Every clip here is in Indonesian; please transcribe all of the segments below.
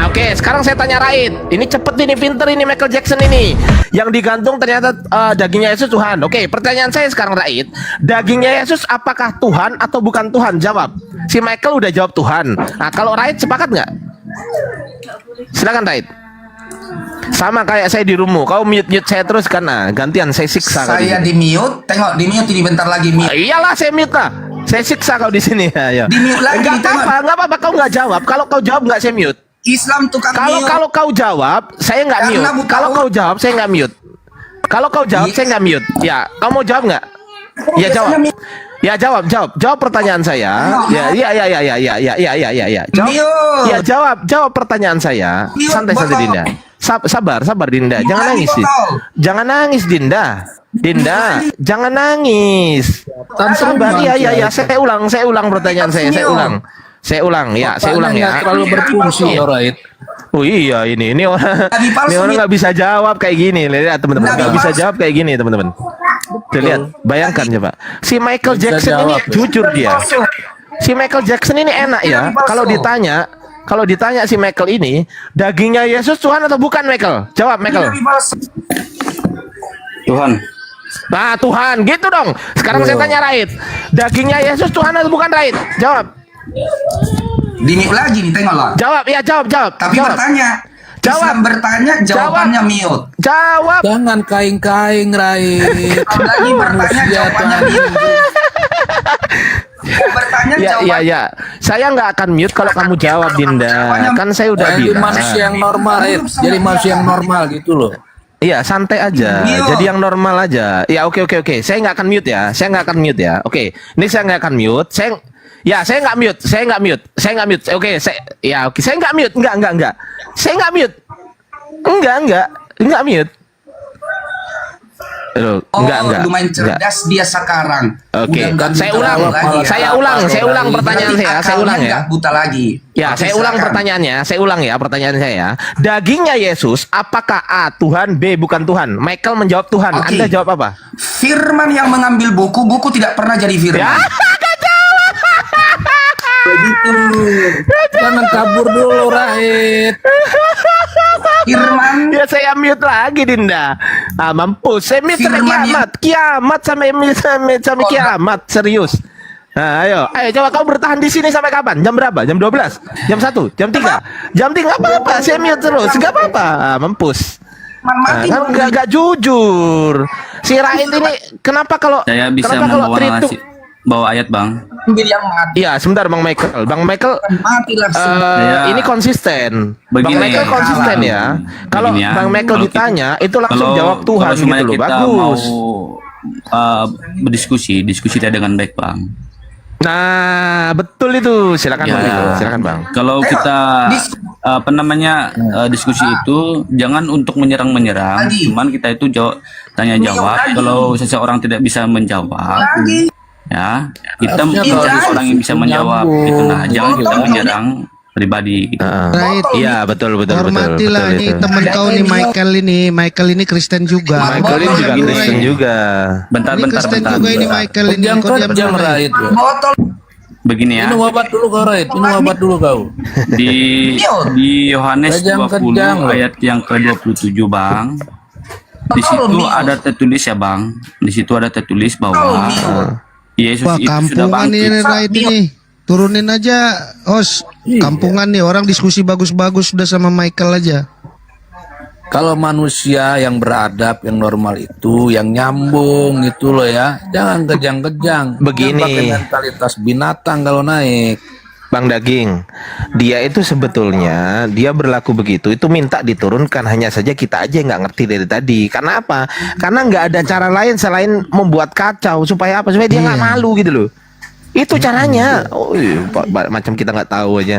Oke, sekarang saya tanya Raid. Ini cepet ini, pinter ini Michael Jackson ini. Yang digantung ternyata dagingnya Yesus Tuhan. Oke, pertanyaan saya sekarang Raid. Dagingnya Yesus apakah Tuhan atau bukan Tuhan? Jawab. Si Michael udah jawab Tuhan. Nah, kalau Raid sepakat nggak? Silakan Raid. Sama kayak saya di rumu. Kau mute saya terus karena gantian saya siksa. Saya di mute. Tengok di mute ini bentar lagi mute. Iyalah saya mute lah. Saya siksa kau di sini. Ayo. Di mute lagi. Enggak apa-apa kau nggak jawab. Kalau kau jawab nggak saya mute. Islam tukang mute. Kalau kau jawab, saya nggak mute. Kalau kau jawab, saya nggak mute. Kalau kau jawab, saya nggak mute. Ya, kamu mau jawab nggak? Ya jawab. Ya jawab pertanyaan saya. Ya. Jawab pertanyaan saya. Santai Dinda. Sabar Dinda. Jangan nangis. Jangan nangis Dinda. Dinda, jangan nangis. Sabar. Ya. Saya ulang pertanyaan saya. Saya ulang ya. Terlalu berfungsi Raid. Oh iya ini orang nggak bisa jawab kayak gini. Lihat teman-teman, nggak bisa jawab kayak gini teman-teman. Lihat, bayangkan coba. Si Michael Jackson ini jujur dia. Si Michael Jackson ini enak ya. Kalau ditanya si Michael ini, dagingnya Yesus Tuhan atau bukan Michael? Jawab Michael. Tuhan. Nah Tuhan, gitu dong. Sekarang saya tanya Raid, dagingnya Yesus Tuhan atau bukan Raid? Jawab. Di mute lagi nih, tengoklah. Jawab. Tapi jawab. bertanya. Jawab. Islam bertanya, jawabannya mute. Jawab. Jangan kaing-kaing Raid. Lagi bertanya, jawabannya mute. Bertanya, jawabannya. Ya. Saya nggak akan mute kalau kamu jawab Dinda. Kan saya udah Jadi bilang. manusia yang normal Raid. Jadi manusia yang normal gitu loh. Iya, santai aja. Jadi yang normal aja. Ya, oke. Saya nggak akan mute ya. Oke, ini saya nggak akan mute. Saya nggak mute. Oke, saya nggak mute. Enggak. Saya nggak mute. Enggak mute. Enggak. Lumayan cerdas dia sekarang. Oke, saya ulang pertanyaan saya. Saya ulang ya. Buta lagi. Ya, saya ulang pertanyaannya. Pertanyaan saya. Dagingnya Yesus, apakah A Tuhan, B bukan Tuhan? Michael menjawab Tuhan. Oke. Anda jawab apa? Firman yang mengambil buku tidak pernah jadi firman. Ya, Begitu. Jangan kabur dulu Raid. Firman. ya saya mute lagi Dinda. Mampus. Saya mute sampai Firman kiamat sampai kiamat serius. Nah, ayo coba kau bertahan di sini sampai kapan? Jam berapa? Jam 12? Jam 1? Jam 3? Jam 3 nggak apa-apa, saya mute terus. Enggak apa-apa. Mampus. Mati Kan enggak jujur. Si Raid ini kenapa kalau Saya bisa kalau bawa ayat Bang. ambil yang mati. Iya, sebentar Bang Michael. Matilah Ini konsisten. Begini, Bang Michael konsisten ya. Kalau Begini ya, Bang Michael kalau ditanya itu langsung jawab Tuhan kalau gitu loh. kita Bagus. mau diskusi tidak dengan baik Bang. Nah, betul itu. Silakan Ya. Bang. Silakan Bang. Kalau kita diskusi itu jangan untuk menyerang, cuman kita itu tanya jawab. Kalau seseorang tidak bisa menjawab, ya kita harus orang yang bisa menjawab gitu. Nah, jangan kita menyerang pribadi gitu. Right. Iya, betul. Hormatilah ini itu. teman kau nih Michael ini Kristen juga. Michael ini juga Kristen juga. Bentar. Ini Kristen juga ini Michael ini. Kau diam Kejam dulu, Raid. Botol. Begini ya. Minum obat dulu kau Raid. Minum obat dulu kau. Di Yohanes Kejang, 20 ayat yang ke-27 Bang. Di situ ada tertulis ya Bang. Di situ ada tertulis bahwa Yesus Wah, itu sudah kampungan bangkit. ini Raid ini. Turunin aja, host. Kampungan nih, orang diskusi bagus-bagus sudah sama Michael aja. Kalau manusia yang beradab, yang normal itu, yang nyambung itu loh ya, jangan kejang-kejang. Begini. Jangan pakai mentalitas binatang kalau naik. Bang Daging, dia itu sebetulnya dia berlaku begitu itu minta diturunkan, hanya saja kita aja nggak ngerti dari tadi. Karena apa? Karena nggak ada cara lain selain membuat kacau supaya apa? Supaya dia nggak malu gitu loh. Itu caranya. Oh, iya, macam kita nggak tahu aja.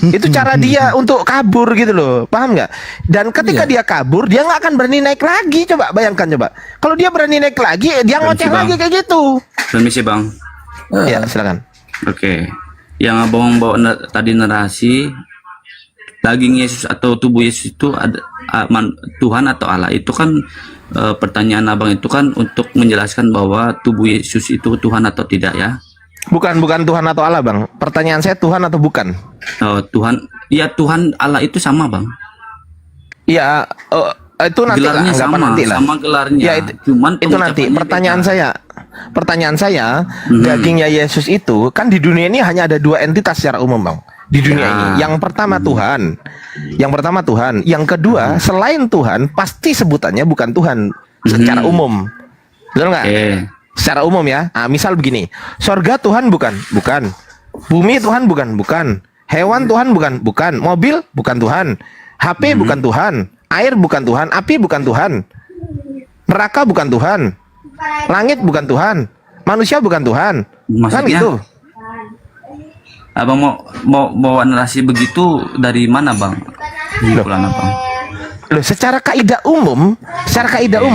Itu cara dia untuk kabur gitu loh, paham nggak? Dan ketika dia kabur, dia nggak akan berani naik lagi. Coba bayangkan coba. Kalau dia berani naik lagi, dia ngoceh lagi kayak gitu. Permisi Bang. Ya, silakan. Oke. Yang abang bawa tadi narasi daging Yesus atau tubuh Yesus itu ada Tuhan atau Allah, itu kan pertanyaan abang itu kan untuk menjelaskan bahwa tubuh Yesus itu Tuhan atau tidak ya. Bukan Tuhan atau Allah, Bang. Pertanyaan saya Tuhan atau bukan? Oh, Tuhan, ya Tuhan Allah itu sama, Bang. Iya, itu nanti lah, Gelarnya anggapan sama, nanti lah. sama gelarnya. Ya, Cuman itu nanti. pengucapannya Pertanyaan saya, Hmm. dagingnya Yesus itu kan di dunia ini hanya ada dua entitas secara umum, Bang. Di dunia Ya. ini, yang pertama Tuhan, yang kedua selain Tuhan pasti sebutannya bukan Tuhan secara umum, betul nggak? Secara umum ya. Nah, misal begini, sorga Tuhan bukan, bumi Tuhan bukan, hewan Tuhan bukan, mobil bukan Tuhan, HP bukan Tuhan, air bukan Tuhan, api bukan Tuhan, neraka bukan Tuhan, langit bukan Tuhan, manusia bukan Tuhan, kan Maksudnya? gitu. Abang mau bawa narasi begitu dari mana, Bang? Kesimpulan apa? Loh, secara kaidah umum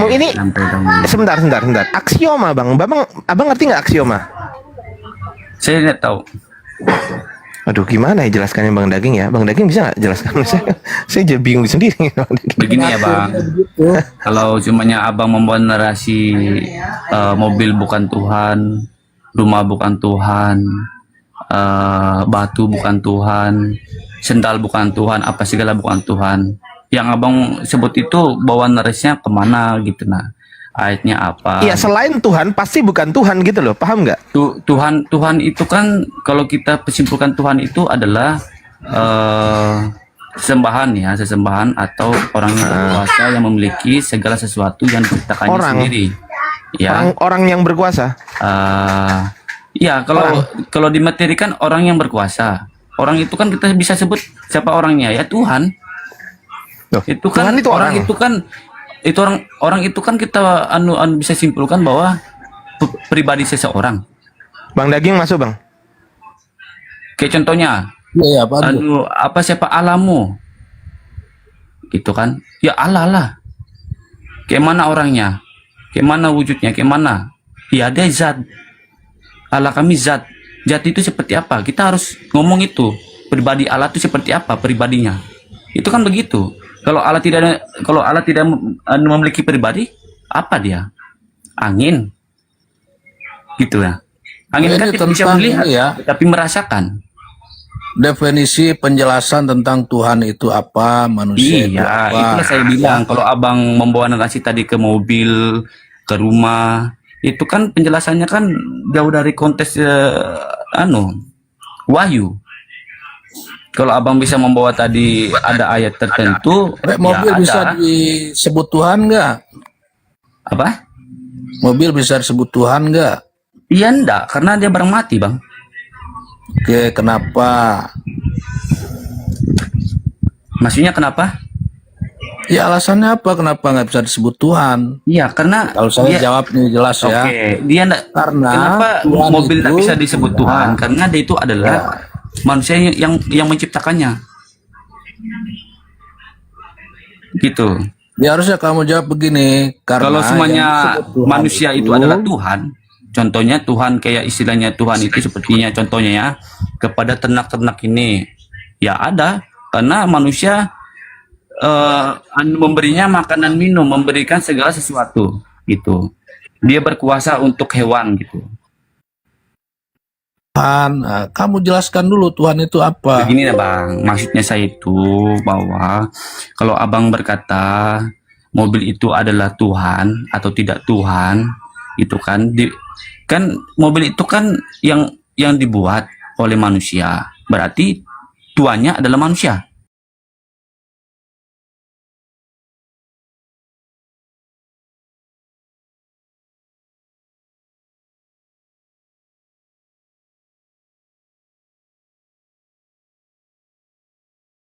ini Sampai dong. sebentar. Aksioma, Bang. Abang ngerti nggak aksioma? Saya tidak tahu. Aduh, gimana ya jelaskannya Bang Daging ya? Bang Daging bisa nggak jelaskan? Saya jadi bingung sendiri. Begini ya, Bang. Kalau cumanya Abang membuat narasi mobil bukan Tuhan, rumah bukan Tuhan, batu bukan Tuhan, sendal bukan Tuhan, apa segala bukan Tuhan. Yang Abang sebut itu bawa narasinya kemana gitu, nah ayatnya apa? Iya, selain Tuhan pasti bukan Tuhan gitu loh, paham nggak? Tuhan itu kan, kalau kita simpulkan Tuhan itu adalah sesembahan atau orang yang berkuasa yang memiliki segala sesuatu yang diciptakannya sendiri. Ya. Orang yang berkuasa. Ya, kalau dimaterikan orang yang berkuasa. Orang itu kan kita bisa sebut siapa orangnya, ya Tuhan. Loh, Itu kan Tuhan itu orang. Orang itu kan kita bisa simpulkan bahwa pribadi seseorang. Bang Daging masuk, Bang. Kayak contohnya, Iya, Pak. apa siapa alamu? Gitu kan? Ya Allah lah. Kayak mana orangnya? Kayak mana wujudnya? Kayak mana? Ya ada zat. Allah kami zat. Zat itu seperti apa? Kita harus ngomong itu. Pribadi Allah itu seperti apa pribadinya? Itu kan begitu. Kalau Allah tidak memiliki pribadi, apa dia? Angin. Gitu ya. Angin Ini kan tidak bisa tentang melihat, ini ya. tapi merasakan. Definisi penjelasan tentang Tuhan itu apa, manusia itu Iya, apa. itulah saya bilang. Kalau Abang membawa narasi tadi ke mobil, ke rumah, itu kan penjelasannya kan jauh dari konteks wahyu. Kalau Abang bisa membawa tadi ada ayat tertentu, Mobil ya bisa ada. disebut Tuhan nggak? Apa? Mobil bisa disebut Tuhan nggak? Iya enggak, karena dia barang mati, Bang. Oke, kenapa? Maksudnya kenapa? Ya alasannya apa? Kenapa nggak bisa disebut Tuhan? Iya, karena Kalau saya jawab nih jelas Oke, ya. dia enggak, Karena kenapa Tuhan mobil tidak itu- bisa disebut Tuhan? Karena dia itu adalah manusia yang menciptakannya. Gitu. Ya harusnya kamu jawab begini. Karena Kalau semuanya yang disebut Tuhan manusia itu adalah Tuhan, contohnya Tuhan kayak istilahnya Tuhan itu sepertinya contohnya ya kepada ternak-ternak ini, ya ada karena manusia memberinya makanan minum, memberikan segala sesuatu gitu. Dia berkuasa untuk hewan gitu. Tuhan. Nah, kamu jelaskan dulu Tuhan itu apa? Begini ya Bang, maksudnya saya itu bahwa kalau Abang berkata mobil itu adalah Tuhan atau tidak Tuhan, itu kan kan mobil itu kan yang dibuat oleh manusia, berarti tuannya adalah manusia.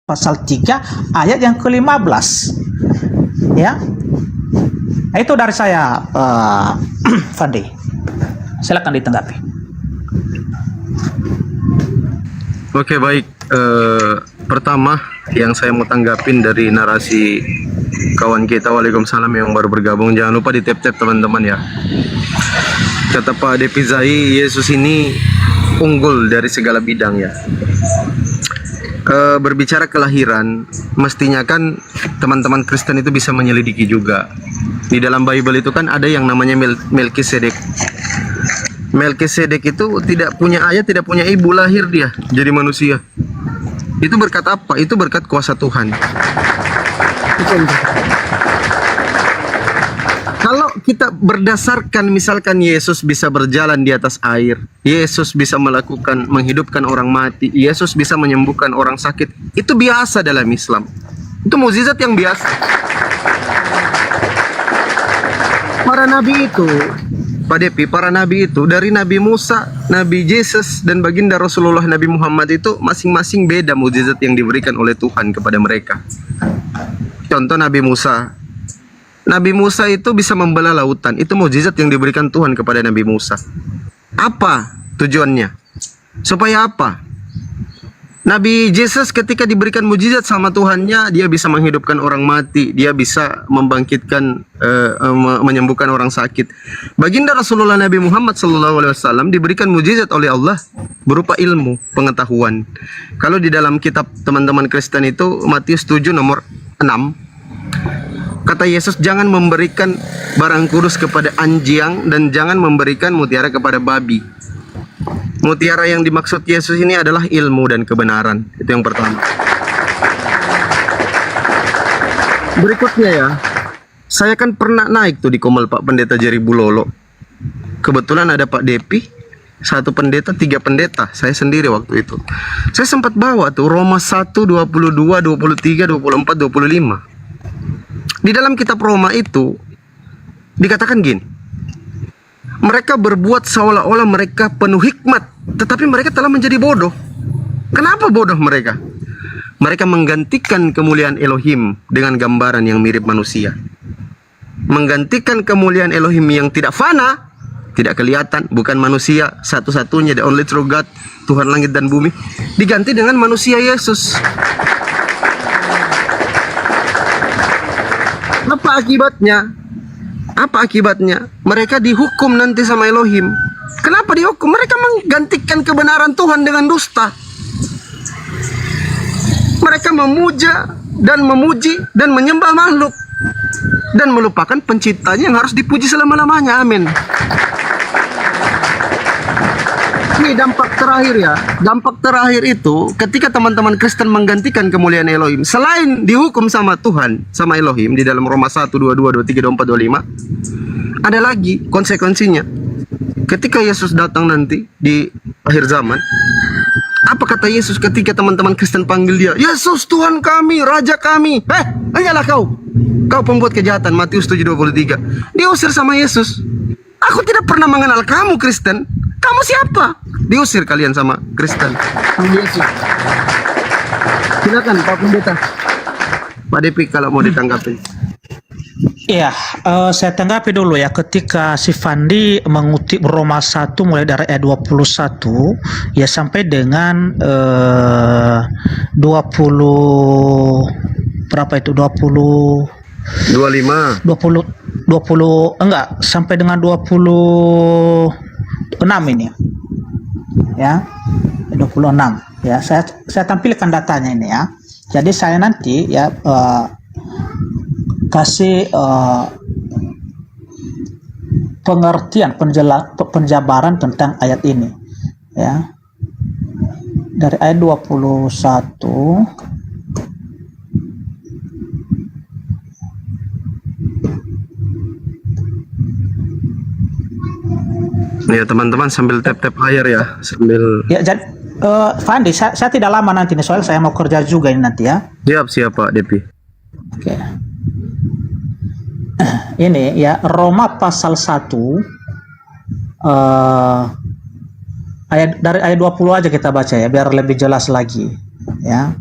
Pasal 3 ayat yang ke-15 ya. Itu dari saya, Fandi. Silakan ditanggapi. Oke, baik. Pertama yang saya mau tanggapin dari narasi kawan kita, Waalaikumsalam, yang baru bergabung, jangan lupa di tap-tap teman-teman ya. Kata Pak Depizai, Yesus ini unggul dari segala bidang ya. Berbicara kelahiran, mestinya kan teman-teman Kristen itu bisa menyelidiki juga. Di dalam Bible itu kan ada yang namanya Melkisedek. Melkisedek itu tidak punya ayah, tidak punya ibu, lahir dia jadi manusia. Itu berkat apa? Itu berkat kuasa Tuhan. Kalau kita berdasarkan misalkan Yesus bisa berjalan di atas air, Yesus bisa menghidupkan orang mati, Yesus bisa menyembuhkan orang sakit, itu biasa dalam Islam. Itu mukjizat yang biasa. Para nabi itu, Pak Depi, para nabi itu dari Nabi Musa, Nabi Yesus, dan baginda Rasulullah Nabi Muhammad itu masing-masing beda mukjizat yang diberikan oleh Tuhan kepada mereka. Contoh Nabi Musa. Nabi Musa itu bisa membelah lautan. Itu mukjizat yang diberikan Tuhan kepada Nabi Musa. Apa tujuannya? Supaya apa? Nabi Yesus ketika diberikan mukjizat sama Tuhannya, dia bisa menghidupkan orang mati, dia bisa membangkitkan, menyembuhkan orang sakit. Baginda Rasulullah Nabi Muhammad SAW diberikan mukjizat oleh Allah berupa ilmu, pengetahuan. Kalau di dalam kitab teman-teman Kristen itu Matius 7 nomor 6, kata Yesus, jangan memberikan barang kudus kepada anjing dan jangan memberikan mutiara kepada babi. Mutiara yang dimaksud Yesus ini adalah ilmu dan kebenaran. Itu yang pertama. Berikutnya ya, saya kan pernah naik tuh di Komel Pak Pendeta Jerry Bulolo. Kebetulan ada Pak Depi, satu pendeta, 3 pendeta, saya sendiri waktu itu. Saya sempat bawa tuh Roma 1, 22, 23, 24, 25. Di dalam kitab Roma itu dikatakan gini, mereka berbuat seolah-olah mereka penuh hikmat, tetapi mereka telah menjadi bodoh. Kenapa bodoh mereka? Mereka menggantikan kemuliaan Elohim dengan gambaran yang mirip manusia. Menggantikan kemuliaan Elohim yang tidak fana, tidak kelihatan, bukan manusia satu-satunya, the only true God, Tuhan langit dan bumi, diganti dengan manusia Yesus. Apa akibatnya? Apa akibatnya? Mereka dihukum nanti sama Elohim. Kenapa dihukum? Mereka menggantikan kebenaran Tuhan dengan dusta. Mereka memuja dan memuji dan menyembah makhluk dan melupakan penciptanya yang harus dipuji selama-lamanya. Amin. Ini dampak terakhir ya. Dampak terakhir itu ketika teman-teman Kristen menggantikan kemuliaan Elohim, selain dihukum sama Tuhan, sama Elohim di dalam Roma 1, 22, 23, 24, 25, ada lagi konsekuensinya. Ketika Yesus datang nanti di akhir zaman, apa kata Yesus ketika teman-teman Kristen panggil dia? Yesus Tuhan kami, Raja kami. Hanyalah kau pembuat kejahatan. Matius 7:23. Diusir sama Yesus. Aku tidak pernah mengenal kamu Kristen. Kamu siapa? Diusir kalian sama Kristen. Yesus. Silakan Pak Pendeta. Pak Depi kalau mau ditanggapi. Iya, saya tanggapi dulu ya, ketika si Fandi mengutip Roma 1 mulai dari ayat 21 ya sampai dengan 20 berapa itu, 25 enggak, sampai dengan 26 ini ya, 26 ya. Saya tampilkan datanya ini ya. Jadi saya nanti ya kasih pengertian, penjabaran tentang ayat ini ya, dari ayat 21 ya. Teman-teman sambil tap-tap layar ya, sambil ya. Jadi Fandi, saya tidak lama nanti nih, soalnya saya mau kerja juga ini nanti ya. siap Pak Depi. Oke. Ini ya, Roma pasal 1 dari ayat 20 aja kita baca ya, biar lebih jelas lagi ya.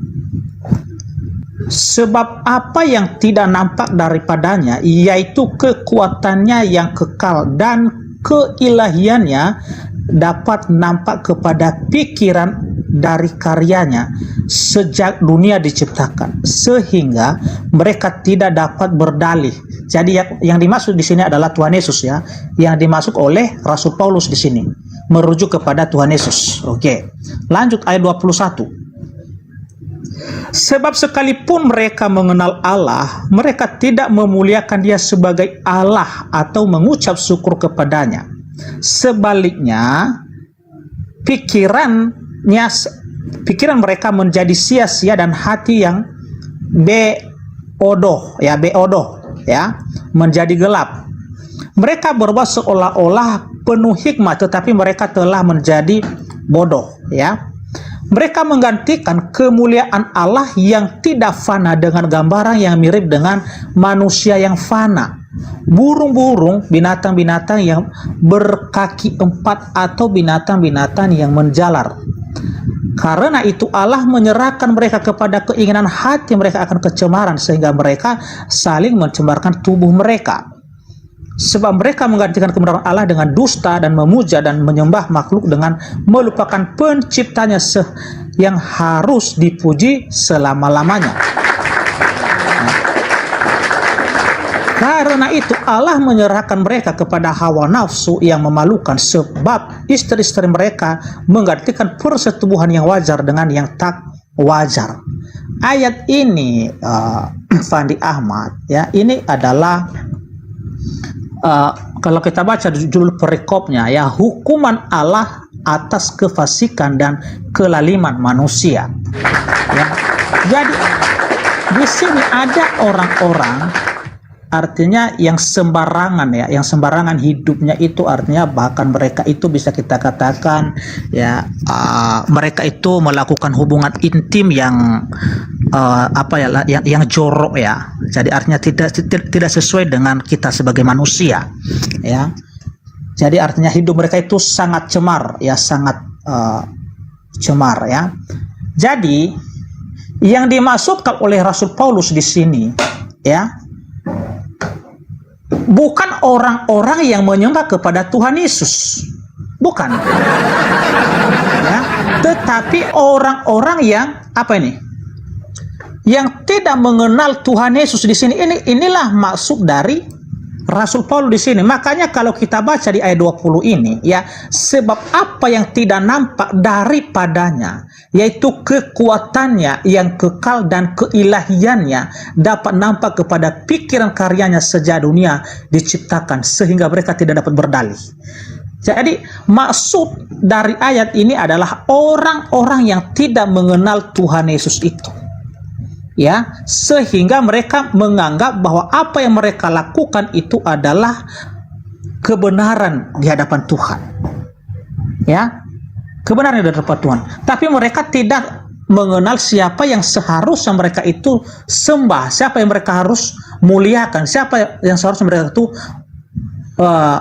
Sebab apa yang tidak nampak daripadanya, yaitu kekuatannya yang kekal dan keilahiannya, dapat nampak kepada pikiran dari karyanya sejak dunia diciptakan, sehingga mereka tidak dapat berdalih. Jadi yang dimaksud di sini adalah Tuhan Yesus ya, yang dimaksud oleh Rasul Paulus di sini merujuk kepada Tuhan Yesus. Oke, lanjut ayat 21. Sebab sekalipun mereka mengenal Allah, mereka tidak memuliakan Dia sebagai Allah atau mengucap syukur kepadanya, Sebaliknya, pikiran mereka menjadi sia-sia dan hati yang beodoh ya, menjadi gelap. Mereka berbuat seolah-olah penuh hikmah, tetapi mereka telah menjadi bodoh, ya. Mereka menggantikan kemuliaan Allah yang tidak fana dengan gambaran yang mirip dengan manusia yang fana, burung-burung, binatang-binatang yang berkaki 4, atau binatang-binatang yang menjalar. Karena itu Allah menyerahkan mereka kepada keinginan hati mereka akan kecemaran, sehingga mereka saling mencemarkan tubuh mereka. Sebab mereka menggantikan kebenaran Allah dengan dusta dan memuja dan menyembah makhluk dengan melupakan penciptanya yang harus dipuji selama-lamanya. Karena itu Allah menyerahkan mereka kepada hawa nafsu yang memalukan, sebab istri-istri mereka menggantikan persetubuhan yang wajar dengan yang tak wajar. Ayat ini Fandi Ahmad, ya, ini adalah kalau kita baca judul perikopnya, ya, hukuman Allah atas kefasikan dan kelaliman manusia, ya. Jadi di sini ada orang-orang, artinya yang sembarangan, ya, yang sembarangan hidupnya itu, artinya bahkan mereka itu bisa kita katakan, ya, mereka itu melakukan hubungan intim yang yang jorok, ya. Jadi artinya tidak sesuai dengan kita sebagai manusia, ya. Jadi artinya hidup mereka itu sangat cemar, ya, sangat cemar, ya. Jadi yang dimaksudkan oleh Rasul Paulus di sini, ya, bukan orang-orang yang menyembah kepada Tuhan Yesus, bukan, ya, tetapi orang-orang yang yang tidak mengenal Tuhan Yesus di sini. Inilah maksud dari Rasul Paulus di sini. Makanya kalau kita baca di ayat 20 ini, ya, sebab apa yang tidak nampak daripadanya, yaitu kekuatannya yang kekal dan keilahiannya, dapat nampak kepada pikiran karyanya sejak dunia diciptakan, sehingga mereka tidak dapat berdalih. Jadi maksud dari ayat ini adalah orang-orang yang tidak mengenal Tuhan Yesus itu, ya, sehingga mereka menganggap bahwa apa yang mereka lakukan itu adalah kebenaran di hadapan Tuhan, ya, kebenaran di hadapan Tuhan. Tapi mereka tidak mengenal siapa yang seharusnya mereka itu sembah, siapa yang mereka harus muliakan, siapa yang seharusnya mereka itu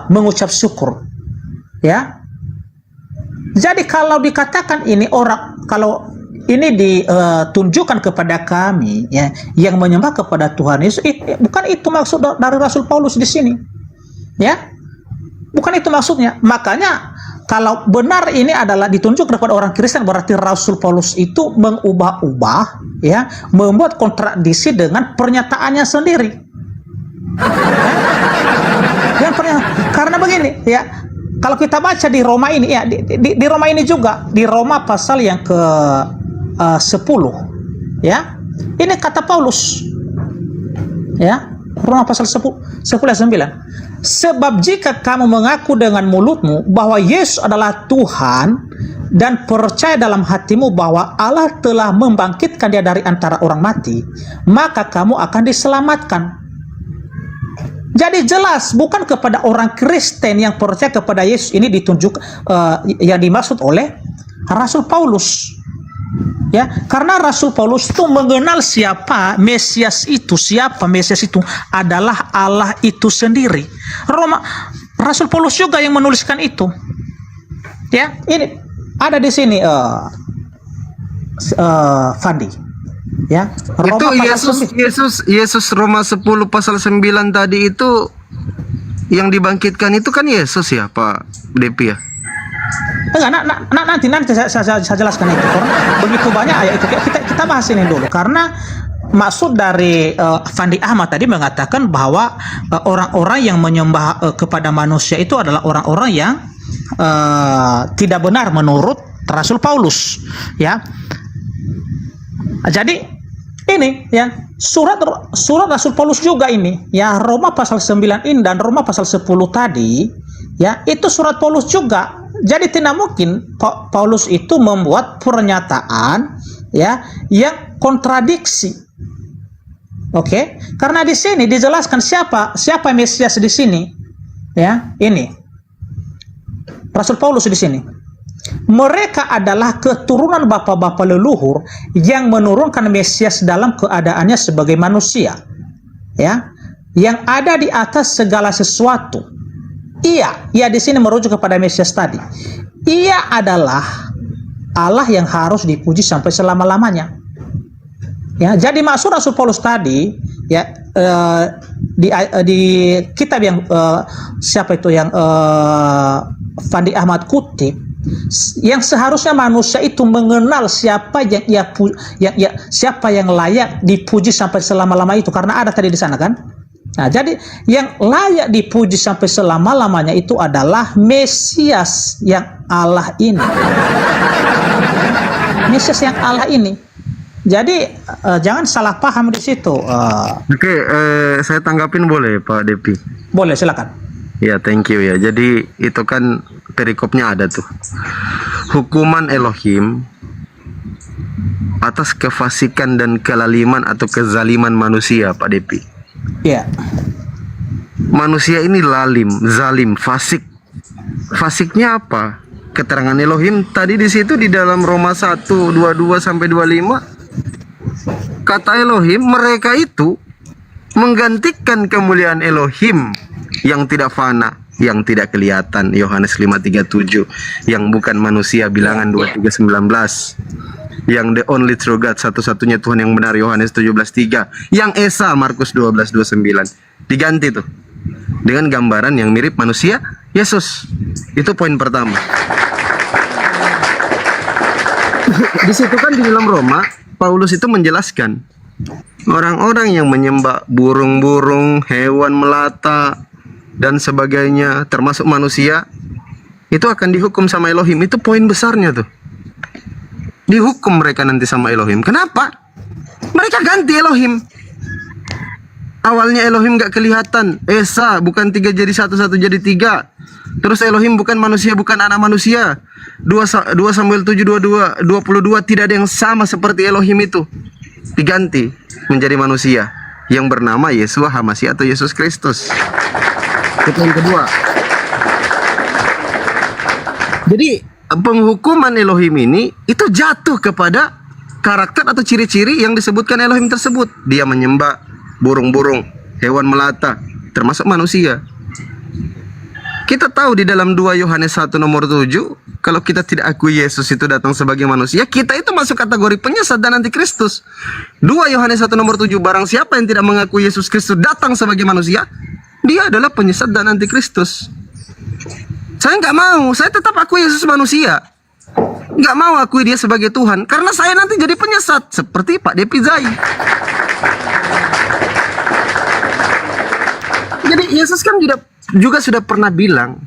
mengucap syukur, ya. Jadi kalau dikatakan ini kalau ini ditunjukkan kepada kami, ya, yang menyembah kepada Tuhan Yesus, bukan itu maksud dari Rasul Paulus di sini, ya, bukan itu maksudnya. Makanya kalau benar ini adalah ditunjukkan kepada orang Kristen, berarti Rasul Paulus itu mengubah-ubah, ya, membuat kontradiksi dengan pernyataannya sendiri, ya, karena begini, ya, kalau kita baca di Roma ini, ya, di Roma ini juga, di Roma pasal yang ke 10, ya, ini kata Paulus, ya, Roma pasal 10 ayat 9. Sebab jika kamu mengaku dengan mulutmu bahwa Yesus adalah Tuhan dan percaya dalam hatimu bahwa Allah telah membangkitkan Dia dari antara orang mati, maka kamu akan diselamatkan. Jadi jelas bukan kepada orang Kristen yang percaya kepada Yesus ini ditunjuk, yang dimaksud oleh Rasul Paulus, ya, karena Rasul Paulus itu mengenal siapa Mesias itu adalah Allah itu sendiri. Rasul Paulus juga yang menuliskan itu, ya. Ini ada di sini, Fandi, ya, Roma itu Yesus Roma 10 pasal 9 tadi itu yang dibangkitkan itu kan Yesus, ya, Pak Depi, ya. Enggak, nanti saya jelaskan itu, karena begitu banyak ayat itu. Kita bahas ini dulu, karena maksud dari Fandi Ahmad tadi mengatakan bahwa orang-orang yang menyembah kepada manusia itu adalah orang-orang yang tidak benar menurut Rasul Paulus, ya. Jadi ini, ya, surat Rasul Paulus juga ini, ya, Roma pasal 9 ini dan Roma pasal 10 tadi, Ya, itu surat Paulus juga. Jadi tidak mungkin Paulus itu membuat pernyataan ya yang kontradiksi. Oke? Karena di sini dijelaskan siapa Mesias di sini. Ya, ini. Rasul Paulus di sini. Mereka adalah keturunan bapak-bapak leluhur yang menurunkan Mesias dalam keadaannya sebagai manusia. Ya, yang ada di atas segala sesuatu. Ia di sini merujuk kepada Mesias tadi. Ia adalah Allah yang harus dipuji sampai selama-lamanya. Ya, jadi maksud Rasul Paulus tadi ya di kitab yang siapa itu yang Fandi Ahmad kutip, yang seharusnya manusia itu mengenal siapa siapa yang layak dipuji sampai selama-lama itu, karena ada tadi di sana kan. Nah, jadi yang layak dipuji sampai selama-lamanya itu adalah Mesias yang Allah ini. Mesias yang Allah ini. Jadi jangan salah paham di situ. Oke, saya tanggapin boleh Pak Depi? Boleh, silakan. Ya, thank you ya. Jadi itu kan perikopnya ada tuh. Hukuman Elohim atas kefasikan dan kelaliman atau kezaliman manusia, Pak Depi. Ya. Manusia ini lalim, zalim, fasik. Fasiknya apa? Keterangan Elohim tadi di situ di dalam Roma 1:22 sampai 25. Kata Elohim, mereka itu menggantikan kemuliaan Elohim yang tidak fana, yang tidak kelihatan, Yohanes 5:37, yang bukan manusia, Bilangan 23:19, yang the only true God, satu-satunya Tuhan yang benar, Yohanes 17:3, yang Esa, Markus 12:29. Diganti tuh dengan gambaran yang mirip manusia, Yesus. Itu poin pertama. Di situ kan di dalam Roma, Paulus itu menjelaskan orang-orang yang menyembah burung-burung, hewan melata dan sebagainya, termasuk manusia, itu akan dihukum sama Elohim. Itu poin besarnya tuh. Dihukum mereka nanti sama Elohim. Kenapa? Mereka ganti Elohim. Awalnya Elohim gak kelihatan. Esa bukan 3 jadi 1, 1 jadi 3. Terus Elohim bukan manusia, bukan anak manusia. 2 Samuel 7:22 tidak ada yang sama seperti Elohim itu. Diganti menjadi manusia yang bernama Yeshua HaMashiach atau Yesus Kristus. Itu yang kedua. Jadi penghukuman Elohim ini itu jatuh kepada karakter atau ciri-ciri yang disebutkan Elohim tersebut. Dia menyembah burung-burung, hewan melata, termasuk manusia. Kita tahu di dalam 2 Yohanes 1 nomor 7, kalau kita tidak akui Yesus itu datang sebagai manusia, kita itu masuk kategori penyesat dan antikristus. 2 Yohanes 1 nomor 7, barang siapa yang tidak mengakui Yesus Kristus datang sebagai manusia, dia adalah penyesat dan antikristus. Saya nggak mau, saya tetap akui Yesus manusia. Nggak mau akui dia sebagai Tuhan, karena saya nanti jadi penyesat, seperti Pak Depi Zai. Jadi Yesus kan juga sudah pernah bilang,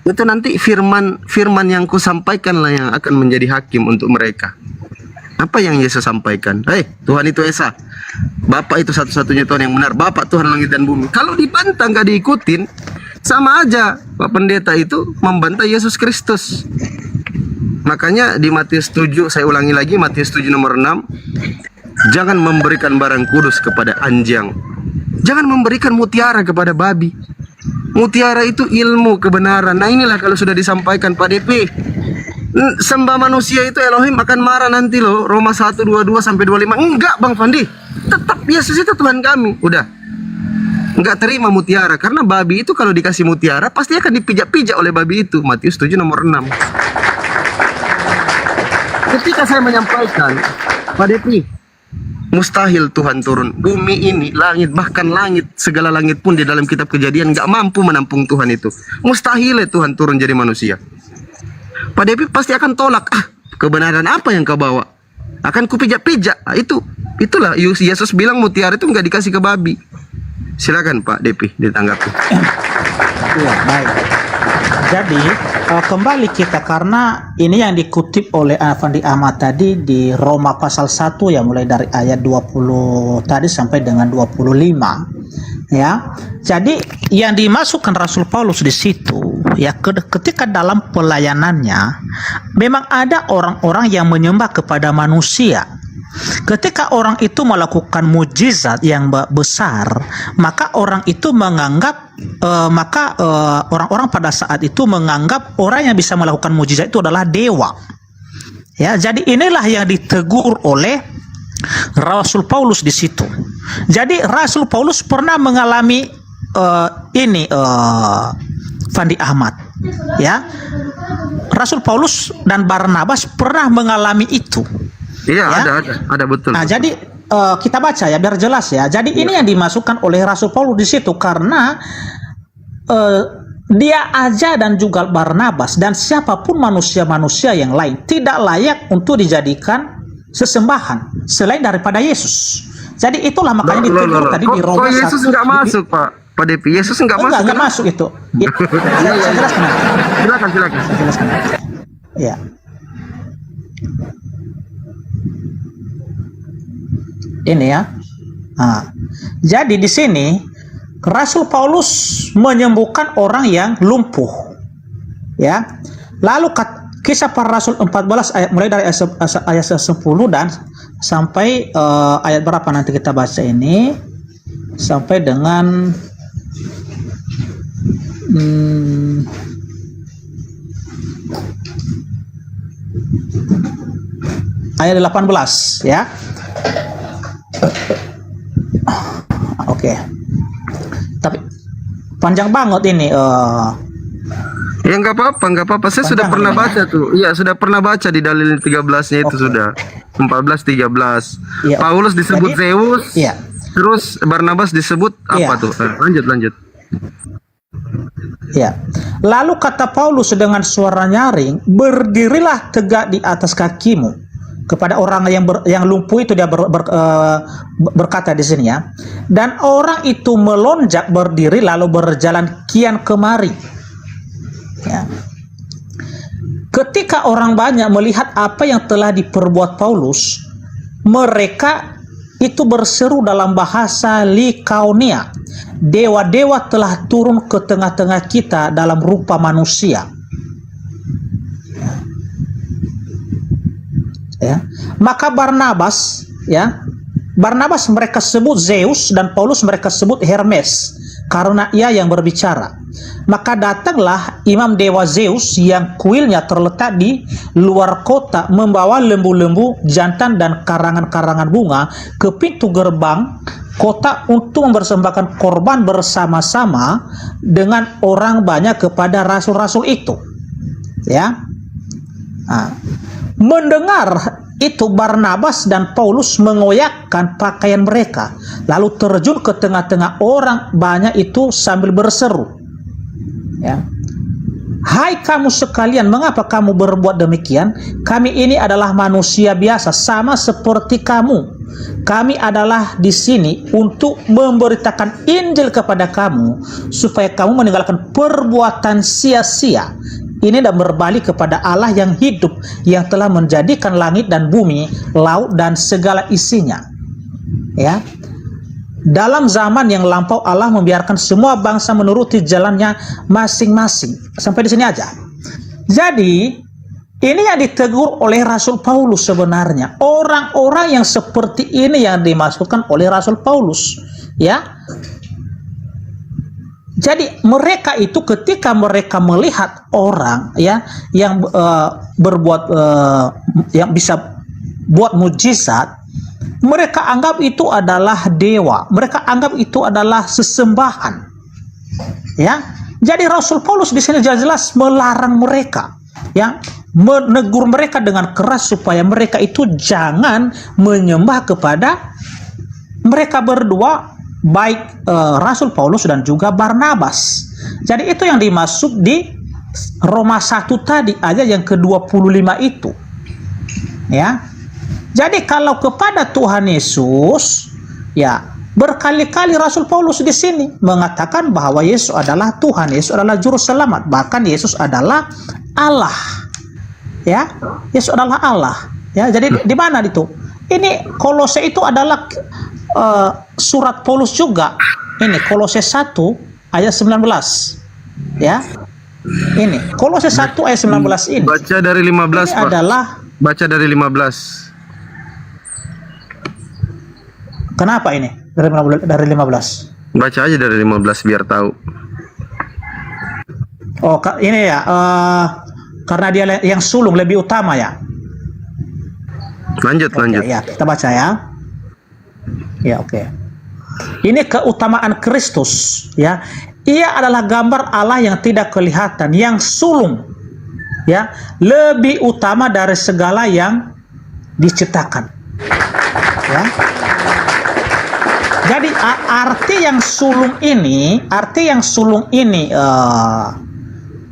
itu nanti firman yang kusampaikanlah yang akan menjadi hakim untuk mereka. Apa yang Yesus sampaikan? Tuhan itu Esa, Bapa itu satu-satunya Tuhan yang benar, Bapa Tuhan langit dan bumi. Kalau dibantah nggak diikutin, sama aja Pak Pendeta itu membantah Yesus Kristus. Makanya di Matius 7, saya ulangi lagi, Matius 7 nomor 6, jangan memberikan barang kudus kepada anjing, jangan memberikan mutiara kepada babi. Mutiara itu ilmu kebenaran. Nah inilah kalau sudah disampaikan Pak DP, sembah manusia itu Elohim akan marah nanti loh. Roma 1:22 sampai 25. Enggak Bang Fandi, tetap Yesus itu Tuhan kami. Udah, enggak terima mutiara, karena babi itu kalau dikasih mutiara pasti akan dipijak-pijak oleh babi itu. Matius 7 nomor 6. Ketika saya menyampaikan, Pak DP, mustahil Tuhan turun. Bumi ini, langit, bahkan langit, segala langit pun di dalam kitab Kejadian nggak mampu menampung Tuhan itu. Mustahil Tuhan turun jadi manusia. Pak Depi pasti akan tolak. Kebenaran apa yang kau bawa? Akan kupijak-pijak. Itulah Yesus bilang mutiara itu nggak dikasih ke babi. Silakan Pak Depi ditanggapi. Ya, baik. Jadi kembali kita, karena ini yang dikutip oleh Fandi Ahmad tadi di Roma pasal 1 ya, mulai dari ayat 20 tadi sampai dengan 25. Ya, jadi yang dimasukkan Rasul Paulus di situ, ya, ketika dalam pelayanannya memang ada orang-orang yang menyembah kepada manusia. Ketika orang itu melakukan mujizat yang besar, maka orang itu menganggap orang-orang pada saat itu menganggap orang yang bisa melakukan mujizat itu adalah dewa. Ya, jadi inilah yang ditegur oleh Rasul Paulus di situ. Jadi Rasul Paulus pernah mengalami Fandi Ahmad, ya. Rasul Paulus dan Barnabas pernah mengalami itu. Iya, Ya. ada betul. Nah, jadi kita baca ya biar jelas ya. Jadi ini yang dimasukkan oleh Rasul Paulus di situ karena dia aja dan juga Barnabas dan siapapun manusia-manusia yang lain tidak layak untuk dijadikan sesembahan selain daripada Yesus. Jadi itulah makanya ditegur tadi di Roma 1. Yesus nggak masuk, Pak Depi. Yesus nggak masuk. Enggak masuk itu. Saya jelaskan. Silakan. Saya jelaskan. Ya. Ini ya. Nah, jadi di sini Rasul Paulus menyembuhkan orang yang lumpuh. Ya. Lalu Kisah Para Rasul 14 ayat mulai dari ayat 10 dan sampai ayat berapa nanti kita baca ini sampai dengan ayat 18 ya. Oke. Tapi panjang banget ini Ya nggak apa-apa. Saya sudah pernah baca tuh. Iya, sudah pernah baca di dalil 13-nya itu sudah. 14-13. Iya, Paulus disebut jadi, Zeus. iya. Terus Barnabas disebut apa Iya. tuh? Lanjut. Ya. Lalu kata Paulus dengan suara nyaring, berdirilah tegak di atas kakimu. Kepada orang yang lumpuh itu dia berkata di sini ya. Dan orang itu melonjak berdiri lalu berjalan kian kemari. Ya. Ketika orang banyak melihat apa yang telah diperbuat Paulus, mereka itu berseru dalam bahasa Likaonia, dewa-dewa telah turun ke tengah-tengah kita dalam rupa manusia. Ya. Maka Barnabas mereka sebut Zeus dan Paulus mereka sebut Hermes karena ia yang berbicara. Maka datanglah imam dewa Zeus yang kuilnya terletak di luar kota membawa lembu-lembu jantan dan karangan-karangan bunga ke pintu gerbang kota untuk mempersembahkan korban bersama-sama dengan orang banyak kepada rasul-rasul itu. Ya. Nah, mendengar itu Barnabas dan Paulus mengoyakkan pakaian mereka lalu terjun ke tengah-tengah orang banyak itu sambil berseru, ya, hai kamu sekalian, mengapa kamu berbuat demikian? Kami ini adalah manusia biasa sama seperti kamu. Kami adalah di sini untuk memberitakan Injil kepada kamu supaya kamu meninggalkan perbuatan sia-sia ini dan berbalik kepada Allah yang hidup, yang telah menjadikan langit dan bumi, laut dan segala isinya. Ya. Dalam zaman yang lampau Allah membiarkan semua bangsa menuruti jalannya masing-masing. Sampai di sini aja. Jadi ini yang ditegur oleh Rasul Paulus sebenarnya. Orang-orang yang seperti ini yang dimasukkan oleh Rasul Paulus, ya. Jadi mereka itu ketika mereka melihat orang ya yang berbuat yang bisa buat mujizat, mereka anggap itu adalah dewa. Mereka anggap itu adalah sesembahan. Ya. Jadi Rasul Paulus di sini jelas melarang mereka, ya, menegur mereka dengan keras supaya mereka itu jangan menyembah kepada mereka berdua, baik Rasul Paulus dan juga Barnabas. Jadi itu yang dimaksud di Roma 1 tadi ayat yang ke-25 itu. Ya. Jadi kalau kepada Tuhan Yesus, ya, berkali-kali Rasul Paulus di sini mengatakan bahwa Yesus adalah Tuhan, Yesus adalah juru selamat, bahkan Yesus adalah Allah. Ya. Yesus adalah Allah. Ya, jadi di mana itu? Ini Kolose itu adalah surat Paulus juga ini Kolose 1 ayat 19. Ya. Ini Kolose 1 ayat 19 ini. Baca dari 15, Ini Pak. adalah Baca dari 15. kenapa ini? Dari 15. Baca aja dari 15 biar tahu. Oh, ini ya, karena dia yang sulung lebih utama ya. Lanjut, lanjut. Ya, kita baca ya. Ya, oke. Ini keutamaan Kristus, ya. Ia adalah gambar Allah yang tidak kelihatan, yang sulung, ya, lebih utama dari segala yang diciptakan. Ya. Jadi arti yang sulung ini,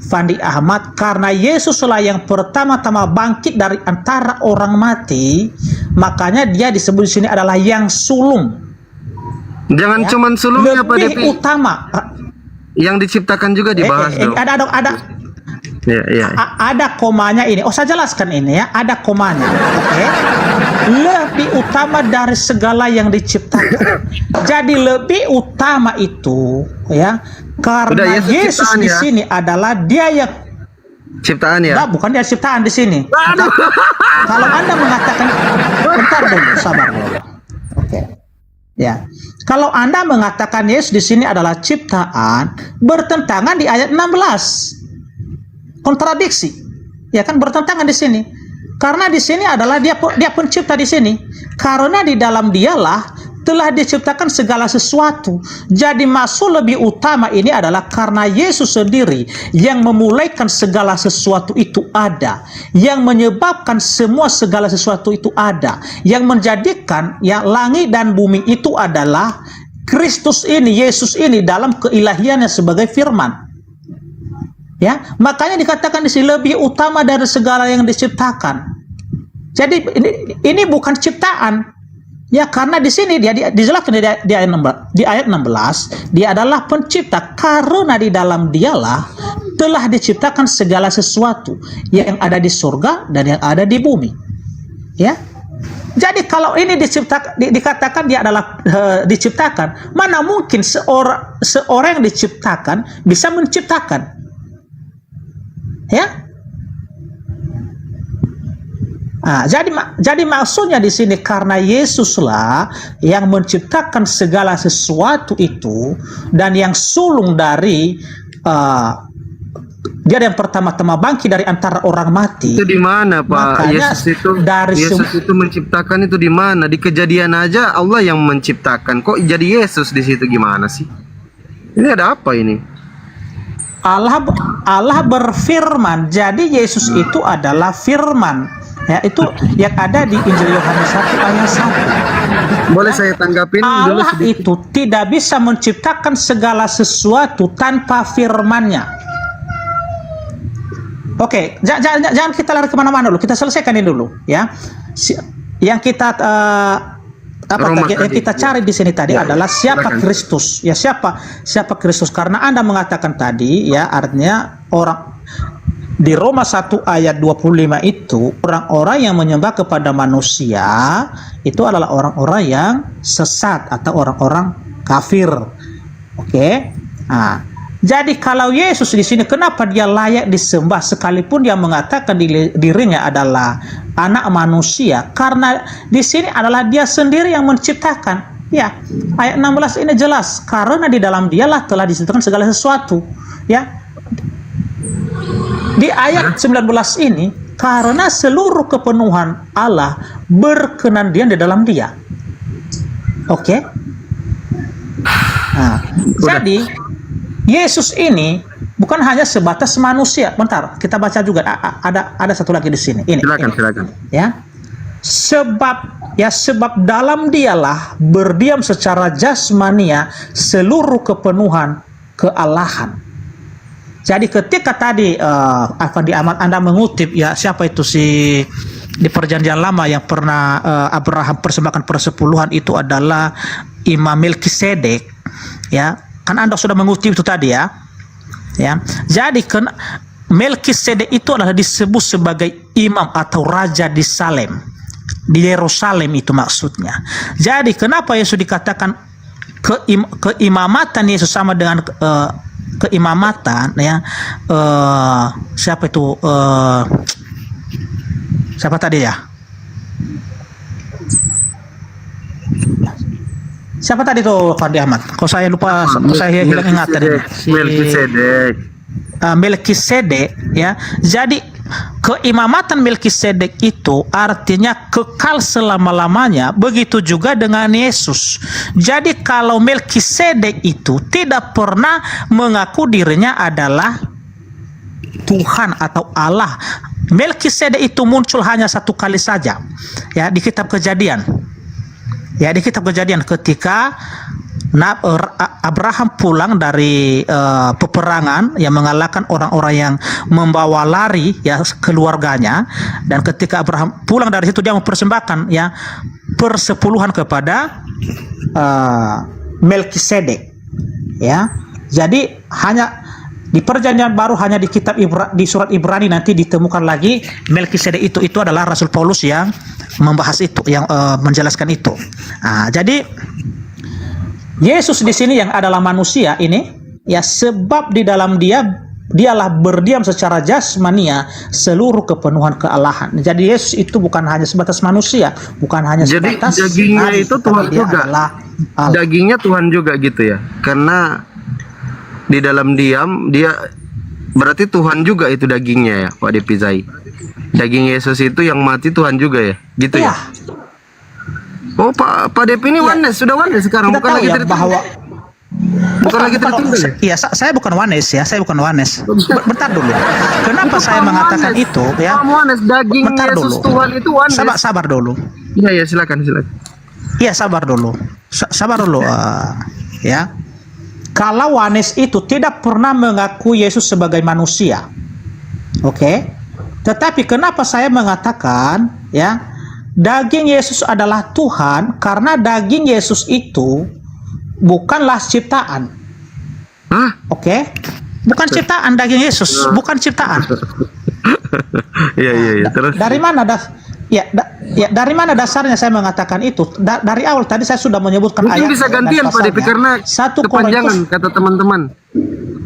Fandi Ahmad, karena Yesuslah yang pertama-tama bangkit dari antara orang mati, makanya dia disebut di sini adalah yang sulung. Jangan Ya. cuman sulungnya, Pak Lebih Depi. utama. Yang diciptakan juga dibahas dong. Ada komanya ini. Oh, saya jelaskan ini ya. Ada komanya. Oke. Lebih utama dari segala yang diciptakan. Jadi lebih utama itu ya, karena Udah, Yesus Yesus ciptaan di ya. sini adalah dia yang Ciptaan ya. Enggak, bukan dia ciptaan di sini. Kalau Anda mengatakan, bentar dulu, sabar dulu. Oke. Ya. Kalau Anda mengatakan Yesus di sini adalah ciptaan, bertentangan di ayat 16. Kontradiksi. Ya kan, bertentangan di sini. Karena di sini adalah dia pencipta di sini. Karena di dalam dialah telah diciptakan segala sesuatu. Jadi maksud lebih utama ini adalah karena Yesus sendiri yang memulaikan segala sesuatu itu ada, yang menyebabkan semua segala sesuatu itu ada, yang menjadikan ya langit dan bumi itu adalah Kristus ini, Yesus ini dalam keilahiannya sebagai firman. Ya, makanya dikatakan di sini lebih utama dari segala yang diciptakan. Jadi ini bukan ciptaan. Ya, karena di sini dia dijelaskan di ayat 16, dia adalah pencipta, karena di dalam dialah telah diciptakan segala sesuatu yang ada di surga dan yang ada di bumi. Ya. Jadi kalau ini dikatakan dia adalah diciptakan, mana mungkin seorang yang diciptakan bisa menciptakan? Ya. Nah, jadi maksudnya di sini karena Yesuslah yang menciptakan segala sesuatu itu dan yang sulung dari dia yang pertama-tama bangkit dari antara orang mati. Itu di mana, Pak? Makanya Yesus itu menciptakan itu di mana? Di Kejadian aja Allah yang menciptakan. Kok jadi Yesus di situ gimana sih? Ini ada apa ini? Allah berfirman. Jadi Yesus itu adalah firman. Ya, itu yang ada di Injil Yohanes 1 ayat 1. Boleh saya tanggapin dulu Allah sedikit? itu tidak bisa menciptakan segala sesuatu tanpa firman-Nya. Oke, jangan kita lari kemana-mana dulu. Kita selesaikan ini dulu, ya. Yang kita yang kita cari di sini tadi adalah siapa Kristus. Ya, siapa Kristus? Karena Anda mengatakan tadi, ya, artinya orang di Roma 1 ayat 25 itu orang-orang yang menyembah kepada manusia itu adalah orang-orang yang sesat atau orang-orang kafir. Oke. Nah, jadi kalau Yesus di sini kenapa dia layak disembah sekalipun dia mengatakan dirinya adalah anak manusia? Karena di sini adalah dia sendiri yang menciptakan. Ya, ayat 16 ini jelas, karena di dalam dialah telah diciptakan segala sesuatu. Ya. Di ayat 19 ini, karena seluruh kepenuhan Allah berkenandian di dalam dia. Oke? Nah, jadi Yesus ini bukan hanya sebatas manusia. Bentar, kita baca juga ada satu lagi di sini. Ini. Silakan. Ya. Sebab dalam dialah berdiam secara jasmania seluruh kepenuhan kealahan. Jadi ketika tadi Afandi Ahmad Anda mengutip ya siapa itu di perjanjian lama yang pernah Abraham persembahkan persepuluhan itu adalah Imam Melkisedek, ya kan Anda sudah mengutip itu tadi ya. Jadi Melkisedek itu adalah disebut sebagai imam atau raja di Salem, di Yerusalem itu maksudnya. Jadi kenapa Yesus dikatakan keimamatan Yesus sama dengan keimamatan ya siapa itu siapa tadi ya? Siapa tadi tuh Fandi Ahmad? Kok saya lupa, saya hilang ingatan ini. Melkisedek. Melkisedek ya. Jadi keimamatan Melkisedek itu artinya kekal selama-lamanya. Begitu juga dengan Yesus. Jadi kalau Melkisedek itu tidak pernah mengaku dirinya adalah Tuhan atau Allah. Melkisedek itu muncul hanya satu kali saja ya di kitab Kejadian. Ya, di kitab Kejadian ketika Abraham pulang dari peperangan yang mengalahkan orang-orang yang membawa lari ya keluarganya, dan ketika Abraham pulang dari situ dia mempersembahkan ya persepuluhan kepada Melkisedek ya. Jadi hanya di Perjanjian Baru, hanya di kitab di surat Ibrani nanti ditemukan lagi Melkisedek itu adalah Rasul Paulus yang membahas itu, yang menjelaskan itu. Nah, jadi Yesus di sini yang adalah manusia ini ya, sebab di dalam dialah berdiam secara jasmania seluruh kepenuhan kealahan. Jadi Yesus itu bukan hanya sebatas manusia, bukan hanya Jadi sebatas dagingnya nabi, itu tapi Tuhan dia juga. adalah Allah. Dagingnya Tuhan juga gitu ya. Karena di dalam diam dia berarti Tuhan juga itu dagingnya ya, Pak Depizai. Daging Yesus itu yang mati Tuhan juga ya, gitu ya. Oh Pak Depi ini oneness, sudah oneness sekarang, Kita bukan tahu lagi ya Tritunggal. bahwa Bukan lagi Tritunggal ya? Iya, saya bukan oneness ya, saya bukan oneness. Bentar dulu. Kenapa saya mengatakan oneness. itu ya? Paham oneness, daging Bentar Yesus dulu. Tuhan itu oneness. Sabar dulu. Iya silakan. Iya, sabar dulu. Sabar dulu ya. Kalau oneness itu tidak pernah mengaku Yesus sebagai manusia. Oke? Tetapi kenapa saya mengatakan ya daging Yesus adalah Tuhan, karena daging Yesus itu bukanlah ciptaan. Hah? Oke? Bukan ciptaan daging Yesus, bukan ciptaan. Iya. Terus Dari mana dari mana dasarnya saya mengatakan itu? Dari awal tadi saya sudah menyebutkan mungkin ayat bisa gantian Pak Depi karena kepanjangan kata teman-teman.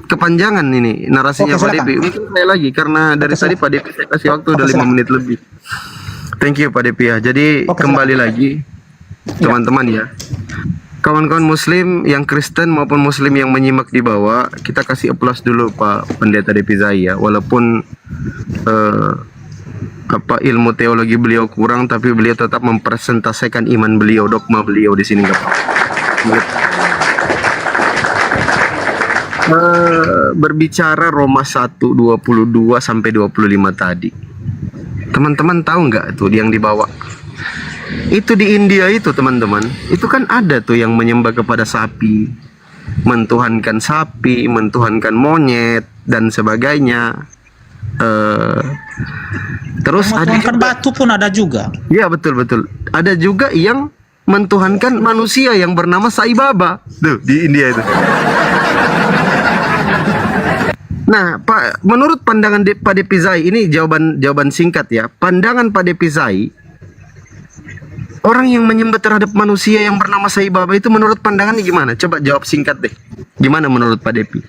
Kepanjangan ini narasinya Oke, Pak Depi. Mungkin saya lagi karena dari tadi Pak Depi saya kasih waktu udah 5 menit lebih. Thank you Pak Depi ya. Jadi kembali lagi teman-teman ya. Kawan-kawan muslim yang Kristen maupun muslim yang menyimak di bawah, kita kasih applause dulu Pak Pendeta Depizai ya. Walaupun ilmu teologi beliau kurang, tapi beliau tetap mempresentasikan iman beliau, dogma beliau di sini enggak berbicara Roma 1:22 sampai 25 tadi. Teman-teman tahu nggak tuh yang dibawa? Itu di India itu teman-teman, itu kan ada tuh yang menyembah kepada sapi, mentuhankan sapi, mentuhankan monyet dan sebagainya. Terus ada mentuhankan batu pun ada juga. Ya betul. Ada juga yang mentuhankan manusia yang bernama Sai Baba tuh di India itu. Nah, Pak, menurut pandangan Pak Depizai ini jawaban singkat ya. Pandangan Pak Depizai, orang yang menyembah terhadap manusia yang bernama Sai Baba itu menurut pandangannya gimana? Coba jawab singkat deh. Gimana menurut Pak Depi?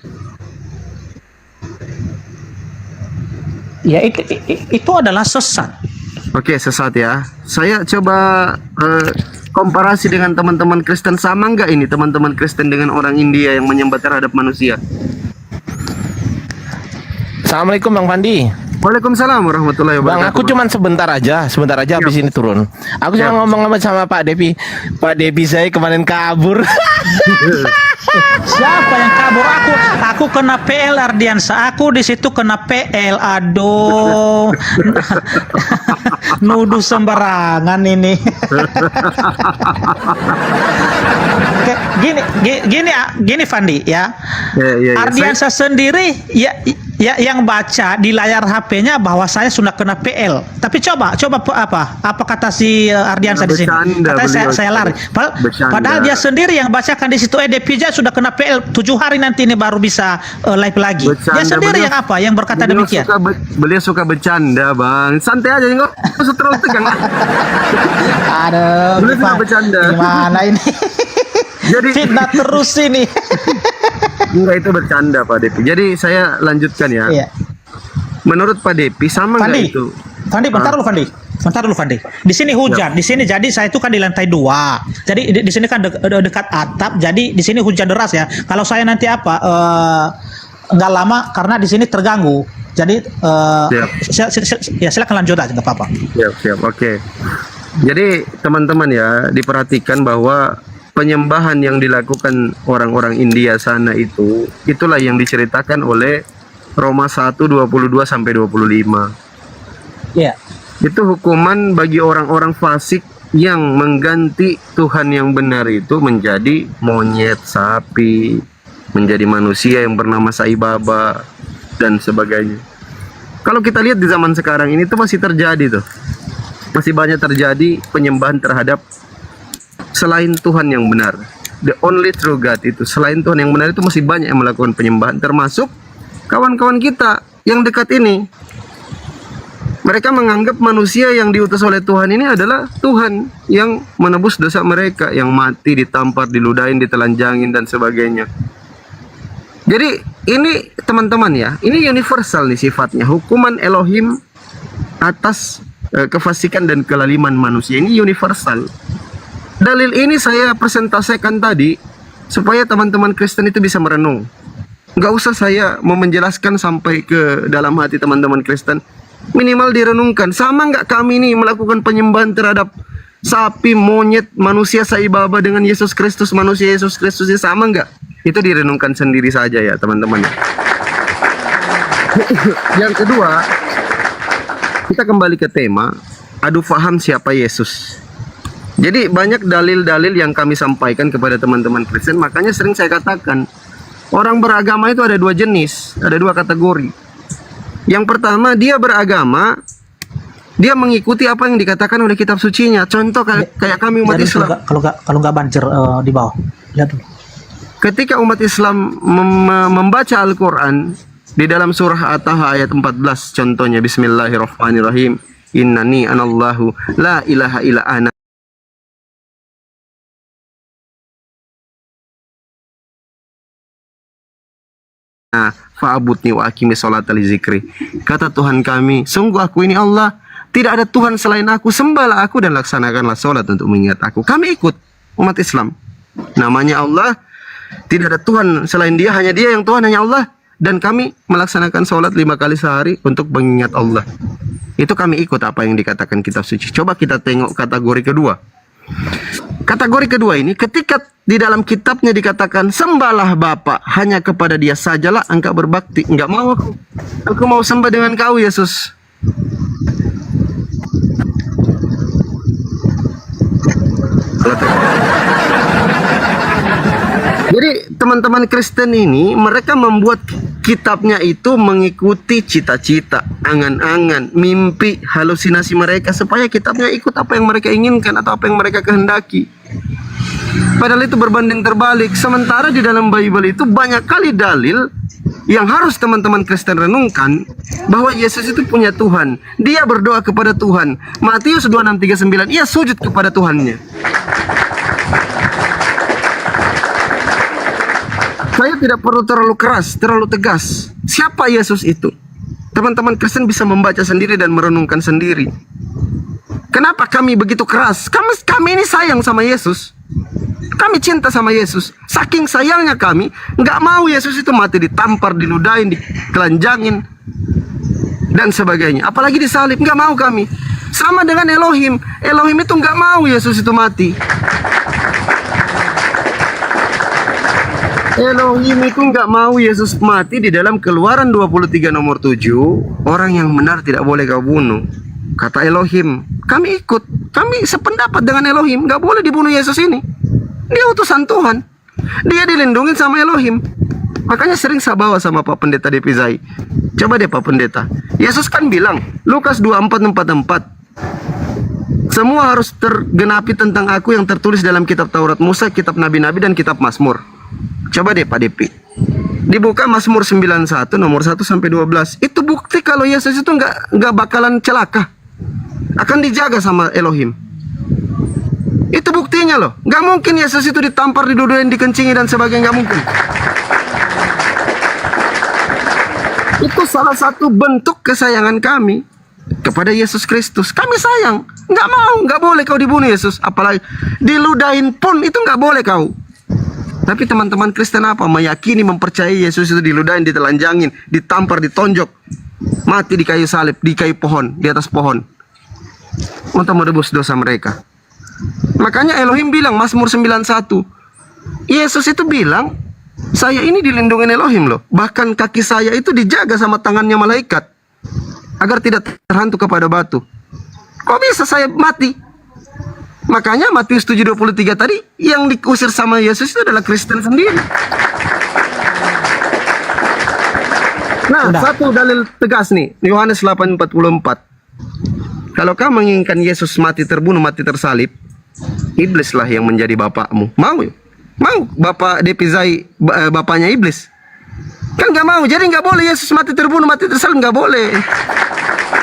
Ya itu adalah sesat. Oke, sesat ya. Saya coba komparasi dengan teman-teman Kristen, sama nggak ini teman-teman Kristen dengan orang India yang menyembah terhadap manusia? Assalamualaikum Bang Fandi. Waalaikumsalam warahmatullahi Bang, wabarakatuh. aku cuman sebentar aja habis ini turun. Aku cuma ngomong sama Pak Depi. Pak Depi saya kemarin kabur. Siapa yang kabur? Aku kena PL Ardiansa. Aku di situ kena PL. Aduh. Nuduh sembarangan ini. Oke, gini Fandi ya. Ardiansa sendiri ya yang baca di layar HP-nya bahwa saya sudah kena PL. Tapi coba apa kata si Ardiansa di sini? Katanya saya lari. Padahal dia sendiri yang bacakan di situ Depija sudah kena PL 7 hari nanti ini baru bisa live lagi. Dia sendiri yang berkata demikian. Beliau suka bercanda, Bang. Santai aja, enggak usah terlalu tegang. Aduh, Beliau suka bercanda. Gimana ini? Jadi Fitnah terus ini. enggak, itu bercanda Pak Depi. Jadi saya lanjutkan ya. Iya. Menurut Pak Depi sama nggak Fandi, itu? Fandi, bentar dulu Fandi. Bentar dulu Fandi. Di sini hujan. Di sini jadi saya itu kan di lantai 2. Jadi di sini kan dekat atap. Jadi di sini hujan deras ya. Kalau saya nanti nggak lama karena di sini terganggu. Jadi ya silakan lanjut aja nggak apa-apa. Siap, oke. Jadi teman-teman ya, diperhatikan bahwa penyembahan yang dilakukan orang-orang India sana itulah yang diceritakan oleh Roma 1:22 sampai 25. Iya. Itu hukuman bagi orang-orang fasik yang mengganti Tuhan yang benar itu menjadi monyet, sapi, menjadi manusia yang bernama Sai Baba dan sebagainya. Kalau kita lihat di zaman sekarang ini tuh masih terjadi tuh. Masih banyak terjadi penyembahan terhadap selain Tuhan yang benar. The only true God itu, selain Tuhan yang benar itu masih banyak yang melakukan penyembahan, termasuk kawan-kawan kita yang dekat ini. Mereka menganggap manusia yang diutus oleh Tuhan ini adalah Tuhan yang menebus dosa mereka, yang mati, ditampar, diludahin, ditelanjangin dan sebagainya. Jadi ini teman-teman ya, ini universal nih sifatnya. Hukuman Elohim atas kefasikan dan kelaliman manusia ini universal. Dalil ini saya presentasikan tadi supaya teman-teman Kristen itu bisa merenung. Nggak usah saya mau menjelaskan sampai ke dalam hati teman-teman Kristen. Minimal direnungkan, sama nggak kami ini melakukan penyembahan terhadap sapi, monyet, manusia Sai Baba dengan Yesus Kristus, manusia Yesus Kristus, sama nggak? Itu direnungkan sendiri saja ya teman-teman. Yang kedua, kita kembali ke tema, adu faham siapa Yesus. Jadi banyak dalil-dalil yang kami sampaikan kepada teman-teman Kristen, makanya sering saya katakan, orang beragama itu ada 2 jenis, ada 2 kategori. Yang pertama, dia beragama, dia mengikuti apa yang dikatakan oleh kitab sucinya. Contoh kayak kami umat Jadi Islam. kalau nggak banjir di bawah, lihat dulu. Ketika umat Islam membaca Al-Quran di dalam surah At-Taha ayat 14, contohnya Bismillahirrahmanirrahim, Innani anallahu la ilaha illa ana. Fa'abudni wa aqimi sholata li zikri. Kata Tuhan kami, sungguh aku ini Allah, tidak ada Tuhan selain aku, sembahlah aku dan laksanakanlah sholat untuk mengingat aku. Kami ikut umat Islam. Namanya Allah, tidak ada Tuhan selain dia, hanya dia yang Tuhan, hanya Allah. Dan kami melaksanakan sholat 5 kali sehari untuk mengingat Allah. Itu kami ikut apa yang dikatakan kitab suci. Coba kita tengok kategori kedua. Kategori kedua ini, ketika di dalam kitabnya dikatakan sembahlah Bapa, hanya kepada dia sajalah engkau berbakti. Enggak mau aku. Aku mau sembah dengan kau Yesus. Jadi teman-teman Kristen ini, mereka membuat kitabnya itu mengikuti cita-cita, angan-angan, mimpi, halusinasi mereka, supaya kitabnya ikut apa yang mereka inginkan atau apa yang mereka kehendaki. Padahal itu berbanding terbalik. Sementara di dalam Bible itu banyak kali dalil yang harus teman-teman Kristen renungkan, bahwa Yesus itu punya Tuhan. Dia berdoa kepada Tuhan. Matius 26:39, ia sujud kepada Tuhannya. Saya tidak perlu terlalu keras, terlalu tegas. Siapa Yesus itu? Teman-teman Kristen bisa membaca sendiri dan merenungkan sendiri. Kenapa kami begitu keras? Kami ini sayang sama Yesus. Kami cinta sama Yesus. Saking sayangnya kami, nggak mau Yesus itu mati, ditampar, diludahin, ditelanjangin, dan sebagainya. Apalagi disalib, nggak mau kami. Sama dengan Elohim. Elohim itu nggak mau Yesus itu mati. Elohim itu nggak mau Yesus mati. Di dalam Keluaran 23 nomor 7, orang yang benar tidak boleh kau bunuh. Kata Elohim, kami ikut, kami sependapat dengan Elohim, nggak boleh dibunuh Yesus ini. Dia utusan Tuhan, dia dilindungi sama Elohim. Makanya sering saya bawa sama Pak Pendeta Depizai. Coba deh Pak Pendeta, Yesus kan bilang, Lukas 24:44, semua harus tergenapi tentang aku yang tertulis dalam kitab Taurat Musa, kitab Nabi-Nabi, dan kitab Mazmur. Coba deh Pak Depi, dibuka Mazmur 91 nomor 1 sampai 12. Itu bukti kalau Yesus itu nggak bakalan celaka, akan dijaga sama Elohim. Itu buktinya loh. Nggak mungkin Yesus itu ditampar, diduduin, dikencingi dan sebagainya, nggak mungkin. Itu salah satu bentuk kesayangan kami kepada Yesus Kristus. Kami sayang. Nggak mau, nggak boleh kau dibunuh Yesus. Apalagi diludahin pun itu nggak boleh kau. Tapi teman-teman Kristen apa? Meyakini, mempercayai Yesus itu diludahin, ditelanjangin, ditampar, ditonjok, mati di kayu salib, di kayu pohon, di atas pohon, untuk menebus dosa mereka. Makanya Elohim bilang, Mazmur 91, Yesus itu bilang, saya ini dilindungi Elohim loh. Bahkan kaki saya itu dijaga sama tangannya malaikat agar tidak terhantu kepada batu. Kok bisa saya mati? Makanya Matius 7:23 tadi, yang diusir sama Yesus itu adalah Kristen sendiri. Nah, satu dalil tegas nih, Yohanes 8:44. Kalau kau menginginkan Yesus mati terbunuh, mati tersalib, iblislah yang menjadi bapakmu. Mau? Mau bapak Depizai bapaknya iblis? Kan nggak mau, jadi nggak boleh Yesus mati terbunuh, mati tersalib, nggak boleh.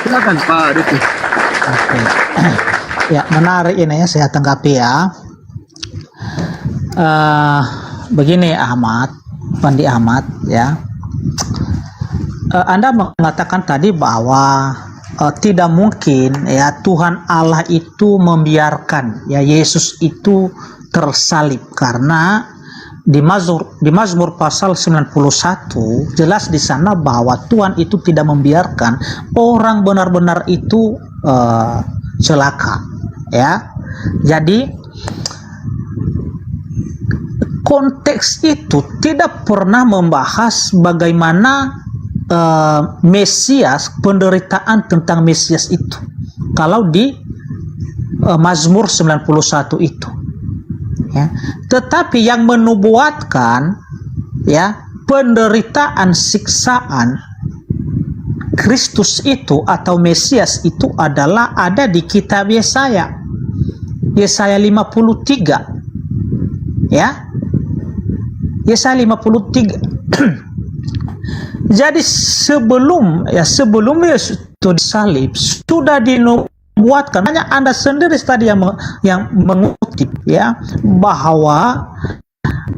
Silakan Pak Depi. Oke. Ya, menarik ini ya, saya tanggapi ya. Begini Ahmad, Pandi Ahmad ya. Anda mengatakan tadi bahwa tidak mungkin ya Tuhan Allah itu membiarkan ya Yesus itu tersalib, karena di Mazmur pasal 91 jelas di sana bahwa Tuhan itu tidak membiarkan orang benar-benar itu celaka ya. Jadi konteks itu tidak pernah membahas bagaimana Mesias, penderitaan tentang Mesias itu kalau di Mazmur 91 itu ya. Tetapi yang menubuatkan ya penderitaan, siksaan Kristus itu atau Mesias itu adalah ada di kitab Yesaya 53 ya, Yesaya 53. Jadi sebelum Yesus itu disalib sudah dinubuatkan. Hanya Anda sendiri tadi yang mengutip ya bahwa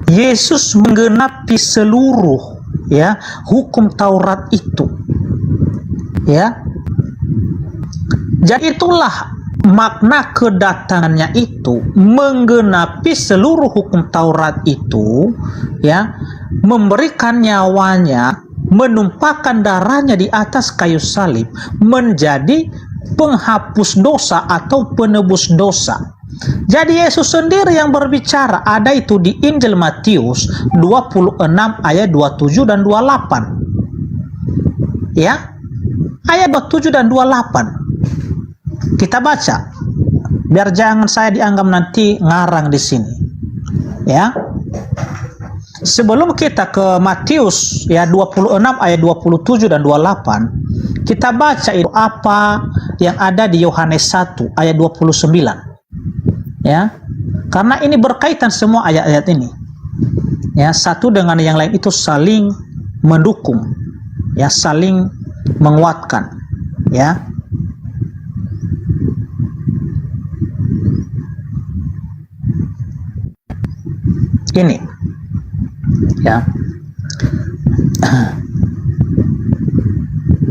Yesus menggenapi seluruh ya hukum Taurat itu ya. Jadi itulah makna kedatangannya itu, menggenapi seluruh hukum Taurat itu ya, memberikan nyawanya, menumpahkan darahnya di atas kayu salib, menjadi penghapus dosa atau penebus dosa. Jadi Yesus sendiri yang berbicara, ada itu di Injil Matius 26 ayat 27 dan 28 ya, ayat 27 dan 28 kita baca biar jangan saya dianggap nanti ngarang di sini ya. Sebelum kita ke Matius ya 26 ayat 27 dan 28, kita baca itu apa yang ada di Yohanes 1 ayat 29 ya, karena ini berkaitan semua ayat-ayat ini ya, satu dengan yang lain itu saling mendukung ya, saling menguatkan ya. Ini ya,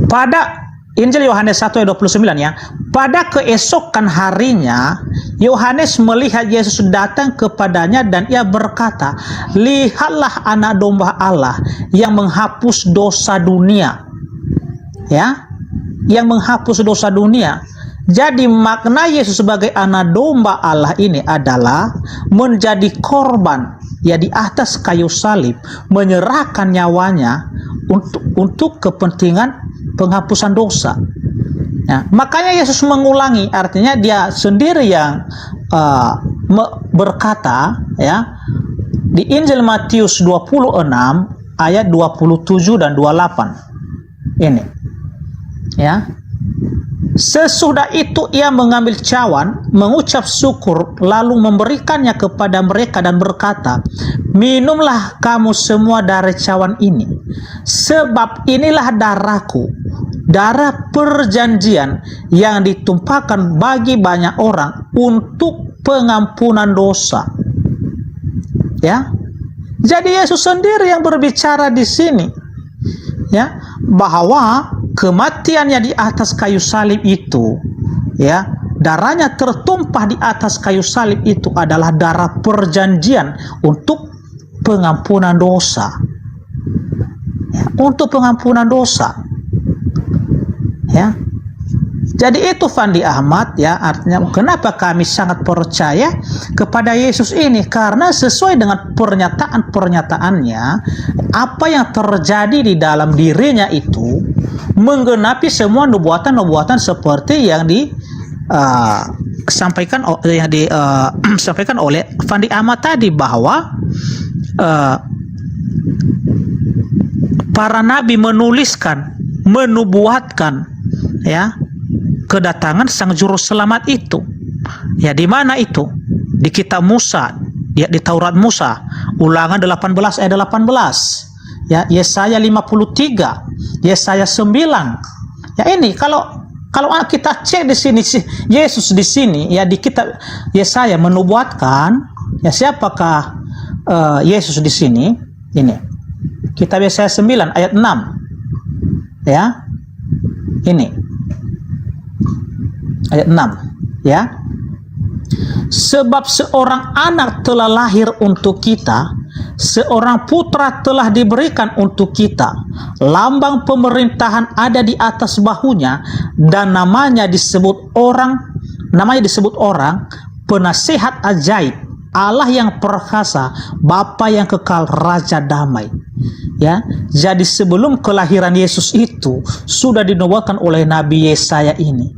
pada Injil Yohanes 1 ayat 29 ya, pada keesokan harinya Yohanes melihat Yesus datang kepadanya dan ia berkata, lihatlah anak domba Allah yang menghapus dosa dunia ya, yang menghapus dosa dunia. Jadi makna Yesus sebagai anak domba Allah ini adalah menjadi korban ya di atas kayu salib, menyerahkan nyawanya untuk kepentingan penghapusan dosa. Ya, makanya Yesus mengulangi, artinya dia sendiri yang berkata ya di Injil Matius 26 ayat 27 dan 28 ini ya. Sesudah itu ia mengambil cawan, mengucap syukur, lalu memberikannya kepada mereka dan berkata, minumlah kamu semua dari cawan ini, sebab inilah darahku, darah perjanjian yang ditumpahkan bagi banyak orang untuk pengampunan dosa. Ya. Jadi Yesus sendiri yang berbicara di sini, ya, bahwa kematiannya di atas kayu salib itu, ya, darahnya tertumpah di atas kayu salib itu adalah darah perjanjian untuk pengampunan dosa. Ya, untuk pengampunan dosa. Ya. Jadi itu Fandi Ahmad, ya, artinya kenapa kami sangat percaya kepada Yesus ini, karena sesuai dengan pernyataan-pernyataannya, apa yang terjadi di dalam dirinya itu menggenapi semua nubuatan-nubuatan seperti yang disampaikan sampaikan oleh Fandi Ahmad tadi, bahwa para nabi menubuatkan, ya, kedatangan sang juru selamat itu. Ya, di mana itu? Di kitab Musa, ya, di Taurat Musa, Ulangan 18 ayat 18. Ya, Yesaya 53, Yesaya 9. Ya, ini kalau kita cek di sini Yesus di sini, ya, di kitab Yesaya menubuatkan, ya, siapakah Yesus di sini? Ini. Kitab Yesaya 9 ayat 6. Ya. Ini. Ayat 6, ya. Sebab seorang anak telah lahir untuk kita, seorang putra telah diberikan untuk kita, lambang pemerintahan ada di atas bahunya, dan namanya disebut orang penasihat ajaib, Allah yang perkasa, Bapa yang kekal, Raja damai. Ya, jadi sebelum kelahiran Yesus itu sudah dinubuatkan oleh Nabi Yesaya ini,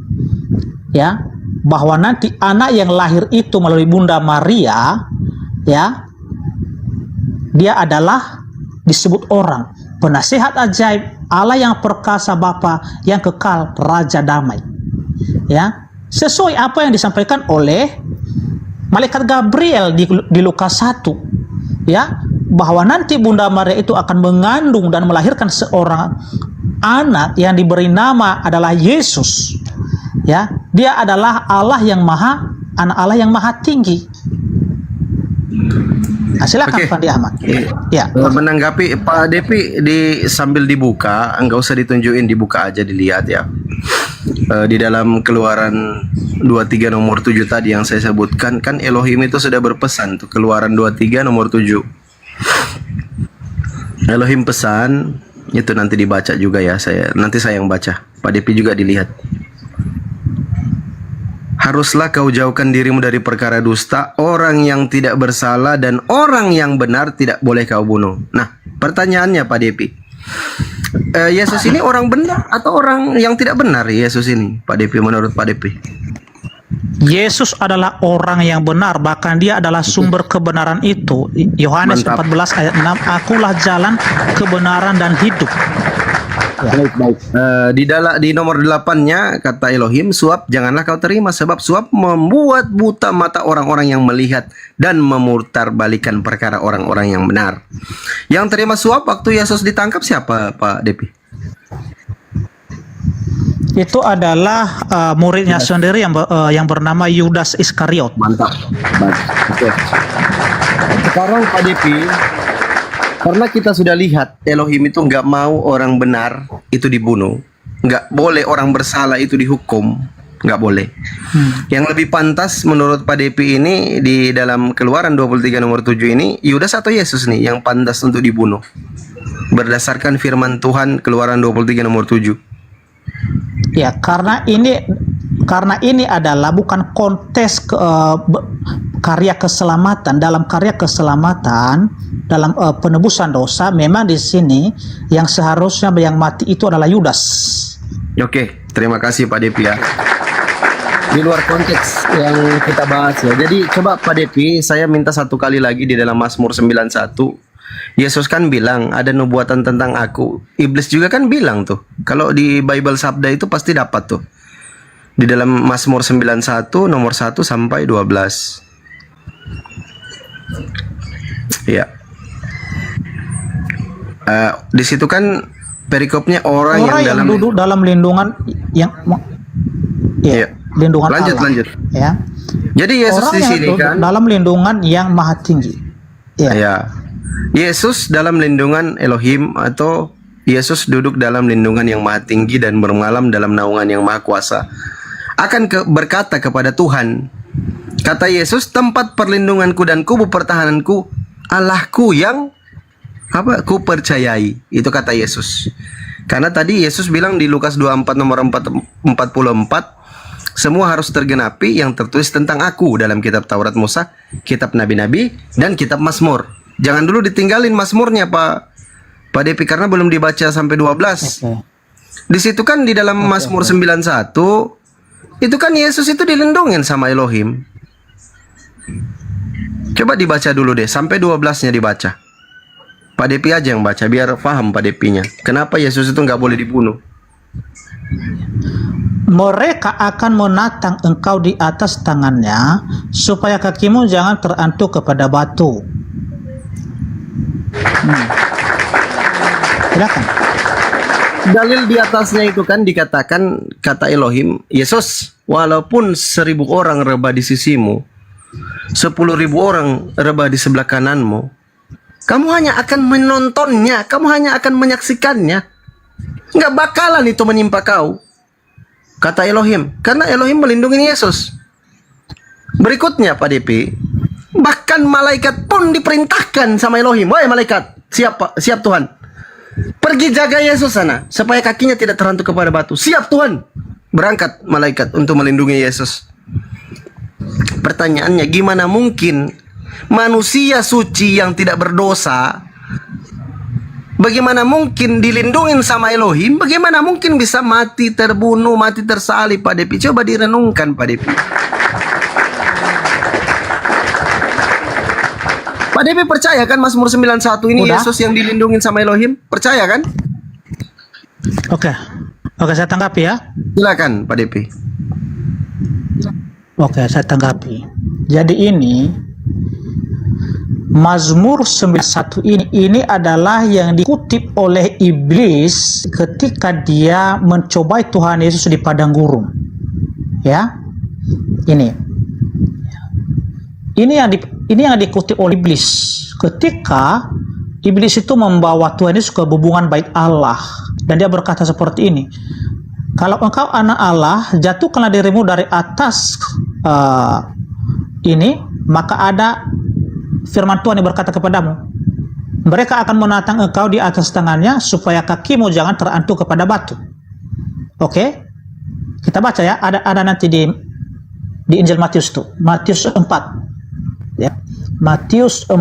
ya, bahwa nanti anak yang lahir itu melalui Bunda Maria, ya, dia adalah disebut orang penasihat ajaib, Allah yang perkasa, Bapa yang kekal, Raja damai. Ya, sesuai apa yang disampaikan oleh malaikat Gabriel di Lukas 1, ya, bahwa nanti Bunda Maria itu akan mengandung dan melahirkan seorang anak yang diberi nama adalah Yesus. Ya, dia adalah anak Allah yang maha tinggi. Nah, silakan Fandi Ahmad. Ya. Menanggapi Pak Depi sambil dibuka, enggak usah ditunjukin, dibuka aja, dilihat ya. Di dalam Keluaran 23 nomor 7 tadi yang saya sebutkan, kan Elohim itu sudah berpesan tuh, Keluaran 23 nomor 7. Elohim pesan itu, nanti dibaca juga ya, nanti saya yang baca. Pak Depi juga dilihat. Haruslah kau jauhkan dirimu dari perkara dusta, orang yang tidak bersalah dan orang yang benar tidak boleh kau bunuh. Nah, pertanyaannya Pak Depi, Yesus ini orang benar atau orang yang tidak benar? Yesus ini, Pak Depi, menurut Pak Depi? Yesus adalah orang yang benar, bahkan dia adalah sumber kebenaran itu. Yohanes 14 ayat 6, akulah jalan, kebenaran dan hidup. Baik. Di nomor 8-nya kata Elohim, suap janganlah kau terima, sebab suap membuat buta mata orang-orang yang melihat dan memutarbalikan perkara orang-orang yang benar. Yang terima suap waktu Yesus ditangkap siapa, Pak Depi? Itu adalah muridnya sendiri yang bernama Yudas Iskariot. Mantap. Baik. Oke. Sekarang Pak Depi, karena kita sudah lihat Elohim itu nggak mau orang benar itu dibunuh, nggak boleh orang bersalah itu dihukum, nggak boleh. Yang lebih pantas menurut Pak Depi ini di dalam Keluaran 23 nomor 7 ini, Yudas atau Yesus nih yang pantas untuk dibunuh berdasarkan firman Tuhan Keluaran 23 nomor 7. Ya, karena ini adalah bukan kontes karya keselamatan. Dalam karya keselamatan, dalam penebusan dosa, memang di sini yang seharusnya yang mati itu adalah Yudas. Oke, terima kasih Pak Depi ya. Di luar konteks yang kita bahas ya. Jadi coba Pak Depi, saya minta satu kali lagi di dalam Mazmur 91. Yesus kan bilang ada nubuatan tentang aku. Iblis juga kan bilang tuh. Kalau di Bible Sabda itu pasti dapat tuh. Di dalam Mazmur 91 nomor 1 sampai 12. Ya. Di situ kan perikopnya orang yang duduk dalam lindungan yang iya. lindungan lanjut. Allah. Ya. Jadi Yesus Orang di yang sini duduk kan, dalam lindungan yang maha tinggi. Ya. ya. Yesus dalam lindungan Elohim atau Yesus duduk dalam lindungan yang maha tinggi dan bermalam dalam naungan yang maha kuasa. Akan berkata kepada Tuhan, kata Yesus, tempat perlindunganku dan kubu pertahananku, Allahku yang ku percayai. Itu kata Yesus. Karena tadi Yesus bilang di Lukas 24 nomor 44, semua harus tergenapi yang tertulis tentang aku dalam kitab Taurat Musa, kitab Nabi-Nabi, dan kitab Mazmur. Jangan dulu ditinggalin Mazmurnya, Pak Depi, karena belum dibaca sampai 12. Oke. Di situ kan di dalam Mazmur 91, itu kan Yesus itu dilindungin sama Elohim. Coba dibaca dulu deh, sampai 12-nya dibaca. Pak Depi aja yang baca, biar paham Pak Depinya. Kenapa Yesus itu nggak boleh dibunuh? Mereka akan menatang engkau di atas tangannya, supaya kakimu jangan terantuk kepada batu. Silakan. Dalil di atasnya itu kan dikatakan, kata Elohim, Yesus, walaupun 1000 orang rebah di sisimu, 10.000 orang rebah di sebelah kananmu, kamu hanya akan menontonnya, kamu hanya akan menyaksikannya. Nggak bakalan itu menimpa kau, kata Elohim, karena Elohim melindungi Yesus. Berikutnya Pak Depi, bahkan malaikat pun diperintahkan sama Elohim, wahai malaikat, siap Tuhan, pergi jaga Yesus sana, supaya kakinya tidak terantuk kepada batu. Siap Tuhan. Berangkat malaikat untuk melindungi Yesus. Pertanyaannya, gimana mungkin manusia suci yang tidak berdosa, bagaimana mungkin dilindungin sama Elohim, bagaimana mungkin bisa mati terbunuh, mati tersalib, Pak Depi? Coba direnungkan, Pak Depi. Pak Depi percaya kan Mazmur 91 ini Udah. Yesus yang dilindungin sama Elohim? Percaya kan? Oke, saya tanggapi ya. Silakan Pak Depi. Oke, saya tanggapi. Jadi ini Mazmur 91 ini adalah yang dikutip oleh iblis ketika dia mencobai Tuhan Yesus di padang gurun. Ya. Ini yang dikutip oleh iblis ketika iblis itu membawa Tuhan Yesus ke hubungan baik Allah, dan dia berkata seperti ini, kalau engkau anak Allah, jatuhkanlah dirimu dari atas ini, maka ada firman Tuhan yang berkata kepadamu, mereka akan menatang engkau di atas tangannya, supaya kakimu jangan terantuk kepada batu. Oke, kita baca ya, ada nanti di Injil Matius tuh, Matius 4 ya, Matius 4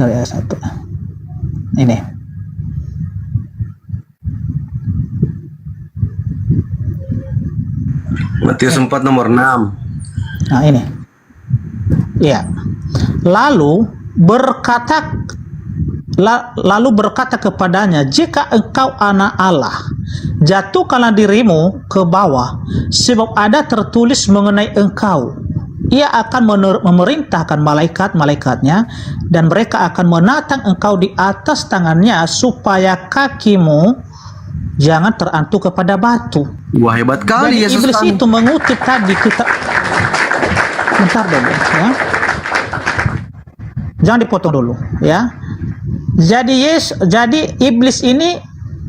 dari ayat 1 ini. Matius 4 nomor 6. Nah ini, ya. Lalu berkata kepadanya, jika engkau anak Allah, jatuhkanlah dirimu ke bawah, sebab ada tertulis mengenai engkau, ia akan memerintahkan malaikat-malaikatnya, dan mereka akan menatang engkau di atas tangannya, supaya kakimu jangan terantuk kepada batu. Wah, hebat kali Jadi Yesus iblis kan. itu mengutip tadi kita. Bentar dulu ya. Jangan dipotong dulu ya. Jadi iblis ini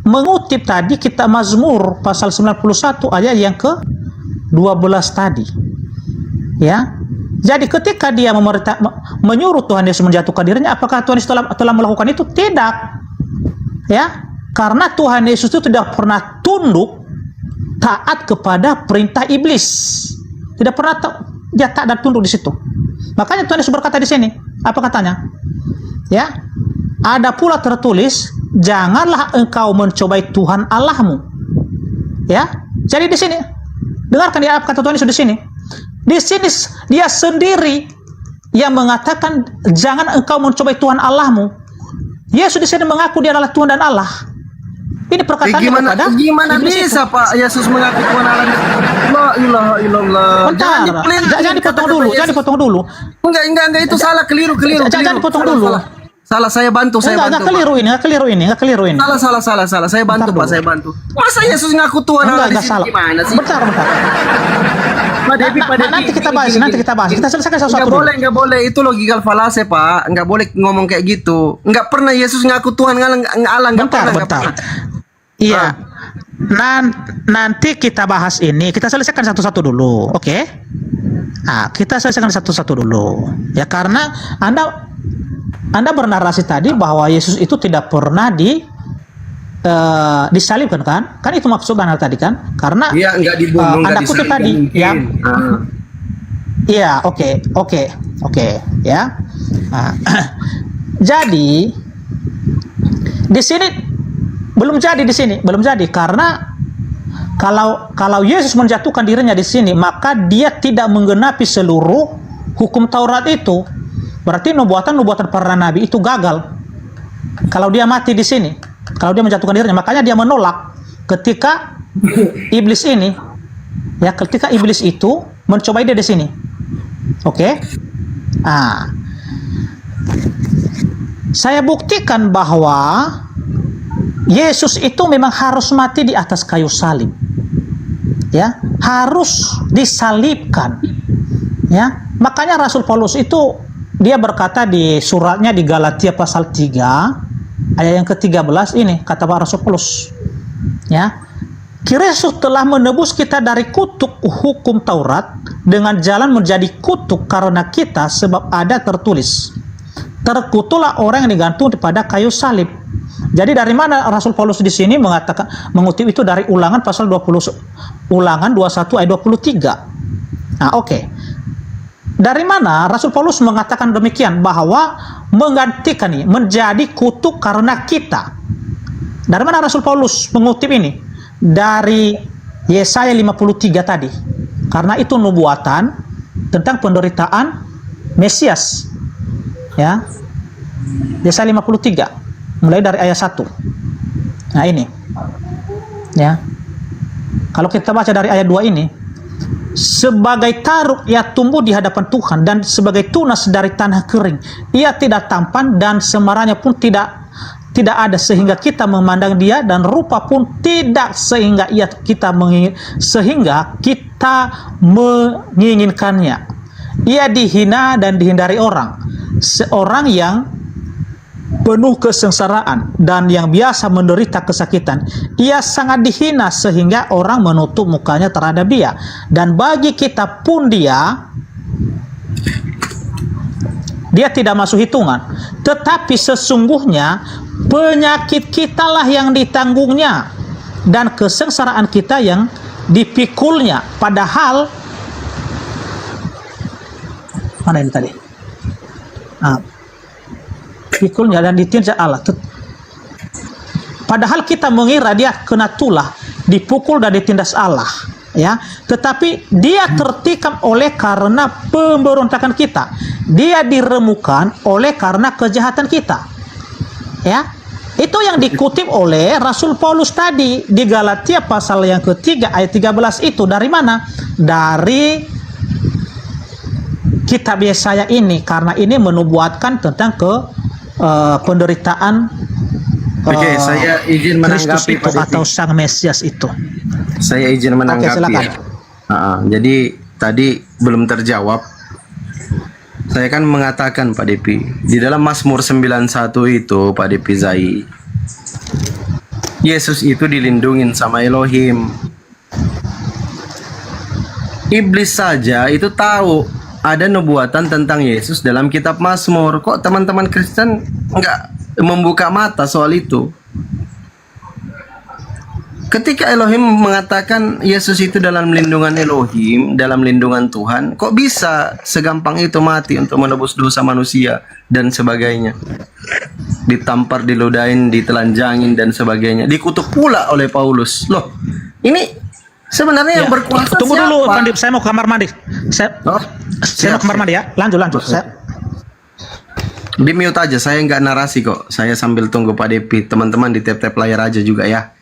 mengutip tadi kitab Mazmur pasal 91 ayat yang ke-12 tadi. Ya. Jadi ketika dia menyuruh Tuhan Yesus menjatuhkan dirinya, apakah Tuhan Yesus telah melakukan itu? Tidak. Ya. Karena Tuhan Yesus itu tidak pernah tunduk taat kepada perintah iblis. Tidak pernah dia taat dan tunduk di situ. Makanya Tuhan Yesus berkata di sini, apa katanya? Ya, ada pula tertulis, janganlah engkau mencobai Tuhan Allahmu. Ya, jadi di sini, dengarkan ya apa kata Tuhan Yesus di sini. Di sini dia sendiri yang mengatakan, jangan engkau mencobai Tuhan Allahmu. Yesus di sini mengaku dia adalah Tuhan dan Allah. Ini perkataannya gimana bisa itu, Pak Yesus mengaku Tuhan Allah? La ilaha illallah. Jangan dipotong dulu. Enggak itu salah, keliru. Jangan dipotong dulu. Salah, saya bantu, saya Enggak bantu. keliru ini, enggak keliru ini. Salah. Saya bantu, Bentar Pak, saya bantu. Masa Yesus ngaku Tuhan Allah di Enggak sini salah. gimana sih? Bentar. Pak Devi, Nanti kita bahas. Kita selesaikan Nggak satu-satu dulu. boleh, nggak boleh. Itu logikal falase, Pak. Nggak boleh ngomong kayak gitu. Nggak pernah Yesus ngaku Tuhan Allah, nggak pernah. Iya. Nanti kita bahas ini. Kita selesaikan satu-satu dulu, oke? Nah, kita selesaikan satu-satu dulu. Ya, karena Anda bernarasi tadi bahwa Yesus itu tidak pernah disalibkan kan? Kan itu maksud Anda tadi kan? Karena Iya, nggak dibunuh, Anda nggak kutip disalibkan tadi, mungkin. ya. Iya, oke, ya. Nah, jadi di sini belum jadi karena kalau Yesus menjatuhkan dirinya di sini, maka dia tidak menggenapi seluruh hukum Taurat itu. Berarti nubuatan para nabi itu gagal. Kalau dia mati di sini, kalau dia menjatuhkan dirinya, makanya dia menolak ketika iblis ini, ya, ketika iblis itu mencobai dia di sini. Oke? Ah. Saya buktikan bahwa Yesus itu memang harus mati di atas kayu salib. Ya, harus disalibkan. Ya, makanya Rasul Paulus itu dia berkata di suratnya di Galatia pasal 3 ayat yang ke-13 ini, kata Pak Rasul Paulus. Ya. Kristus telah menebus kita dari kutuk hukum Taurat dengan jalan menjadi kutuk karena kita, sebab ada tertulis, terkutuklah orang yang digantung pada kayu salib. Jadi dari mana Rasul Paulus di sini mengutip itu dari Ulangan pasal 20, Ulangan 21 ayat 23. Nah, oke. Dari mana Rasul Paulus mengatakan demikian, bahwa menggantikan ini menjadi kutuk karena kita? Dari mana Rasul Paulus mengutip ini? Dari Yesaya 53 tadi. Karena itu nubuatan tentang penderitaan Mesias. Ya. Yesaya 53 mulai dari ayat 1. Nah, ini. Ya. Kalau kita baca dari ayat 2 ini, sebagai taruk ia tumbuh di hadapan Tuhan, dan sebagai tunas dari tanah kering. Ia tidak tampan dan semaranya pun tidak ada, sehingga kita memandang dia, dan rupa pun tidak sehingga kita menginginkannya. Ia dihina dan dihindari orang, seorang yang penuh kesengsaraan dan yang biasa menderita kesakitan. Ia sangat dihina sehingga orang menutup mukanya terhadap dia, dan bagi kita pun dia tidak masuk hitungan. Tetapi sesungguhnya penyakit kitalah yang ditanggungnya, dan kesengsaraan kita yang dipikulnya. Padahal mana ini tadi? Pikulnya dan ditindas Allah. Padahal kita mengira dia kena tulah, dipukul dan ditindas Allah, ya. Tetapi dia tertikam oleh karena pemberontakan kita. Dia diremukan oleh karena kejahatan kita. Ya. Itu yang dikutip oleh Rasul Paulus tadi di Galatia pasal yang ketiga ayat 13 itu. Dari mana? Dari kitab Yesaya ini, karena ini menubuatkan tentang penderitaan saya izin Kristus menanggapi itu atau Sang Mesias itu. Saya izin menanggapi. Silakan. Jadi tadi belum terjawab. Saya kan mengatakan Pak Depi, di dalam Mazmur 91 itu Pak Depi Zai, Yesus itu dilindungin sama Elohim. Iblis saja itu tahu ada nubuatan tentang Yesus dalam kitab Mazmur. Kok teman-teman Kristen enggak membuka mata soal itu? Ketika Elohim mengatakan Yesus itu dalam lindungan Elohim, dalam lindungan Tuhan, kok bisa segampang itu mati untuk menebus dosa manusia dan sebagainya? Ditampar, diludahin, ditelanjangin dan sebagainya. Dikutuk pula oleh Paulus. Loh, ini sebenarnya yang berkuasa Tunggu siapa? dulu, Pandip, saya mau kamar mandi. Saya mau kamar mandi ya. Lanjut. Di mute aja, saya nggak narasi kok. Saya sambil tunggu Pak Depi. Teman-teman di tap-tap layar aja juga ya.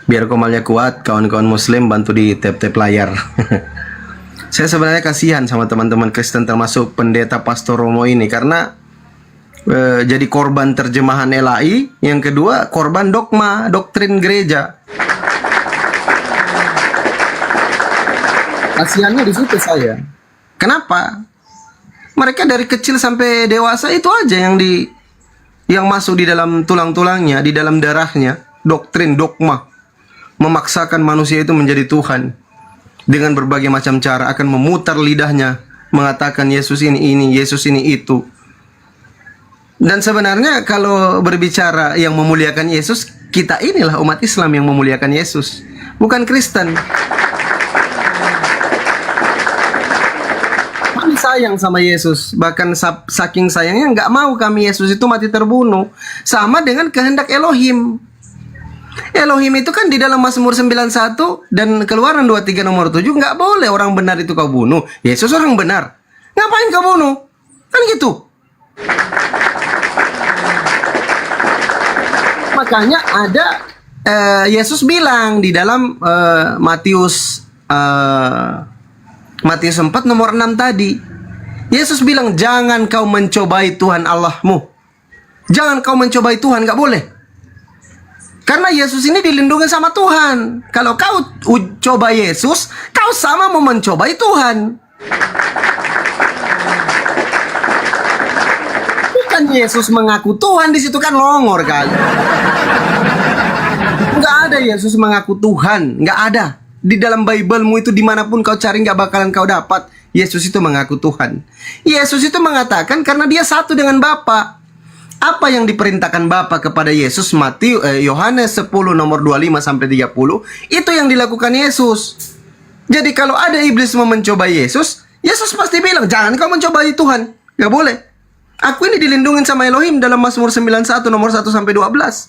Biar komalnya kuat, kawan-kawan muslim bantu di tap-tap layar. Saya sebenarnya kasihan sama teman-teman Kristen, termasuk pendeta Pastor Romo ini, karena jadi korban terjemahan LAI, yang kedua korban dogma, doktrin gereja. Kasihannya di situ saya. Kenapa? Mereka dari kecil sampai dewasa itu aja yang masuk di dalam tulang-tulangnya, di dalam darahnya, doktrin, dogma, memaksakan manusia itu menjadi Tuhan dengan berbagai macam cara, akan memutar lidahnya, mengatakan Yesus ini, Yesus ini itu. Dan sebenarnya kalau berbicara yang memuliakan Yesus, kita inilah umat Islam yang memuliakan Yesus, bukan Kristen. Kami sayang sama Yesus, bahkan saking sayangnya nggak mau kami Yesus itu mati terbunuh. Sama dengan kehendak Elohim. Elohim itu kan di dalam Mazmur 91 dan Keluaran 23 nomor 7, nggak boleh orang benar itu kau bunuh. Yesus orang benar, ngapain kau bunuh? Kan gitu. Makanya ada Yesus bilang di dalam Matius 4 nomor 6 tadi. Yesus bilang, jangan kau mencobai Tuhan Allahmu. Jangan kau mencobai Tuhan, nggak boleh. Karena Yesus ini dilindungi sama Tuhan. Kalau kau coba Yesus, kau sama mau mencobai Tuhan. Bukan Yesus mengaku Tuhan, di situ kan longor kali. Nggak ada Yesus mengaku Tuhan, nggak ada. Di dalam Bible-mu itu dimanapun kau cari nggak bakalan kau dapat Yesus itu mengaku Tuhan. Yesus itu mengatakan karena dia satu dengan Bapa. Apa yang diperintahkan Bapa kepada Yesus, Yohanes 10 nomor 25 sampai 30, itu yang dilakukan Yesus. Jadi kalau ada iblis mau mencoba Yesus, Yesus pasti bilang, jangan kau mencobai Tuhan. Nggak boleh. Aku ini dilindungin sama Elohim dalam Mazmur 91 nomor 1 sampai 12.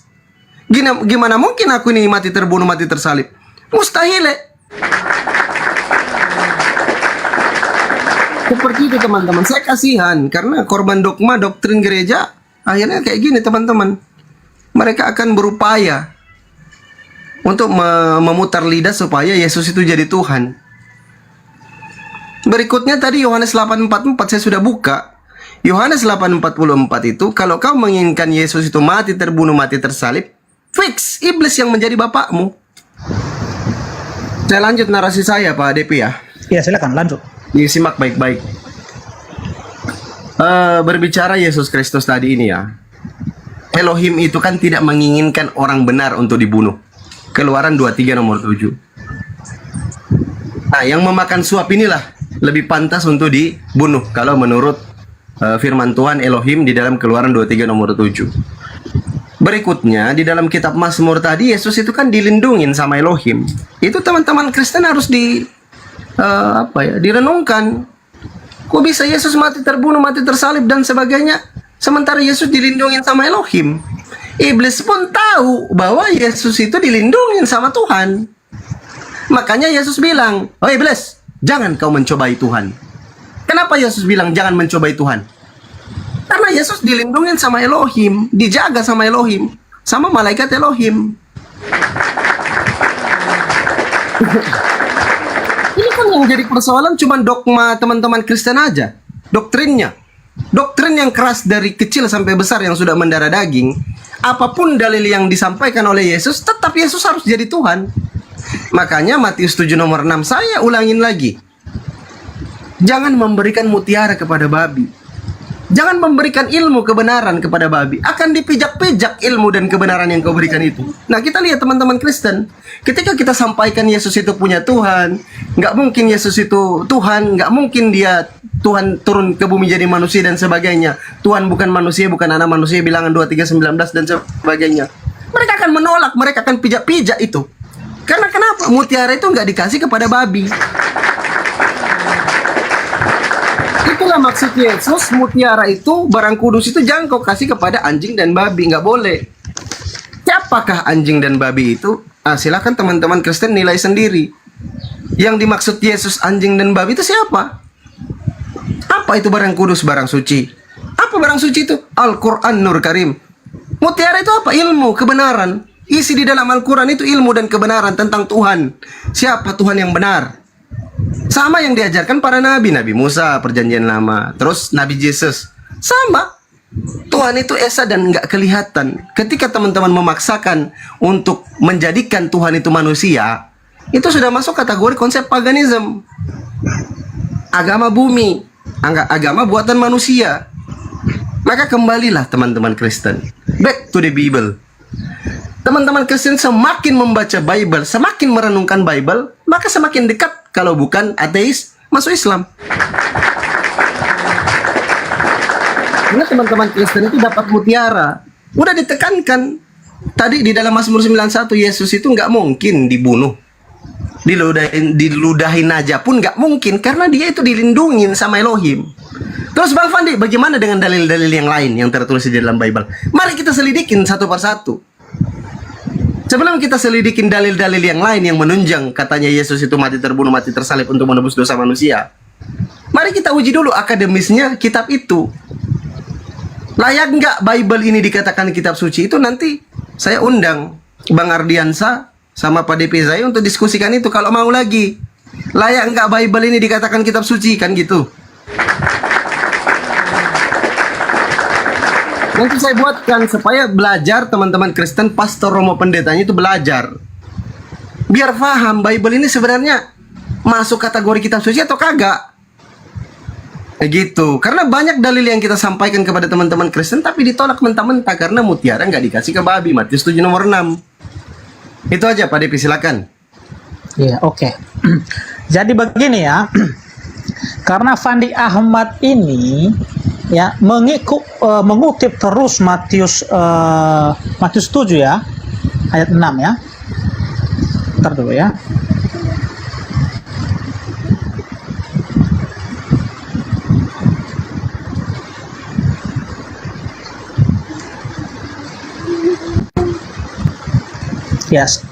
Gimana mungkin aku ini mati terbunuh, mati tersalib? Mustahil. Seperti itu teman-teman. Saya kasihan karena korban dogma, doktrin gereja akhirnya kayak gini teman-teman. Mereka akan berupaya untuk memutar lidah supaya Yesus itu jadi Tuhan. Berikutnya tadi Yohanes 8:44 saya sudah buka. Yohanes 8:44 itu, kalau kau menginginkan Yesus itu mati terbunuh, mati tersalib, fix iblis yang menjadi bapakmu. Saya lanjut narasi saya Pak Depi ya. Ya silakan lanjut. Disimak baik-baik. Berbicara Yesus Kristus tadi ini ya, Elohim itu kan tidak menginginkan orang benar untuk dibunuh. Keluaran 23 nomor 7. Nah, yang memakan suap inilah lebih pantas untuk dibunuh kalau menurut firman Tuhan Elohim di dalam Keluaran 23 nomor 7. Berikutnya di dalam kitab Mazmur tadi, Yesus itu kan dilindungin sama Elohim. Itu teman-teman Kristen harus direnungkan. Kok bisa Yesus mati terbunuh, mati tersalib dan sebagainya, sementara Yesus dilindungin sama Elohim? Iblis pun tahu bahwa Yesus itu dilindungin sama Tuhan. Makanya Yesus bilang, "Oh iblis, jangan kau mencobai Tuhan." Kenapa Yesus bilang jangan mencobai Tuhan? Karena Yesus dilindungin sama Elohim, dijaga sama Elohim, sama malaikat Elohim. Ini kan yang jadi persoalan cuma dogma teman-teman Kristen aja. Doktrinnya. Doktrin yang keras dari kecil sampai besar yang sudah mendarah daging. Apapun dalil yang disampaikan oleh Yesus, tetap Yesus harus jadi Tuhan. Makanya Matius 7 nomor 6, saya ulangin lagi. Jangan memberikan mutiara kepada babi. Jangan memberikan ilmu kebenaran kepada babi. Akan dipijak-pijak ilmu dan kebenaran yang kau berikan itu. Nah kita lihat teman-teman Kristen, ketika kita sampaikan Yesus itu punya Tuhan, nggak mungkin Yesus itu Tuhan, nggak mungkin dia Tuhan turun ke bumi jadi manusia dan sebagainya. Tuhan bukan manusia, bukan anak manusia, bilangan 23:19 dan sebagainya. Mereka akan menolak, mereka akan pijak-pijak itu. Karena kenapa? Mutiara itu nggak dikasih kepada babi. Itulah maksud Yesus, mutiara itu, barang kudus itu jangan kau kasih kepada anjing dan babi, nggak boleh. Siapakah anjing dan babi itu? Silakan teman-teman Kristen nilai sendiri. Yang dimaksud Yesus anjing dan babi itu siapa? Apa itu barang kudus, barang suci? Apa barang suci itu? Al-Quran Nur Karim. Mutiara itu apa? Ilmu, kebenaran. Isi di dalam Al-Quran itu ilmu dan kebenaran tentang Tuhan. Siapa Tuhan yang benar? Sama yang diajarkan para nabi, Nabi Musa, Perjanjian Lama, terus Nabi Yesus. Sama. Tuhan itu esa dan nggak kelihatan. Ketika teman-teman memaksakan untuk menjadikan Tuhan itu manusia, itu sudah masuk kategori konsep paganisme. Agama bumi, agama buatan manusia. Maka kembalilah teman-teman Kristen, back to the Bible. Teman-teman Kristen semakin membaca Bible, semakin merenungkan Bible, maka semakin dekat kalau bukan ateis masuk Islam. Karena teman-teman Kristen itu dapat mutiara. Udah ditekankan tadi di dalam Mazmur 91, Yesus itu nggak mungkin dibunuh, diludahin aja pun nggak mungkin, karena dia itu dilindungin sama Elohim. Terus Bang Fandi, bagaimana dengan dalil-dalil yang lain yang tertulis di dalam Bible? Mari kita selidikin satu persatu. Sebelum kita selidikin dalil-dalil yang lain yang menunjang katanya Yesus itu mati terbunuh, mati tersalib untuk menebus dosa manusia, mari kita uji dulu akademisnya kitab itu. Layak nggak Bible ini dikatakan kitab suci? Itu nanti saya undang Bang Ardiansa sama Pak DP saya untuk diskusikan itu kalau mau lagi. Layak nggak Bible ini dikatakan kitab suci, kan gitu. Nanti saya buatkan supaya belajar teman-teman Kristen, pastor Romo pendetanya itu belajar. Biar paham Bible ini sebenarnya masuk kategori kitab suci atau kagak. Gitu. Karena banyak dalil yang kita sampaikan kepada teman-teman Kristen tapi ditolak mentah-mentah karena mutiara nggak dikasih ke babi. Matius 7 nomor 6. Itu aja Pak Depi, silakan. Iya, oke. Jadi begini ya. Karena Fandi Ahmad ini ya mengutip terus Matius 7 ya, ayat 6 ya. Ntar dulu ya. Yes.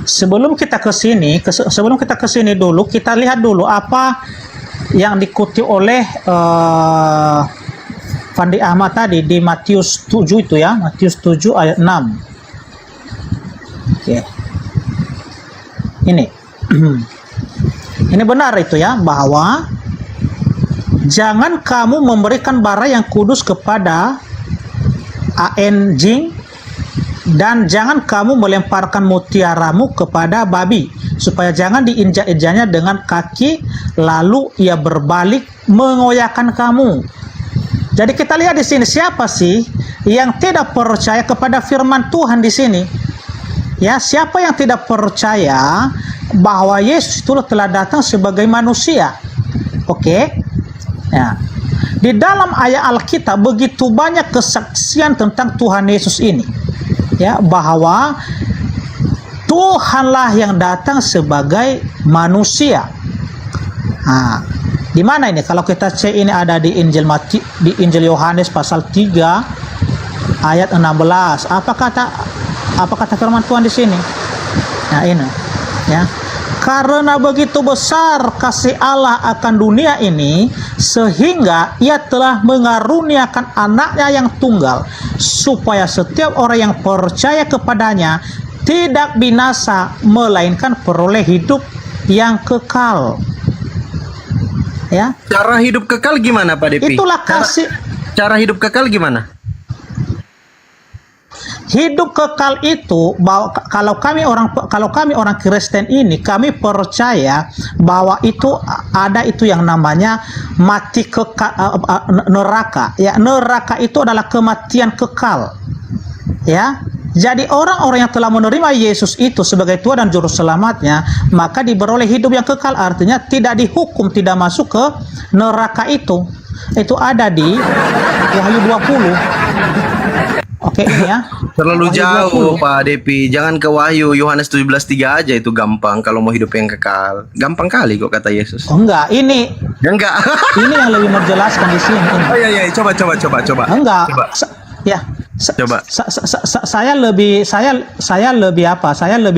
Sebelum kita ke sini dulu, kita lihat dulu apa yang dikutip oleh Fandi Ahmad tadi di Matius 7 itu ya, Matius 7 ayat 6. Oke. Ini. Ini benar itu ya, bahwa jangan kamu memberikan bara yang kudus kepada anjing, dan jangan kamu melemparkan mutiaramu kepada babi, supaya jangan diinjak-injaknya dengan kaki, lalu ia berbalik mengoyakkan kamu. Jadi kita lihat di sini, siapa sih yang tidak percaya kepada firman Tuhan di sini? Ya, siapa yang tidak percaya bahwa Yesus itu telah datang sebagai manusia? Oke. Ya. Di dalam ayat Alkitab begitu banyak kesaksian tentang Tuhan Yesus ini. Ya, bahwa Tuhanlah yang datang sebagai manusia. Nah, di mana ini? Kalau kita cek, ini ada di Injil Yohanes pasal 3 ayat 16. Apa kata firman Tuhan di sini? Nah, ini ya. Karena begitu besar kasih Allah akan dunia ini, sehingga ia telah mengaruniakan anaknya yang tunggal, supaya setiap orang yang percaya kepadanya tidak binasa, melainkan peroleh hidup yang kekal. Ya. Cara hidup kekal gimana Pak Depi? Itulah kasih. Cara hidup kekal gimana? Hidup kekal itu, bahwa kalau kami orang Kristen ini, kami percaya bahwa itu ada itu yang namanya mati kekal, neraka. Ya, neraka itu adalah kematian kekal. Ya. Jadi orang-orang yang telah menerima Yesus itu sebagai Tuhan dan Juru Selamatnya, maka diberoleh hidup yang kekal, artinya tidak dihukum, tidak masuk ke neraka itu. Itu ada di Wahyu 20. Oke, ini ya. Terlalu jauh Pak Depi, jangan ke Wahyu. Yohanes 17:3 aja itu gampang kalau mau hidup yang kekal. Gampang kali kok kata Yesus. Oh enggak, ini. Enggak. Ini yang lebih menjelaskan di sini. Oh iya, coba. Enggak. Ya. Coba. Saya lebih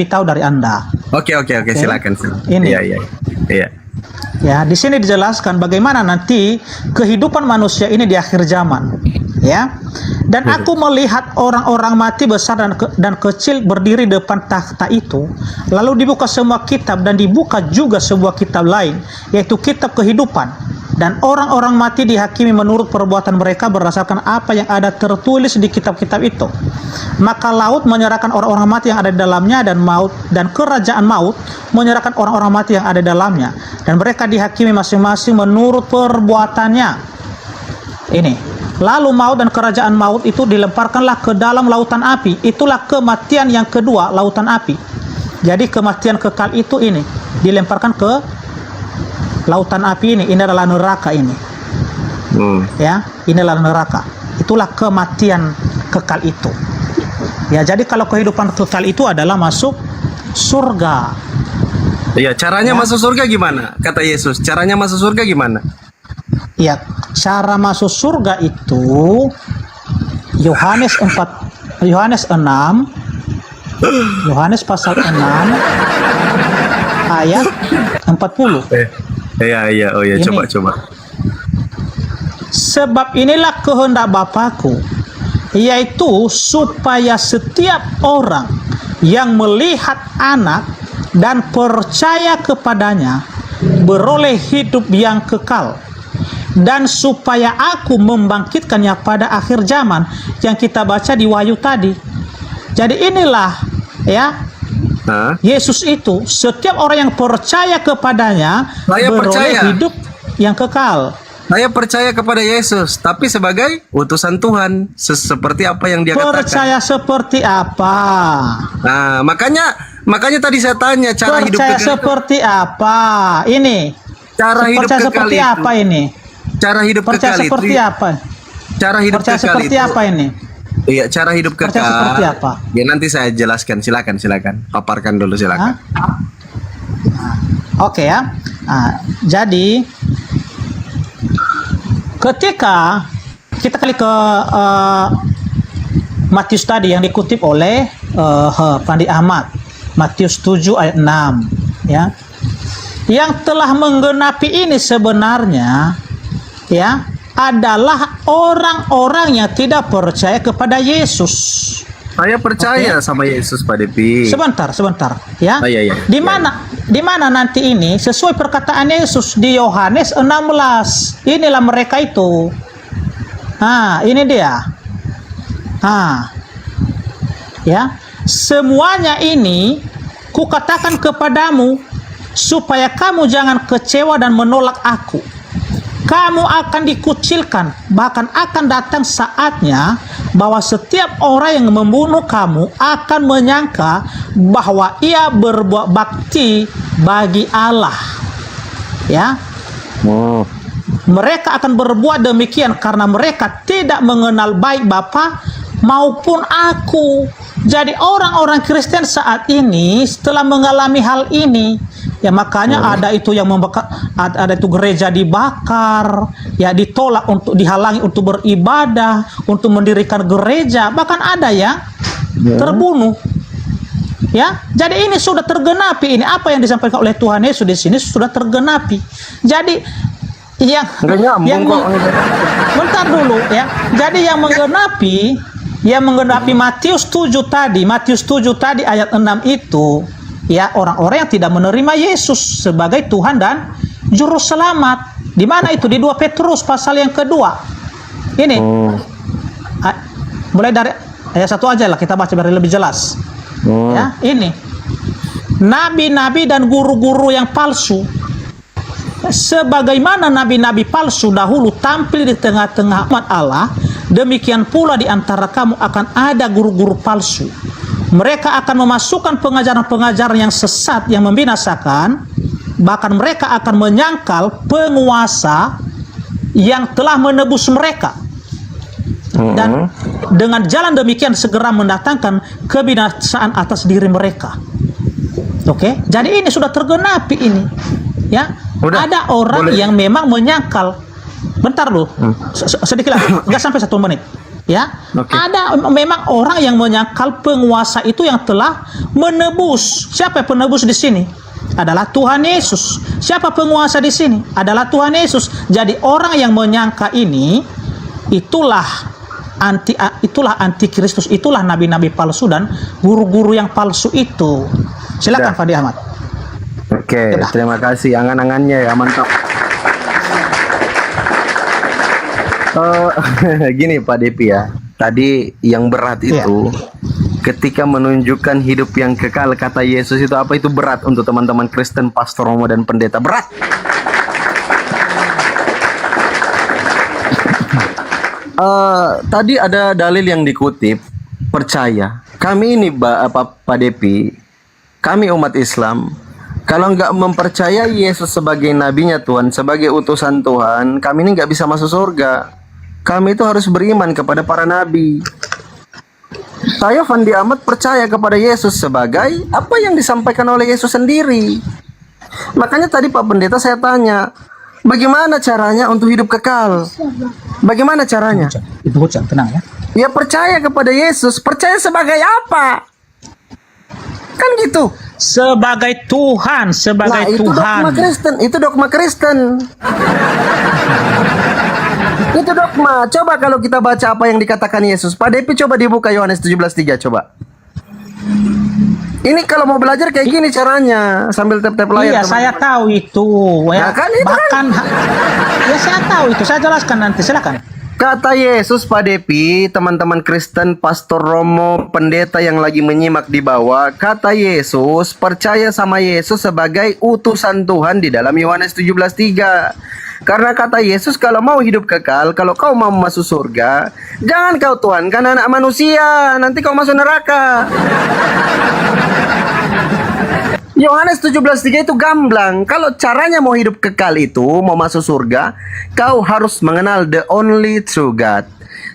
tahu dari Anda. Oke, silakan. Ini. Iya. Ya, di sini dijelaskan bagaimana nanti kehidupan manusia ini di akhir zaman. Ya. Dan aku melihat orang-orang mati besar dan kecil berdiri depan takhta itu. Lalu dibuka semua kitab, dan dibuka juga sebuah kitab lain, yaitu kitab kehidupan. dan orang-orang mati dihakimi menurut perbuatan mereka berdasarkan apa yang ada tertulis di kitab-kitab itu. Maka laut menyerahkan orang-orang mati yang ada di dalamnya, dan maut dan kerajaan maut menyerahkan orang-orang mati yang ada di dalamnya, dan mereka dihakimi masing-masing menurut perbuatannya. Ini, lalu maut dan kerajaan maut itu dilemparkanlah ke dalam lautan api. Itulah kematian yang kedua, lautan api. Jadi kematian kekal itu ini dilemparkan ke lautan api ini adalah neraka ini. Ya, inilah neraka. Itulah kematian kekal itu. Ya, jadi kalau kehidupan kekal itu adalah masuk surga. Iya, caranya masuk surga gimana? Kata Yesus, caranya masuk surga gimana? Ya, cara masuk surga itu Yohanes 6, Yohanes pasal 6 ayat 40. Iya, oh ya, Ini. coba. Sebab inilah kehendak Bapa-Ku, yaitu supaya setiap orang yang melihat Anak dan percaya kepadanya beroleh hidup yang kekal, dan supaya Aku membangkitkannya pada akhir zaman, yang kita baca di Wahyu tadi. Jadi inilah ya, Yesus itu, setiap orang yang percaya kepadanya beroleh hidup yang kekal. Saya percaya kepada Yesus, tapi sebagai utusan Tuhan, seperti apa yang dia katakan. Percaya seperti apa? Nah, makanya tadi saya tanya cara hidup Percaya kekal seperti apa? Ini. Cara hidup Percaya kekal seperti itu. apa ini? Cara hidup Percaya kekal seperti itu. apa? Cara hidup Percaya kekal seperti itu. apa ini? Iya, cara hidup kekal. Percaya seperti apa? Ya nanti saya jelaskan. Silakan. Paparkan dulu, silakan. Oke ya. Jadi ketika kita kali ke Matius tadi yang dikutip oleh Pandi Ahmad, Matius 7 ayat 6 ya. Yang telah menggenapi ini sebenarnya ya adalah orang-orang yang tidak percaya kepada Yesus. Saya percaya sama Yesus, Pak Depi. Sebentar ya. Iya. Di mana nanti ini sesuai perkataan Yesus di Yohanes 16. Inilah mereka itu. Ini dia. Ya. Semuanya ini kukatakan kepadamu supaya kamu jangan kecewa dan menolak Aku. Kamu akan dikucilkan, bahkan akan datang saatnya bahwa setiap orang yang membunuh kamu akan menyangka bahwa ia berbuat bakti bagi Allah. Ya. Mereka akan berbuat demikian karena mereka tidak mengenal baik Bapa maupun Aku. Jadi orang-orang Kristen saat ini setelah mengalami hal ini, ya makanya ada itu yang membakar, ada itu gereja dibakar, ya ditolak untuk dihalangi untuk beribadah, untuk mendirikan gereja, bahkan ada yang terbunuh. Ya, jadi ini sudah tergenapi, ini apa yang disampaikan oleh Tuhan Yesus di sini sudah tergenapi. Jadi bentar dulu ya. Jadi yang menggenapi Matius 7 tadi ayat 6 itu ya, orang-orang yang tidak menerima Yesus sebagai Tuhan dan Juru Selamat. Di mana itu? Di 2 Petrus pasal yang kedua. Ini. Mulai dari ayat 1 aja lah, kita baca biar lebih jelas. Ya, ini. Nabi-nabi dan guru-guru yang palsu. Sebagaimana nabi-nabi palsu dahulu tampil di tengah-tengah umat Allah, demikian pula di antara kamu akan ada guru-guru palsu. Mereka akan memasukkan pengajaran-pengajaran yang sesat yang membinasakan, bahkan mereka akan menyangkal penguasa yang telah menebus mereka. Dan dengan jalan demikian segera mendatangkan kebinasaan atas diri mereka. Oke, jadi ini sudah tergenapi ini. Ya, ada orang yang memang menyangkal. Bentar dulu, sedikit lagi, nggak sampai 1 menit. Ya, ada memang orang yang menyangkal penguasa itu yang telah menebus. Siapa penebus di sini? Adalah Tuhan Yesus. Siapa penguasa di sini? Adalah Tuhan Yesus. Jadi orang yang menyangka ini itulah antikristus, itulah nabi-nabi palsu dan guru-guru yang palsu itu. Silakan Fandi Ahmad. Oke, terima kasih angan-angannya ya, mantap. Gini Pak Depi ya. Tadi yang berat itu ketika menunjukkan hidup yang kekal, kata Yesus itu apa, itu berat untuk teman-teman Kristen, pastor, romo dan pendeta, berat. Tadi ada dalil yang dikutip, percaya. Kami ini Pak Depi, kami umat Islam, kalau nggak mempercayai Yesus sebagai nabinya Tuhan, sebagai utusan Tuhan, kami ini nggak bisa masuk surga. Kami itu harus beriman kepada para nabi. Saya Fandi Ahmad percaya kepada Yesus sebagai apa yang disampaikan oleh Yesus sendiri. Makanya tadi Pak Pendeta saya tanya, bagaimana caranya untuk hidup kekal? Bagaimana caranya? Ibu Hujan, tenang ya. Ya percaya kepada Yesus. Percaya sebagai apa? Kan gitu. Sebagai Tuhan, sebagai Nah, itu Tuhan. dogma Kristen, itu dogma Kristen. Itu dogma. Coba kalau kita baca apa yang dikatakan Yesus. Pak Depi coba dibuka Yohanes 17:3 coba. Ini kalau mau belajar kayak gini caranya, sambil tap-tap layar. Iya, saya tahu itu. Nah, Ya, kan itu bahkan ya saya tahu itu. Saya jelaskan nanti, silakan. Kata Yesus Pak Depi, teman-teman Kristen, pastor, romo, pendeta yang lagi menyimak di bawah, kata Yesus, percaya sama Yesus sebagai utusan Tuhan di dalam Yohanes 17:3. Karena kata Yesus, kalau mau hidup kekal, kalau kau mau masuk surga, jangan kau tuhankan anak manusia, nanti kau masuk neraka. Yohanes 17:3 itu gamblang. Kalau caranya mau hidup kekal itu, mau masuk surga, kau harus mengenal the only true God.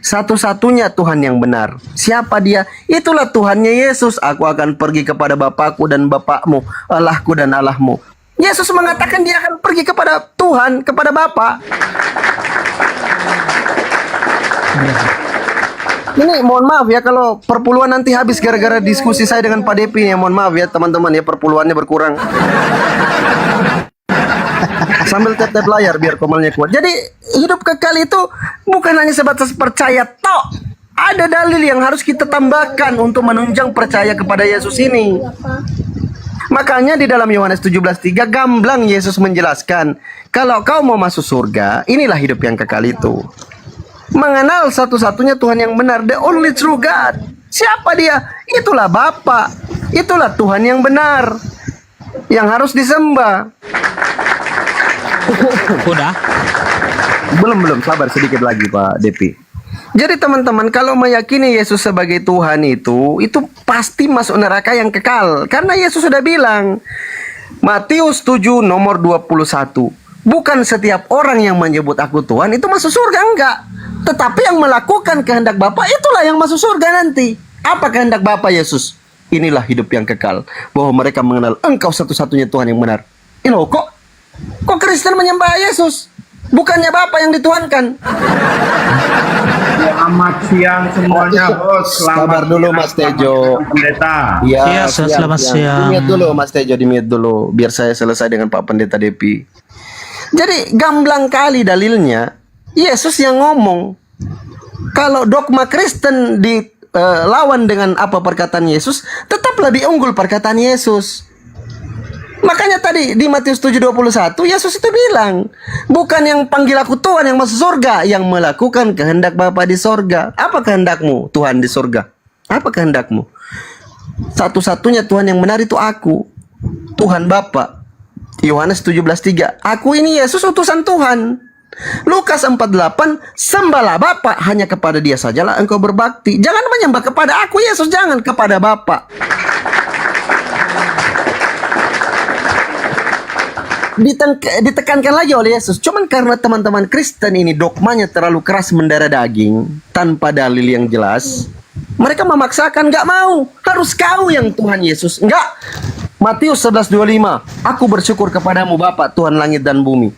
Satu-satunya Tuhan yang benar. Siapa dia? Itulah Tuhannya Yesus. Aku akan pergi kepada Bapakku dan Bapakmu, Allahku dan Allahmu. Yesus mengatakan dia akan pergi kepada Tuhan, kepada Bapa. Ini mohon maaf ya kalau perpuluhan nanti habis gara-gara diskusi saya dengan Pak Depi ya. Mohon maaf ya teman-teman ya, perpuluhannya berkurang. Sambil tap-tap layar biar komalnya kuat. Jadi hidup kekal itu bukan hanya sebatas percaya tok. Ada dalil yang harus kita tambahkan untuk menunjang percaya kepada Yesus ini. Makanya di dalam Yohanes 17:3 gamblang Yesus menjelaskan, kalau kau mau masuk surga, inilah hidup yang kekal itu. Mengenal satu-satunya Tuhan yang benar, the only true God. Siapa dia? Itulah Bapa. Itulah Tuhan yang benar, yang harus disembah. Udah. Belum, sabar sedikit lagi Pak Depi. Jadi teman-teman, kalau meyakini Yesus sebagai Tuhan itu pasti masuk neraka yang kekal. Karena Yesus sudah bilang, Matius 7 nomor 21, bukan setiap orang yang menyebut aku Tuhan itu masuk surga, enggak. Tetapi yang melakukan kehendak Bapa itulah yang masuk surga nanti. Apa kehendak Bapa Yesus? Inilah hidup yang kekal, bahwa mereka mengenal Engkau satu-satunya Tuhan yang benar. Loh, kok Kristen menyembah Yesus? Bukannya Bapa yang dituhankan. Selamat siang semuanya, bos. Sabar dulu Mas Tejo. Pendeta. Iya, selamat siang. Di-mute dulu Mas Tejo, di-mute dulu biar saya selesai dengan Pak Pendeta Depi. Jadi gamblang kali dalilnya. Yesus yang ngomong. Kalau dogma Kristen dilawan dengan apa perkataan Yesus, tetap lebih unggul perkataan Yesus. Makanya tadi di Matius 7:21 Yesus itu bilang, bukan yang panggil aku Tuhan yang masuk surga, yang melakukan kehendak Bapa di surga. Apa kehendakmu Tuhan di surga? Apa kehendakmu? Satu-satunya Tuhan yang benar itu aku, Tuhan Bapa. Yohanes 17:3, aku ini Yesus utusan Tuhan. Lukas 4:8, sembahlah Bapa, hanya kepada Dia sajalah engkau berbakti. Jangan menyembah kepada aku Yesus, jangan kepada Bapa. Ditekankan lagi oleh Yesus. Cuman karena teman-teman Kristen ini dogmanya terlalu keras mendarah daging tanpa dalil yang jelas, mereka memaksakan, nggak mau, harus kau yang Tuhan Yesus. Nggak. Matius 11:25, aku bersyukur kepadamu Bapa Tuhan langit dan bumi.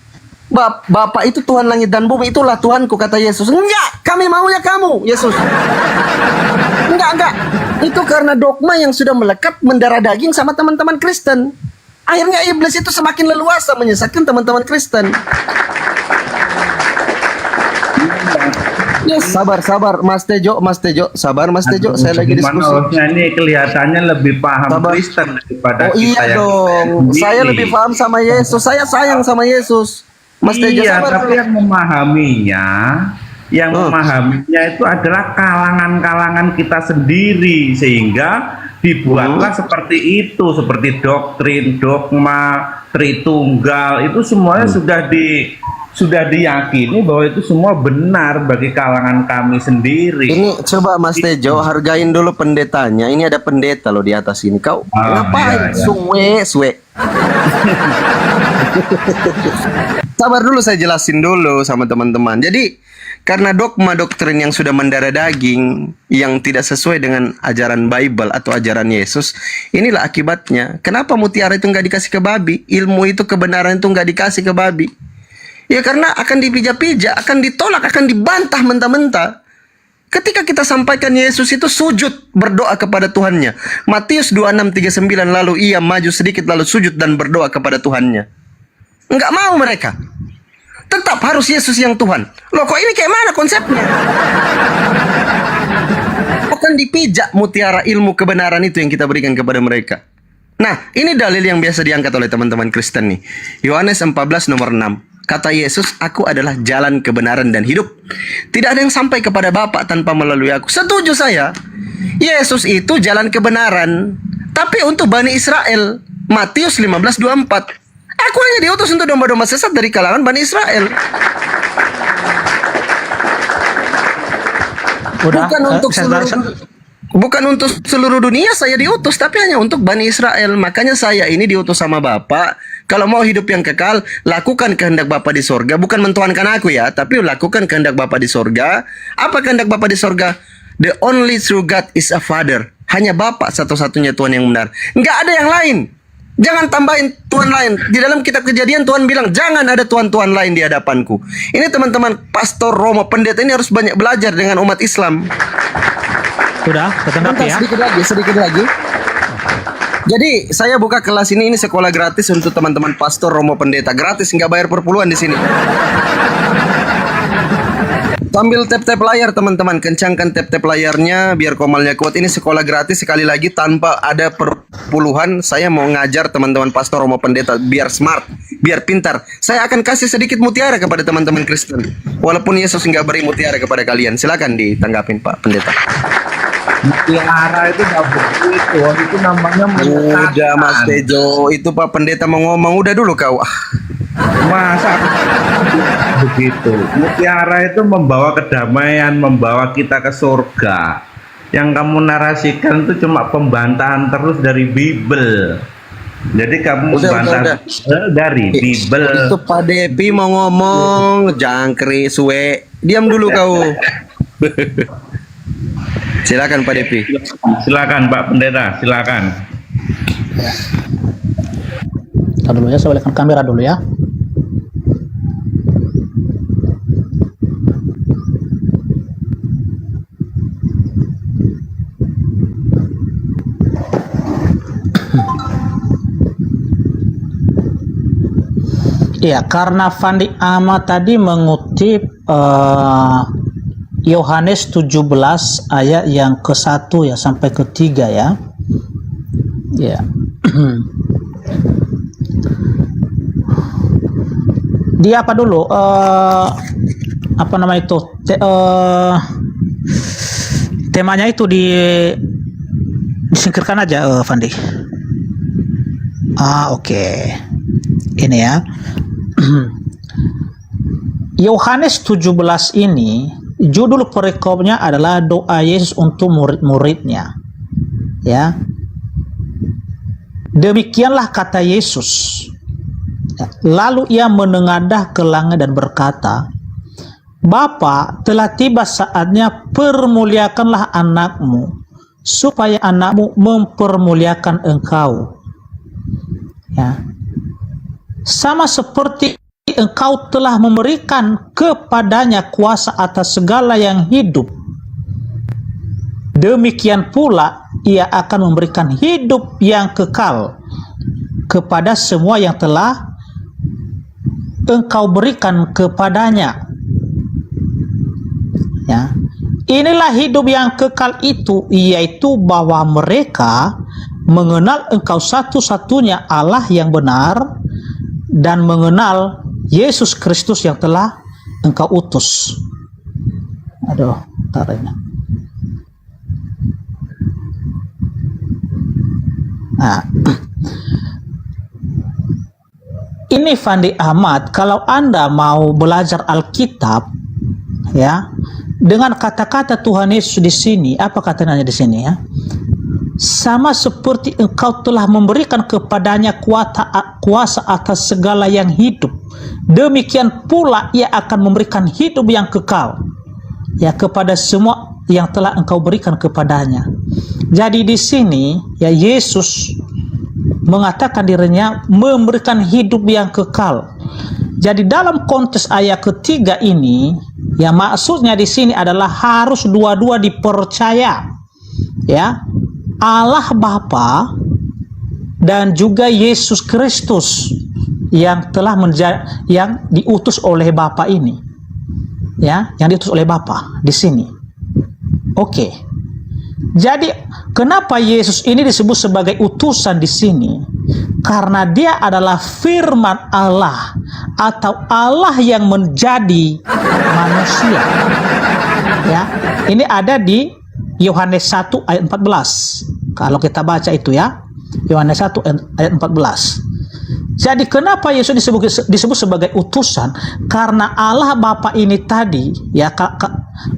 Bapa itu Tuhan langit dan bumi, itulah Tuhanku, kata Yesus. Enggak, kami maunya kamu Yesus. Enggak. Itu karena dogma yang sudah melekat mendarah daging sama teman-teman Kristen. Akhirnya iblis itu semakin leluasa menyesatkan teman-teman Kristen. Yes, sabar Mas Tejo, sabar Mas Tejo, saya lagi diskusi. Ini kelihatannya lebih paham Kristen daripada kita. Iya dong, saya lebih paham sama Yesus, saya sayang sama Yesus. Mas Tejo, iya, sabar tapi yang memahaminya yang memahaminya itu adalah kalangan-kalangan kita sendiri, sehingga dibuatlah seperti itu, seperti doktrin, dogma, Tritunggal, itu semuanya sudah diyakini bahwa itu semua benar bagi kalangan kami sendiri. Ini coba Mas Tejo hargain dulu pendetanya. Ini ada pendeta loh di atas ini. Kau ngapain? Suwe. Sabar dulu, saya jelasin dulu sama teman-teman. Jadi karena dogma doktrin yang sudah mendarah daging, yang tidak sesuai dengan ajaran Bible atau ajaran Yesus, inilah akibatnya. Kenapa mutiara itu nggak dikasih ke babi? Ilmu itu, kebenaran itu nggak dikasih ke babi. Ya karena akan dipijak-pijak, akan ditolak, akan dibantah mentah-mentah. Ketika kita sampaikan Yesus itu sujud berdoa kepada Tuhannya. Matius 26:39, lalu ia maju sedikit lalu sujud dan berdoa kepada Tuhannya. Enggak mau mereka. Tetap harus Yesus yang Tuhan. Loh kok ini kayak mana konsepnya? Akan dipijak mutiara ilmu kebenaran itu yang kita berikan kepada mereka. Nah, ini dalil yang biasa diangkat oleh teman-teman Kristen nih. Yohanes 14 nomor 6. Kata Yesus, aku adalah jalan kebenaran dan hidup. Tidak ada yang sampai kepada Bapa tanpa melalui aku. Setuju saya. Yesus itu jalan kebenaran. Tapi untuk Bani Israel, Matius 15:24. Aku hanya diutus untuk domba-domba sesat dari kalangan Bani Israel. Bukan untuk seluruh dunia saya diutus, tapi hanya untuk Bani Israel. Makanya saya ini diutus sama Bapa. Kalau mau hidup yang kekal, lakukan kehendak Bapa di sorga. Bukan mentuhankan aku ya, tapi lakukan kehendak Bapa di sorga. Apa kehendak Bapa di sorga? The only true God is a Father. Hanya Bapa satu-satunya Tuhan yang benar. Nggak ada yang lain. Jangan tambahin Tuhan lain. Di dalam kitab Kejadian Tuhan bilang, jangan ada Tuhan-Tuhan lain di hadapanku. Ini teman-teman pastor, romo, pendeta ini harus banyak belajar dengan umat Islam. Sudah, ketangkap ya. Sedikit lagi. Jadi saya buka kelas ini sekolah gratis untuk teman-teman pastor, romo, pendeta. Gratis, nggak bayar perpuluhan di sini. Sambil tap-tap layar teman-teman, kencangkan tap-tap layarnya biar komalnya kuat. Ini sekolah gratis, sekali lagi tanpa ada perpuluhan. Saya mau ngajar teman-teman pastor, romo, pendeta biar smart, biar pintar. Saya akan kasih sedikit mutiara kepada teman-teman Kristen. Walaupun Yesus nggak beri mutiara kepada kalian. Silakan ditanggapin Pak Pendeta. Mutiara itu nggak begitu, itu namanya udah Mas Tejo, itu Pak Pendeta mau ngomong, udah dulu kau. Masa begitu? Mutiara itu membawa kedamaian, membawa kita ke surga. Yang kamu narasikan itu cuma pembantahan terus dari Bible. Jadi kamu membantah dari Bible. Itu Pak Depi mau ngomong, jangkrik suwe. Diam dulu kau. Silakan Pak Depi. Silakan Pak Pendeta, silakan. Kita dulu ya, saya balikan kamera dulu ya. Ya, karena Fandi Ahmad tadi mengutip Yohanes 17 ayat yang ke-1 ya sampai ke-3 ya. Ya. Dia apa dulu? Apa nama itu? Temanya itu disingkirkan aja, Fandi. Oke. Ini ya. Yohanes 17 ini judul perikopnya adalah doa Yesus untuk murid-muridnya. Ya. Demikianlah kata Yesus. Lalu ia menengadah ke langit dan berkata, Bapa, telah tiba saatnya, permuliakanlah anakmu, supaya anakmu mempermuliakan engkau. Ya. Sama seperti engkau telah memberikan kepadanya kuasa atas segala yang hidup, demikian pula ia akan memberikan hidup yang kekal kepada semua yang telah engkau berikan kepadanya. Ya. Inilah hidup yang kekal itu, yaitu bahwa mereka mengenal engkau satu-satunya Allah yang benar dan mengenal Yesus Kristus yang telah engkau utus. Aduh, bentar ini. Nah, ini Fandi Ahmad, kalau Anda mau belajar Alkitab, ya, dengan kata-kata Tuhan Yesus di sini, apa katanya di sini ya? Sama seperti engkau telah memberikan kepadanya kuasa atas segala yang hidup, demikian pula ia akan memberikan hidup yang kekal, ya, kepada semua yang telah engkau berikan kepadanya. Jadi di sini ya Yesus mengatakan dirinya memberikan hidup yang kekal. Jadi dalam konteks ayat ketiga ini, ya maksudnya di sini adalah harus dua-dua dipercaya, ya, Allah Bapa dan juga Yesus Kristus yang telah yang diutus oleh Bapa ini, ya, yang diutus oleh Bapa di sini. Oke. Jadi kenapa Yesus ini disebut sebagai utusan di sini? Karena dia adalah firman Allah atau Allah yang menjadi manusia. Ya, ini ada di Yohanes 1 ayat 14. Kalau kita baca itu ya, Yohanes 1 ayat 14. Jadi kenapa Yesus disebut sebagai utusan? Karena Allah Bapa ini tadi, ya,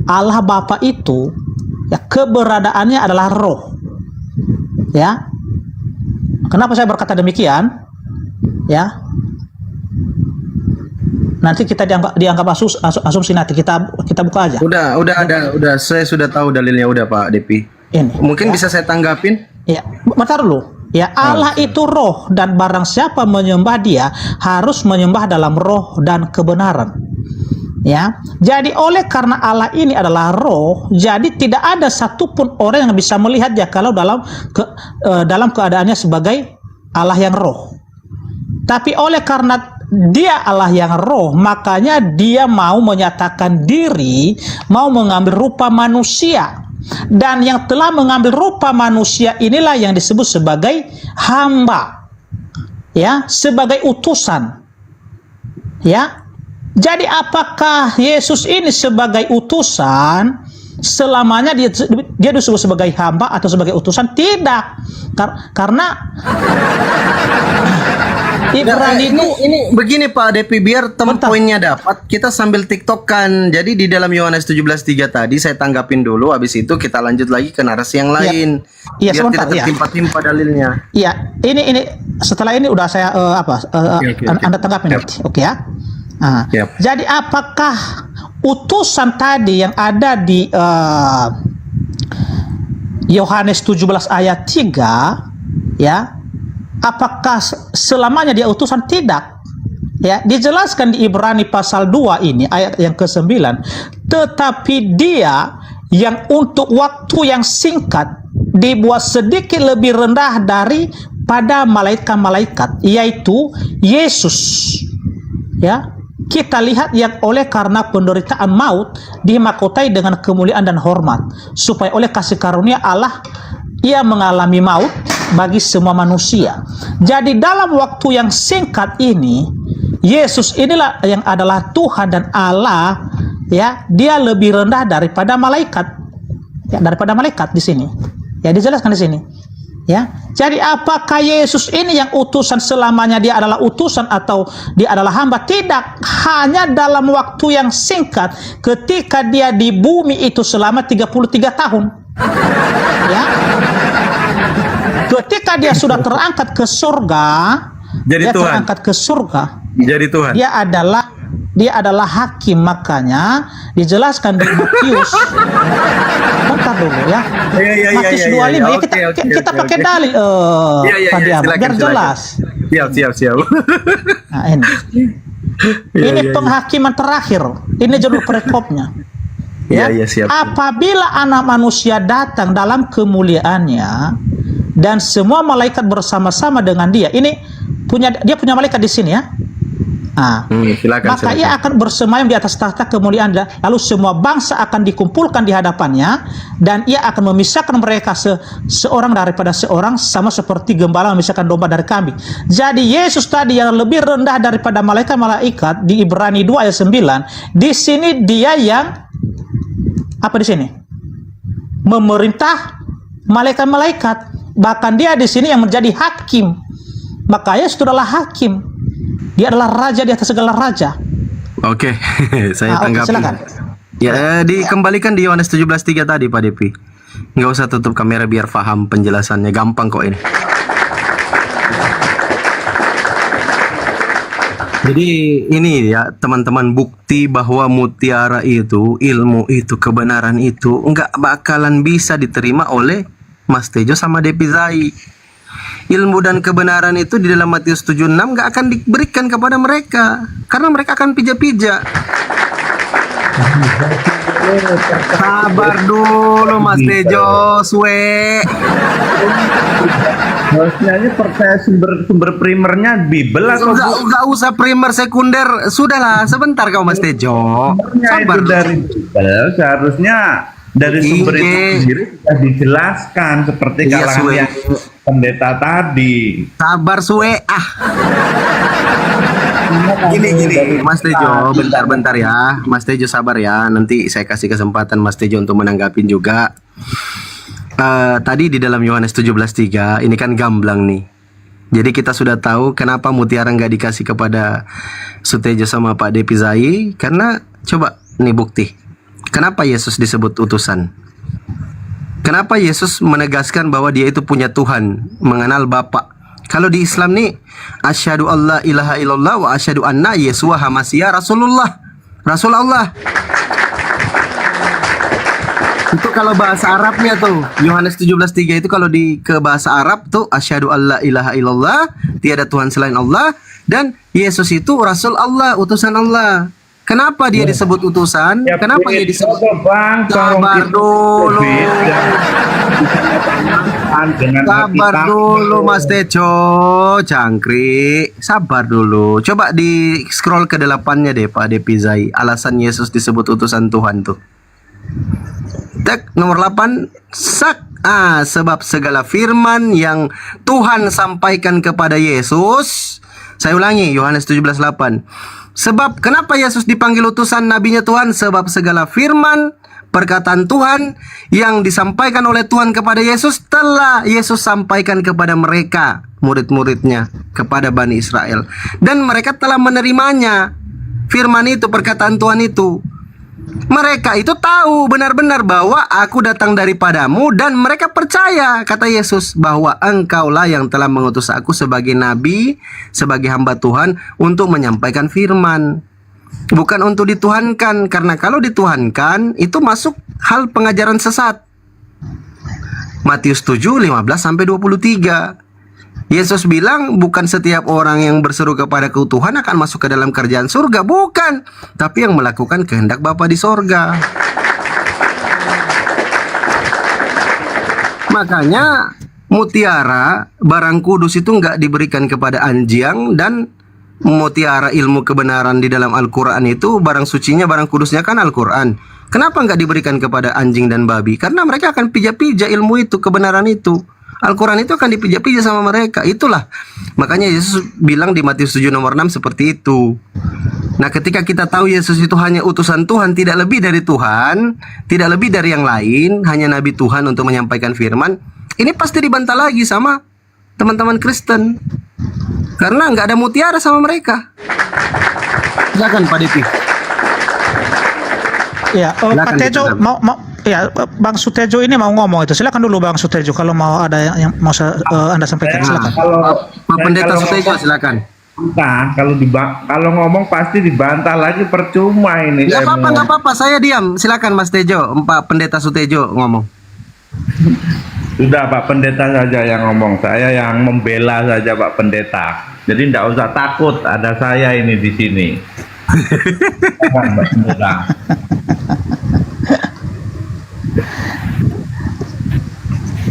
Allah Bapa itu, ya, keberadaannya adalah roh. Ya. Kenapa saya berkata demikian? Ya. Nanti kita dianggap asumsi, nanti kita buka aja. Udah, saya sudah tahu dalilnya, udah Pak Depi. Ini. Mungkin Ya. bisa saya tanggapin? Ya, bentar dulu. Ya, Allah itu roh, dan barang siapa menyembah dia harus menyembah dalam roh dan kebenaran. Ya, jadi oleh karena Allah ini adalah roh, jadi tidak ada satupun orang yang bisa melihat dia kalau dalam keadaannya sebagai Allah yang roh. Tapi oleh karena dia Allah yang roh, makanya dia mau menyatakan diri, mau mengambil rupa manusia. Dan yang telah mengambil rupa manusia inilah yang disebut sebagai hamba, ya, sebagai utusan, ya. Jadi apakah Yesus ini sebagai utusan selamanya dia disebut sebagai hamba atau sebagai utusan? Tidak, karena Ibrani ini begini Pak Depi, biar poinnya dapat, kita sambil tiktokan. Jadi di dalam Yohanes 17:3 tadi saya tanggapin dulu, habis itu kita lanjut lagi ke narasi yang lain. Iya, biar sebentar, tidak tertimpa-timpa dalilnya. Iya, ini setelah ini udah saya Anda tanggapin nanti. Oke ya. Nah, jadi apakah utusan tadi yang ada di Yohanes 17 ayat 3, ya, apakah selamanya dia utusan? Tidak. Ya, dijelaskan di Ibrani pasal 2 ini ayat yang ke-9, tetapi dia yang untuk waktu yang singkat dibuat sedikit lebih rendah daripada malaikat-malaikat, yaitu Yesus. Ya, kita lihat yang oleh karena penderitaan maut dimahkotai dengan kemuliaan dan hormat, supaya oleh kasih karunia Allah ia mengalami maut bagi semua manusia. Jadi dalam waktu yang singkat ini, Yesus inilah yang adalah Tuhan dan Allah, ya, dia lebih rendah daripada malaikat. Ya, daripada malaikat di sini. Ya, dijelaskan di sini. Ya. Jadi apakah Yesus ini yang utusan selamanya dia adalah utusan atau dia adalah hamba? Tidak, hanya dalam waktu yang singkat ketika dia di bumi itu selama 33 tahun. Ya. Ketika dia sudah terangkat ke surga, Jadi dia Tuhan. terangkat ke surga. Jadi Tuhan. Dia adalah hakim, makanya dijelaskan di Matius. Bentar dulu ya. Matius 25. Kita pakai dalil biar jelas. Siap. Nah, ini penghakiman terakhir. Ini jalur perekopnya. Ya, siap. Apabila anak manusia datang dalam kemuliaannya dan semua malaikat bersama-sama dengan dia. Dia punya malaikat di sini ya. Nah, maka ia akan bersemayam di atas tahta kemuliaan, lalu semua bangsa akan dikumpulkan di hadapannya, dan ia akan memisahkan mereka seorang daripada seorang, sama seperti gembala memisahkan domba dari kambing. Jadi Yesus tadi yang lebih rendah daripada malaikat-malaikat di Ibrani 2 ayat 9, di sini dia yang apa di sini? Memerintah malaikat-malaikat. Bahkan dia di sini yang menjadi hakim. Makanya Yesus adalah hakim. Dia adalah raja di atas segala raja. Oke, saya Oke, tanggapi. silakan. Ya, dikembalikan di Yohanes 17:3 tadi Pak Depi. Nggak usah tutup kamera biar paham penjelasannya, gampang kok ini. Jadi ini ya teman-teman, bukti bahwa mutiara itu, ilmu itu, kebenaran itu nggak bakalan bisa diterima oleh Mas Tejo sama Depi Zai. Ilmu dan kebenaran itu di dalam Matius 7:6 nggak akan diberikan kepada mereka karena mereka akan pija-pija. Sabar dulu Mas Tejo, suwe. Harusnya ini percaya sumber primernya Bible atau Nggak usah primer sekunder, sudahlah sebentar kau Mas Tejo. sumbernya itu dari Bible, seharusnya dari sumber itu sendiri sudah dijelaskan seperti Iya, kalangan suwe. yang pendeta tadi. Sabar suwe Gini Mas Tejo, bentar ya Mas Tejo, sabar ya, nanti saya kasih kesempatan Mas Tejo untuk menanggapin juga. Tadi di dalam Yohanes 17:3 ini kan gamblang nih. Jadi kita sudah tahu kenapa mutiara nggak dikasih kepada Sutejo sama Pak Depi Zai, karena coba nih bukti. Kenapa Yesus disebut utusan? Kenapa Yesus menegaskan bahwa dia itu punya Tuhan, mengenal Bapa? Kalau di Islam nih, asyhadu alla ilaha illallah wa asyhadu anna Yesua Hamasya Rasulullah. Rasulullah. Itu kalau bahasa Arabnya tuh, Yohanes 17:3 itu kalau ke bahasa Arab tuh asyhadu alla ilaha illallah, tiada Tuhan selain Allah, dan Yesus itu Rasul Allah, utusan Allah. Kenapa dia disebut utusan? Kenapa dia disebut? Sabar dulu. Sabar dulu Mas Tejo, jangkrik. Sabar dulu. Coba di scroll ke 8-nya deh Pak Depi Zai. Alasan Yesus disebut utusan Tuhan tuh. Tek nomor 8. Sebab segala firman yang Tuhan sampaikan kepada Yesus. Saya ulangi, Yohanes 17:8. Sebab kenapa Yesus dipanggil utusan nabinya Tuhan? Sebab segala firman perkataan Tuhan yang disampaikan oleh Tuhan kepada Yesus telah Yesus sampaikan kepada mereka, murid-muridnya, kepada Bani Israel. Dan mereka telah menerimanya. Firman itu, perkataan Tuhan itu. Mereka itu tahu benar-benar bahwa aku datang daripadamu, dan mereka percaya, kata Yesus, bahwa engkaulah yang telah mengutus aku sebagai nabi, sebagai hamba Tuhan untuk menyampaikan firman. Bukan untuk dituhankan, karena kalau dituhankan itu masuk hal pengajaran sesat. Matius 7:15-23. Yesus bilang bukan setiap orang yang berseru kepada Tuhan akan masuk ke dalam kerajaan surga, bukan, tapi yang melakukan kehendak Bapa di sorga. Makanya mutiara barang kudus itu nggak diberikan kepada anjing, dan mutiara ilmu kebenaran di dalam Al-Quran itu barang sucinya, barang kudusnya kan Al-Quran. Kenapa nggak diberikan kepada anjing dan babi? Karena mereka akan pija-pija ilmu itu, kebenaran itu. Al-Quran itu akan dipija-pija sama mereka. Itulah makanya Yesus bilang di Matius 7:6 seperti itu. Nah, ketika kita tahu Yesus itu hanya utusan Tuhan, tidak lebih dari Tuhan, tidak lebih dari yang lain, hanya nabi Tuhan untuk menyampaikan firman, ini pasti dibantah lagi sama teman-teman Kristen, karena nggak ada mutiara sama mereka. Silakan Pak Depi. Ya, Pak Tejo ya, Bang Sutejo ini mau ngomong itu. Silakan dulu Bang Sutejo kalau mau ada yang mau Anda sampaikan. Silakan. Pak Pendeta Sutejo silakan. Nah, kalau ngomong pasti dibantah lagi, percuma ini. Nggak apa-apa, saya diam. Silakan Mas Tejo, Pak Pendeta Sutejo ngomong. Sudah Pak Pendeta saja yang ngomong, saya yang membela saja Pak Pendeta. Jadi tidak usah takut, ada saya ini di sini.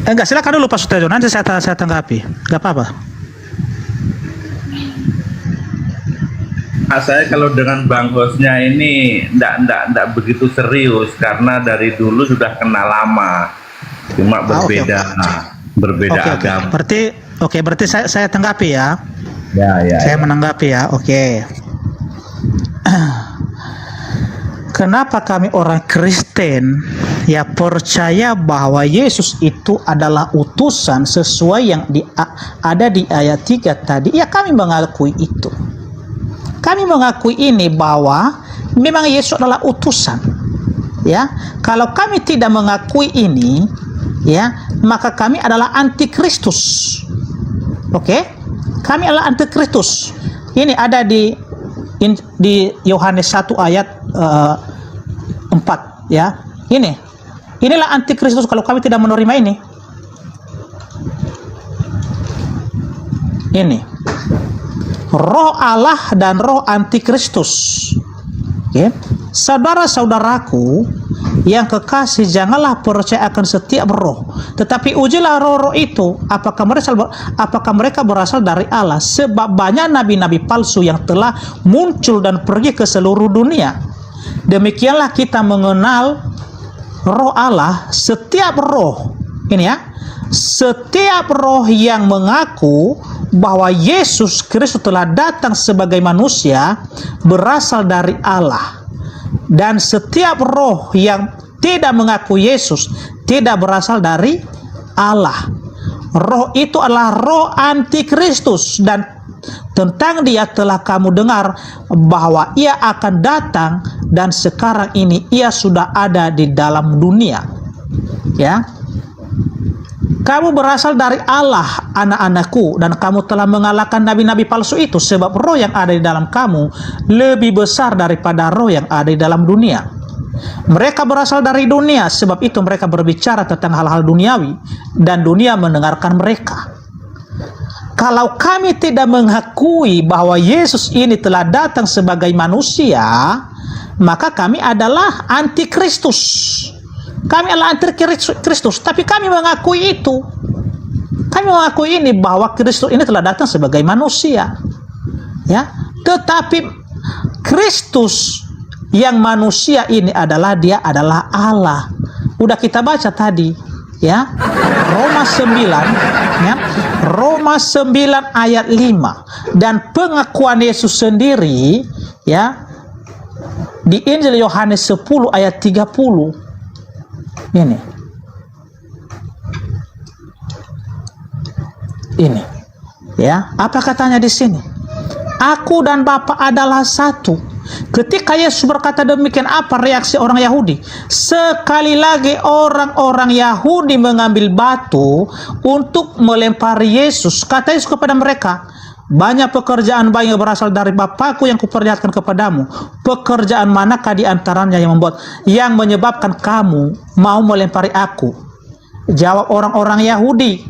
Enggak, silakan dulu Pak Sutejo, nanti saya tanggapi. Enggak apa-apa. Saya kalau dengan Bang Hosnya ini enggak begitu serius, karena dari dulu sudah kenal lama. Cuma berbeda agama. Berarti saya tanggapi ya. Ya. Saya menanggapi ya. Oke. Kenapa kami orang Kristen ya percaya bahwa Yesus itu adalah utusan sesuai yang ada di ayat 3 tadi, ya kami mengakui itu. Kami mengakui ini bahwa memang Yesus adalah utusan. Ya, kalau kami tidak mengakui ini, ya, maka kami adalah antikristus. Oke? Kami adalah antikristus. Ini ada di Yohanes 1 ayat 4, ya. Inilah antikristus kalau kami tidak menerima ini. Ini roh Allah dan roh antikristus. Okay. Saudara-saudaraku yang kekasih, janganlah percaya akan setiap roh, tetapi ujilah roh-roh itu apakah mereka berasal dari Allah, sebab banyak nabi-nabi palsu yang telah muncul dan pergi ke seluruh dunia. Demikianlah kita mengenal roh Allah. Setiap roh ini, ya, setiap roh yang mengaku bahwa Yesus Kristus telah datang sebagai manusia berasal dari Allah, dan setiap roh yang tidak mengaku Yesus tidak berasal dari Allah. Roh itu adalah roh antikristus, dan tentang dia telah kamu dengar bahwa ia akan datang, dan sekarang ini ia sudah ada di dalam dunia. Ya, kamu berasal dari Allah, anak-anakku, dan kamu telah mengalahkan nabi-nabi palsu itu, sebab roh yang ada di dalam kamu lebih besar daripada roh yang ada di dalam dunia. Mereka berasal dari dunia, sebab itu mereka berbicara tentang hal-hal duniawi, dan dunia mendengarkan mereka. Kalau kami tidak mengakui bahwa Yesus ini telah datang sebagai manusia, maka kami adalah antikristus. Kami adalah antikristus, tapi kami mengakui itu. Kami mengakui ini bahwa Kristus ini telah datang sebagai manusia. Ya, tetapi Kristus yang manusia ini dia adalah Allah. Udah kita baca tadi, ya. Roma 9, ya. Roma 9 ayat 5, dan pengakuan Yesus sendiri, ya, di Injil Yohanes 10 ayat 30. Ini, ya, apa katanya di sini? Aku dan Bapa adalah satu. Ketika Yesus berkata demikian, apa reaksi orang Yahudi? Sekali lagi orang-orang Yahudi mengambil batu untuk melempari Yesus. Kata Yesus kepada mereka, banyak pekerjaan baik yang berasal dari Bapakku yang kuperlihatkan kepadamu. Pekerjaan manakah di antaranya yang menyebabkan kamu mau melempari aku? Jawab orang-orang Yahudi,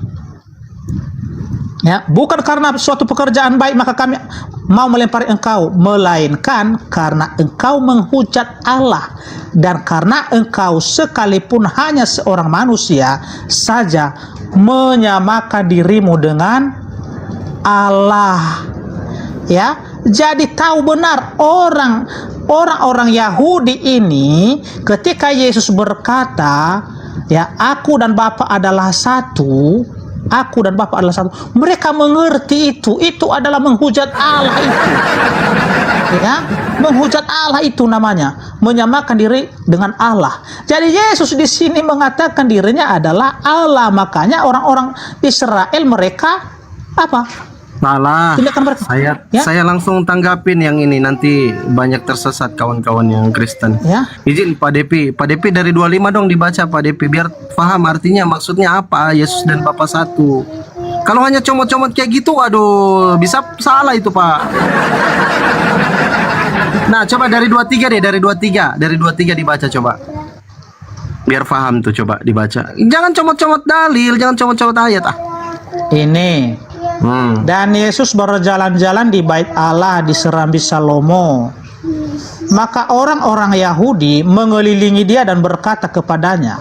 ya, bukan karena suatu pekerjaan baik maka kami mau melempari engkau, melainkan karena engkau menghujat Allah, dan karena engkau sekalipun hanya seorang manusia saja menyamakan dirimu dengan Allah. Ya, jadi tahu benar orang-orang Yahudi ini ketika Yesus berkata, ya, aku dan Bapa adalah satu, aku dan Bapa adalah satu, mereka mengerti itu adalah menghujat Allah itu. Ya, menghujat Allah itu namanya menyamakan diri dengan Allah. Jadi Yesus di sini mengatakan dirinya adalah Allah, makanya orang-orang Israel mereka apa? Salah. Ya? Saya langsung tanggapin yang ini, nanti banyak tersesat kawan-kawan yang Kristen. Ya. Izin Pak Depi dari 25 dong dibaca Pak Depi biar paham artinya maksudnya apa Yesus dan Bapa satu. Kalau hanya comot-comot kayak gitu, aduh, bisa salah itu Pak. Nah, coba dari 23 deh, dari 23 dibaca coba. Biar paham tuh, coba dibaca. Jangan comot-comot dalil, jangan comot-comot ayat ah. Ini. Dan Yesus berjalan-jalan di bait Allah di Serambi Salomo. Maka orang-orang Yahudi mengelilingi dia dan berkata kepadanya,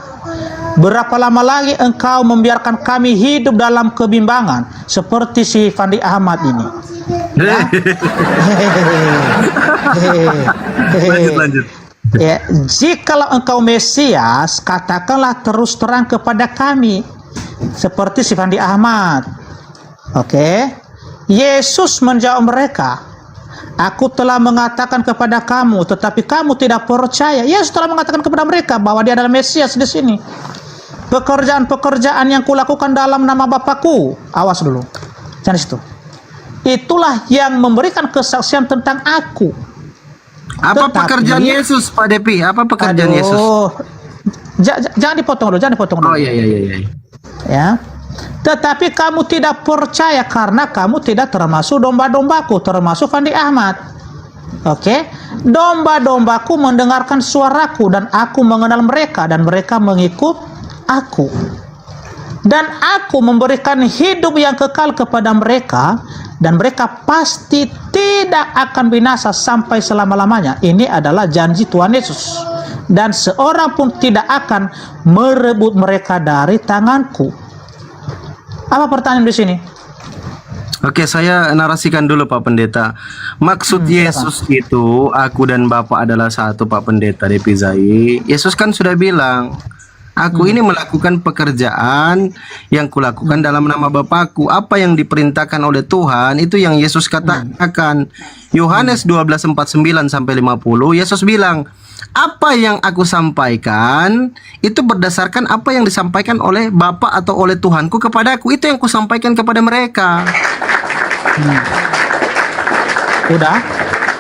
berapa lama lagi engkau membiarkan kami hidup dalam kebimbangan seperti si Fandi Ahmad ini? Lanjut. Ya, jikalau engkau Mesias, katakanlah terus terang kepada kami seperti si Fandi Ahmad. Oke. Yesus menjawab mereka, Aku telah mengatakan kepada kamu, tetapi kamu tidak percaya. Yesus telah mengatakan kepada mereka bahwa dia adalah Mesias di sini. Pekerjaan-pekerjaan yang kulakukan dalam nama Bapakku. Awas dulu. Jangan di situ. Itulah yang memberikan kesaksian tentang aku. Apa pekerjaan Yesus, Pak Depi? Apa pekerjaan Yesus? Jangan dipotong dulu, jangan dipotong dulu. Oh iya. Ya. Tetapi kamu tidak percaya karena kamu tidak termasuk domba-dombaku, termasuk Fandi Ahmad. Oke, domba-dombaku mendengarkan suaraku dan aku mengenal mereka dan mereka mengikut aku. Dan aku memberikan hidup yang kekal kepada mereka dan mereka pasti tidak akan binasa sampai selama-lamanya. Ini adalah janji Tuhan Yesus. Dan seorang pun tidak akan merebut mereka dari tanganku. Apa pertanyaan di sini? Oke, saya narasikan dulu Pak Pendeta. Maksud Yesus itu aku dan Bapa adalah satu, Pak Pendeta Depi Zai. Yesus kan sudah bilang, aku ini melakukan pekerjaan yang kulakukan dalam nama Bapakku. Apa yang diperintahkan oleh Tuhan itu yang Yesus katakan. Yohanes 12:49 sampai 50, Yesus bilang, apa yang aku sampaikan itu berdasarkan apa yang disampaikan oleh Bapa atau oleh Tuhanku kepadaku. Itu yang kusampaikan kepada mereka. Udah?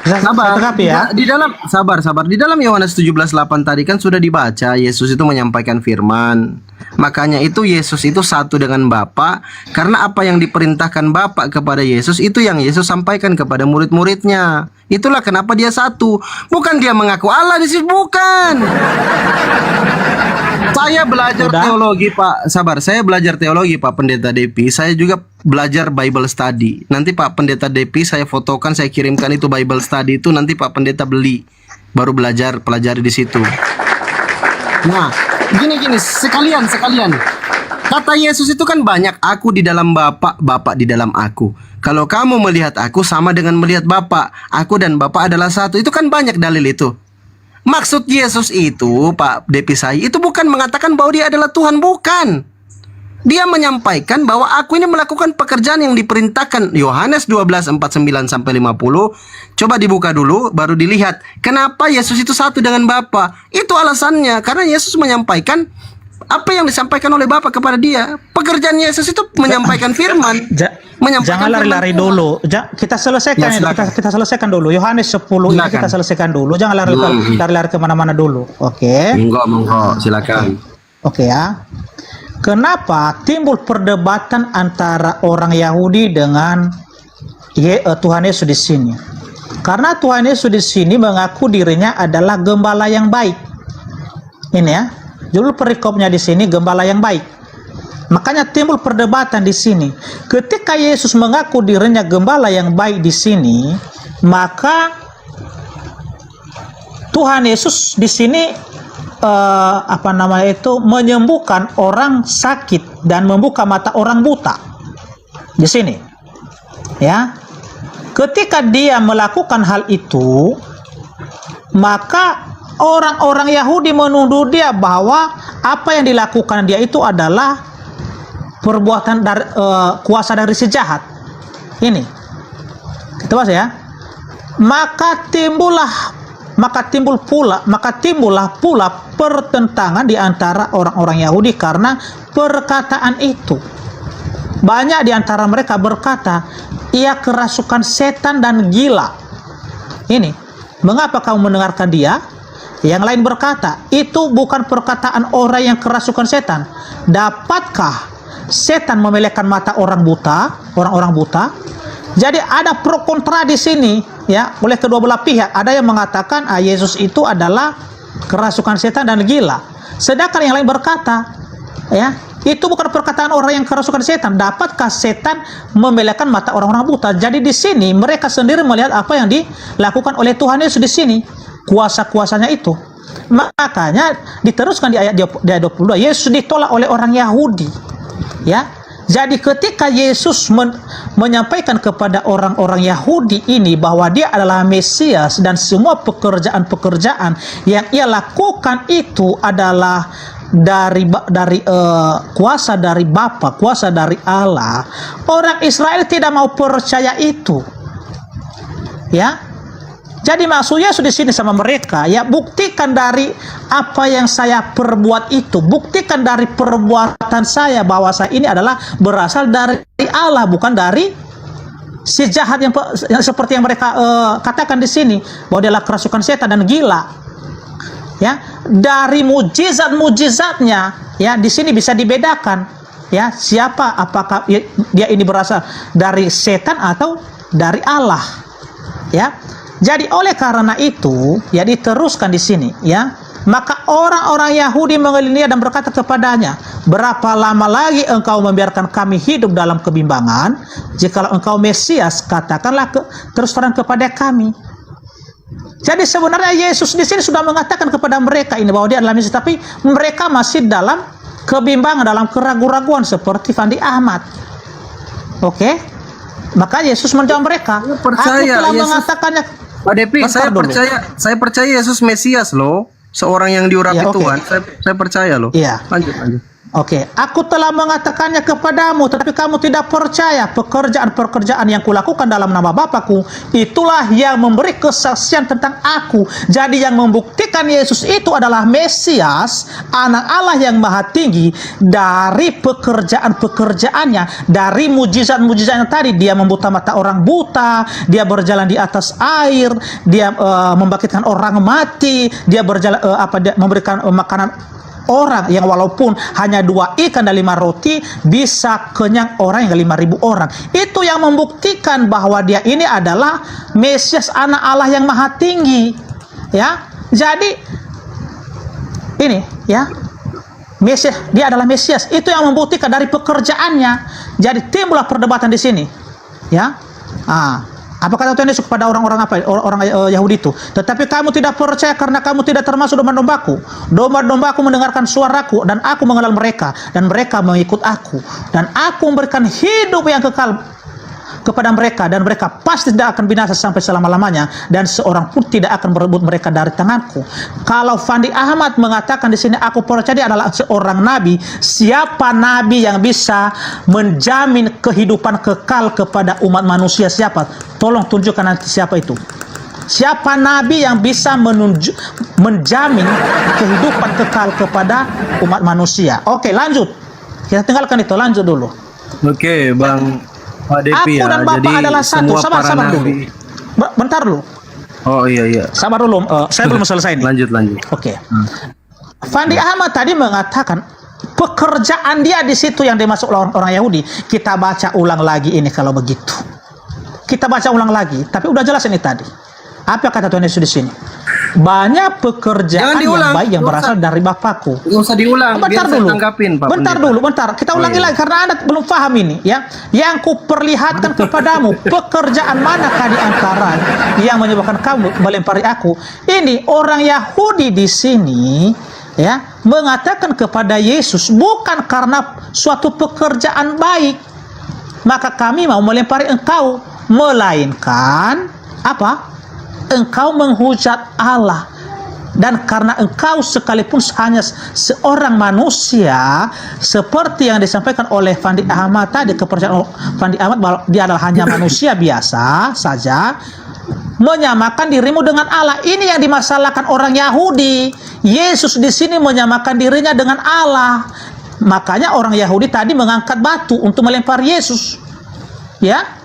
Sabar. Ya? Di dalam sabar. Di dalam Yohanes 17:8 tadi kan sudah dibaca, Yesus itu menyampaikan firman. Makanya itu Yesus itu satu dengan Bapa karena apa yang diperintahkan Bapa kepada Yesus itu yang Yesus sampaikan kepada murid-muridnya. Itulah kenapa dia satu. Bukan dia mengaku Allah di situ, bukan. Saya belajar teologi, Pak. Sabar, saya belajar teologi, Pak Pendeta Depi. Saya juga belajar Bible study. Nanti Pak Pendeta Depi saya fotokan, saya kirimkan itu Bible study itu, nanti Pak Pendeta beli. Baru pelajari di situ. Nah, gini, sekalian. Kata Yesus itu kan banyak, aku di dalam Bapa, Bapa di dalam aku. Kalau kamu melihat aku sama dengan melihat Bapa, aku dan Bapa adalah satu. Itu kan banyak dalil itu. Maksud Yesus itu, Pak Depi Sai, itu bukan mengatakan bahwa dia adalah Tuhan, bukan. Dia menyampaikan bahwa aku ini melakukan pekerjaan yang diperintahkan. Yohanes 12:49 sampai 50. Coba dibuka dulu baru dilihat kenapa Yesus itu satu dengan Bapa. Itu alasannya karena Yesus menyampaikan apa yang disampaikan oleh Bapa kepada dia. Pekerjaan Yesus itu menyampaikan firman. Jangan lari-lari dulu. Kita selesaikan kita selesaikan dulu. Yohanes 10 ini kita selesaikan dulu. Jangan lari-lari kemana-mana dulu. Oke. Monggo, silakan. Oke ya. Kenapa timbul perdebatan antara orang Yahudi dengan Tuhan Yesus di sini? Karena Tuhan Yesus di sini mengaku dirinya adalah gembala yang baik. Ini ya, judul perikopnya di sini gembala yang baik. Makanya timbul perdebatan di sini. Ketika Yesus mengaku dirinya gembala yang baik di sini, maka Tuhan Yesus di sini menyembuhkan orang sakit dan membuka mata orang buta di sini ya. Ketika dia melakukan hal itu, maka orang-orang Yahudi menuduh dia bahwa apa yang dilakukan dia itu adalah perbuatan dari kuasa dari si jahat. Ini kita bahas ya. Maka timbullah pula pertentangan di antara orang-orang Yahudi karena perkataan itu. Banyak di antara mereka berkata, ia kerasukan setan dan gila. Ini, mengapa kamu mendengarkan dia? Yang lain berkata, itu bukan perkataan orang yang kerasukan setan. Dapatkah setan memelekkan mata orang buta? Jadi ada pro kontra di sini ya, oleh kedua belah pihak. Ada yang mengatakan Yesus itu adalah kerasukan setan dan gila. Sedangkan yang lain berkata ya, itu bukan perkataan orang yang kerasukan setan. Dapatkah setan membelekkan mata orang-orang buta? Jadi di sini mereka sendiri melihat apa yang dilakukan oleh Tuhan Yesus di sini, kuasa-kuasanya itu. Makanya diteruskan di ayat 22, Yesus ditolak oleh orang Yahudi. Ya. Jadi ketika Yesus menyampaikan kepada orang-orang Yahudi ini bahwa dia adalah Mesias dan semua pekerjaan-pekerjaan yang ia lakukan itu adalah dari kuasa dari Bapa, kuasa dari Allah, orang Israel tidak mau percaya itu. Ya. Jadi maksud Yesus di sini sama mereka, ya buktikan dari apa yang saya perbuat itu, buktikan dari perbuatan saya bahwa saya ini adalah berasal dari Allah, bukan dari si jahat yang seperti yang mereka katakan di sini bahwa dia adalah kerasukan setan dan gila. Ya, dari mujizat-mujizatnya, ya di sini bisa dibedakan, ya siapa, apakah dia ini berasal dari setan atau dari Allah, ya. Jadi oleh karena itu, ya diteruskan di sini, ya. Maka orang-orang Yahudi mengelilingi dan berkata kepadanya, berapa lama lagi engkau membiarkan kami hidup dalam kebimbangan? Jikalau engkau Mesias, katakanlah terus terang kepada kami. Jadi sebenarnya Yesus di sini sudah mengatakan kepada mereka ini bahwa dia adalah Mesias, tapi mereka masih dalam kebimbangan, dalam keraguan-raguan seperti Fandi Ahmad. Oke? Maka Yesus menjawab mereka, percaya, aku telah Yesus mengatakannya. Pak Depi, saya percaya Yesus Mesias loh, seorang yang diurapi Ya, oke. Tuhan. Saya percaya loh. Iya. Lanjut. Oke, aku telah mengatakannya kepadamu, tetapi kamu tidak percaya. Pekerjaan-pekerjaan yang kulakukan dalam nama Bapakku, itulah yang memberi kesaksian tentang aku. Jadi yang membuktikan Yesus itu adalah Mesias, anak Allah yang maha tinggi, dari pekerjaan-pekerjaannya, dari mujizat-mujizatnya tadi. Dia membuka mata orang buta, dia berjalan di atas air, dia membangkitkan orang mati, dia berjalan dia memberikan makanan orang yang walaupun hanya 2 ikan dan 5 roti bisa kenyang orang yang 5.000 orang. Itu yang membuktikan bahwa dia ini adalah Mesias, anak Allah yang maha tinggi. Ya, jadi ini ya, Mesias, dia adalah Mesias. Itu yang membuktikan dari pekerjaannya. Jadi timbullah perdebatan di sini. Ya, apa kata Tuhan Yesus kepada orang-orang Yahudi itu? Tetapi kamu tidak percaya karena kamu tidak termasuk domba-dombaku. Domba-dombaku mendengarkan suaraku dan aku mengenal mereka dan mereka mengikut aku. Dan aku memberikan hidup yang kekal kepada mereka dan mereka pasti tidak akan binasa sampai selama-lamanya dan seorang pun tidak akan merebut mereka dari tanganku. Kalau Fandi Ahmad mengatakan di sini aku percaya dia adalah seorang nabi, siapa nabi yang bisa menjamin kehidupan kekal kepada umat manusia? Siapa? Tolong tunjukkan nanti siapa itu. Siapa nabi yang bisa menjamin kehidupan kekal kepada umat manusia? Oke, lanjut. Kita tinggalkan itu, lanjut dulu. Oke, Bang Pak Depi, aku dan Bapak jadi adalah satu. Sabar dulu. Bentar dulu. Oh iya. Sabar dulu. Saya belum selesai nih. Lanjut. Oke. Fandi Ahmad tadi mengatakan pekerjaan dia di situ yang dimasuk orang Yahudi. Kita baca ulang lagi ini kalau begitu. Kita baca ulang lagi. Tapi udah jelas ini tadi. Apa kata Tuhan Yesus di sini? Banyak pekerjaan yang baik yang berasal dari Bapakku. Nggak usah diulang. Bentar biar dulu. saya tanggapin, Pak Bentar Pendeta. dulu. Kita ulangi lagi karena Anda belum paham ini, ya. Yang kuperlihatkan kepadamu pekerjaan manakah di antara yang menyebabkan kamu melempari aku? Ini orang Yahudi di sini, ya, mengatakan kepada Yesus bukan karena suatu pekerjaan baik maka kami mau melempari engkau, melainkan apa? Engkau menghujat Allah, dan karena engkau sekalipun hanya seorang manusia seperti yang disampaikan oleh Fandi Ahmad tadi, kepercayaan Fandi Ahmad bahwa dia adalah hanya manusia biasa saja, menyamakan dirimu dengan Allah. Ini yang dimasalahkan orang Yahudi. Yesus di sini menyamakan dirinya dengan Allah. Makanya orang Yahudi tadi mengangkat batu untuk melempar Yesus. Ya.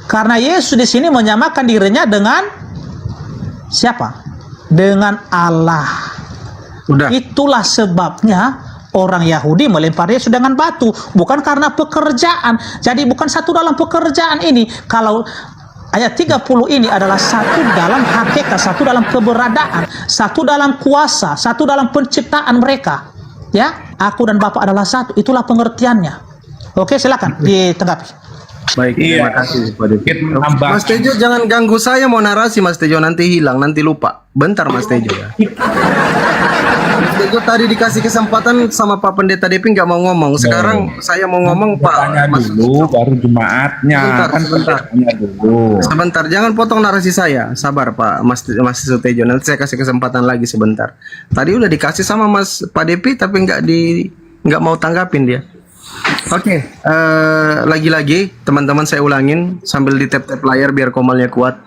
Karena Yesus di sini menyamakan dirinya dengan siapa? Dengan Allah. Udah. Itulah sebabnya orang Yahudi melempar Yesus dengan batu, bukan karena pekerjaan. Jadi bukan satu dalam pekerjaan ini. Kalau ayat 30 ini adalah satu dalam hakikat, satu dalam keberadaan, satu dalam kuasa, satu dalam penciptaan mereka. Ya, aku dan Bapa adalah satu. Itulah pengertiannya. Oke, silakan ditanggapi. Baik, terima kasih Pak Depi. Menambah. Mas Tejo jangan ganggu saya mau narasi, Mas Tejo, nanti hilang, nanti lupa. Bentar Mas Tejo ya. Mas Tejo tadi dikasih kesempatan sama Pak Pendeta Depi nggak mau ngomong. Sekarang saya mau ngomong Tanya Pak. Mas, dulu baru jemaatnya. Sebentar. Tanya dulu. sebentar, jangan potong narasi saya. Sabar Pak Mas Tejo, nanti saya kasih kesempatan lagi sebentar. Tadi udah dikasih sama Mas Pak Depi tapi nggak mau tanggapin dia. Oke, lagi-lagi teman-teman saya ulangin sambil di tap-tap layar biar komalnya kuat.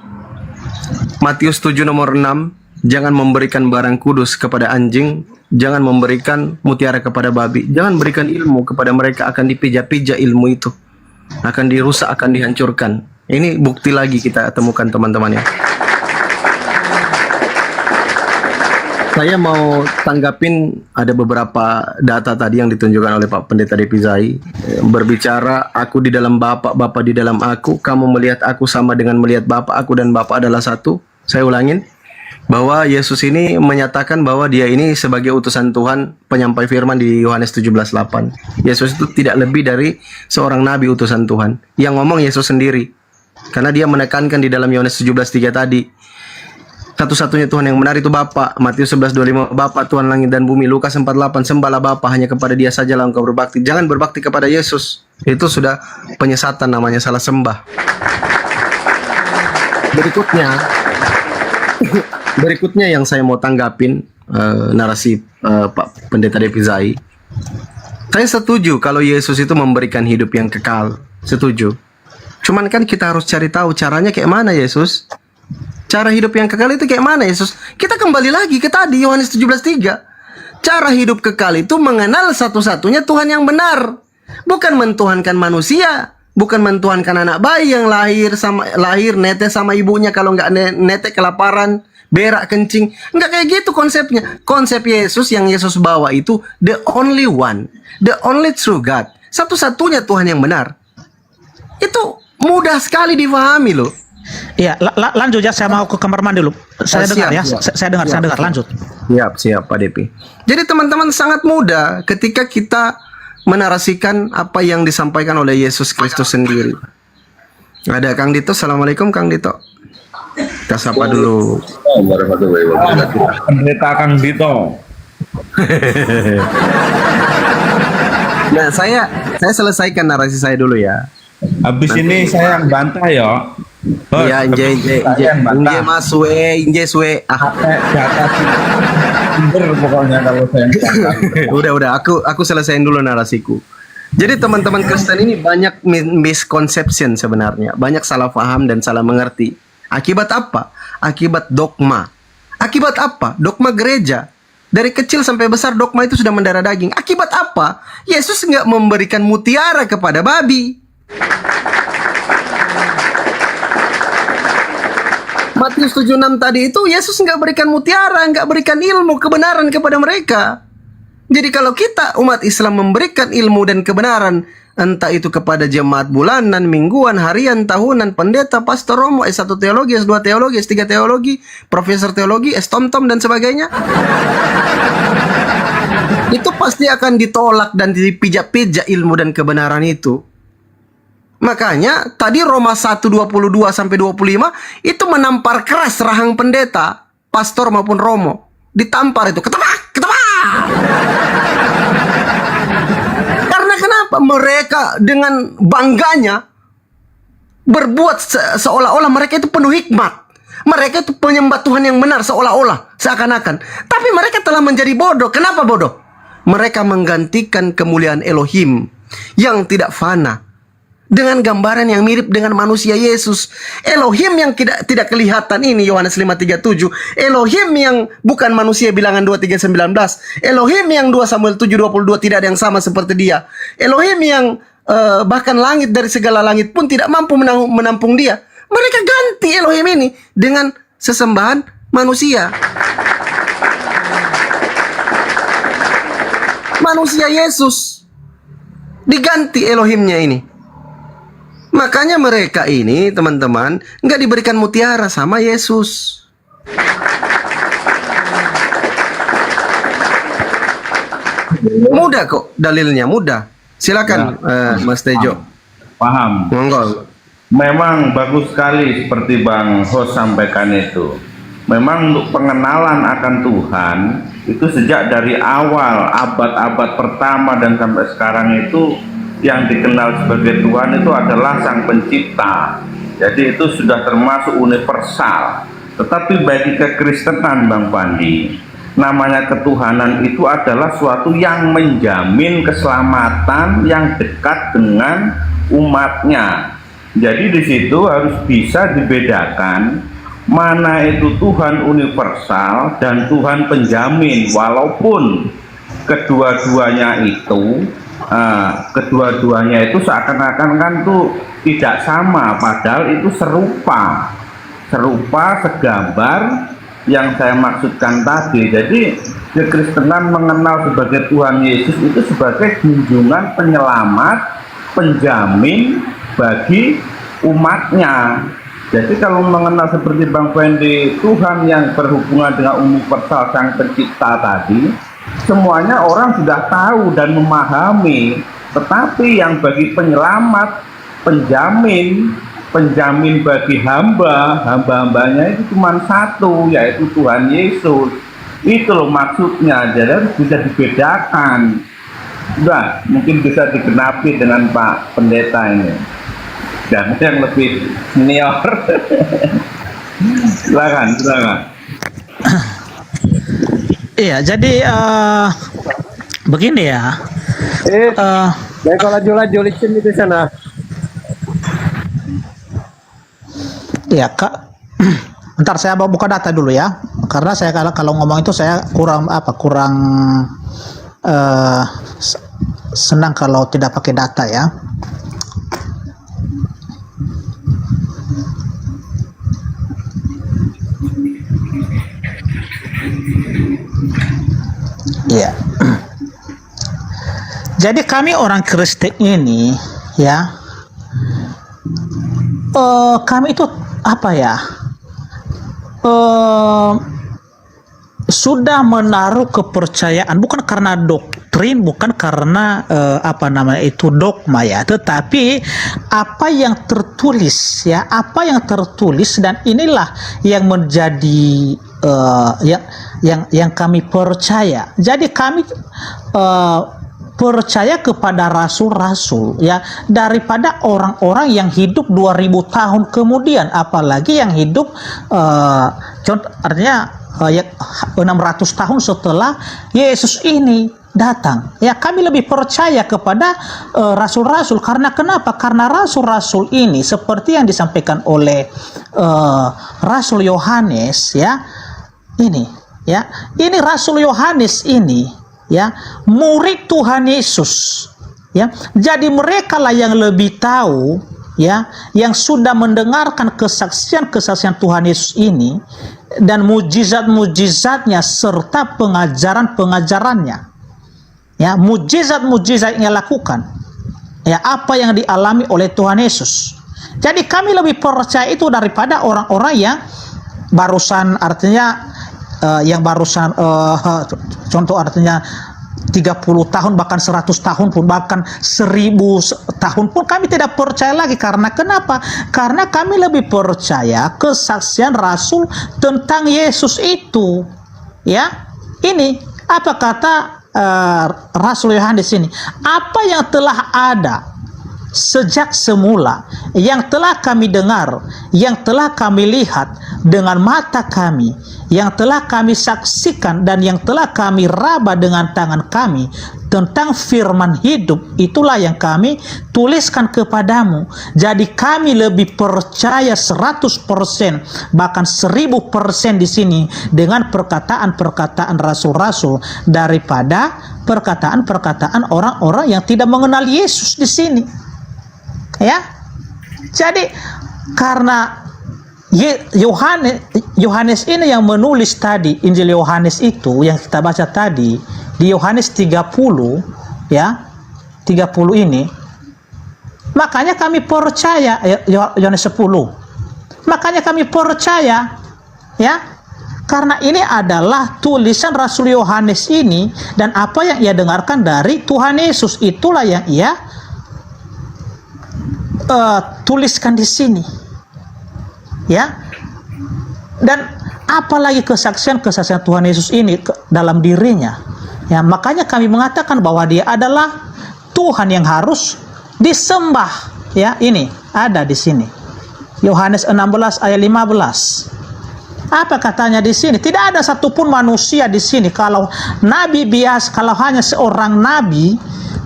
Matius 7 nomor 6, jangan memberikan barang kudus kepada anjing, jangan memberikan mutiara kepada babi, jangan berikan ilmu kepada mereka, akan dipijak-pijak ilmu itu, akan dirusak, akan dihancurkan. Ini bukti lagi kita temukan teman-teman ya. Saya mau tanggapin ada beberapa data tadi yang ditunjukkan oleh Pak Pendeta Depizai. Berbicara, aku di dalam Bapa, Bapa di dalam aku, kamu melihat aku sama dengan melihat Bapa, aku dan Bapa adalah satu. Saya ulangin, bahwa Yesus ini menyatakan bahwa dia ini sebagai utusan Tuhan, penyampai firman di Yohanes 17:8. Yesus itu tidak lebih dari seorang nabi utusan Tuhan. Yang ngomong Yesus sendiri. Karena dia menekankan di dalam Yohanes 17:3 tadi, satu-satunya Tuhan yang benar itu Bapa. Matius 11:25, Bapa Tuhan langit dan bumi. Lukas 4:8, sembahlah Bapa, hanya kepada Dia sajalah engkau berbakti. Jangan berbakti kepada Yesus. Itu sudah penyesatan, namanya salah sembah. Berikutnya yang saya mau tanggapin narasi Pak Pendeta Depizai. Saya setuju kalau Yesus itu memberikan hidup yang kekal. Setuju. Cuman kan kita harus cari tahu caranya kayak mana Yesus. Cara hidup yang kekal itu kayak mana Yesus? Kita kembali lagi ke tadi Yohanes 17:3. Cara hidup kekal itu mengenal satu-satunya Tuhan yang benar. Bukan mentuhankan manusia, bukan mentuhankan anak bayi yang lahir netes sama ibunya, kalau nggak netes kelaparan, berak kencing. Nggak kayak gitu konsepnya. Konsep Yesus yang Yesus bawa itu the only one, the only true God. Satu-satunya Tuhan yang benar. Itu mudah sekali difahami loh. Iya, lanjut ya, saya mau ke kamar mandi dulu. Saya dengar ya, saya dengar, lanjut. Siap Pak Depi. Jadi teman-teman sangat mudah ketika kita menarasikan apa yang disampaikan oleh Yesus Kristus sendiri. Ada Kang Dito, Assalamualaikum Kang Dito. Kita sapa dulu. Pendeta Kang Dito. Nah, saya selesaikan narasi saya dulu ya. Habis ini saya yang bantah ya. Iya, inje masuk inje suwe. Pokoknya kalau saya udah aku selesaiin dulu narasiku. Jadi teman-teman Kristen ini banyak misconception sebenarnya, banyak salah paham dan salah mengerti. Akibat apa? Akibat dogma. Akibat apa? Dogma gereja. Dari kecil sampai besar dogma itu sudah mendarah daging. Akibat apa? Yesus nggak memberikan mutiara kepada babi. Matius 7:6 tadi itu Yesus nggak berikan mutiara, nggak berikan ilmu kebenaran kepada mereka. Jadi kalau kita umat Islam memberikan ilmu dan kebenaran, entah itu kepada jemaat bulanan, mingguan, harian, tahunan, pendeta, pastor, romo, S1 teologi, S2 teologi, S3 teologi, profesor teologi, S Tom-Tom dan sebagainya, itu pasti akan ditolak dan dipijak-pijak ilmu dan kebenaran itu. Makanya tadi Roma 1:22-25 itu menampar keras rahang pendeta, pastor maupun romo. Ditampar itu, ketepak. Karena kenapa? Mereka dengan bangganya berbuat seolah-olah mereka itu penuh hikmat. Mereka itu penyembah Tuhan yang benar seolah-olah, seakan-akan. Tapi mereka telah menjadi bodoh. Kenapa bodoh? Mereka menggantikan kemuliaan Elohim yang tidak fana dengan gambaran yang mirip dengan manusia Yesus. Elohim yang tidak kelihatan ini, Yohanes 5:37. Elohim yang bukan manusia, Bilangan 23:19. Elohim yang 2 Samuel 7:22 tidak ada yang sama seperti dia. Elohim yang bahkan langit dari segala langit pun tidak mampu menampung dia. Mereka ganti Elohim ini dengan sesembahan manusia. Manusia Yesus diganti Elohimnya ini. Makanya mereka ini, teman-teman, nggak diberikan mutiara sama Yesus. Mudah kok dalilnya, mudah. Silakan Mas Tejo. Paham. Monggo. Memang bagus sekali seperti Bang Hos sampaikan itu. Memang untuk pengenalan akan Tuhan itu sejak dari awal abad-abad pertama dan sampai sekarang itu yang dikenal sebagai Tuhan itu adalah Sang Pencipta. Jadi itu sudah termasuk universal. Tetapi bagi kekristenan Bang Pandi, namanya ketuhanan itu adalah suatu yang menjamin keselamatan yang dekat dengan umatnya. Jadi di situ harus bisa dibedakan mana itu Tuhan universal dan Tuhan penjamin, walaupun kedua-duanya itu seakan-akan kan tuh tidak sama, padahal itu serupa segambar yang saya maksudkan tadi. Jadi kekristenan mengenal sebagai Tuhan Yesus itu sebagai junjungan penyelamat, penjamin bagi umatnya. Jadi kalau mengenal seperti Bang Fendi, Tuhan yang berhubungan dengan universal Sang Pencipta tadi, semuanya orang sudah tahu dan memahami. Tetapi yang bagi penyelamat, penjamin bagi hamba-hambanya itu cuma satu, yaitu Tuhan Yesus. Itu loh maksudnya, jadi harus bisa dibedakan. Udah, mungkin bisa digenapi dengan Pak Pendeta ini. Dan yang lebih senior. silakan. Iya, jadi begini ya. Kalau laju di sana. Ya Kak, bentar saya buka data dulu ya, karena saya kalau ngomong itu saya kurang senang kalau tidak pakai data ya. Iya. Jadi kami orang Kristen ini ya, kami itu apa ya? Sudah menaruh kepercayaan bukan karena doktrin, bukan karena dogma ya, tetapi apa yang tertulis ya, dan inilah yang menjadi yang kami percaya. Jadi kami percaya kepada rasul-rasul ya, daripada orang-orang yang hidup 2000 tahun kemudian, apalagi yang hidup artinya 600 tahun setelah Yesus ini datang ya. Kami lebih percaya kepada rasul-rasul. Karena kenapa? Karena rasul-rasul ini seperti yang disampaikan oleh Rasul Yohanes ya, ini Rasul Yohanes ini ya, murid Tuhan Yesus ya. Jadi mereka lah yang lebih tahu ya, yang sudah mendengarkan kesaksian Tuhan Yesus ini dan mujizat-mujizatnya serta pengajaran-pengajarannya ya, mujizat-mujizat yang lakukan ya, apa yang dialami oleh Tuhan Yesus. Jadi kami lebih percaya itu daripada orang-orang yang barusan, artinya contoh artinya 30 tahun bahkan 100 tahun pun bahkan 1000 tahun pun kami tidak percaya lagi. Karena kenapa? Karena kami lebih percaya kesaksian rasul tentang Yesus itu ya. Ini apa kata Rasul Yohanes ini? Apa yang telah ada sejak semula, yang telah kami dengar, yang telah kami lihat dengan mata kami, yang telah kami saksikan dan yang telah kami raba dengan tangan kami tentang firman hidup, itulah yang kami tuliskan kepadamu. Jadi kami lebih percaya 100% bahkan 1000% di sini dengan perkataan-perkataan rasul-rasul daripada perkataan-perkataan orang-orang yang tidak mengenal Yesus di sini. Ya. Jadi karena Yohanes ini yang menulis tadi Injil Yohanes itu yang kita baca tadi di Yohanes 30 ya, 30 ini, makanya kami percaya Yohanes 10. Makanya kami percaya ya, karena ini adalah tulisan Rasul Yohanes ini dan apa yang ia dengarkan dari Tuhan Yesus, itulah yang ia tuliskan di sini. Ya, dan apalagi kesaksian Tuhan Yesus ini dalam dirinya ya, makanya kami mengatakan bahwa dia adalah Tuhan yang harus disembah ya. Ini ada di sini Yohanes 16 ayat 15. Apa katanya di sini? Tidak ada satupun manusia di sini, kalau nabi biasa, kalau hanya seorang nabi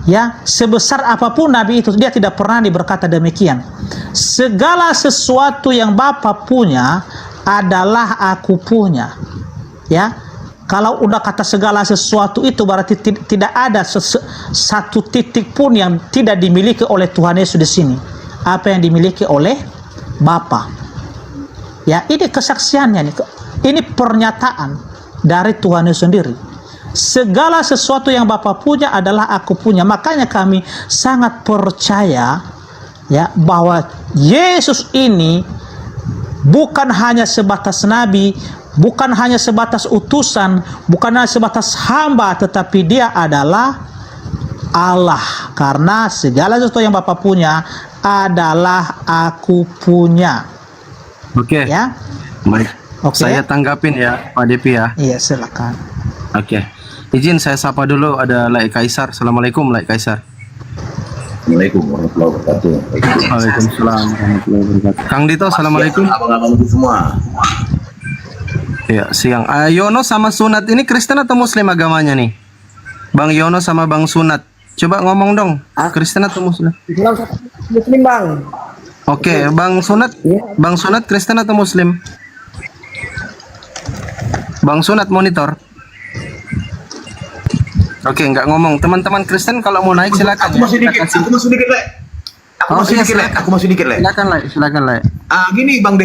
ya, sebesar apapun nabi itu, dia tidak pernah berkata demikian. Segala sesuatu yang Bapa punya adalah aku punya. Ya, kalau udah kata segala sesuatu itu berarti tidak ada satu titik pun yang tidak dimiliki oleh Tuhan Yesus di sini. Apa yang dimiliki oleh Bapa. Ya, ini kesaksiannya nih. Ini pernyataan dari Tuhan Yesus sendiri. Segala sesuatu yang Bapa punya adalah aku punya. Makanya kami sangat percaya ya bahwa Yesus ini bukan hanya sebatas nabi, bukan hanya sebatas utusan, bukan hanya sebatas hamba, tetapi dia adalah Allah. Karena segala sesuatu yang Bapa punya adalah aku punya. Oke. Ya. Baik. Oke. Saya tanggapin ya, Pak Depi ya. Iya, silakan. Oke. Izin saya sapa dulu, ada Lai Kaisar. Assalamualaikum Lai Kaisar. Assalamualaikum warahmatullahi wabarakatuh. Waalaikumsalam warahmatullahi wabarakatuh. Kang Dito, assalamualaikum. Abang-abang itu semua. Ya, siang. Yono sama Sunat ini Kristen atau Muslim agamanya nih? Bang Yono sama Bang Sunat. Coba ngomong dong. Kristen atau Muslim? Muslim, Bang. Oke, Bang Sunat. Bang Sunat Kristen atau Muslim? Bang Sunat monitor. Oke, nggak ngomong. Teman-teman Kristen kalau mau naik silakan. Aku masih dikit, Lek. Aku masih dikit, Lek. Silakan, Lek. Gini Bang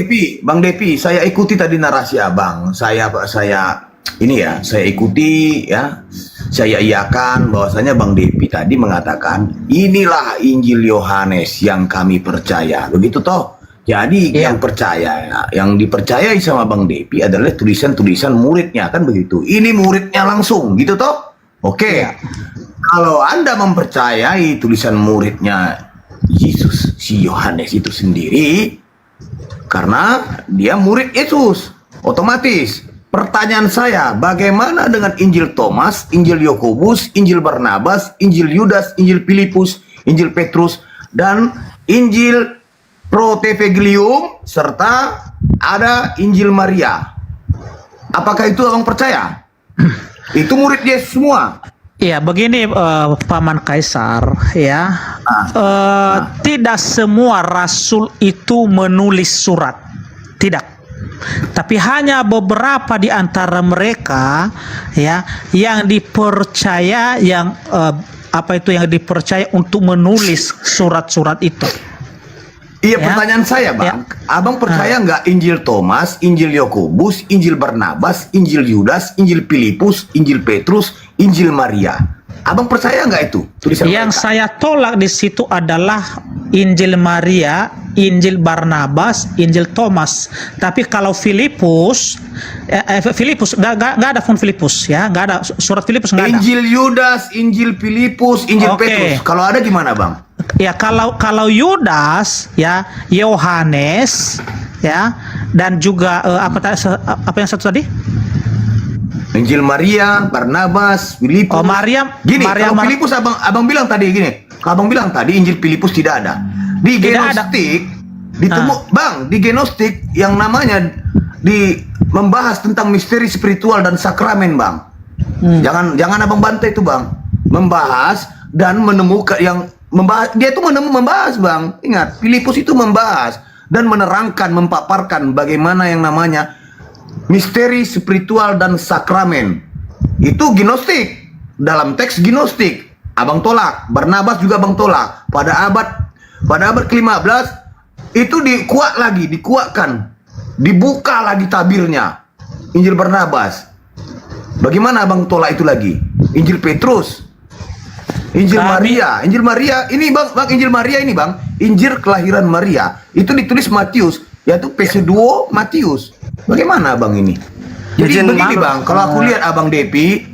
Depi, saya ikuti tadi narasi Abang. Saya ikuti ya. Saya iakan bahwasanya Bang Depi tadi mengatakan, inilah Injil Yohanes yang kami percaya. Begitu toh? Jadi yang percaya, yang dipercayai sama Bang Depi adalah tulisan-tulisan muridnya, kan begitu. Ini muridnya langsung, gitu toh? Oke. Kalau Anda mempercayai tulisan muridnya Yesus, si Yohanes itu sendiri, karena dia murid Yesus, otomatis. Pertanyaan saya, bagaimana dengan Injil Thomas, Injil Yakobus, Injil Barnabas, Injil Yudas, Injil Filipus, Injil Petrus, dan Injil Protevangelium, serta ada Injil Maria? Apakah itu Abang percaya? Itu murid Yesus semua. Ya, begini Paman Kaisar, ya. Tidak semua rasul itu menulis surat. Tidak. Tapi hanya beberapa di antara mereka ya yang dipercaya yang yang dipercaya untuk menulis surat-surat itu. Iya, pertanyaan saya, Bang. Abang percaya nggak Injil Thomas, Injil Yakobus, Injil Barnabas, Injil Yudas, Injil Filipus, Injil Petrus, Injil Maria? Abang percaya nggak itu tulisan yang mereka? Saya tolak di situ adalah Injil Maria, Injil Barnabas, Injil Thomas. Tapi kalau Filipus, nggak ada pun Filipus, ya, nggak ada surat Filipus, nggak ada. Injil Yudas, Injil Filipus, Injil Petrus. Kalau ada gimana, Bang? Ya, kalau Yudas, ya, Yohanes, ya, dan juga apa yang satu tadi? Injil Maria, Barnabas, Filipus. Oh, Maria. Gini, Maria, kalau Filipus abang bilang tadi gini. Abang bilang tadi Injil Filipus tidak ada. Di Gnostik Bang, di Gnostik yang namanya membahas tentang misteri spiritual dan sakramen, Bang. Jangan Abang bantai itu, Bang. Membahas dan menemukan dia itu membahas, Bang. Ingat, Filipus itu membahas dan menerangkan, mempaparkan bagaimana yang namanya misteri spiritual dan sakramen. Itu Gnostik. Dalam teks Gnostik, Abang tolak. Barnabas juga Abang tolak. Pada abad ke-15 itu dikuatkan. Dibuka lagi tabirnya. Injil Barnabas. Bagaimana Abang tolak itu lagi? Injil Petrus, Injil Maria ini Bang Injil Maria ini, Bang. Injil kelahiran Maria itu ditulis Matius, yaitu pseudo Matius. Bagaimana Abang ini? Jadi begini, Bang, kalau aku lihat Abang Depi,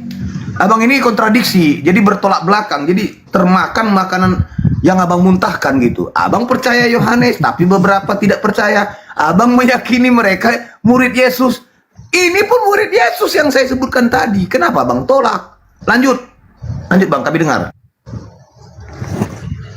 Abang ini kontradiksi, jadi bertolak belakang, jadi termakan makanan yang Abang muntahkan gitu. Abang percaya Yohanes, tapi beberapa tidak percaya. Abang meyakini mereka murid Yesus. Ini pun murid Yesus yang saya sebutkan tadi. Kenapa Abang tolak? Lanjut Bang, kami dengar.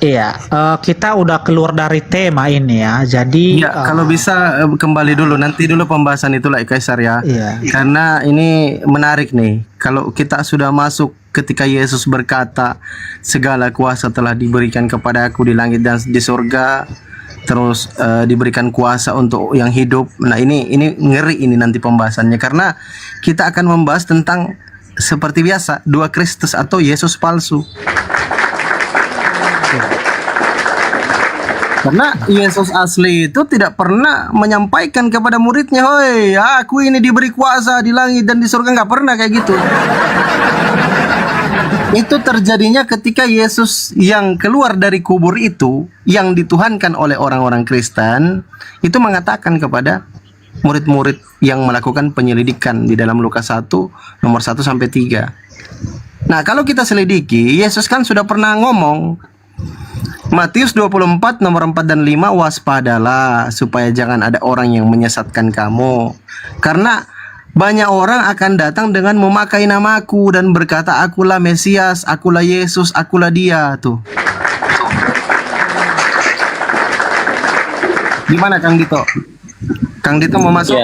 Iya, kita udah keluar dari tema ini ya. Jadi kalau bisa kembali dulu, nanti dulu pembahasan itu lah Kaisar ya. Iya. Karena ini menarik nih. Kalau kita sudah masuk ketika Yesus berkata, segala kuasa telah diberikan kepada aku di langit dan di surga. terus diberikan kuasa untuk yang hidup. Nah, ini ngeri ini nanti pembahasannya, karena kita akan membahas tentang seperti biasa dua Kristus atau Yesus palsu. Karena Yesus asli itu tidak pernah menyampaikan kepada muridnya, "Hoi, aku ini diberi kuasa di langit dan di surga." Nggak pernah kayak gitu. Itu terjadinya ketika Yesus yang keluar dari kubur itu, yang dituhankan oleh orang-orang Kristen, itu mengatakan kepada murid-murid yang melakukan penyelidikan di dalam Lukas 1, nomor 1 sampai 3. Nah, kalau kita selidiki, Yesus kan sudah pernah ngomong, Matius 24 nomor 4 dan 5, "Waspadalah supaya jangan ada orang yang menyesatkan kamu. Karena banyak orang akan datang dengan memakai namaku dan berkata, akulah Mesias, akulah Yesus, akulah dia." Tuh. Gimana Kang Dito? Kang Dito mau masuk?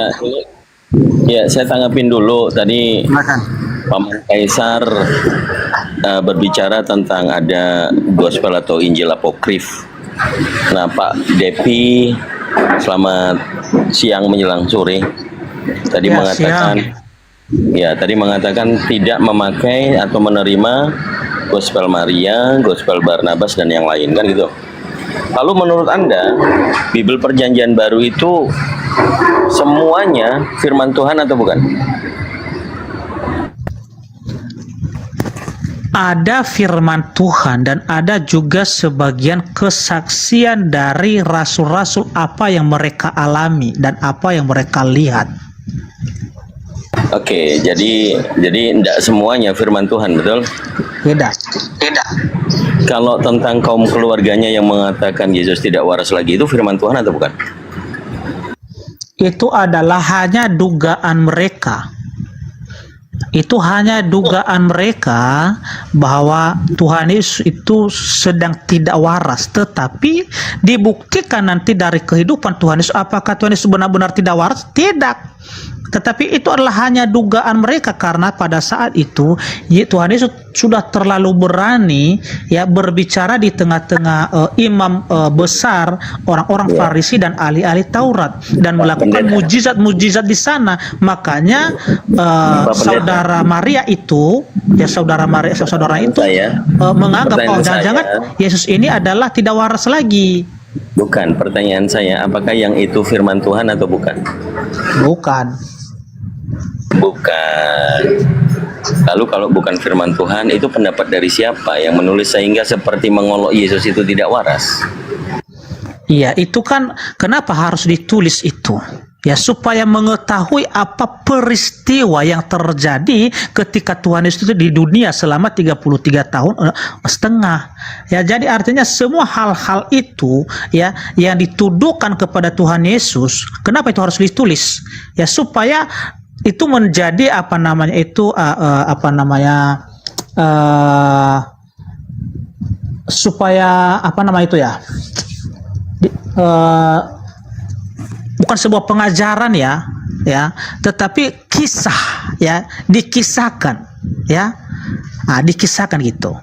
Ya, saya tanggapin dulu tadi. Silakan. Paman Kaisar berbicara tentang ada gospel atau Injil apokrif. Nah, Pak Depi, selamat siang menjelang sore. Tadi mengatakan tidak memakai atau menerima gospel Maria, gospel Barnabas dan yang lain, kan gitu. Lalu menurut Anda, Bible Perjanjian Baru itu semuanya firman Tuhan atau bukan? Ada firman Tuhan dan ada juga sebagian kesaksian dari rasul-rasul apa yang mereka alami dan apa yang mereka lihat. Oke, jadi tidak semuanya firman Tuhan, betul? Beda. Kalau tentang kaum keluarganya yang mengatakan Yesus tidak waras lagi, itu firman Tuhan atau bukan? Itu adalah hanya dugaan mereka. Itu hanya dugaan mereka bahwa Tuhan Yesus itu sedang tidak waras, tetapi dibuktikan nanti dari kehidupan Tuhan Yesus. Apakah Tuhan Yesus benar-benar tidak waras? Tidak. Tetapi itu adalah hanya dugaan mereka, karena pada saat itu Tuhan Yesus sudah terlalu berani ya berbicara di tengah-tengah imam besar, orang-orang Farisi dan ahli-ahli Taurat, dan melakukan mujizat-mujizat di sana. Makanya saudara Maria itu menganggap jangan-jangan Yesus ini adalah tidak waras lagi. Bukan, pertanyaan saya, apakah yang itu firman Tuhan atau bukan? Bukan. Lalu kalau bukan firman Tuhan, itu pendapat dari siapa yang menulis sehingga seperti mengolok Yesus itu tidak waras? Iya, itu kan kenapa harus ditulis itu? Ya, supaya mengetahui apa peristiwa yang terjadi ketika Tuhan Yesus itu di dunia selama 33 tahun setengah. Ya, jadi artinya semua hal-hal itu ya yang dituduhkan kepada Tuhan Yesus, kenapa itu harus ditulis? Ya, supaya itu menjadi bukan sebuah pengajaran ya, tetapi kisah ya, dikisahkan ya, dikisahkan gitu.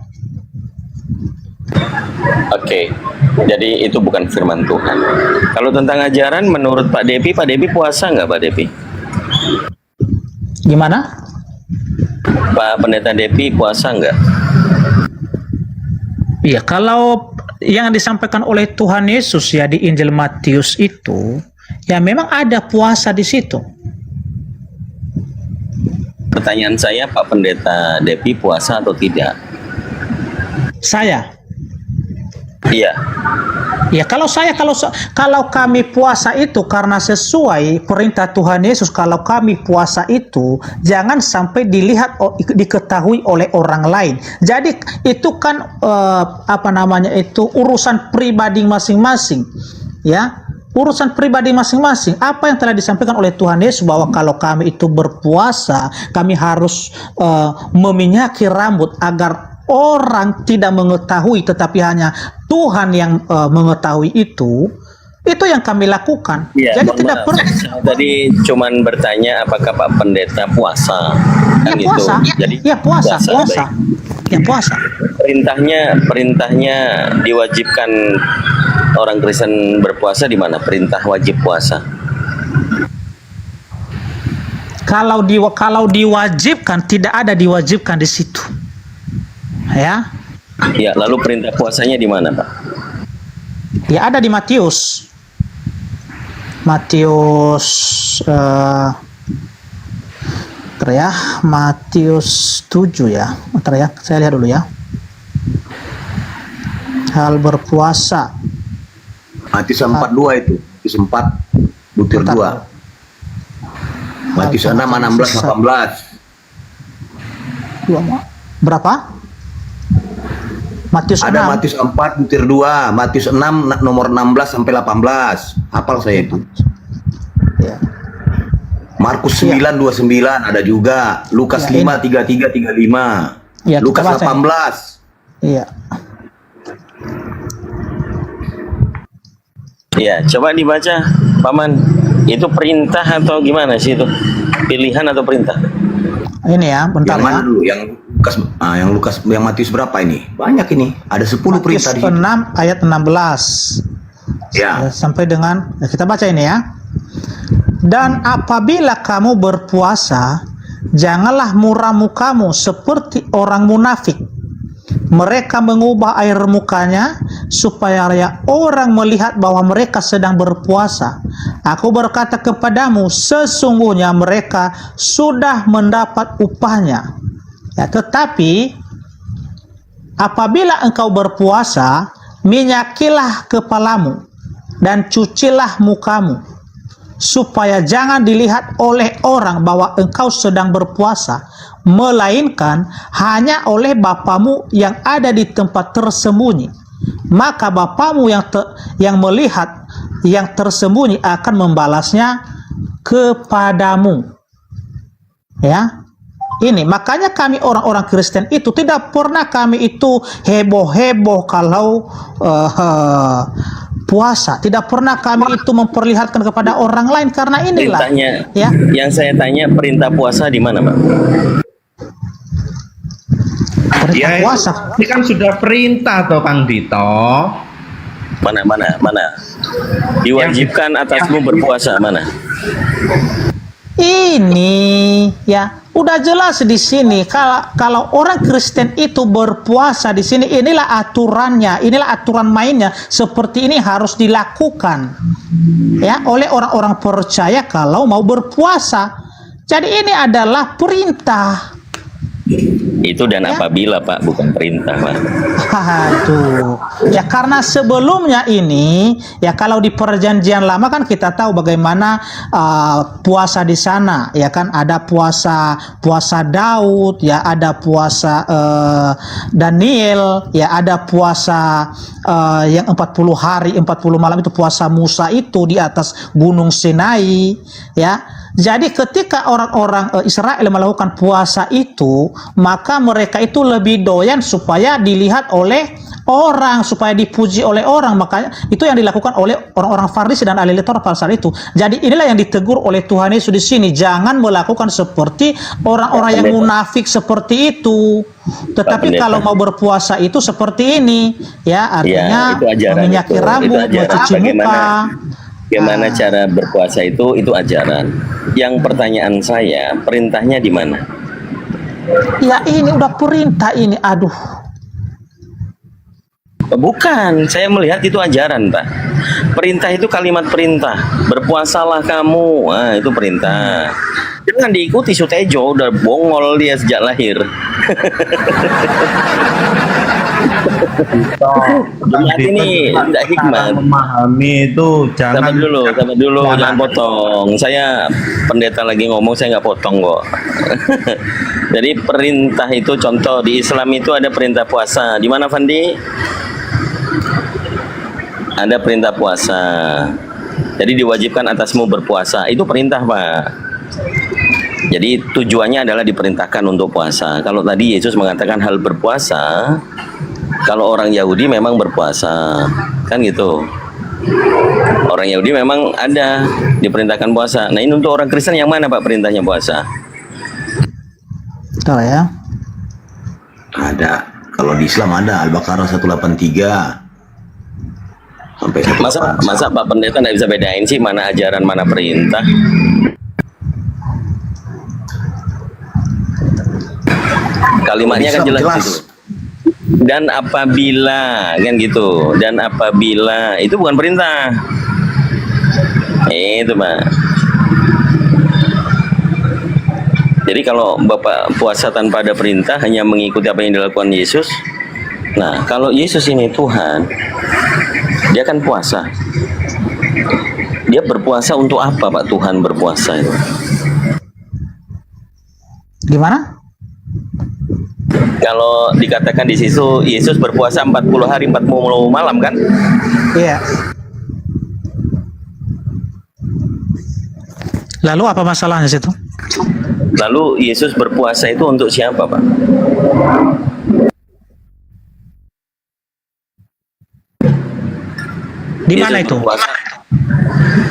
Oke, jadi itu bukan firman Tuhan. Kalau tentang ajaran, menurut Pak Depi puasa nggak Pak Depi? Gimana? Pak Pendeta Depi puasa nggak? Iya, kalau yang disampaikan oleh Tuhan Yesus ya di Injil Matius itu, ya memang ada puasa di situ. Pertanyaan saya, Pak Pendeta Depi puasa atau tidak? Saya? Iya. Ya, kalau kami puasa itu karena sesuai perintah Tuhan Yesus, kalau kami puasa itu jangan sampai dilihat diketahui oleh orang lain. Jadi itu kan urusan pribadi masing-masing. Ya. Urusan pribadi masing-masing. Apa yang telah disampaikan oleh Tuhan Yesus bahwa kalau kami itu berpuasa, kami harus meminyaki rambut agar orang tidak mengetahui, tetapi hanya Tuhan yang mengetahui itu yang kami lakukan. Ya, jadi tidak perlu. Tadi cuman bertanya apakah Pak Pendeta puasa. Ya, puasa. Jadi puasa. Ya, puasa. Perintahnya diwajibkan orang Kristen berpuasa di mana? Perintah wajib puasa. Kalau diwajibkan, tidak ada diwajibkan di situ. Ya. Ya, lalu perintah puasanya di mana, Pak? Ya ada di Matius. Matius Matius 7 ya. Bentar ya, saya lihat dulu ya. Hal berpuasa. Matius 4:2 itu. Matius 4 butir 2. Matius 6, 16, 18. Berapa? Matius Ada 6. Matius 4 butir 2, Matius 6 nomor 16 sampai 18. Hafal saya itu. Ya. Markus 9, 29 ada juga. Lukas Ya, 5, 33, 35. Ya, kita Lukas baca. 18. Iya. Ya, coba dibaca, Paman. Itu perintah atau gimana sih itu? Pilihan atau perintah? Ini ya, bentar Yang mana ya. dulu? Yang Lukas, yang Matius berapa ini? Banyak ini. Ada 10 Matius perintah di 6 situ. ayat 16. Ya. Sampai dengan kita baca ini ya. Dan apabila kamu berpuasa, janganlah muram mukamu seperti orang munafik. Mereka mengubah air mukanya supaya orang melihat bahwa mereka sedang berpuasa. Aku berkata kepadamu, sesungguhnya mereka sudah mendapat upahnya. Ya, tetapi apabila engkau berpuasa, minyakilah kepalamu dan cucilah mukamu, supaya jangan dilihat oleh orang bahwa engkau sedang berpuasa, melainkan hanya oleh Bapamu yang ada di tempat tersembunyi. Maka Bapamu yang melihat yang tersembunyi akan membalasnya kepadamu. Ya. Ini makanya kami orang-orang Kristen itu tidak pernah kami itu heboh-heboh kalau puasa. Tidak pernah kami itu memperlihatkan kepada orang lain, karena inilah Perintahnya, ya. yang saya tanya, perintah puasa di mana, Pak? Perintah Ya, puasa. ini kan sudah perintah toh Kang Dito. Mana? Diwajibkan atasmu berpuasa, mana? Ini ya udah jelas di sini kalau orang Kristen itu berpuasa di sini, inilah aturannya, inilah aturan mainnya, seperti ini harus dilakukan ya oleh orang-orang percaya kalau mau berpuasa. Jadi ini adalah perintah. Itu dan apabila, Pak, bukan perintah, Pak. Aduh. Ya karena sebelumnya ini ya kalau di perjanjian lama kan kita tahu bagaimana puasa di sana, ya kan ada puasa Daud, ya ada puasa Daniel, ya ada puasa yang 40 hari 40 malam itu puasa Musa itu di atas Gunung Sinai, ya. Jadi ketika orang-orang Israel melakukan puasa itu, maka mereka itu lebih doyan supaya dilihat oleh orang, supaya dipuji oleh orang. Makanya itu yang dilakukan oleh orang-orang Farisi dan ahli Taurat pada saat itu. Jadi inilah yang ditegur oleh Tuhan Yesus di sini, jangan melakukan seperti orang-orang yang munafik seperti itu. Tetapi kalau mau berpuasa itu seperti ini, ya artinya meminyaki rambut, mencuci muka. Bagaimana cara berpuasa itu ajaran. Yang pertanyaan saya, perintahnya di mana? Ya ini udah perintah ini, aduh. Bukan, saya melihat itu ajaran, Pak. Perintah itu kalimat perintah. Berpuasalah kamu, nah itu perintah. Jangan diikuti Sutejo, udah bongol dia sejak lahir. Jemaat ini tidak hikmat. Memahami itu jangan. Sabar dulu, jangan potong. Saya pendeta lagi ngomong, saya nggak potong kok. Jadi perintah itu contoh di Islam itu ada perintah puasa. Di mana, Fandi? Ada perintah puasa. Jadi diwajibkan atasmu berpuasa. Itu perintah, Pak. Jadi tujuannya adalah diperintahkan untuk puasa. Kalau tadi Yesus mengatakan hal berpuasa, kalau orang Yahudi memang berpuasa, kan gitu. Orang Yahudi memang ada diperintahkan puasa. Nah ini untuk orang Kristen yang mana, Pak, perintahnya puasa? Tahu ya? Ada. Kalau di Islam ada Al-Baqarah 183. Masa Pak Pendeta nggak bisa bedain sih mana ajaran mana perintah? Kalimatnya kan jelas gitu. Dan apabila kan gitu, dan apabila itu bukan perintah. Itu Pak. Jadi kalau Bapak puasa tanpa ada perintah, hanya mengikuti apa yang dilakukan Yesus. Nah, kalau Yesus ini Tuhan, dia kan puasa. Dia berpuasa untuk apa Pak Tuhan berpuasa itu? Gimana? Kalau dikatakan di situ Yesus berpuasa 40 hari 40 malam kan? Iya. Lalu apa masalahnya situ? Lalu Yesus berpuasa itu untuk siapa Pak? Di mana itu?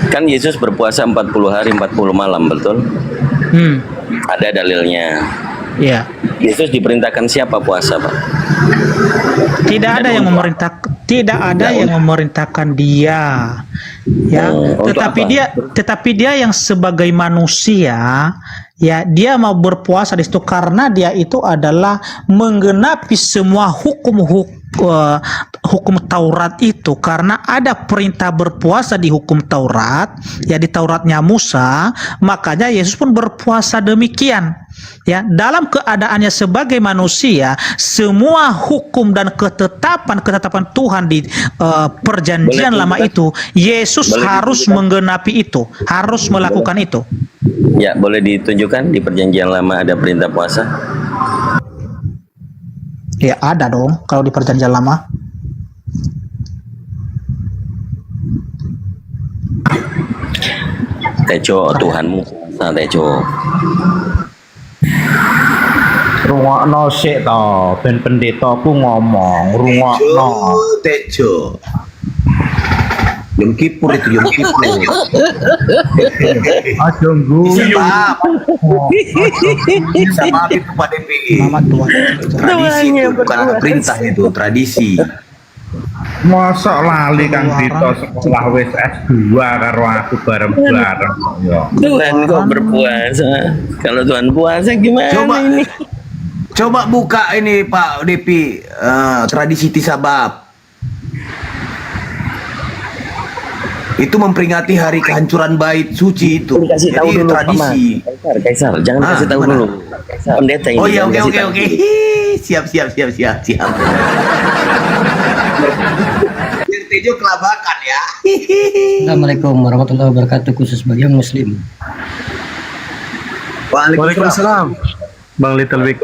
Kan Yesus berpuasa 40 hari 40 malam, betul? Ada dalilnya. Iya. Yesus diperintahkan siapa puasa, Pak? Tidak ada yang memerintahkan dia. Ya, tetapi dia yang sebagai manusia, ya, dia mau berpuasa di situ karena dia itu adalah menggenapi semua hukum Taurat itu, karena ada perintah berpuasa di hukum Taurat, ya, di Tauratnya Musa, makanya Yesus pun berpuasa demikian. Ya, dalam keadaannya sebagai manusia, semua hukum dan ketetapan Tuhan di perjanjian lama itu, Yesus harus menggenapi itu, harus melakukan itu. Ya, boleh ditunjukkan di perjanjian lama ada perintah puasa? Ya, ada dong kalau di perjanjian lama. Tejo Tuhanmu, nah Tejo. Rungokno sik to, ben pendetaku ngomong, rungokno. Tejo. Yom Kippur itu Yom Kippur. Aja guyu. Sama itu Pak DP. Tradisi itu bukan perintah, itu tradisi. Masa lali Kang Dito sekolah wis S2 karo aku bareng-bareng ya. Tuhan kok berpuasa. Kalau Tuhan puasa gimana ini? Coba buka ini Pak DP, tradisi Tisabab. Itu memperingati hari kehancuran bait suci itu. Kasih tahu dulu tradisi. Kaisar, jangan kasih tahu dulu. Pendeta ini. Oh iya, oke. Siap. Tejo kelabakan ya. Assalamualaikum warahmatullahi wabarakatuh, khusus bagi yang muslim. Waalaikumsalam. Bang Little Big.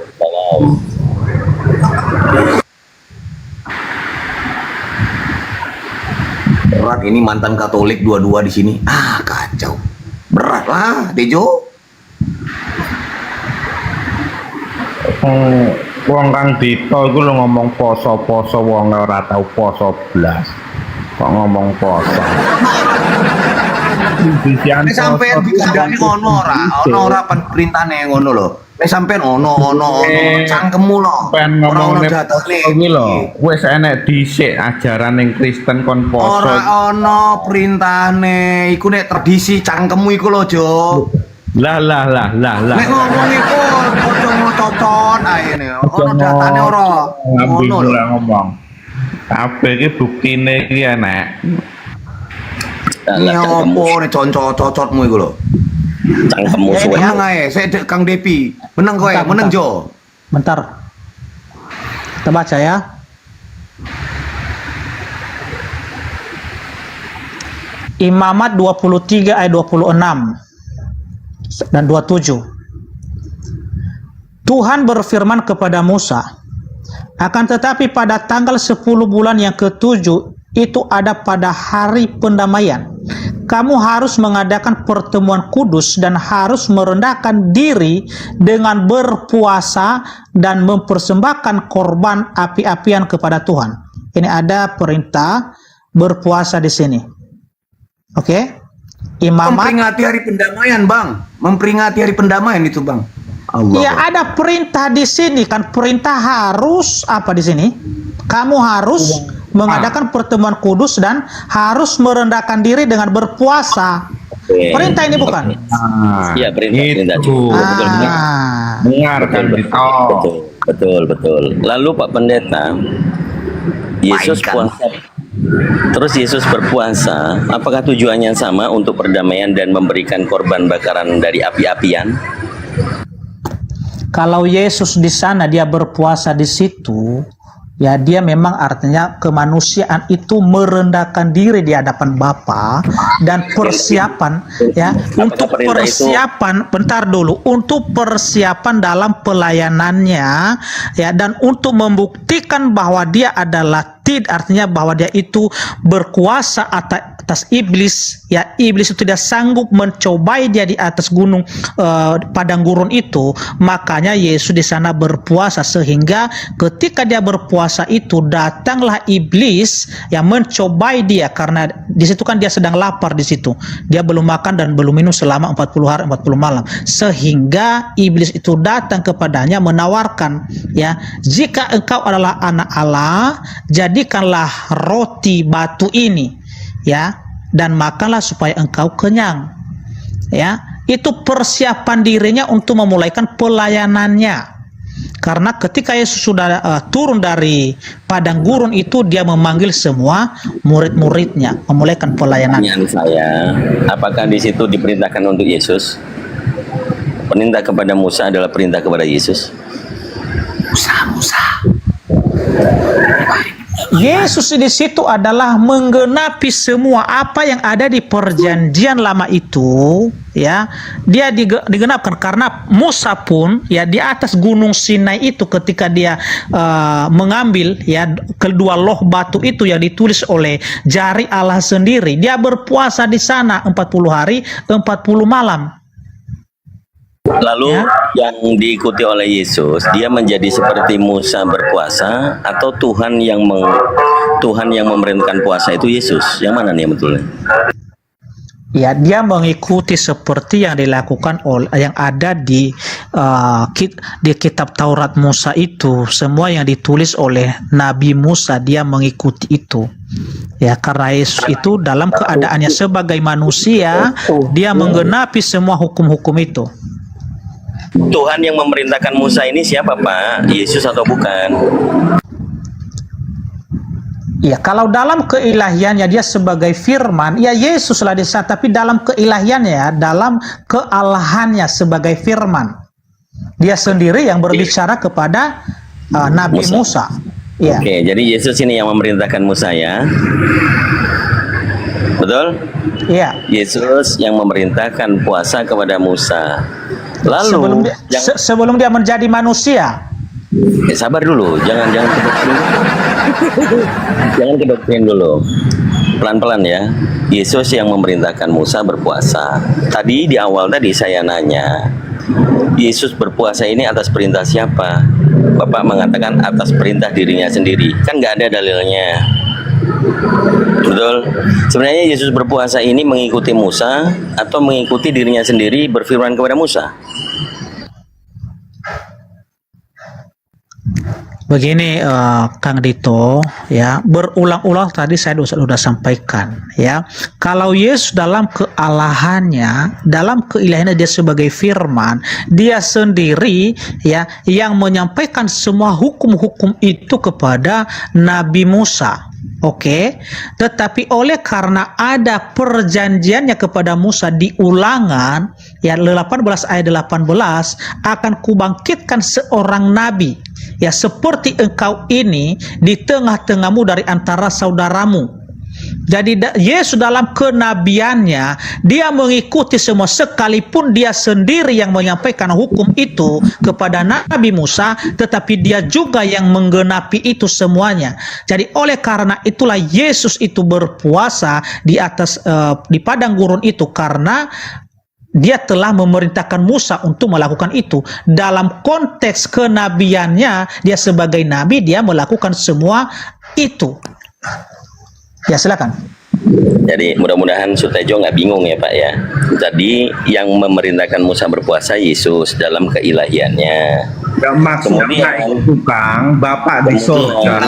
Berat ini mantan Katolik dua-dua di sini. Kacau. Berat lah, Tejo. Wong Kang Dito iku lho ngomong poso-poso wong ora tau poso blas. Kok ngomong poso. Nek sampean dikandani ngono ora perintahane ngono lho. Nek sampean ono cangkemmu lho. Ora ono iki lho. Wis enek dhisik ajaran ning Kristen kon poso. Ora ono perintahane, iku nek tradisi cangkemmu iku lho, Jo. Lah. Nek ngomong iku ojo ngococon ae ne. Ono datane ora. Ngono lho ngomong. Kabeh iki buktine iki enek. Ini opo nih cocotmu iku lho. Cangkemmu suwe. Menang ae, sik Kang Depi. Menang kowe, menang Jo. Bentar. Kita baca ya. Imamat 23 ayat 26 dan 27. Tuhan berfirman kepada Musa, akan tetapi pada tanggal 10 bulan yang ke-7 itu ada pada hari pendamaian. Kamu harus mengadakan pertemuan kudus dan harus merendahkan diri dengan berpuasa dan mempersembahkan korban api-apian kepada Tuhan. Ini ada perintah berpuasa di sini. Oke? Imamat memperingati hari pendamaian, Bang. Memperingati hari pendamaian itu, Bang. Allah. Iya, ada perintah di sini kan, perintah harus apa di sini? Kamu harus mengadakan pertemuan kudus dan harus merendahkan diri dengan berpuasa. Perintah ini bukan? Iya, perintah. Dengarkan Betul. Lalu Pak Pendeta, Yesus puasa. Terus Yesus berpuasa, apakah tujuannya sama untuk perdamaian dan memberikan korban bakaran dari api-apian? Kalau Yesus di sana dia berpuasa di situ, ya dia memang artinya kemanusiaan itu merendahkan diri di hadapan Bapa dan persiapan ya untuk persiapan bentar dulu untuk persiapan dalam pelayanannya ya dan untuk membuktikan bahwa dia adalah artinya bahwa dia itu berkuasa atas iblis ya, iblis itu tidak sanggup mencobai dia di atas gunung padang gurun itu. Makanya Yesus di sana berpuasa, sehingga ketika dia berpuasa itu datanglah iblis yang mencobai dia, karena di situ kan dia sedang lapar, di situ dia belum makan dan belum minum selama 40 hari 40 malam, sehingga iblis itu datang kepadanya menawarkan ya, jika engkau adalah anak Allah, jadikanlah roti batu ini ya dan makanlah supaya engkau kenyang ya. Itu persiapan dirinya untuk memulaikan pelayanannya, karena ketika Yesus sudah turun dari padang gurun itu, dia memanggil semua murid-muridnya memulaikan pelayanan. Pertanyaan saya, apakah di situ diperintahkan untuk Yesus? Perintah kepada Musa adalah perintah kepada Yesus? Musa. Yesus di situ adalah menggenapi semua apa yang ada di perjanjian lama itu ya. Dia digenapkan karena Musa pun ya di atas gunung Sinai itu ketika dia mengambil ya kedua loh batu itu yang ditulis oleh jari Allah sendiri, dia berpuasa di sana 40 hari 40 malam. Lalu yang diikuti oleh Yesus, dia menjadi seperti Musa berpuasa, atau Tuhan yang memerintahkan puasa itu Yesus? Yang mana nih betulnya? Ya, dia mengikuti seperti yang dilakukan oleh yang ada di kitab Taurat Musa itu. Semua yang ditulis oleh Nabi Musa dia mengikuti itu. Ya, karena Yesus itu dalam keadaannya sebagai manusia, dia menggenapi semua hukum-hukum itu. Tuhan yang memerintahkan Musa ini siapa, Pak? Yesus atau bukan? Ya, kalau dalam keilahiannya dia sebagai firman, ya Yesuslah di sana, tapi dalam keilahiannya, dalam kealahannya sebagai firman, dia sendiri yang berbicara kepada Nabi Musa. Ya. Oke, jadi Yesus ini yang memerintahkan Musa ya. Betul? Iya. Yesus yang memerintahkan puasa kepada Musa. Lalu sebelum dia menjadi manusia. Sabar dulu, jangan ke doktrin. Jangan ke doktrin dulu. Pelan-pelan ya. Yesus yang memerintahkan Musa berpuasa. Tadi di awal tadi saya nanya, Yesus berpuasa ini atas perintah siapa? Bapak mengatakan atas perintah dirinya sendiri. Kan nggak ada dalilnya. Betul. Sebenarnya Yesus berpuasa ini mengikuti Musa atau mengikuti dirinya sendiri berfirman kepada Musa? Begini Kang Dito ya, berulang-ulang tadi saya sudah sampaikan ya, kalau Yesus dalam kealahannya, dalam keilahiannya dia sebagai firman, dia sendiri ya yang menyampaikan semua hukum-hukum itu kepada Nabi Musa. Oke, tetapi oleh karena ada perjanjiannya kepada Musa di Ulangan ya 18 ayat 18, akan kubangkitkan seorang nabi ya seperti engkau ini di tengah-tengahmu dari antara saudaramu. Jadi Yesus dalam kenabiannya dia mengikuti semua, sekalipun dia sendiri yang menyampaikan hukum itu kepada Nabi Musa, tetapi dia juga yang menggenapi itu semuanya. Jadi oleh karena itulah Yesus itu berpuasa di atas di padang gurun itu, karena dia telah memerintahkan Musa untuk melakukan itu. Dalam konteks kenabiannya, dia sebagai nabi, dia melakukan semua itu. Ya, silakan. Jadi mudah-mudahan Sutejo nggak bingung ya Pak ya. Jadi yang memerintahkan Musa berpuasa Yesus dalam keilahiannya. Ya, maksudnya itu Kang, Bapak di surga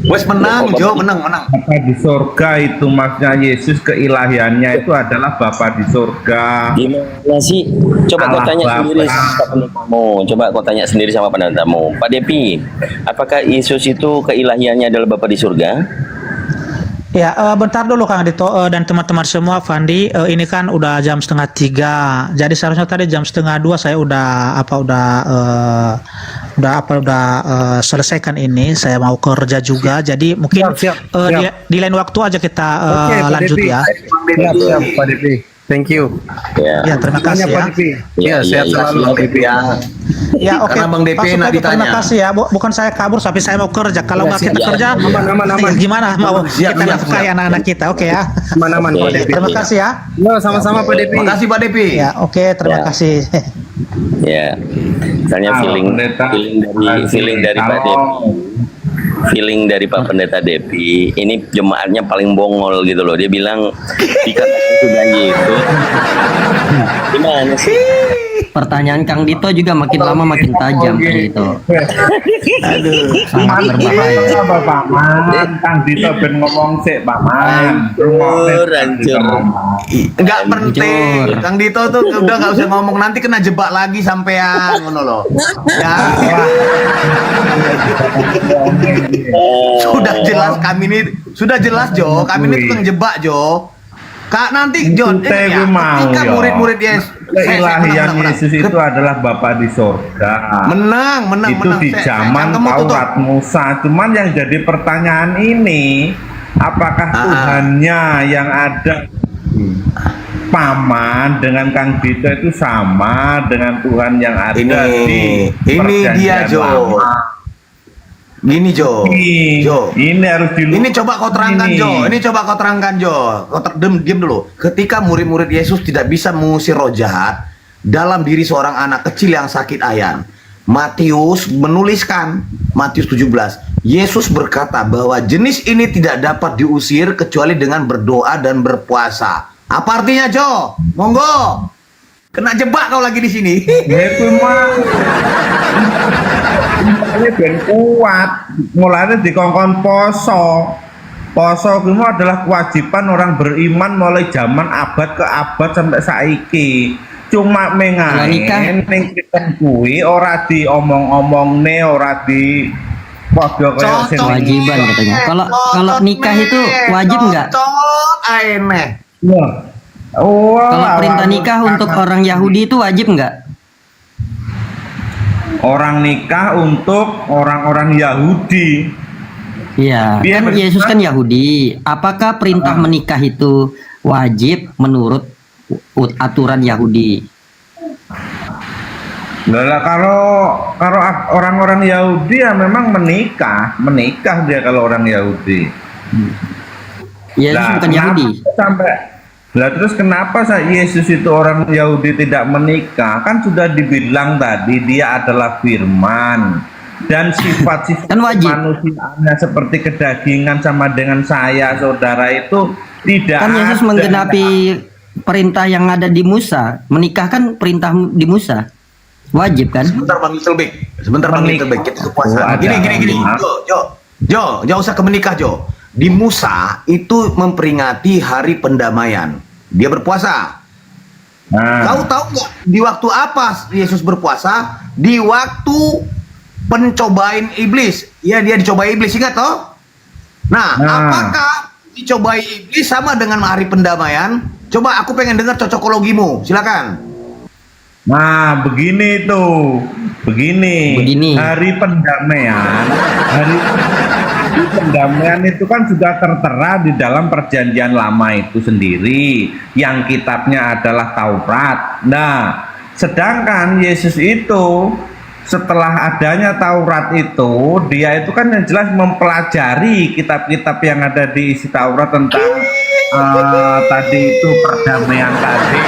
Wes menang, Jo, menang. Bapa di surga itu maksudnya Yesus keilahiannya itu adalah Bapa di surga. Gimana sih? Coba kau tanya sendiri sama pendetamu. Coba kau tanya sendiri sama pendetamu. Pak Depi, apakah Yesus itu keilahiannya adalah Bapa di surga? Ya, bentar dulu Kang Dito dan teman-teman semua, Fandi, ini kan udah jam 2:30. Jadi seharusnya tadi jam 1:30 saya udah selesaikan ini. Saya mau kerja juga. Jadi mungkin di lain waktu aja kita lanjut ya. Siap, Pak Depi. Thank you. Ya, terima kasih ya. Ya, sehat selalu Bang Depi ya. Ya, oke. Karena Bang Depi enak ditanya. Terima kasih ya. Bukan saya kabur, tapi saya mau kerja. Kalau nggak kita kerja, aman. gimana mau kita nafkahi anak-anak kita? Oke ya. Aman Pak Depi. Terima kasih ya. Ya, sama-sama Pak Depi. Makasih Pak Depi. Ya, oke, terima kasih. Ya, misalnya feeling dari Pak Depi. Feeling dari Pak Pendeta Depi, ini jemaatnya paling bongol gitu loh. Dia bilang dikatakan sudah gitu. Gimana sih? Pertanyaan Kang Dito juga makin lama makin tajam Kang Dito. Aduh, sangat berbahaya. Paman, Kang Dito ben ngomong sik, Paman. Enggak penting. Kang Dito tuh udah nggak usah ngomong, nanti kena jebak lagi sampean ngono loh. Ya. Sudah jelas Jo, kami ini tukang jebak Jo. Kak nanti John, ketika murid-murid Yesus, keilahian Yesus itu adalah Bapa di surga. Menang. Itu di zaman Taurat Musa. Cuman yang jadi pertanyaan ini, apakah Tuhannya yang ada Paman dengan Kang Dito itu sama dengan Tuhan yang ada di dia Jo. Lama? Gini Jo, ini harus ini coba kau terangkan Jo. Kau diam dulu. Ketika murid-murid Yesus tidak bisa mengusir roh jahat dalam diri seorang anak kecil yang sakit ayan, Matius menuliskan, Matius 17, Yesus berkata bahwa jenis ini tidak dapat diusir kecuali dengan berdoa dan berpuasa. Apa artinya Jo? Monggo. Kena jebak kau lagi di sini. Ini ben kuat, mulanya dikongkon poso. Poso itu adalah kewajiban orang beriman mulai zaman abad ke abad sampai saiki. Cuma mengain ning kristen kuwi ora diomong-omongne, ora di padha kaya kewajiban katanya. Kalau nikah itu wajib enggak? Kalau perintah nikah untuk orang Yahudi itu wajib enggak? Orang nikah untuk orang-orang Yahudi. Iya, kan Yesus kan Yahudi. Apakah perintah menikah itu wajib menurut aturan Yahudi? Nah, kalau orang-orang Yahudi ya memang menikah dia kalau orang Yahudi. Yesus bukan Yahudi. Terus kenapa Yesus itu orang Yahudi tidak menikah? Kan sudah dibilang tadi dia adalah firman dan sifat-sifat kan manusianya seperti kedagingan sama dengan saya saudara itu tidak. Kan Yesus menggenapi perintah yang ada di Musa. Menikah kan perintah di Musa. Wajib kan? Sebentar Bang Little Big. Kita kepuasan. Gini. Jo, jauh usah ke menikah Jo. Di Musa itu memperingati hari pendamaian. Dia berpuasa. Kau tahu nggak di waktu apa Yesus berpuasa? Di waktu pencobain iblis. Ya, dia dicobai iblis, ingat toh? Nah, apakah dicobai iblis sama dengan hari pendamaian? Coba aku pengen dengar cocokologimu. Silakan. Nah, begini. Hari pendamaian itu kan sudah tertera di dalam perjanjian lama itu sendiri, yang kitabnya adalah Taurat. Nah, sedangkan Yesus itu setelah adanya Taurat itu, dia itu kan yang jelas mempelajari kitab-kitab yang ada di isi Taurat tentang tadi itu perdamaian tadi.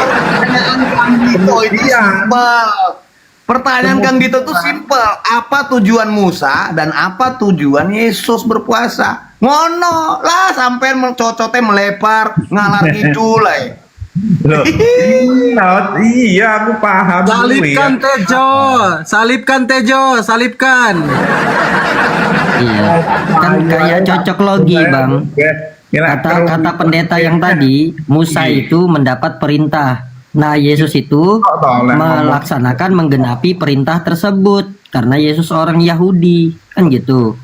Pertanyaan Kang Dito tuh simpel. Apa tujuan Musa dan apa tujuan Yesus berpuasa? Ngono lah, sampai cocotnya melebar ngalor ngidul Iya, aku paham. Salibkan Tejo, salibkan. Iya. Kan kayak cocok logi, Bang. Kata pendeta yang tadi, Musa itu mendapat perintah. Nah, Yesus itu melaksanakan menggenapi perintah tersebut karena Yesus orang Yahudi, kan gitu.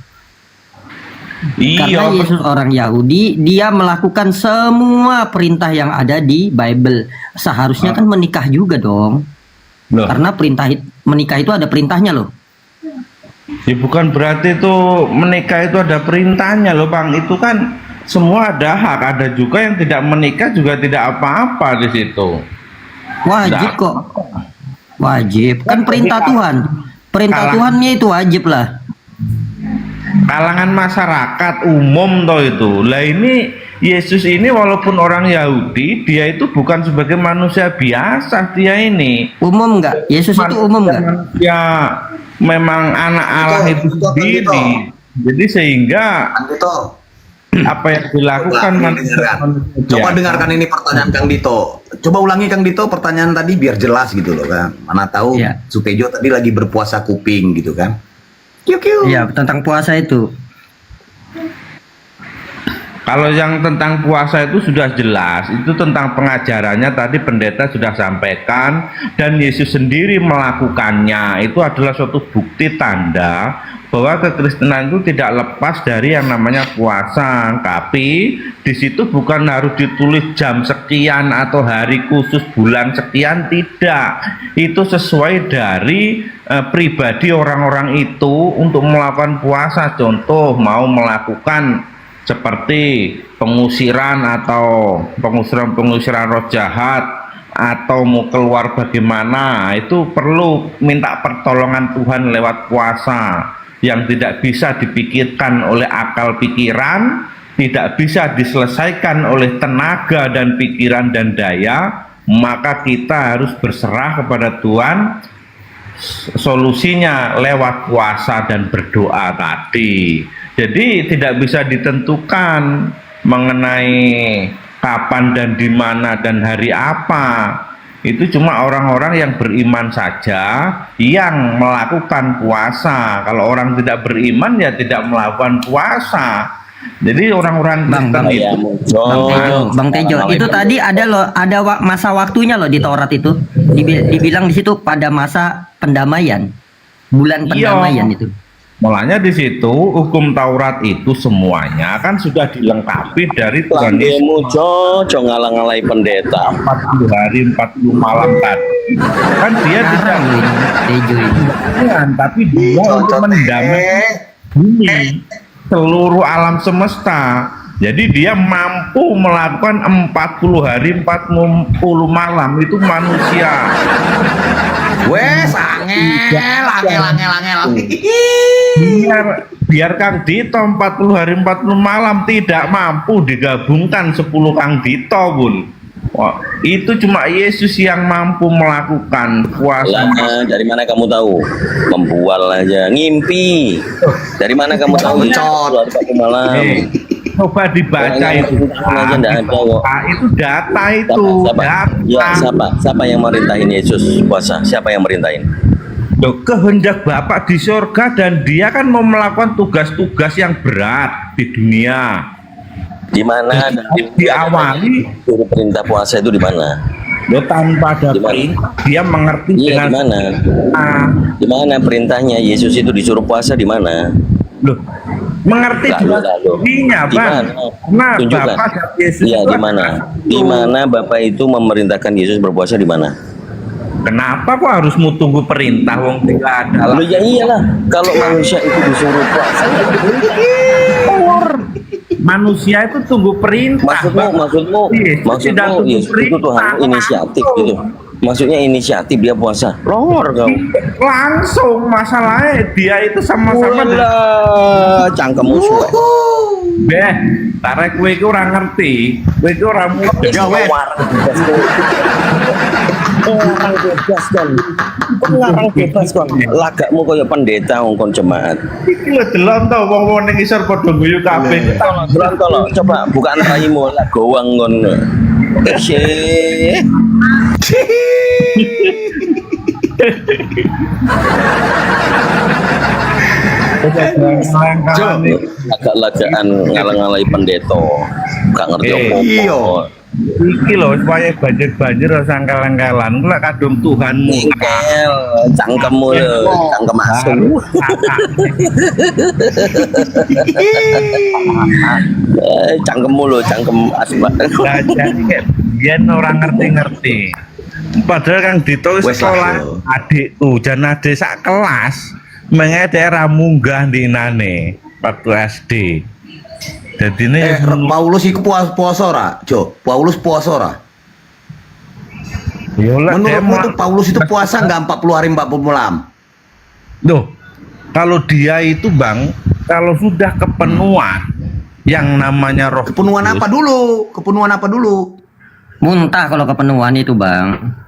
Karena Yesus orang Yahudi, dia melakukan semua perintah yang ada di Bible. Seharusnya kan menikah juga dong. Karena menikah itu ada perintahnya loh. Ya bukan berarti itu menikah itu ada perintahnya loh, Bang. Itu kan semua ada hak, ada juga yang tidak menikah juga tidak apa-apa di situ. Wajib kok. Wajib. Kan perintah Tuhan. Perintah Tuhannya itu wajib lah. Kalangan masyarakat umum toh itu. Lah ini Yesus ini walaupun orang Yahudi, dia itu bukan sebagai manusia biasa, dia ini. Umum nggak? Yesus itu umum nggak? Ya memang anak Allah itu sendiri. Jadi sehingga apa yang dilakukan Coba dengarkan ini pertanyaan Kang Dito. Coba ulangi Kang Dito pertanyaan tadi biar jelas gitu loh kan. Mana tahu Sutejo tadi lagi berpuasa kuping gitu kan. Iya, tentang puasa itu. Kalau yang tentang puasa itu sudah jelas, itu tentang pengajarannya tadi pendeta sudah sampaikan dan Yesus sendiri melakukannya. Itu adalah suatu bukti tanda bahwa kekristenan itu tidak lepas dari yang namanya puasa. Tapi di situ bukan harus ditulis jam sekian atau hari khusus bulan sekian, tidak. Itu sesuai dari pribadi orang-orang itu untuk melakukan puasa. Contoh mau melakukan seperti pengusiran atau pengusiran roh jahat atau mau keluar bagaimana, itu perlu minta pertolongan Tuhan lewat puasa yang tidak bisa dipikirkan oleh akal pikiran, tidak bisa diselesaikan oleh tenaga dan pikiran dan daya, maka kita harus berserah kepada Tuhan. Solusinya lewat puasa dan berdoa tadi. Jadi tidak bisa ditentukan mengenai kapan dan di mana dan hari apa. Itu cuma orang-orang yang beriman saja yang melakukan puasa. Kalau orang tidak beriman ya tidak melakukan puasa. Jadi orang-orang Kristen itu Bang Tejo, itu tadi ada loh, ada masa waktunya loh di Taurat itu. Dibilang di situ pada masa pendamaian, bulan pendamaian itu. Mulanya di situ hukum Taurat itu semuanya kan sudah dilengkapi dari Tuhan Yesus. Mujo ngalang-ngalai pendeta 40 hari 40 malam tadi. Kan dia tidak tapi dia untuk mendamai bumi, seluruh alam semesta. Jadi dia mampu melakukan 40 hari 40 malam itu manusia. Wes angel. Biar Kang Dito 40 hari 40 malam tidak mampu digabungkan 10 Kang Dito pun. Wah, itu cuma Yesus yang mampu melakukan puasa. Dari mana kamu tahu? Membual aja, ngimpi. Dari mana kamu tahu? Malam. Coba dibaca itu. Itu data itu. Siapa yang merintahin Yesus puasa? Siapa yang merintahin? Loh, kehendak Bapak di surga dan dia kan mau melakukan tugas-tugas yang berat di dunia. Di mana diawali perintah puasa itu di mana? Loh, tanpa ada perintah dia mengerti dengan di mana? Di mana perintahnya Yesus itu disuruh puasa di mana? Loh, mengerti dengan dirinya, Bang. Nah, Bapak dan Yesus di mana? Di mana Bapak itu memerintahkan Yesus berpuasa di mana? Kenapa kok harus mau tunggu perintah wong tidak ada? Loh, ya iyalah, kalau manusia itu disuruh puasa manusia itu tunggu perintah. Maksudmu Yesus itu Tuhan inisiatif gitu. Maksudnya inisiatif dia puasa. Lor kau. Langsung masalahnya dia itu sama-sama cangkemmu suwe. Beh, tarik kowe iki ora ngerti. Kowe iki ora mudah. Ya wes. Orang bebas kan. Orang bebas kan. Lagakmu kaya pendeta ngongkon jemaat. Iki lho delon to wong-wong ning isor padha guyu kabeh. Delon to lho, coba bukaan raimu lah gowang ngono. Syeh. agak lagaan ngalang-ngalai pendeta, gak ngerti Iya. apa-apa. Iki lho supaya banjir-banjir ora sangkal-angkalan. Ku lek kadung Tuhanmu. Ngkel, cangkemmu lho, cangkem asu. Cangkemmu lho, cangkem asu. Lah jadi kayak biyen ora ngerti-ngerti. Padahal Kang Dito Wes sekolah lah, adikku jan adik sak kelas mengene daerah munggah dinane waktu SD. Jadi ini Paulus iku puasa ora, Jo? Paulus puasa ora? Menurutmu itu Paulus itu puasa nggak 40 hari 40 malam? Loh, kalau dia itu Bang, kalau sudah kepenuhan yang namanya roh Kepenuhan apa dulu? Kepenuhan apa dulu? Muntah kalau kepenuhan itu, Bang.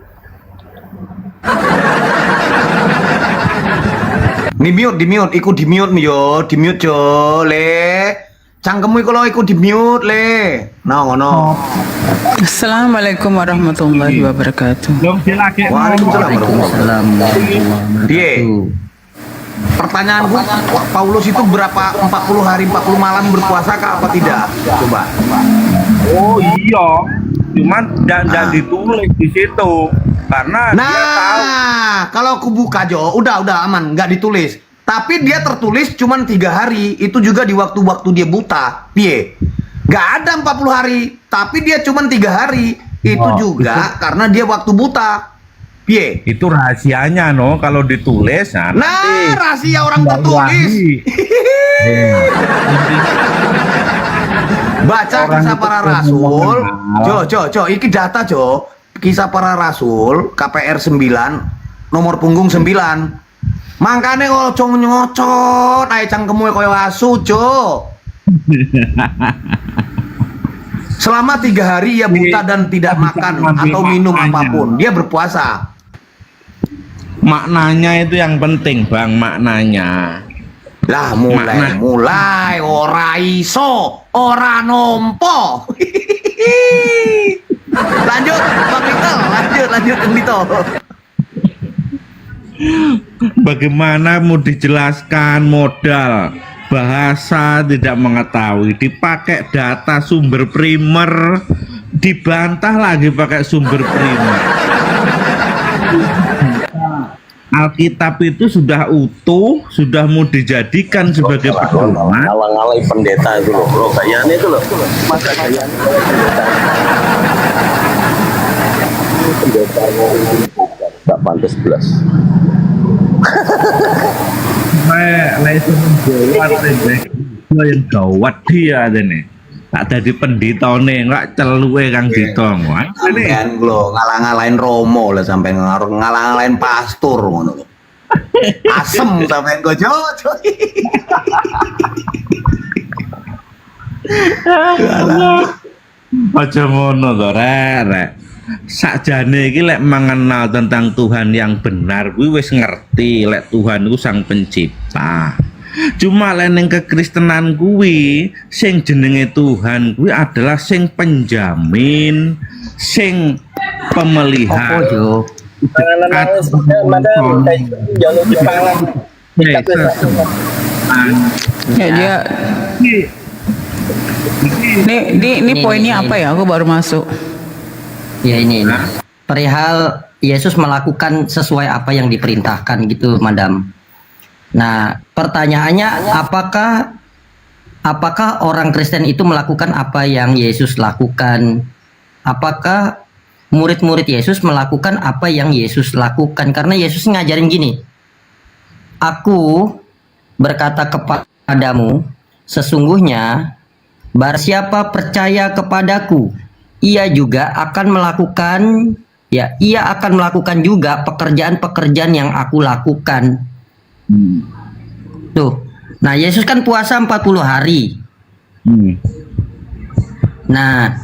Di mute, ikut di mute yo, di mute Jo, le. Cangkemmu kalau ikut di mute le. No. Assalamualaikum warahmatullahi wabarakatuh. Waalaikumsalam. Dia. Pertanyaanku, Paulus itu berapa 40 hari 40 malam berpuasa kah apa tidak? Coba. Oh iya, cuman jangan ditulis di situ karena dia tahu. Kalau aku buka Jo, udah aman, nggak ditulis. Tapi dia tertulis cuman 3 hari, itu juga di waktu-waktu dia buta. Piye? Nggak ada 40 hari, tapi dia cuman 3 hari. Itu juga karena dia waktu buta. Piye? Itu rahasianya no, kalau ditulis nah rahasia orang tertulis. Baca kisah para rasul. Jo, iki data Jo. Kisah para rasul KPR 9 nomor punggung 9. Makane ojo nyocot ae cangkemmu koyo asu, Jo. Selama 3 hari ia buta dan tidak makan atau minum apapun. Dia berpuasa. Maknanya itu yang penting, Bang, maknanya. Lah mulai ora iso, ora nompo. Lanjut, Bang Dito, lanjut Bang Dito. Bagaimana mau dijelaskan modal bahasa tidak mengetahui, dipakai data sumber primer, dibantah lagi pakai sumber primer. Alkitab itu sudah utuh, sudah mau dijadikan sebagai pedoman. Ngalang-ngalai pendeta itu loh, kayaknya itu loh. Masa kayaknya pendeta nggak pantas belas. Yang gawat dia nih. Tak jadi pendeta nih, nggak celue Kang Dito. Sampean lo ngalang-ngalain Romo lah, sampai ngalang-ngalain pastor ngono. Asem sampean go Jo. Aja ngono to, Rek. Sakjane iki lek mengenal tentang Tuhan yang benar kuwi wis ngerti lek Tuhan iku Sang Pencipta. Cuma lek ning kekristenan kuwi sing jenenge Tuhan kuwi adalah sing penjamin, sing pemelihara. Ya dia. Ini poinnya apa ya? Aku baru masuk. Ya ini. Perihal Yesus melakukan sesuai apa yang diperintahkan gitu, Madam. Nah, pertanyaannya apakah orang Kristen itu melakukan apa yang Yesus lakukan? Apakah murid-murid Yesus melakukan apa yang Yesus lakukan? Karena Yesus ngajarin gini. Aku berkata kepadamu, sesungguhnya barang siapa percaya kepadaku, ia akan melakukan juga pekerjaan-pekerjaan yang aku lakukan. Tuh. Nah, Yesus kan puasa 40 hari. Nah,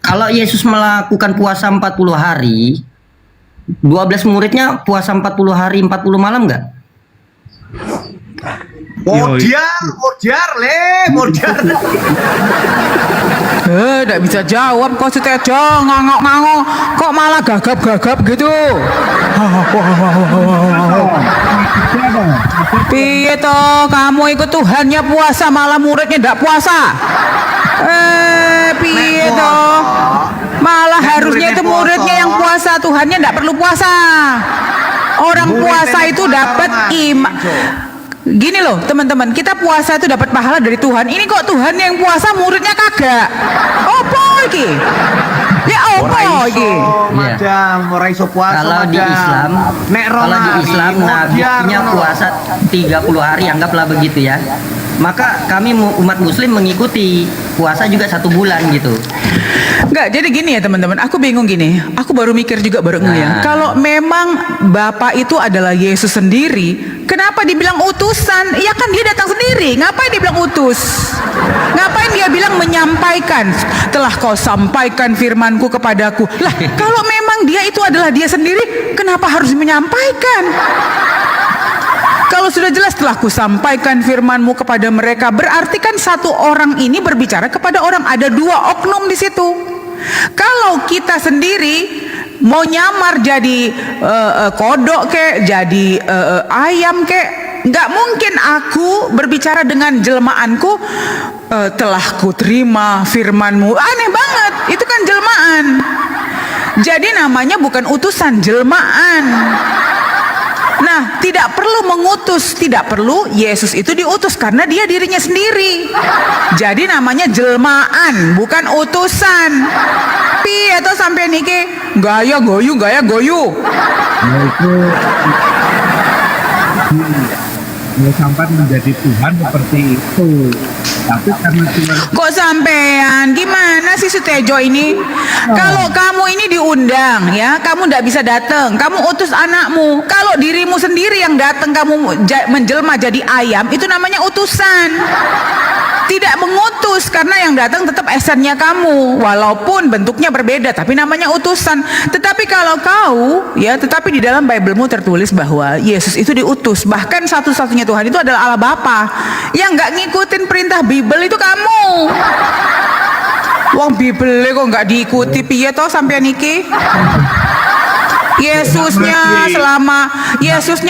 kalau Yesus melakukan puasa 40 hari, 12 muridnya puasa 40 hari 40 malam enggak? Modiar. Nggak bisa jawab kok Sutejo, ngangok-ngangok, kok malah gagap-gagap gitu. Piye toh kamu ikut Tuhannya puasa malah muridnya ndak puasa? Piye toh? Malah harusnya itu muridnya yang puasa, Tuhannya ndak perlu puasa. Orang puasa itu dapat iman. Gini loh teman-teman, kita puasa itu dapat pahala dari Tuhan. Ini kok Tuhan yang puasa, muridnya kagak. Opo iki? Ya opo iki? Macam ora iso puasa. Kalau di Islam, nabinya puasa 30 hari, anggaplah begitu ya. Maka kami umat muslim mengikuti puasa juga 1 bulan gitu. Enggak, jadi gini ya teman-teman, aku bingung gini. Aku baru mikir juga baru ngeh. Kalau memang Bapak itu adalah Yesus sendiri, kenapa dibilang utusan? Iya kan dia datang sendiri. Ngapain dibilang utus? Ngapain dia bilang menyampaikan? Telah kau sampaikan firmanku kepadaku. Lah, kalau memang dia itu adalah dia sendiri, kenapa harus menyampaikan? Kalau sudah jelas telah kusampaikan firmanmu kepada mereka, berarti kan satu orang ini berbicara kepada orang, ada 2 oknum di situ. Kalau kita sendiri mau nyamar jadi kodok kek, jadi ayam kek, nggak mungkin aku berbicara dengan jelmaanku, telah kuterima firmanmu. Aneh banget, itu kan jelmaan. Jadi namanya bukan utusan, jelmaan. Nah, tidak perlu mengutus, tidak perlu Yesus itu diutus karena dia dirinya sendiri. Jadi namanya jelmaan, bukan utusan. Piye to sampai niki gaya goyu. Nah, itu sampai menjadi Tuhan seperti itu. Tapi karena kok sampean gimana sih Sutejo ini? Kalau kamu ini diundang ya, kamu ndak bisa datang, kamu utus anakmu. Kalau dirimu sendiri yang datang, kamu menjelma jadi ayam, itu namanya utusan. Tidak mengutus karena yang datang tetap esennya kamu, walaupun bentuknya berbeda, tapi namanya utusan. Tetapi kalau kau ya, tetapi di dalam Biblemu tertulis bahwa Yesus itu diutus. Bahkan satu-satunya Tuhan itu adalah Allah Bapa. Yang nggak ngikutin perintah Bible itu kamu. Wong Bible kok nggak diikuti, piye toh sampai niki? Yesusnya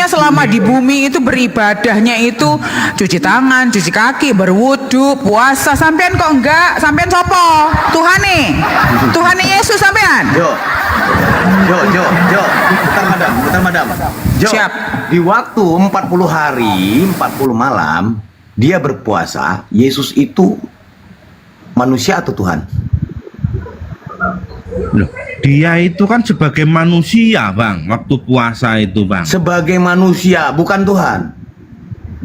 selama di bumi itu beribadahnya itu cuci tangan, cuci kaki, berwudu, puasa. Sampean kok enggak? Sampean sopo? Tuhane Yesus sampean? Jo. Bentar madam. Jo. Siap. Di waktu 40 hari, 40 malam dia berpuasa, Yesus itu manusia atau Tuhan? Loh, dia itu kan sebagai manusia, Bang, waktu puasa itu, Bang. Sebagai manusia, bukan Tuhan.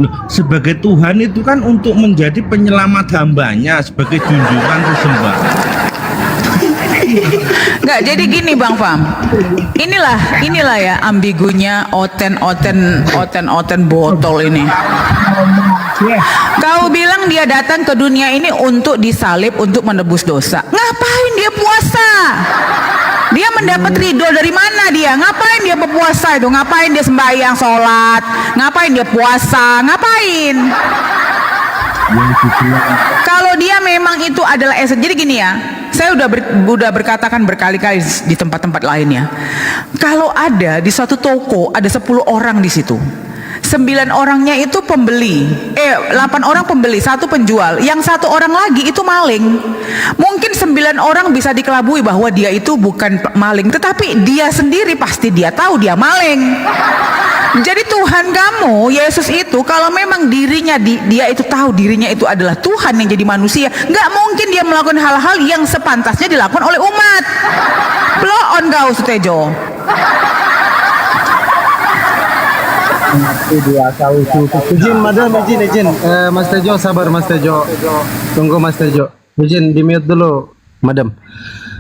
Loh, sebagai Tuhan itu kan untuk menjadi penyelamat hambanya, sebagai junjungan sesembahan. Enggak, jadi gini Bang Fam. Inilah ya ambigunya oten botol ini. Kau bilang dia datang ke dunia ini untuk disalib, untuk menebus dosa. Ngapain dia puasa? Dia mendapat ridho dari mana dia? Ngapain dia berpuasa itu? Ngapain dia sembahyang, sholat? Ngapain dia puasa? Ngapain? Kalau dia memang itu adalah esen. Jadi gini ya, saya udah berkatakan berkali-kali di tempat-tempat lainnya. Kalau ada di suatu toko ada 10 orang di situ, 9 orangnya itu pembeli, 8 orang pembeli, 1 penjual, yang 1 orang lagi itu maling. Mungkin 9 orang bisa dikelabui bahwa dia itu bukan maling, tetapi dia sendiri pasti dia tahu dia maling. Jadi Tuhan kamu, Yesus itu, kalau memang dirinya dia itu tahu dirinya itu adalah Tuhan yang jadi manusia, nggak mungkin dia melakukan hal-hal yang sepantasnya dilakukan oleh umat. Blow on kau Sutejo. Izin madam, izin. Mas Tejo sabar Mas Tejo. Tunggu Mas Tejo. Izin di mute dulu madam.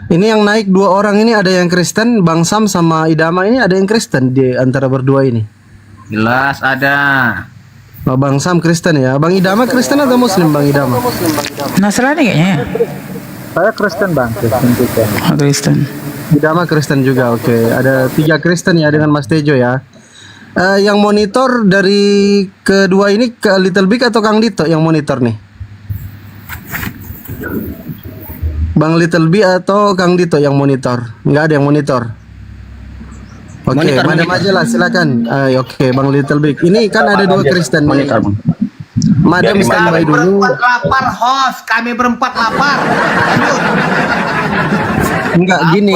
Ini yang naik 2 orang ini ada yang Kristen, Bang Sam sama Idama ini ada yang Kristen di antara berdua ini. Jelas ada. Oh, Bang Sam Kristen ya. Bang Idama Kristen atau Muslim Bang Idama? Nasrani kayaknya. Saya Kristen Bang. Kristen juga. Oh, Kristen. Idama Kristen juga. Oke. Ada 3 Kristen ya dengan Mas Tejo ya. Yang monitor dari kedua ini ke Little Big atau Kang Dito yang monitor nih? Bang Little B atau Kang Dito yang monitor? Nggak ada yang monitor. Oke, Madam aja lah, silakan. Oke, Bang Little Big. Ini kan ada dua Kristen. Monitor, Bang. Madam standby dulu. Lapar, host. Kami berempat lapar. Enggak gini.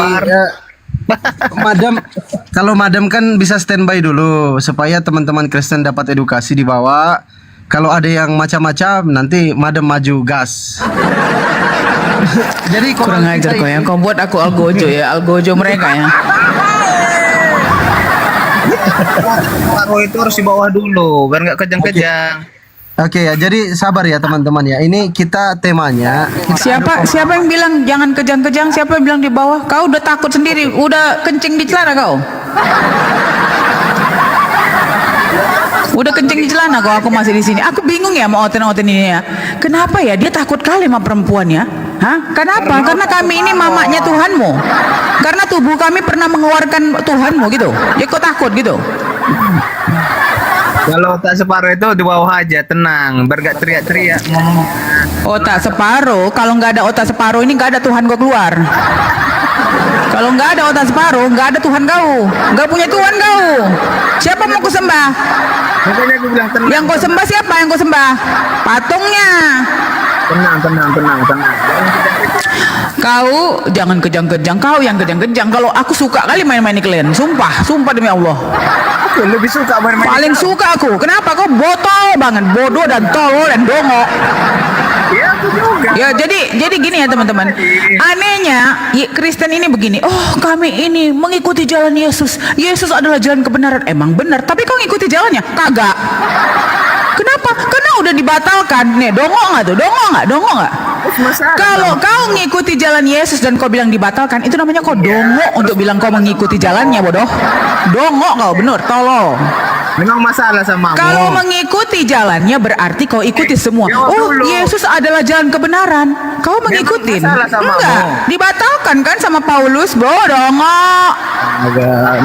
Madam, kalau Madam kan bisa standby dulu supaya teman-teman Kristen dapat edukasi di bawah. Kalau ada yang macam-macam, nanti Madam maju gas. Jadi Kurang ajar kau ya. Kau buat aku algojo ya, algojo mereka ya. Paruh itu harus di bawah dulu, biar nggak kejang-kejang. Oke ya, jadi sabar ya teman-teman ya. Ini kita temanya. Siapa yang bilang jangan kejang-kejang? Siapa yang bilang di bawah? Kau udah takut sendiri, udah kencing di celana kau. Udah kencing di celana kok, aku masih di sini. Aku bingung ya sama oten-oten ini ya. Kenapa ya dia takut kali sama perempuan ya? Hah? Kenapa? Karena kami ini mamaknya Tuhanmu. Karena tubuh kami pernah mengeluarkan Tuhanmu gitu. Ya kok takut gitu? Kalau tak separuh itu di bawah aja, tenang, biar nggak teriak-teriak. Otak separuh, kalau nggak ada otak separuh ini nggak ada Tuhan kau keluar. Kalau nggak ada otak separuh, nggak ada Tuhan kau, nggak punya Tuhan kau. Siapa mau kau sembah? Makanya aku bilang tenang. Yang kau sembah siapa? Yang kau sembah? Patungnya. Tenang. Kau jangan kejang-kejang, kau yang kejang-kejang. Kalau aku suka kali main-main iklan, sumpah demi Allah. Aku lebih suka main-main. Paling suka aku. Kenapa? Kau botol banget, bodoh dan tolol dan dongok. Iya, aku juga. Ya jadi gini ya teman-teman. Anehnya Kristen ini begini. Oh kami ini mengikuti jalan Yesus. Yesus adalah jalan kebenaran. Emang benar. Tapi kau ngikuti jalannya? Kagak. Kenapa? Karena udah dibatalkan. Nih dongok nggak tuh? Dongok nggak? Kalau kau ngikuti jalan Yesus dan kau bilang dibatalkan, itu namanya kau dongok untuk bilang kau mengikuti jalannya, bodoh. Dongok kau, bener, tolol. Memang masalah sama Kalau mengikuti jalannya berarti kau ikuti semua. Oh, Yesus adalah jalan kebenaran. Kau mengikuti? Enggak, dibatalkan kan sama Paulus, bodoh.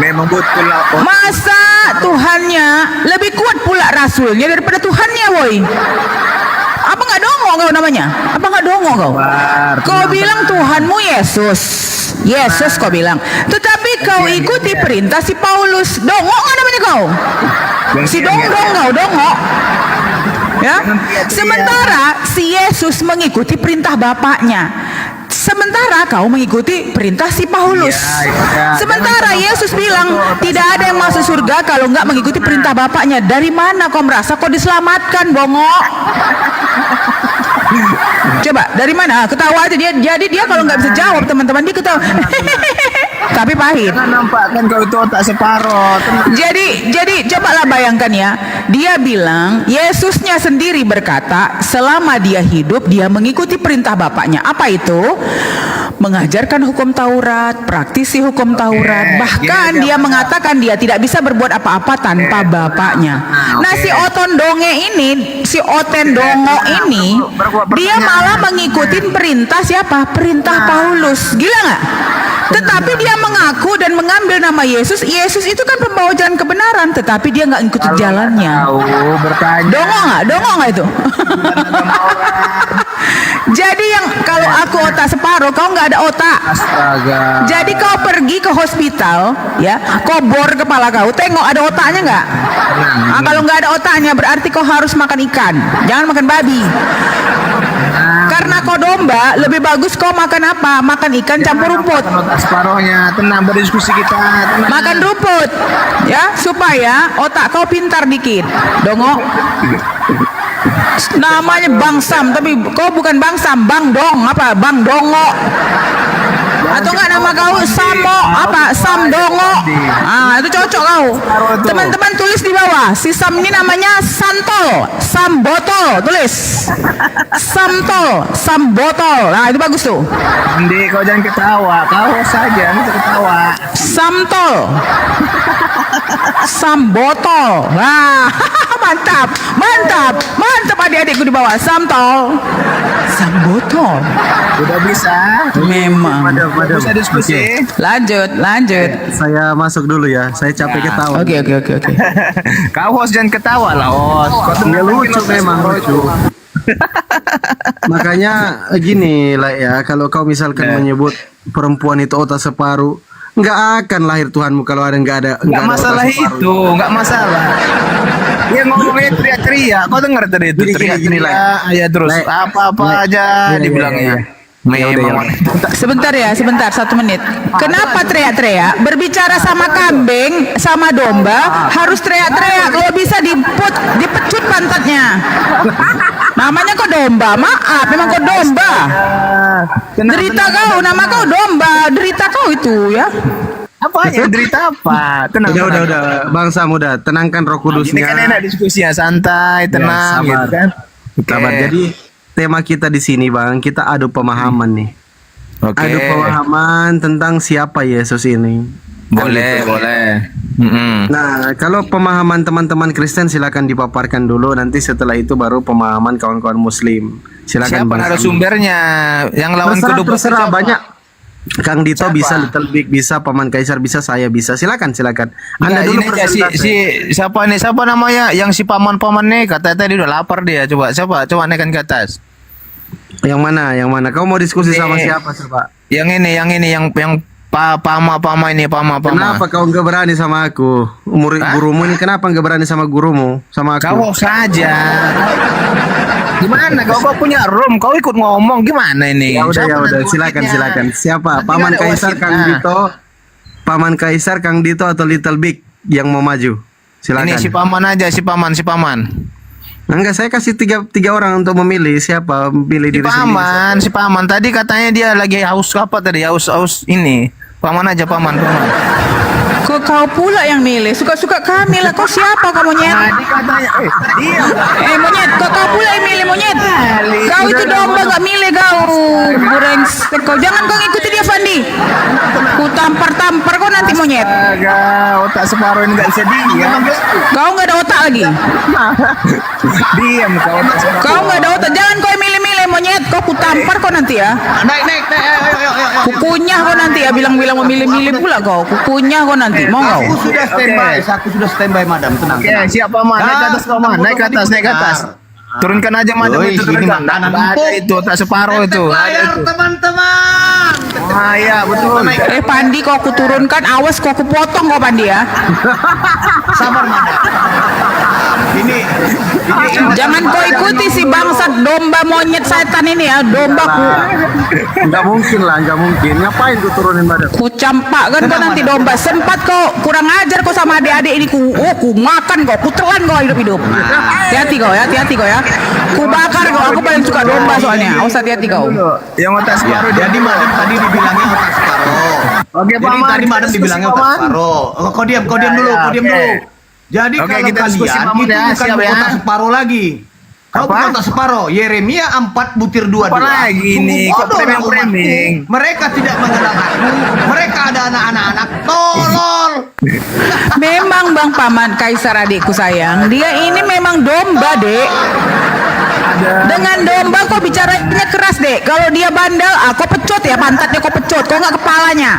Memang betul lah. Masa Tuhannya lebih kuat pula rasulnya daripada Tuhannya, woi? Apa nggak dongok kau namanya? Apa nggak dongok kau? Kau bilang Tuhanmu Yesus kau bilang. Tetapi kau ikuti perintah si Paulus. Dongok nggak namanya kau? Si dongdong kau dongok. Ya. Sementara si Yesus mengikuti perintah Bapaknya. Sementara kau mengikuti perintah si Paulus. Sementara Yesus bilang tidak ada yang masuk surga kalau nggak mengikuti perintah Bapaknya. Dari mana kau merasa kau diselamatkan, bongok? Coba dari mana? Ketawa aja dia. Jadi dia kalau nggak bisa jawab teman-teman dia ketawa. Tapi pahit. Nampakkan kau itu otak separuh. Jadi cobalah bayangkan ya. Dia bilang Yesusnya sendiri berkata selama dia hidup dia mengikuti perintah Bapaknya. Apa itu? Mengajarkan hukum Taurat, praktisi hukum Taurat. Bahkan dia mengatakan dia tidak bisa berbuat apa-apa tanpa Bapaknya. Nah si Oten Dongo ini dia malah mengikuti perintah siapa? Perintah Paulus. Gila nggak? Tetapi dia mengaku dan mengambil nama Yesus. Yesus itu kan pembawa jalan kebenaran, tetapi dia nggak ikut jalannya. Dongo nggak itu? Jadi yang kalau aku otak separuh, kau nggak ada otak. Astaga. Jadi kau pergi ke hospital, ya, kau bor kepala kau, tengok ada otaknya nggak? Nah, kalau nggak ada otaknya, berarti kau harus makan ikan, jangan makan babi. Karena kau domba, lebih bagus kau makan apa? Makan ikan campur rumput. Otak separuhnya, tenang berdiskusi kita. Tenang. Makan rumput, ya, supaya otak kau pintar dikit. Dongok. Namanya Bang Sam, tapi kau bukan Bang Sam, Bang Dong, apa? Bang Dongo. Atau enggak nama kau Samo, apa? Sam Dongo. Ah, itu cocok kau. Teman-teman tulis di bawah. Si Sam ini namanya Santol, Sam Botol, tulis. Samtol, Sam Botol. Nah, itu bagus tuh. Andi, kau jangan ketawa. Kau saja nanti ketawa. Samtol. Sam Botol. Nah, mantap adik-adikku di bawah. Samtol, Sam Botol. Udah bisa. Memang. Bisa diskusi. Lanjut. Saya masuk dulu ya. Saya capek ketawa. Oke. Kau host jangan ketawa lah host. Kau Dia lucu memang lucu. Makanya gini lah ya, kalau kau misalkan menyebut perempuan itu otak separuh, nggak akan lahir Tuhanmu kalau ada nggak ada masalah otak separuh. itu, nggak masalah. Dia ngomongnya teriak-teriak, kau dengar tadi itu teriak-teriak, ya terus apa-apa aja dibilangnya. Sebentar ya, sebentar 1 menit. Kenapa teriak-teriak? Berbicara sama kambing, sama domba harus teriak-teriak. Kalau bisa dipecut pantatnya. Namanya kok domba, maaf, memang kok domba. Derita kau, nama kau domba, derita kau itu ya. Apa ya derita apa? Tenang, Udah, Bang Sam, udah tenangkan Roh Kudusnya. Ini kan enak diskusinya, santai, tenang, sabar. gitu kan. Sabar. Jadi tema kita di sini, Bang, kita adu pemahaman nih. Adu pemahaman tentang siapa Yesus ini. Boleh. Nah, kalau pemahaman teman-teman Kristen silakan dipaparkan dulu, nanti setelah itu baru pemahaman kawan-kawan Muslim. Silakan. Siapa Bang Sam. narasumbernya? Yang lawan Terserah siapa? banyak. Kang Dito Siapa? bisa, Little Big bisa, Paman Kaisar bisa, saya bisa. Silakan. Anda dulu Ini aja, presentasi. siapa nih? Siapa namanya? Yang si paman-paman nih kata tadi udah lapar dia. Coba naikkan ke atas. Yang mana? Kau mau diskusi sama siapa, coba? Yang ini, yang pama ini, pama. Kenapa kau nggak berani sama aku? Gurumu ini kenapa nggak berani sama gurumu? Sama aku? Kau saja. Gimana? Kau punya room, kau ikut ngomong gimana ini? Ya udah, silakan. Siapa? Nanti Paman ada Kaisar, wasitnya. Kang Dito. Paman Kaisar, Kang Dito atau Little Big yang mau maju? Silakan. Ini si paman aja, si paman. Enggak, saya kasih tiga orang untuk memilih siapa pilih diri sendiri. Si paman tadi katanya dia lagi haus apa tadi? Haus ini. Paman aja, paman. Kok kau pula yang milih? Suka-suka kami lah. Kau siapa kau monyet? Tadi katanya, Monyet, kau pula yang milih monyet. Kau itu domba gak milih kau. Brengsek kau. Jangan kau ngikuti dia, Fandi. Ku tampar kau nanti monyet. Otak separuh ini gak bisa diam. Kau gak ada otak lagi. Diam kau otak separuh. Kau gak ada otak. Jangan kau yang milih-milih monyet. Kau ku tampar kau nanti ya. Naik, ayo. Kukunyah kau nanti ya. Bilang-bilang memilih-milih pula kau. Kukunyah kau nanti. Mau kau? Aku sudah standby, madam. Tenang. Oke, siap paman. Naik ke atas paman. Naik ke atas. Turunkan aja madam itu, turunkan. Ada itu, tak separuh itu. Ada itu. Teman-teman. Ah iya, betul. Pandi kau aku turunkan, awas kau aku potong kau Pandi ya. Sabar, madam. Ini Jangan kau ikuti si bangsat domba monyet setan ini ya, dombaku. Enggak mungkin. Ngapain ku turunin badan? Ku campakkan kau nanti domba. Sempat kau kurang ajar kau sama adik-adik ini ku makan kau, ku telan kau hidup-hidup. Hati-hati kau ya. Ku bakar kau, aku paling suka domba soalnya. Awas hati-hati kau. Yang otak separuh. jadi madam tadi dibilangnya otak separuh. Oke, Jadi paman. tadi madam dibilangnya otak separuh. Kau diam dulu. Jadi Oke, kalau kita diskusi, kalian paman itu ya. bukan Siap ya. otak separuh lagi. Kau bukan otak separuh. Yeremia 4:22. Apa lagi nih? Kok framing? Mereka tidak mengenal aku. Mereka ada anak-anak tolol. Memang Bang Paman Kaisar adikku sayang, dia ini memang domba, Dek. Dengan domba kau bicaranya keras, Dek. Kalau dia bandel, kau pecut ya pantatnya, kau pecut, kau nggak kepalanya.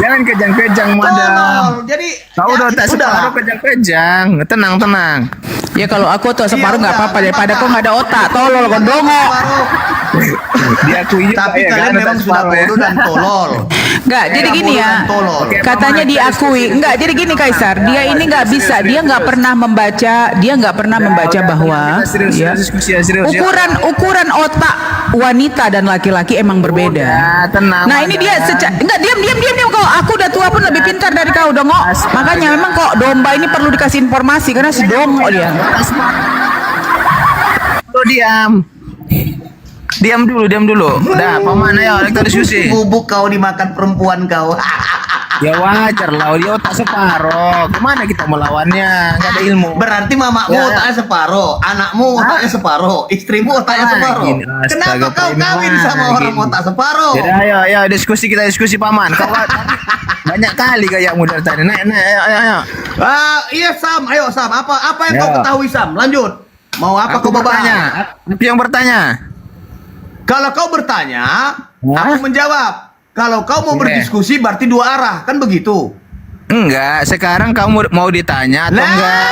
Jangan kejang-kejang madam. Jadi Kau udah tak separuh kejang-kejang. Tenang. Ya kalau aku tuh separuh nggak apa-apa daripada kau nggak ada otak, tolol kau dongok. Diakui juga Tapi ya, kalian kan, memang otak sudah separuh ya. bodoh dan tolol. Nggak, jadi gini ya. Katanya diakui. Nggak, jadi gini Kaisar. Dia ini nggak bisa. Dia nggak pernah membaca bahwa ya, ukuran otak wanita dan laki-laki emang berbeda. Tenang. Nah ini dia nggak diam kau. Aku udah tua pun lebih pintar dari kau dongok. Makanya memang kok domba ini perlu dikasih informasi karena si dongok dia. Diam dulu. Udah, paman ayo kita diskusi. Bubuk kau dimakan perempuan kau. Ya wajar lah, dia otak separuh. Kemana kita melawannya? Gak ada ilmu. Berarti mamamu Ya. otaknya separuh, anakmu otaknya separuh, istrimu otaknya separuh. Gini, Kenapa astaga, kau kawin sama orang gini. otak separuh? Ya, ayo kita diskusi paman. Kau banyak kali kayakmu dari tadi. Naik, ayo. Iya Sam, ayo Sam. Apa yang kau Ya. ketahui Sam? Lanjut. Mau apa Aku kau bertanya. bertanya? Aku yang bertanya. Kalau kau bertanya, aku menjawab. Kalau kau mau berdiskusi berarti dua arah, kan begitu? Enggak, sekarang kamu mau ditanya atau enggak?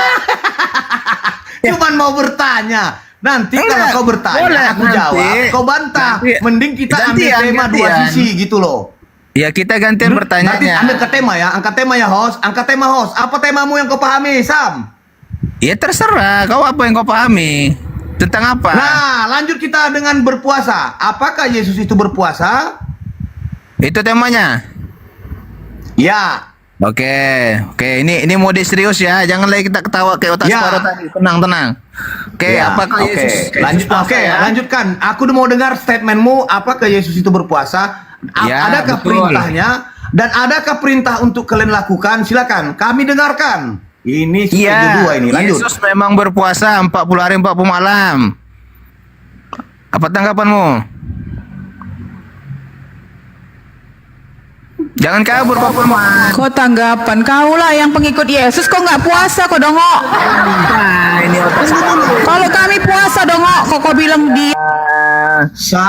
Cuman mau bertanya. Nanti kalau Enggak, kau bertanya, boleh, aku nanti. jawab, kau bantah. Mending kita ambil Gantian, tema dua gantian. sisi gitu loh. Ya kita gantian Nanti pertanyaannya. ambil ke tema ya, angkat tema ya host, angkat tema host. Apa temamu yang kau pahami, Sam? Ya terserah, kau apa yang kau pahami? Tentang apa? Nah, lanjut kita dengan berpuasa. Apakah Yesus itu berpuasa? Itu temanya. Ya. Oke, ini mode serius ya. Jangan lagi kita ketawa kayak otak Ya. separuh tadi. Tenang. Oke, Ya, apakah oke. Yesus Lanjut, berpuasa oke, ya? lanjutkan. Aku udah mau dengar statementmu. Apakah Yesus itu berpuasa? Ya, Adakah betul. perintahnya? Dan adakah perintah untuk kalian lakukan? Silakan, kami dengarkan. Ini sudah Iya, kedua ini. Lanjut. Yesus memang berpuasa 40 hari 40 malam. Apa tanggapanmu? Jangan kabur Bapak Mas. Kok tanggapan kau lah yang pengikut Yesus kok nggak puasa kok dongok? Ini otak separuh. Kalau kami puasa dongok, kok kau bilang dia?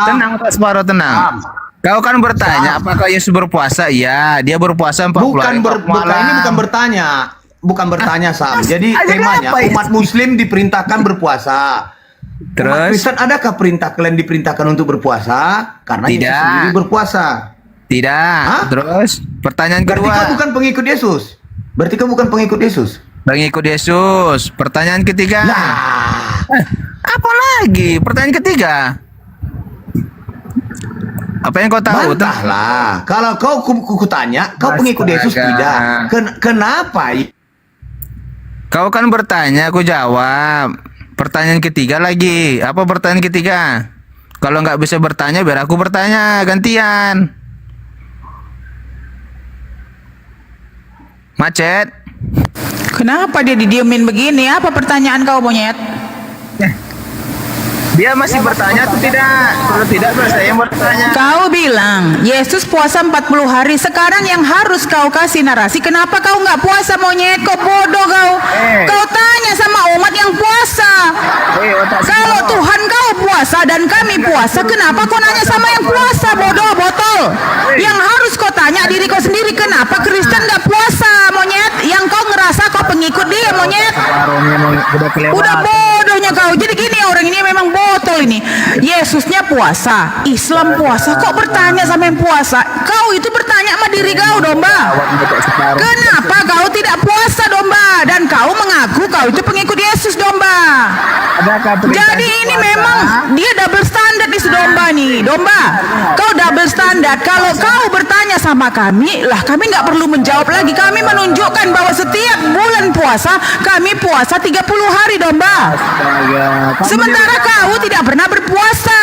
Tenang otak separuh, tenang. Kau kan bertanya apakah Yesus berpuasa? Ya, dia berpuasa 40 hari 40 malam. Ini bukan bertanya. Bukan bertanya, Sam. Jadi temanya apa itu? umat muslim diperintahkan berpuasa. Umat Terus? Kristen, adakah perintah kalian diperintahkan untuk berpuasa? Karena Yesus Tidak. sendiri berpuasa. Tidak. Hah? Terus pertanyaan Berarti kedua. kau bukan pengikut Yesus. Berarti kau bukan pengikut Yesus. Pengikut Yesus. Pertanyaan ketiga. Apa lagi? Pertanyaan ketiga. Apa yang kau tahu? Bantahlah. Kalau kau tanya, kau pengikut Yesus Astaga. tidak. Kenapa? Kau kan bertanya, aku jawab. Pertanyaan ketiga lagi. Apa pertanyaan ketiga? Kalau nggak bisa bertanya, biar aku bertanya gantian. Macet. Kenapa dia didiemin begini? Apa pertanyaan kau monyet? Dia masih bertanya atau tidak? Kalau tidak, saya yang bertanya. Kau bilang Yesus puasa 40 hari. Sekarang yang harus kau kasih narasi, kenapa kau nggak puasa monyet? Kau bodoh kau. Kau tanya sama umat yang puasa. Kalau Tuhan kau puasa dan kami puasa, kenapa kau nanya sama yang puasa? Bodoh botol. Yang harus kau tanya diri kau sendiri, kenapa Kristen nggak puasa monyet? Yang kau ngerasa kau pengikut dia monyet. Udah bodohnya kau. Jadi gini, orang ini memang botol ini. Yesusnya puasa, Islam puasa. Kok bertanya sama yang puasa? Kau itu bertanya sama diri kau domba. Kenapa kau tidak puasa domba? Dan kau mengaku kau itu pengikut Yesus domba. Jadi ini memang dia double standard di domba nih. Domba, kau double standard. Kalau kau bertanya sama kami, lah kami nggak perlu menjawab lagi. Kami menunjukkan bahwa setiap bulan puasa kami puasa 30 hari domba. Sementara kau tidak pernah berpuasa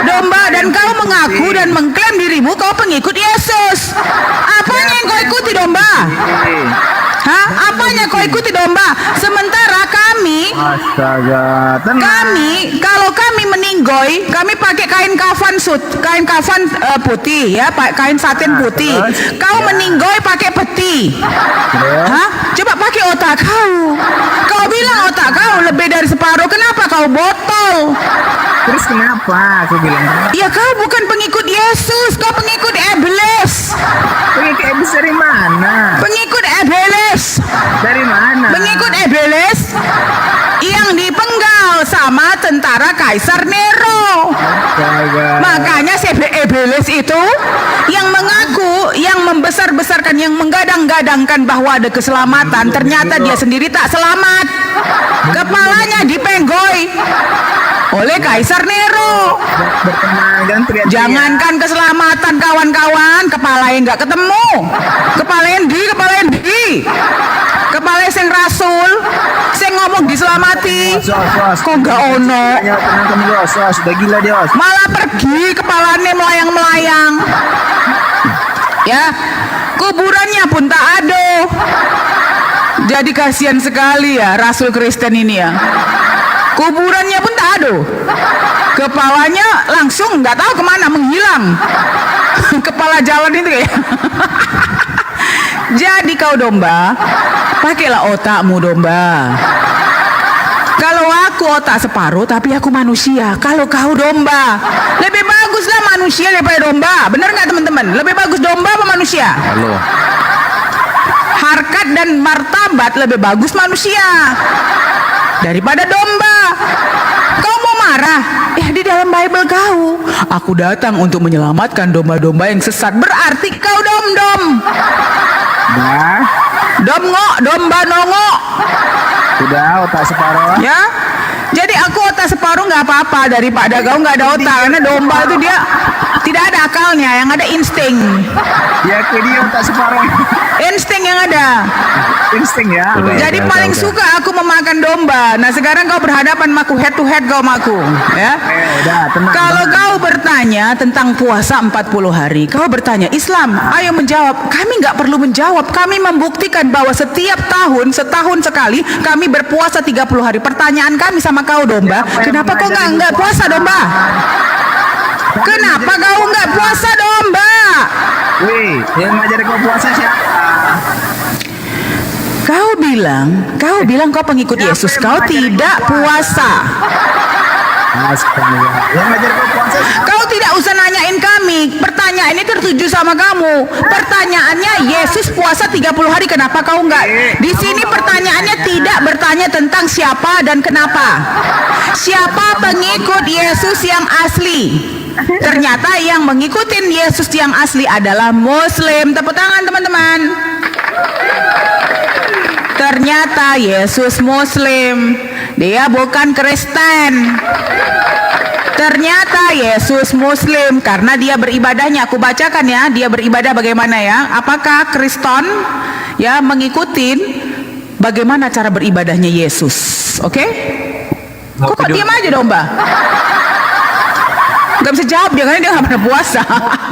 domba, dan kau mengaku dan mengklaim dirimu kau pengikut Yesus. Apanya yang kau ikuti domba? Hah? Apanya kau ikuti domba? Sementara kami, kalau kami meninggoy, kami pakai kain kafan putih ya, kain satin putih. Kau meninggoy pakai peti. Hah? Coba pakai otak kau. Kau bilang otak kau lebih dari separuh. Kenapa kau botol? Terus kenapa aku bilang? Ya kau bukan pengikut Yesus, kau pengikut iblis. Pengikut iblis dari mana? Pengikut iblis. Dari mana? Pengikut iblis yang dipenggal sama tentara Kaisar Nero. Makanya si iblis itu yang mengaku, yang membesar-besarkan, yang menggadang-gadangkan bahwa ada keselamatan, ternyata dia sendiri tak selamat. Kepalanya dipenggoy oleh Kaisar Nero. Jangankan keselamatan kawan-kawan, kepalanya nggak ketemu. Kepalanya di. Kepalanya sing rasul, sing ngomong diselamati. Kok nggak ono? Sudah gila dia. Malah pergi kepalanya melayang-melayang. Ya, kuburannya pun tak ada. Jadi kasihan sekali ya Rasul Kristen ini ya. Kuburannya pun tak ada. Kepalanya langsung nggak tahu kemana, menghilang. Kepala jalan itu kayak. Jadi kau domba, pakailah otakmu domba. Kalau aku otak separuh, tapi aku manusia. Kalau kau domba, lebih baguslah manusia daripada domba. Bener nggak teman-teman? Lebih bagus domba apa manusia? Halo. Harkat dan martabat lebih bagus manusia daripada domba. Kau mau marah? Ya di dalam Bible kau, aku datang untuk menyelamatkan domba-domba yang sesat. Berarti kau dom-dom. Nah, Domngok, domba nongok. sudah otak separuh. Ya. Jadi aku otak separuh nggak apa-apa daripada kau nggak ada otak, karena domba itu dia tidak ada akalnya, yang ada insting. Ya, dia otak separuh. Insting yang ada. Insting ya. Jadi paling suka aku memakan domba. Nah sekarang kau berhadapan sama aku, head to head kau sama aku, ya. Udah, tenang. Kalau kau bertanya tentang puasa 40 hari, kau bertanya Islam, ayo menjawab. Kami nggak perlu menjawab. Kami membuktikan bahwa setiap tahun, setahun sekali, kami berpuasa 30 hari. Pertanyaan kami sama kau domba, kenapa kau nggak puasa domba? Kenapa kau nggak puasa domba? Wih, yang ngajar kau puasa siapa? Kau bilang kau pengikut Yesus, kau tidak puasa. Yang ngajar kau puasa siapa? Kau tidak usah nanyain kami. Pertanyaan ini tertuju sama kamu. Pertanyaannya Yesus puasa 30 hari, kenapa kau enggak? Di sini pertanyaannya tidak bertanya tentang siapa dan kenapa. Siapa pengikut Yesus yang asli? Ternyata yang mengikutin Yesus yang asli adalah Muslim. Tepuk tangan teman-teman. Ternyata Yesus Muslim, dia bukan Kristen. Ternyata Yesus Muslim karena dia beribadahnya. Aku bacakan ya, dia beribadah bagaimana ya? Apakah Kristen ya mengikutin bagaimana cara beribadahnya Yesus? Oke? Kok diam aja domba? Gak bisa jawab dia karena dia gak pernah puasa.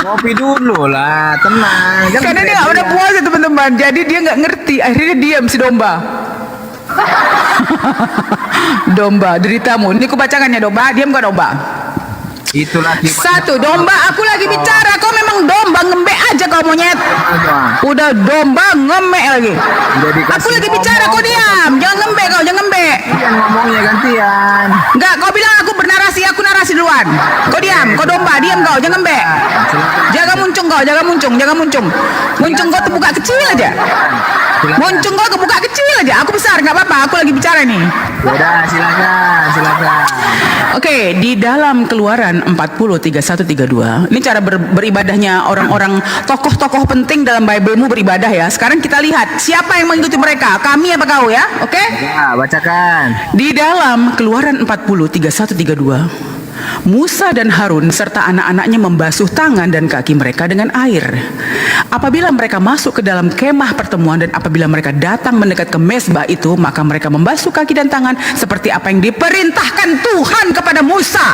Ngopi dulu lah, tenang. Karena dia gak pernah puasa teman-teman, jadi dia gak ngerti. Akhirnya diam si domba. Domba deritamu. Ini aku bacakan ya domba. Diam kau domba. Itulah Satu, domba aku lagi bicara. Kau memang domba, ngembek aja kau monyet. Udah domba ngembek lagi. Aku lagi bicara, kau diam. Jangan ngembek kau, jangan ngembek. Ngomongnya gantian. Enggak, kau bilang aku bernarasi, aku narasi duluan. Kau diam, kau domba, diam kau, jangan ngembek. Jaga muncung kau, jaga muncung, jaga muncung. Muncung kau terbuka kecil aja. Muncung kau kebuka kecil aja. Aku besar, nggak apa-apa. Aku lagi bicara nih. Udah, silakan. Oke, di dalam Keluaran 40 31 32. Ini cara beribadahnya orang-orang tokoh-tokoh penting dalam Biblemu beribadah ya. Sekarang kita lihat siapa yang mengikuti mereka. Kami apa kau ya? Oke? Ya, bacakan. Di dalam Keluaran 40 31 32. Musa dan Harun serta anak-anaknya membasuh tangan dan kaki mereka dengan air. Apabila mereka masuk ke dalam kemah pertemuan dan apabila mereka datang mendekat ke mezbah itu, maka mereka membasuh kaki dan tangan seperti apa yang diperintahkan Tuhan kepada Musa.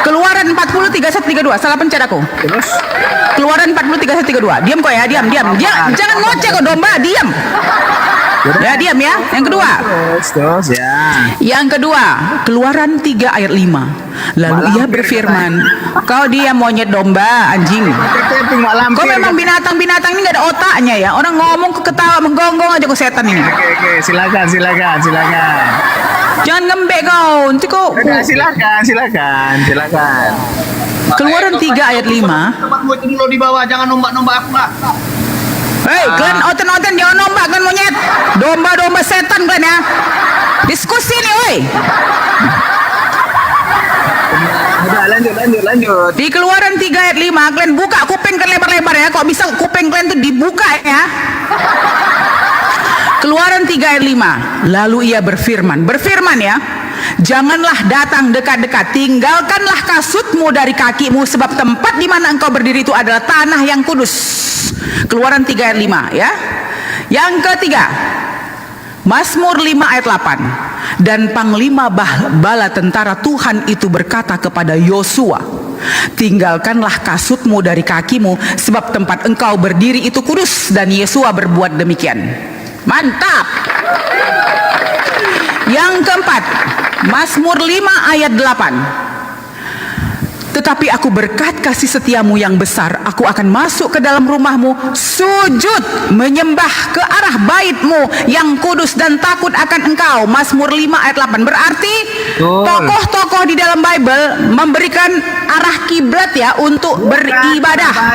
Keluaran 40 31 32. Salah pencet aku. Terus? Keluaran 40 31 32. Diam kok ya, diam. Jangan ngoceh kok domba, diam. Ya diam ya. Yang kedua. Terus ya. Yang kedua, Keluaran 3 ayat 5. Lalu ia berfirman, kau diam monyet domba, anjing. Kau memang binatang-binatang ini gak ada otaknya ya. Orang ngomong ketawa menggonggong aja kok setan ini. Oke, silakan. Jangan ngembek kau. Nanti kau. Silakan. Keluaran 3 ayat 5. Tempatmu itu dulu di bawah, jangan nombak-nombak aku lah. Hei, kalian oten-oten jangan nombak kan monyet. Domba-domba setan kalian ya. Diskusi nih, woi. Udah, lanjut. Di Keluaran 3 ayat 5, kalian buka kuping kalian lebar-lebar ya. Kok bisa kuping kalian tuh dibuka ya? Keluaran 3 ayat 5. Lalu ia berfirman ya. Janganlah datang dekat-dekat, tinggalkanlah kasutmu dari kakimu, sebab tempat di mana engkau berdiri itu adalah tanah yang kudus. Keluaran 3 ayat 5 ya. Yang ketiga, Mazmur 5 ayat 8. Dan panglima bala tentara Tuhan itu berkata kepada Yosua, tinggalkanlah kasutmu dari kakimu, sebab tempat engkau berdiri itu kudus. Dan Yosua berbuat demikian. Mantap. Yang keempat, Mazmur 5 ayat 8. Tetapi aku berkat kasih setiamu yang besar, aku akan masuk ke dalam rumahmu, sujud menyembah ke arah baitmu yang kudus dan takut akan engkau. Mazmur 5 ayat 8. Berarti tokoh-tokoh di dalam Bible memberikan arah kiblat ya untuk beribadah.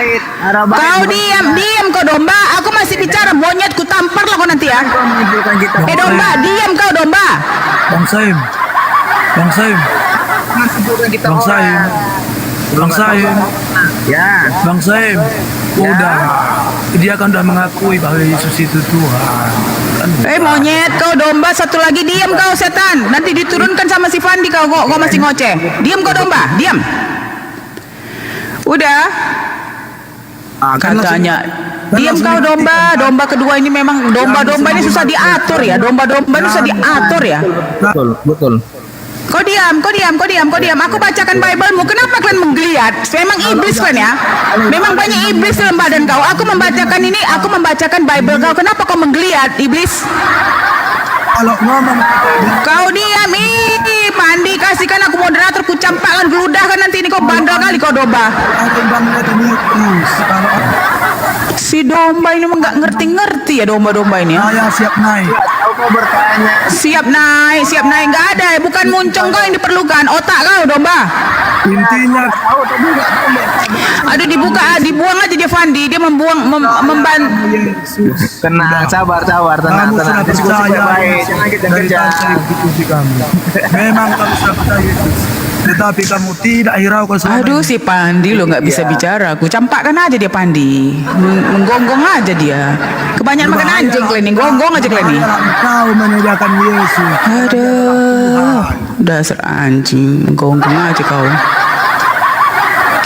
Kau diam kau domba, aku masih bicara monyet, ku tampar lah kau nanti ya. Domba, diam kau domba. Bang Saim. jangan sebutkan kita Bang orang. Saim. Bang Saim. Ya. Bang Saim. Udah. Dia kan udah mengakui bahwa Yesus itu Tuhan. Kan Monyet, kau domba satu lagi, diam kau setan. Nanti diturunkan sama si Fandi kau masih ngoceh. Diam kau domba, diam. Udah. Katanya diam kau domba. Domba kedua ini memang domba-domba ini susah diatur ya. Domba-domba ini susah diatur ya. Betul. Kau diam. Aku bacakan Bible-mu. Kenapa kalian menggeliat? Memang iblis kan ya? Memang banyak iblis dalam badan kau. Aku membacakan Bible kau. Kenapa kau menggeliat, iblis? kalau ngomong Kau diam. Ih, Pandi, kasihkan aku moderator. Ku campakkan geludah kan nanti ini kau bandel kali kau domba. Si domba ini nggak ngerti-ngerti ya domba-domba ini ya. Saya siap naik. Kau bertanya. Siap naik nggak ada ya, bukan muncung kau yang diperlukan, otak kau domba. Intinya Aduh dibuang aja dia Fandi, dia Tenang, sabar, tenang. Diskusi baik-baik, jangan kejar-kejar. Memang kamu sudah percaya Yesus, tetapi kamu tidak hiraukan selama Aduh ini. si Pandi lo nggak bisa bicara, aku campakkan aja dia Pandi, menggonggong aja dia. Kebanyakan makan anjing kalian nih, gonggong aja kalian nih. Kau menyediakan Yesus. Aduh, dasar anjing, gonggong aja kau.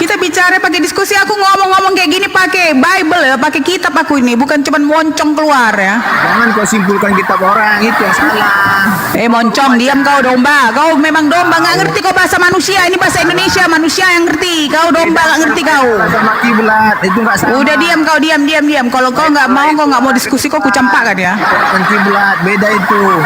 Kita bicara pakai diskusi, aku ngomong-ngomong kayak gini pakai Bible ya, pakai kitab aku ini, bukan cuman moncong keluar ya. Jangan kau simpulkan kitab orang, itu yang salah. Moncong, diam kau domba. Kau memang domba, nggak ngerti kau bahasa manusia. Ini bahasa Indonesia, manusia yang ngerti. Kau domba nggak ngerti kau. Sama kiblat, itu nggak sama. Udah diam kau, diam. Kalau kau nggak mau diskusi, kau kucampakkan ya. Bukan kiblat, beda itu.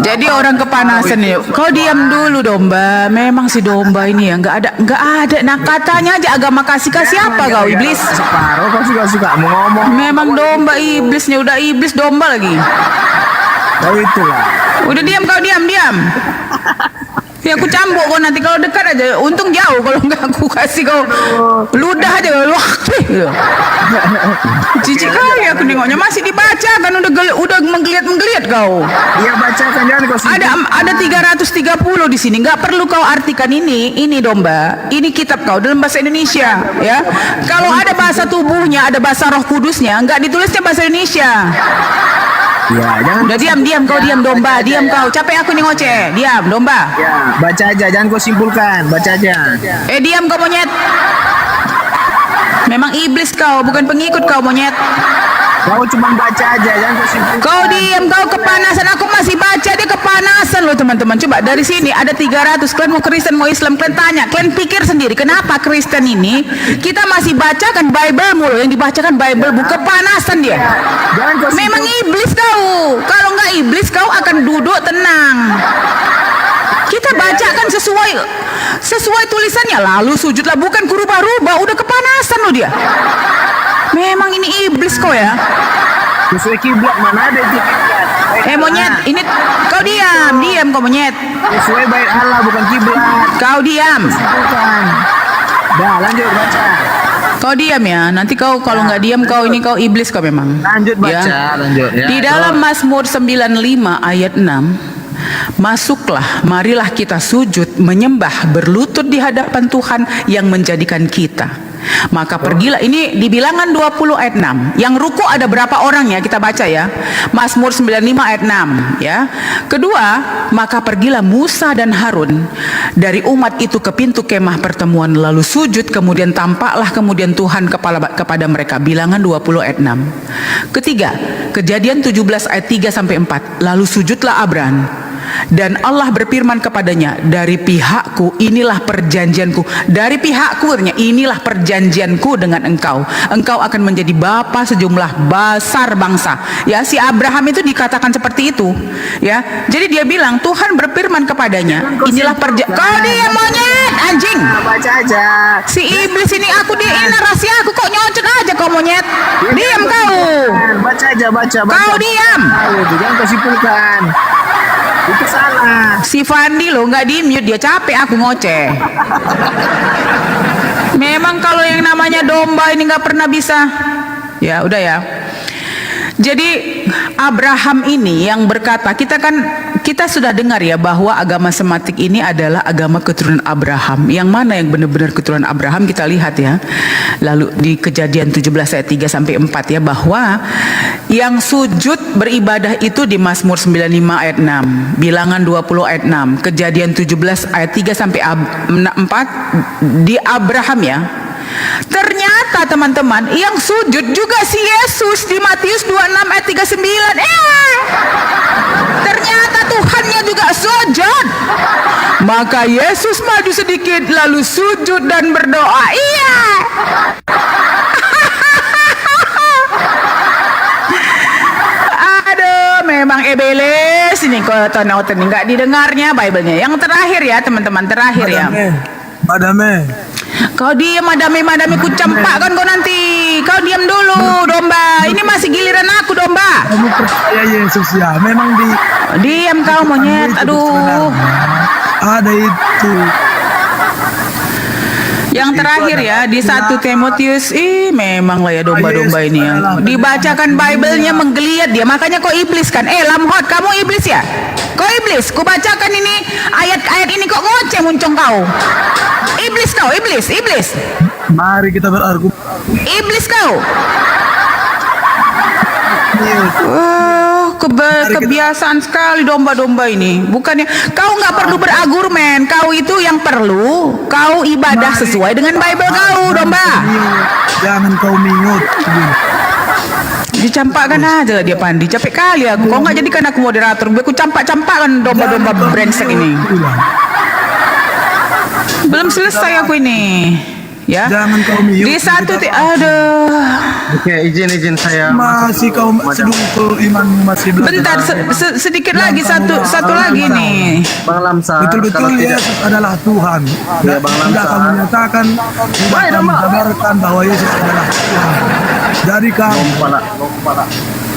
Jadi orang kepanasan ya. Kau diam dulu domba. Memang si domba ini ya nggak ada. Nah katanya aja agama kasih apa kau iblis? Separuh kau suka mau ngomong. Memang domba iblisnya, udah iblis domba lagi. Oh itulah. Udah diam kau, diam. Ya aku cambuk kau nanti kalau dekat aja. Untung jauh, kalau nggak aku kasih kau ludah aja kau. Cici kali aku nengoknya masih dibaca kan, udah menggeliat kau. Dia bacakan, jangan kau simpulkan. Ada 330 di sini. Nggak perlu kau artikan ini domba. Ini kitab kau dalam bahasa Indonesia ya. Kalau ada bahasa tubuhnya, ada bahasa Roh Kudusnya, nggak ditulisnya bahasa Indonesia. Ya, jangan. Udah diam kau, diam domba, diam kau. Capek aku nih ngoceh. Diam domba. Ya, baca aja, jangan kau simpulkan, baca aja. Diam kau monyet. Memang iblis kau, bukan pengikut kau monyet. Kau cuma baca aja, jangan kau simpulkan. Kau diam, kau kepanasan. Aku masih baca, dia kepanasan loh teman-teman. Coba dari sini ada 300. Kalian mau Kristen, mau Islam, kalian tanya. Kalian pikir sendiri, kenapa Kristen ini kita masih bacakan Bible mulu, yang dibacakan Bible, bukan kepanasan dia. Memang iblis kau. Kalau nggak iblis kau akan duduk tenang. Kita bacakan sesuai tulisannya, lalu sujudlah, bukan kurubah-rubah. Udah kepanasan loh dia. Memang ini iblis kau ya. Sesuai kiblat, mana ada itu kiblat. Monyet, ini kau diam kau monyet. Sesuai bait Allah, bukan kiblat. Kau diam. Bukan. Dah, lanjut baca. Kau diam ya. Nanti kau kalau nggak diam kau iblis kau memang. Lanjut baca, lanjut ya. Di dalam Mazmur 95 ayat 6, masuklah, marilah kita sujud, menyembah, berlutut di hadapan Tuhan yang menjadikan kita. Maka pergilah, ini di Bilangan 20 ayat 6. Yang ruku ada berapa orang ya, kita baca ya. Mazmur 95 ayat 6 ya. Kedua, maka pergilah Musa dan Harun dari umat itu ke pintu kemah pertemuan, lalu sujud, kemudian tampaklah kemudian Tuhan kepada mereka. Bilangan 20 ayat 6. Ketiga, Kejadian 17 ayat 3 sampai 4. Lalu sujudlah Abram, dan Allah berfirman kepadanya, dari pihakku inilah perjanjianku. Dari pihakku inilah perjanjianku dengan engkau. Engkau akan menjadi bapa sejumlah besar bangsa. Ya, si Abraham itu dikatakan seperti itu. Ya, jadi dia bilang Tuhan berfirman kepadanya, inilah perjanjian. Kau dia monyet, anjing. Baca aja. Si iblis ini ini narasi aku kok nyocot aja kau monyet. Diam kau. Baca aja, baca. Kau diam. Jangan kau simpulkan. Itu salah. Si Fandi lo nggak di mute, dia capek aku ngoceh. Memang kalau yang namanya domba ini nggak pernah bisa. Ya udah ya. Jadi Abraham ini yang berkata, kita kita sudah dengar ya bahwa agama Sematik ini adalah agama keturunan Abraham. Yang mana yang benar-benar keturunan Abraham kita lihat ya. Lalu di Kejadian 17 ayat 3 sampai 4 ya, bahwa yang sujud beribadah itu di Mazmur 95 ayat 6, Bilangan 20 ayat 6, Kejadian 17 ayat 3 sampai 4 di Abraham ya. Ternyata teman-teman, yang sujud juga si Yesus di Matius 26 ayat 39. Ternyata Tuhannya juga sujud. Maka Yesus maju sedikit lalu sujud dan berdoa. Iya. Aduh, memang ebeles ini kok tonton nggak didengarnya Bible-nya. Yang terakhir ya teman-teman, terakhir ya. Madame. Kau diam, madame ku campakkan kau nanti. Kau diam dulu, domba. Ini masih giliran aku, domba. Kamu percaya Yesus ya? Memang diam kau monyet. Aduh. Ada itu. Yang terakhir ya di 1 Timotius, memang lah ya domba-domba ini ya. Dibacakan Bible-nya menggeliat dia. Makanya kau iblis kan? Lamhot, kamu iblis ya? Kau iblis. Ku bacakan ini ayat-ayat ini kok ngoceh muncung kau. Iblis kau, iblis. Mari kita berargumen. Iblis kau. Kebiasaan sekali domba-domba ini. Bukannya kau nggak perlu berargumen, kau itu yang perlu kau ibadah sesuai dengan Bible kau, domba. Jangan kau mingut. Dicampakkan aja dia Pandi. Capek kali aku. Kau nggak jadikan aku moderator. Aku campak-campakkan domba-domba brengsek ini. Belum selesai aku ini. Ya. Jangan kau mingut. Di 1 aduh. Oke, izin saya. Masih kau sedungkul imanmu masih belum. Bentar, sedikit lagi satu lagi nih. Bang Lamsa. Betul-betul Yesus adalah Tuhan. Ya, Bang Lamsa. Sudah kamu nyatakan, sudah kamu kabarkan bahwa Yesus adalah Tuhan. Dari kamu.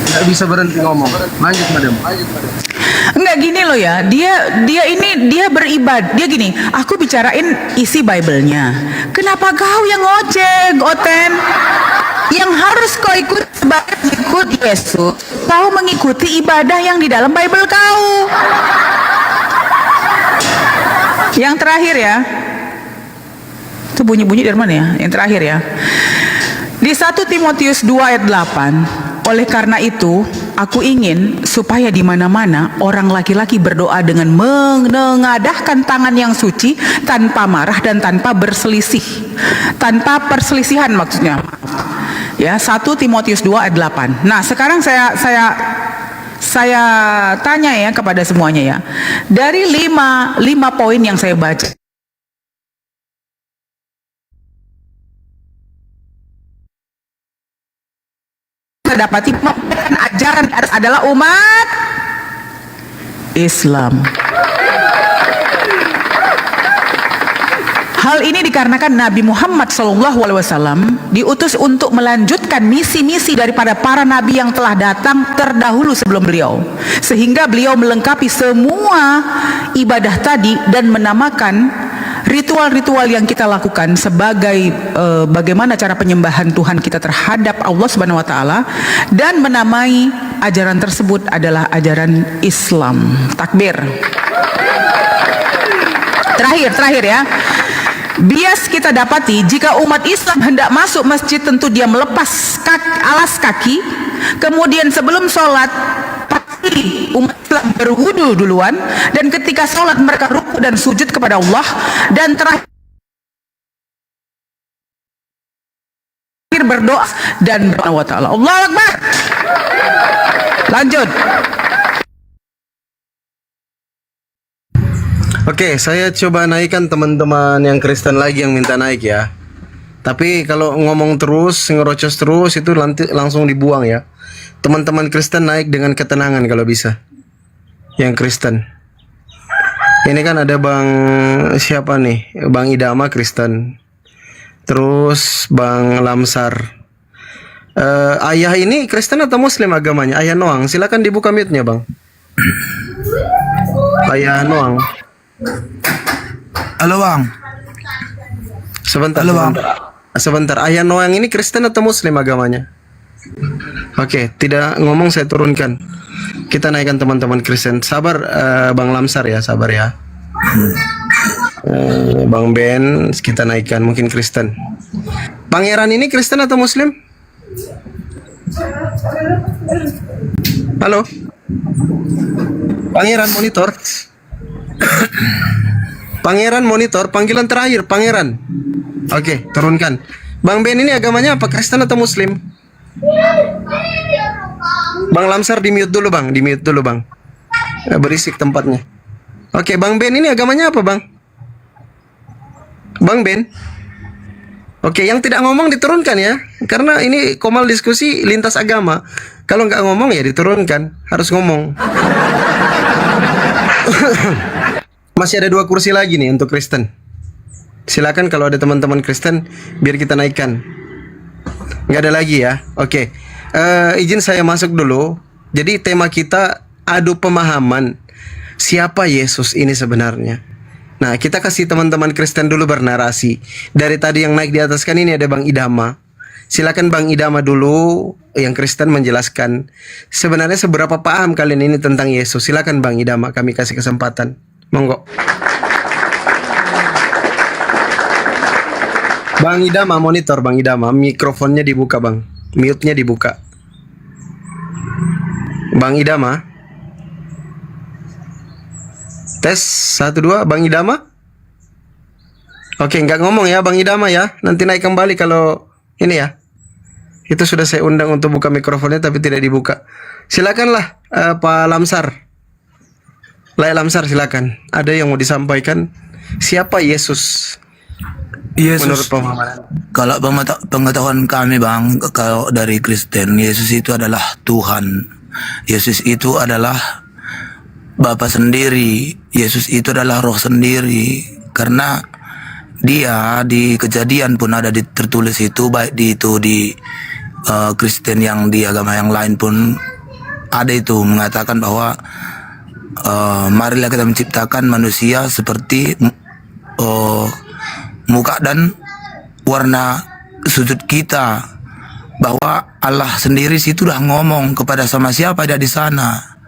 Nggak bisa berhenti ngomong. Lanjut, madam. Enggak gini loh ya, dia beribadah, dia gini, aku bicarain isi Bible-nya. Kenapa kau yang ngoceh, Oten? Yang harus kau ikut sebagai ikut Yesus, kau mengikuti ibadah yang di dalam Bible kau. Yang terakhir ya, itu bunyi-bunyi dari mana ya? Yang terakhir ya, di 1 Timotius 2 ayat 8. Oleh karena itu, aku ingin supaya di mana-mana orang laki-laki berdoa dengan menengadahkan tangan yang suci, tanpa marah dan tanpa berselisih. Tanpa perselisihan maksudnya. Ya, 1 Timotius 2 ayat 8. Nah, sekarang saya tanya ya kepada semuanya ya. Dari 5 poin yang saya baca, dapati ajaran adalah umat Islam. Hal ini dikarenakan Nabi Muhammad SAW diutus untuk melanjutkan misi-misi daripada para nabi yang telah datang terdahulu sebelum beliau, sehingga beliau melengkapi semua ibadah tadi dan menamakan ritual-ritual yang kita lakukan sebagai bagaimana cara penyembahan Tuhan kita terhadap Allah Subhanahu wa taala, dan menamai ajaran tersebut adalah ajaran Islam. Takbir. Terakhir ya. Bias kita dapati jika umat Islam hendak masuk masjid, tentu dia melepas alas kaki, kemudian sebelum sholat pasti umat Islam berwudu duluan, dan ketika sholat mereka rukuk dan sujud kepada Allah, dan terakhir berdoa dan berdoa ta'ala. Allahu Akbar. Lanjut. Oke, saya coba naikkan teman-teman yang Kristen lagi yang minta naik ya. Tapi kalau ngomong terus, ngerocos terus, itu nanti langsung dibuang ya. Teman-teman Kristen naik dengan ketenangan kalau bisa. Yang Kristen. Ini kan ada Bang siapa nih? Bang Idama Kristen. Terus Bang Lamsar. Ayah ini Kristen atau Muslim agamanya? Ayah Noang. Silakan dibuka mute-nya, Bang. Ayah Noang. Halo Bang. Sebentar. Halo Bang. Sebentar. Ayah Noang ini Kristen atau Muslim agamanya? Oke, tidak ngomong saya turunkan. Kita naikkan teman-teman Kristen. Sabar Bang Lamsar ya, sabar ya. Bang Ben kita naikkan mungkin Kristen. Pangeran ini Kristen atau Muslim? Halo. Pangeran monitor. Pangeran monitor, panggilan terakhir Pangeran. Oke, turunkan. Bang Ben ini agamanya apa? Kristen atau Muslim? Bang Lamsar di mute dulu Bang, di mute dulu Bang. Berisik tempatnya. Oke, Bang Ben ini agamanya apa Bang? Bang Ben. Oke, yang tidak ngomong diturunkan ya, karena ini Komal diskusi lintas agama. Kalau nggak ngomong ya diturunkan, harus ngomong. Masih ada 2 kursi lagi nih untuk Kristen. Silakan kalau ada teman-teman Kristen, biar kita naikkan. Nggak ada lagi ya. Oke, izin saya masuk dulu. Jadi tema kita adu pemahaman siapa Yesus ini sebenarnya. Nah, kita kasih teman-teman Kristen dulu bernarasi. Dari tadi yang naik di atas kan ini ada Bang Idama. Silakan Bang Idama dulu yang Kristen menjelaskan sebenarnya seberapa paham kalian ini tentang Yesus. Silakan Bang Idama, kami kasih kesempatan. Monggo. Bang Idama monitor, Bang Idama, mikrofonnya dibuka Bang. Mute-nya dibuka. Bang Idama. Tes 1 2 Bang Idama. Oke, nggak ngomong ya Bang Idama ya. Nanti naik kembali kalau ini ya. Itu sudah saya undang untuk buka mikrofonnya tapi tidak dibuka. Silakanlah Pak Lamsar. Lai Lamsar silakan. Ada yang mau disampaikan? Siapa Yesus? Yesus. Menurut pemahaman. Kalau pengetahuan kami Bang, kalau dari Kristen, Yesus itu adalah Tuhan. Yesus itu adalah Bapa sendiri. Yesus itu adalah Roh sendiri. Karena dia di Kejadian pun ada tertulis itu, baik di Kristen yang di agama yang lain pun ada itu mengatakan bahwa marilah kita menciptakan manusia seperti muka dan warna sujud kita, bahwa Allah sendiri situ udah ngomong kepada sama siapa ada di sana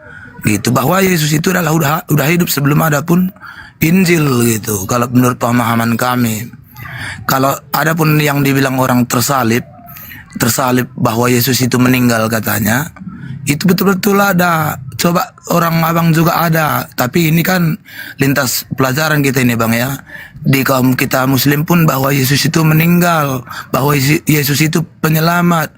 gitu, bahwa Yesus itu adalah udah hidup sebelum ada pun Injil gitu. Kalau menurut pemahaman kami, kalau ada pun yang dibilang orang tersalib bahwa Yesus itu meninggal katanya, itu betul-betul ada. Coba orang abang juga ada, tapi ini kan lintas pelajaran kita ini Bang ya. Di kaum kita Muslim pun bahwa Yesus itu meninggal, bahwa Yesus itu penyelamat.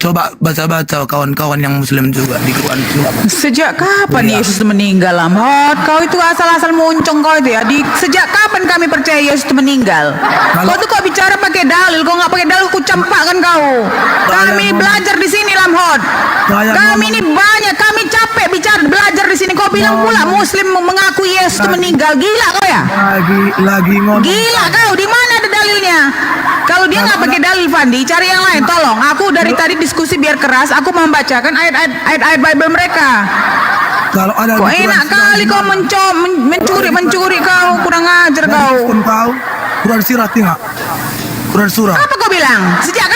Coba baca-baca kawan-kawan yang Muslim juga di Quran. Sejak kapan Yesus meninggal, Lamhot? Kau itu asal-asal muncung kau itu ya. Sejak kapan kami percaya Yesus itu meninggal? Kau tuh kau bicara pakai dalil, kau nggak pakai dalil, ku campakkan kau. Kami belajar di sini, Lamhot. Kami ini banyak, kami capek bicara belajar di sini. Kau bilang pula Muslim mengaku Yesus itu meninggal, gila kau ya? Lagi ngomong. Gila kau, di mana ada dalilnya? Kalau dia nggak pakai dalil, Fandi, cari yang lain. Tolong, aku dari tadi diskusi biar keras, aku membacakan ayat-ayat Bible mereka. Kalau ada kok enak kali kau mencuri kau, kurang ajar kau. Quran Sirah tengok. Quran surah. Apa kau bilang? Sejak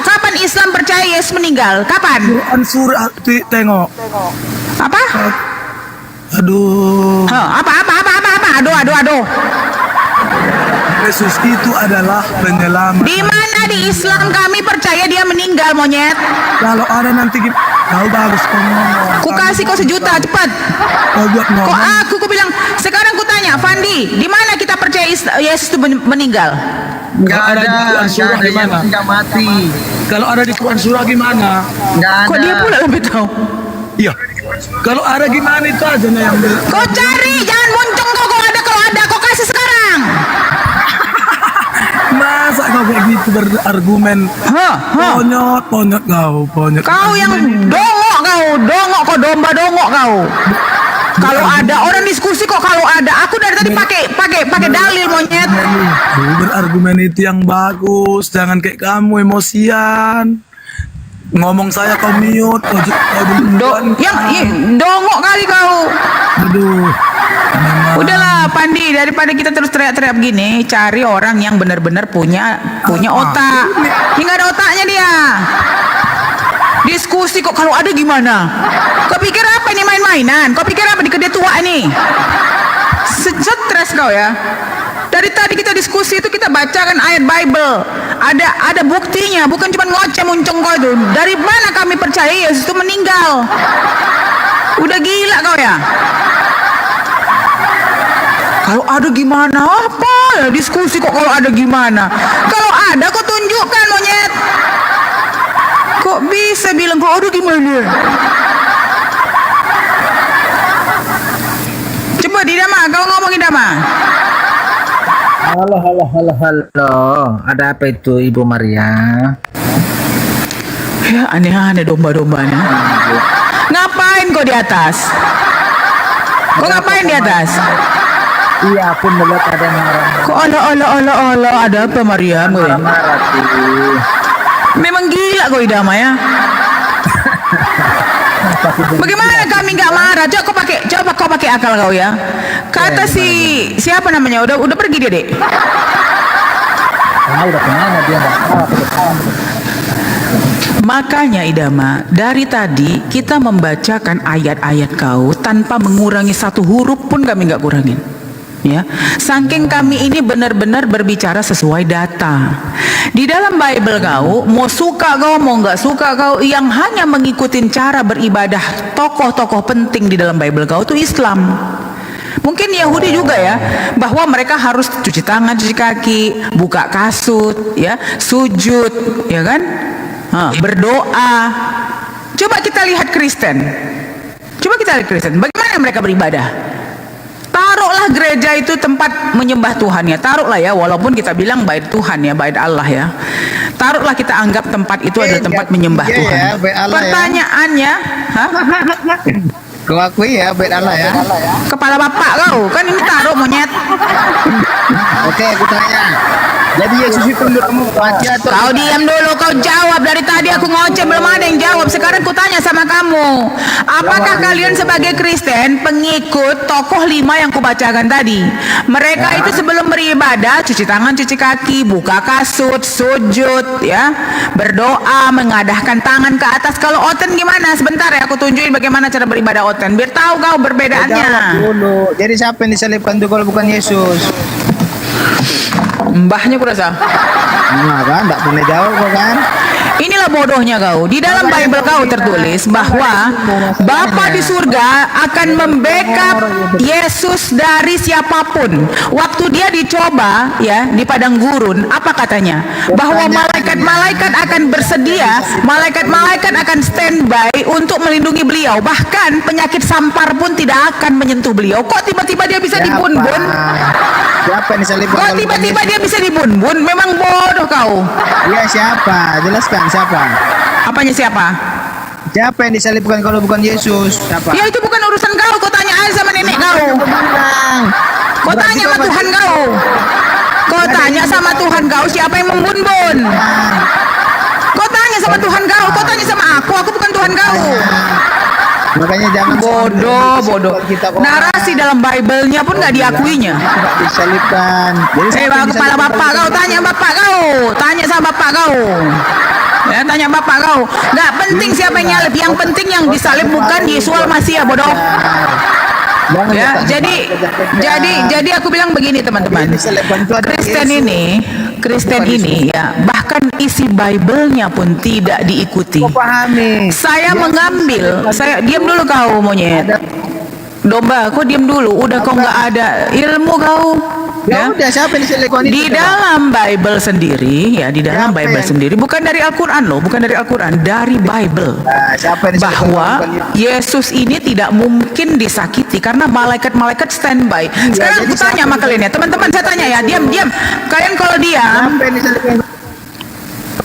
kapan Islam percaya Yesus meninggal? Kapan? Quran surah tengok. Apa? Aduh. Apa? Aduh. Yesus itu adalah penyelamat. Di mana di Islam kami percaya dia meninggal, monyet? Kalau ada nanti kau bagus kau ngomong. Ku kasih kau 1 juta cepat. Kau buat ngomong. Ku bilang sekarang ku tanya, Fandi, di mana kita percaya Yesus itu meninggal? Enggak ada di Quran surah gimana? Enggak mati. Kalau ada di Quran surah gimana? Enggak ada. Kok dia pula lebih tahu? Iya. Kalau ada gimana itu aja nih yang kau cari, jangan muncung kau. Kalau ada kau kasih sekarang. Masa kau kayak gitu berargumen? Ponyot kau yang dongok kau domba dongok kau. Kalau ada orang diskusi kok, kalau ada aku dari tadi pakai dalil, monyet. Berargumen itu yang bagus, jangan kayak kamu emosian. Ngomong saya kau mute, dongok kali kau. Aduh. Udahlah Pandi, daripada kita terus teriak-teriak begini, cari orang yang benar-benar punya otak. Ini nggak ada otaknya dia. Diskusi kok, kalau ada gimana? Kau pikir apa ini main-mainan? Kau pikir apa di kedai tua ini? Stres kau ya. Dari tadi kita diskusi itu kita bacakan ayat Bible. Ada buktinya, bukan cuma ngoceh muncung kau itu. Dari mana kami percaya Yesus itu meninggal? Udah gila kau ya. Kalau ada gimana? Apa ya diskusi kok kalau ada gimana? Kalau ada kau tunjukkan monyet. Kok bisa bilang kalau ada gimana? Coba Didama, kau ngomong Didama. Halo. Ada apa itu Ibu Maria? Ya aneh-aneh domba-dombanya. Ngapain kau di atas? Kau ngapain di atas? Iya, aku melihat ada yang marah. Kok Allah, ada apa Maria? Marah tuh. Memang gila kau Idama ya. Bagaimana kami nggak marah? Coba kau pakai akal kau ya. Kata siapa namanya? Udah pergi dia, Dek. Udah kemana dia? Makanya Idama, dari tadi kita membacakan ayat-ayat kau tanpa mengurangi satu huruf pun kami nggak kurangin. Ya, saking kami ini benar-benar berbicara sesuai data. Di dalam Bible kau, mau suka kau mau nggak suka kau, yang hanya mengikuti cara beribadah tokoh-tokoh penting di dalam Bible kau itu Islam. Mungkin Yahudi juga ya, bahwa mereka harus cuci tangan, cuci kaki, buka kasut, ya, sujud, ya kan, berdoa. Coba kita lihat Kristen. Bagaimana mereka beribadah? Taruhlah gereja itu tempat menyembah Tuhan ya, taruhlah ya, walaupun kita bilang bait Tuhan ya, bait Allah ya. Taruhlah kita anggap tempat itu adalah tempat menyembah Tuhan. Ya, bait Allah. Pertanyaannya, Kau akui ya, bait Allah ya. Kepala bapak kau, kan ini taruh monyet. Oke, aku tanya. Jadi Yesus itu menurutmu mati atau? Kau diam dulu, kau jawab. Dari tadi aku ngoceh belum ada yang jawab. Sekarang ku tanya sama kamu, apakah kalian sebagai Kristen pengikut tokoh 5 yang kubacakan tadi? Mereka itu sebelum beribadah cuci tangan, cuci kaki, buka kasut, sujud, ya, berdoa, mengadahkan tangan ke atas. Kalau Oten gimana? Sebentar ya, aku tunjukin bagaimana cara beribadah Oten, biar tahu kau perbedaannya. Jawab dulu. Jadi siapa yang disalibkan itu kalau bukan Yesus? Mbahnya kurasa. Nah, kan, tak pernah jawab kok kan? Inilah bodohnya kau. Di dalam Bible kau tertulis bahwa Bapa di surga akan membackup Yesus dari siapapun. Waktu dia dicoba ya di padang gurun, apa katanya? Bahwa malaikat-malaikat akan bersedia, malaikat-malaikat akan standby untuk melindungi beliau. Bahkan penyakit sampar pun tidak akan menyentuh beliau. Kok tiba-tiba dia bisa dibun-bun? Siapa yang disalibkan? Kok tiba-tiba dia bisa dibun-bun? Memang bodoh kau. Iya, siapa? Jelaskan siapa? Apanya siapa? Siapa yang disalibkan kalau bukan Yesus? Siapa? Ya itu bukan urusan kau. Kau tanya aja sama nenek kau. Kau tanya sama Tuhan kau. Kau tanya sama Tuhan kau siapa yang membun-bun. Kau tanya sama Tuhan kau. Kau tanya sama aku. Aku bukan Tuhan kau. Makanya jangan bodoh. Narasi dalam Bible-nya pun nggak diakuinya. Disalibkan. Kepala bapak kau, tanya bapak kau, tanya sama bapak kau. Ya, tanya bapak kau. Nggak penting siapa yang nyalib, yang penting yang disalib bukan Yesus Masih ya, bodoh. Ya, jadi aku bilang begini teman-teman. Kristen ini ya, bahkan isi Bible-nya pun tidak diikuti. Saya mengambil, saya diam dulu kau monyet. Domba, kau diam dulu. Udah kau nggak ada ilmu kau. Ya, udah siapa yang disalibkan itu? Di dalam Bible sendiri ya, di dalam Bible sendiri, bukan dari Al-Quran loh, bukan dari Al-Quran, dari Bible. Bahwa Yesus ini tidak mungkin disakiti karena malaikat-malaikat standby. Sekarang aku tanya sama kalian ya, teman-teman, saya tanya ya, diam. Kalian kalau diam,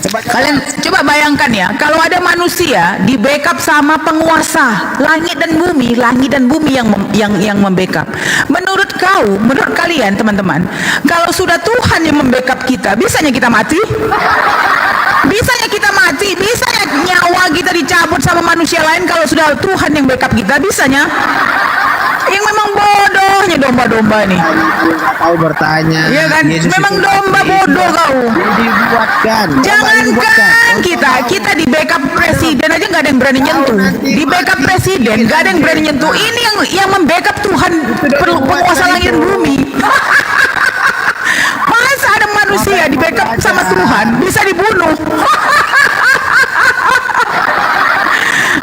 kalian coba bayangkan ya, kalau ada manusia di backup sama penguasa langit dan bumi yang membackup. Menurut kalian teman-teman, kalau sudah Tuhan yang membackup kita, bisanya kita mati? Bisanya kita mati? Bisanya nyawa kita dicabut sama manusia lain kalau sudah Tuhan yang backup kita? Bisanya? yang memang bodohnya domba-domba nih. Nggak tahu bertanya. Iya kan? Yesus Memang itu domba bodoh kau. Dibuatkan. Jangankan kita di backup presiden aja nggak ada yang berani nyentuh. Di backup presiden nggak ada yang berani nyentuh. Ini yang membackup Tuhan penguasa langit dan bumi. Masa ada manusia di backup sama Tuhan bisa dibunuh?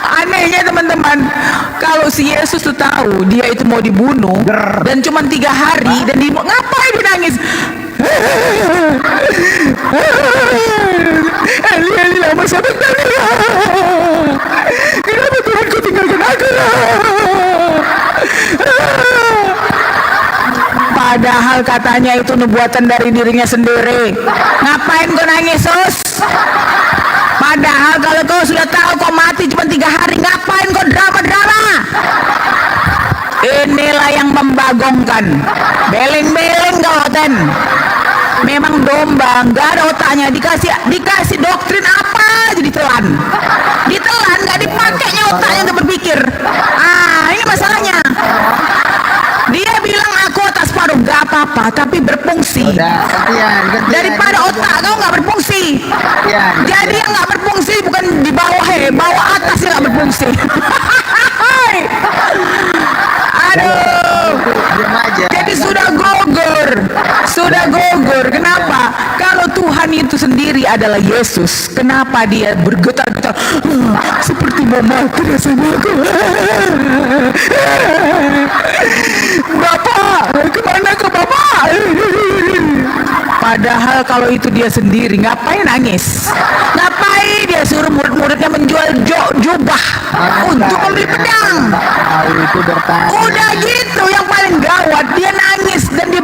Anehnya teman-teman, kalau si Yesus tuh tahu dia itu mau dibunuh dan cuma 3 hari dan ngapain dia nangis? Eli lama sabak tadi. Kenapa Tuhan kau tinggalkan aku? Padahal katanya itu nubuatan dari dirinya sendiri. Ngapain kau nangis, Sus? Padahal kalau kau sudah tahu kau mati cuma 3 hari, ngapain kau drama-drama? Inilah yang membagongkan. Beleng-beleng kau, Ten. Memang domba, nggak ada otaknya. Dikasih doktrin apa aja ditelan. Ditelan, nggak dipakainya otaknya untuk berpikir. Ini masalahnya. Dia bilang aku otak separuh, nggak apa-apa, tapi berfungsi. Daripada otak kau nggak berfungsi. Jadi yang nggak berfungsi bukan di bawah, bawah atas yang nggak berfungsi. Aduh, jadi sudah gugur. Kenapa? Kalau Tuhan itu sendiri adalah Yesus, kenapa dia bergetar-getar seperti mau mati rasanya aku? Bapak, kemana ke Bapak? Padahal kalau itu dia sendiri, ngapain nangis? Ngapain dia suruh murid-muridnya menjual jubah untuk membeli pedang? Udah gitu, yang paling gawat dia nangis dan dia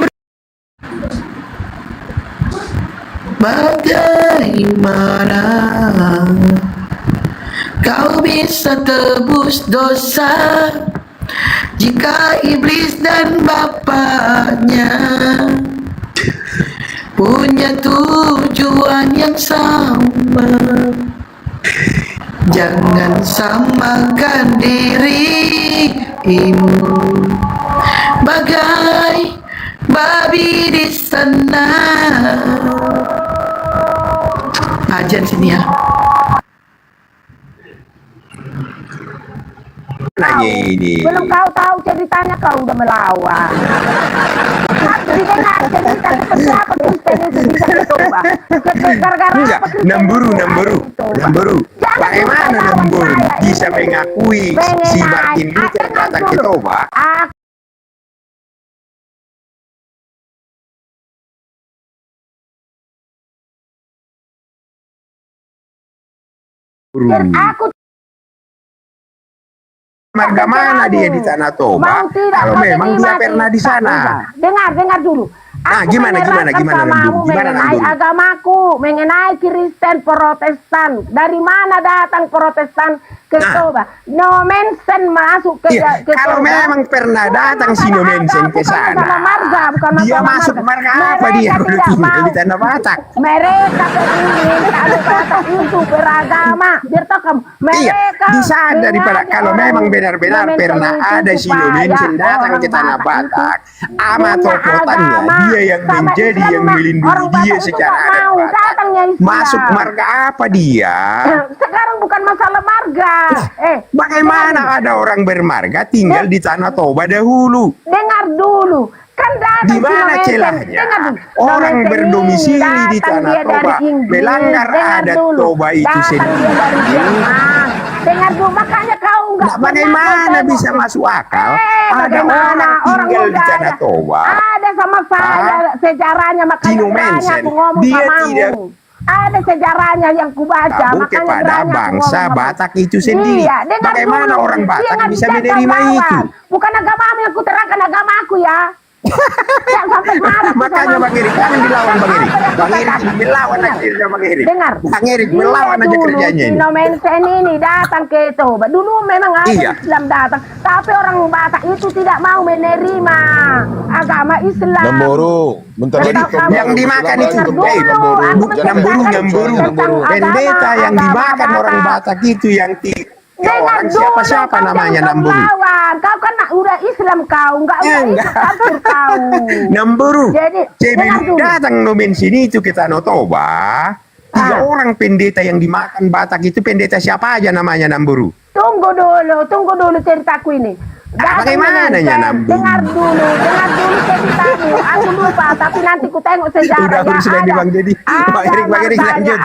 Bagaimana kau bisa tebus dosa jika iblis dan bapaknya punya tujuan yang sama? Jangan samakan dirimu bagai babi di sana. Ajan sini ya. Belum kau tahu ceritanya kau udah melawan. Didengar cerita seperti apa Kristen itu bisa berubah. Gara-gara apa Kristen? Namburu. Bagaimana Namburu bisa mengakui si Martin Luther datang ke Toba? Aku marga mana dia di Tanah Toba? Kalau memang dia pernah di sana. Dengar dulu. Gimana Namburu? Mengenai agamaku, mengenai Kristen Protestan. Dari mana datang Protestan ke Toba? No Mensen masuk ke kalau Toba. memang pernah datang si No Mensen ke sana. Dia masuk marga apa dia kalau tinggal di Tanah Batak? Mereka ingin ada Batak itu beragama. Mereka bisa daripada kalau memang benar-benar pernah ada si No Mensen datang ke Tanah Batak, ama tokotannya dia yang menjadi yang melindungi dia secara adat. Masuk marga apa dia? Sekarang bukan masalah marga. Bagaimana ada orang bermarga tinggal di Tanah Toba dahulu? Dengar dulu. Kan di mana celahnya? Orang berdomisili di Tanah Toba melanggar adat Toba itu sendiri. Dengar dulu, makanya kau enggak bagaimana bisa masuk akal ada orang tinggal di Tanah Toba? Ada sama saya sejarahnya, makanya aku ngomong sama ada sejarahnya yang kubaca, makanya kepada bangsa Batak itu sendiri. Bagaimana orang Batak bisa menerima itu? Bukan agamamu yang kuterangkan, agamaku ya. Makanya Bang Erik jangan dilawan Bang Erik. Bang Erik melawan akhirnya Bang Erik. Dengar. Bang Erik melawan aja kerjanya ini. No Mensen ini datang ke Toba. Dulu memang ada Islam datang, tapi orang Batak itu tidak mau menerima agama Islam. Namburu. Yang dimakan itu Namburu. Pendeta yang dimakan orang Batak itu yang orang siapa namanya Namburu. bukan. Kau kan udah Islam kau, enggak udah kafir kau. Namburu. Jadi dengar Sebelum dulu. datang nomen sini itu kita notoba. 3 orang pendeta yang dimakan Batak itu pendeta siapa aja namanya Namburu? Tunggu dulu ceritaku ini. Bagaimana Namburu? Dengar dulu ceritamu. Aku lupa, tapi nanti ku tengok sejarah. Udah sudah di Bang Dedi. Bang Erik lanjut.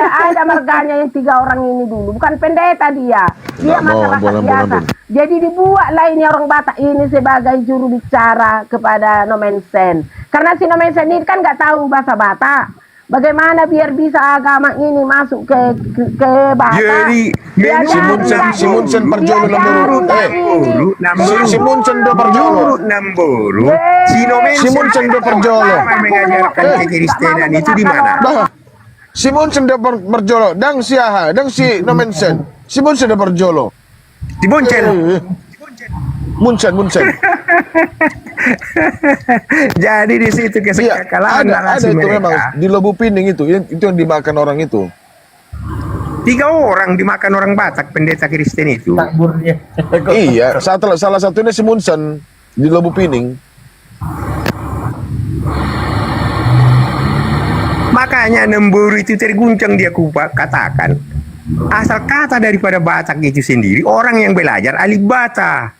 Ada marganya yang 3 orang ini dulu. Bukan pendeta dia. Dia masyarakat biasa. Jadi dibuatlah ini orang Batak ini sebagai juru bicara kepada Nomensen. Karena si Nomensen ini kan nggak tahu bahasa Batak. Bagaimana biar bisa agama ini masuk ke Batak? Jadi Simunsen Parjolo Namburu. Simunsen do Parjolo Namburu. Simunsen do Parjolo. Mengajarkan kekristenan itu di mana? Simunsen do Parjolo. Dang siaha, dang si Nomensen. Simunsen do Parjolo. Di Boncel. Munsen. Jadi di situ kekalahan narasi ada itu mereka. memang di Lobu Pining itu yang dimakan orang itu. 3 orang dimakan orang Batak pendeta Kristen itu. Iya, salah satunya si Munsen di Lobu Pining. Makanya Namburu itu terguncang dia katakan. Asal kata daripada Batak itu sendiri, orang yang belajar alif Bata.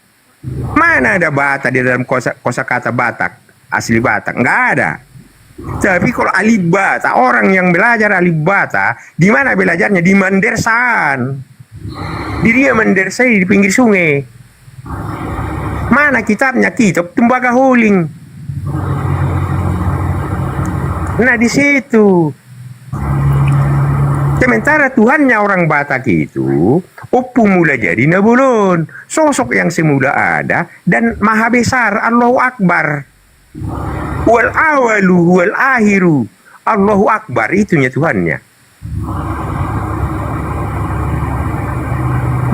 Mana ada Batak di dalam kosakata Batak, asli Batak? Nggak ada. Tapi kalau alif Bata, orang yang belajar alif Bata, di mana belajarnya? Di Mandersaan. Di dia Mandersai di pinggir sungai. Mana kitabnya? Kitab Tembaga Huling. Nah di situ. Sementara Tuhannya orang Batak itu, Oppu mula jadi Nabulun. Sosok yang semula ada dan maha besar, Allahu Akbar. Wal awalu wal akhiru. Allahu Akbar, itunya Tuhannya.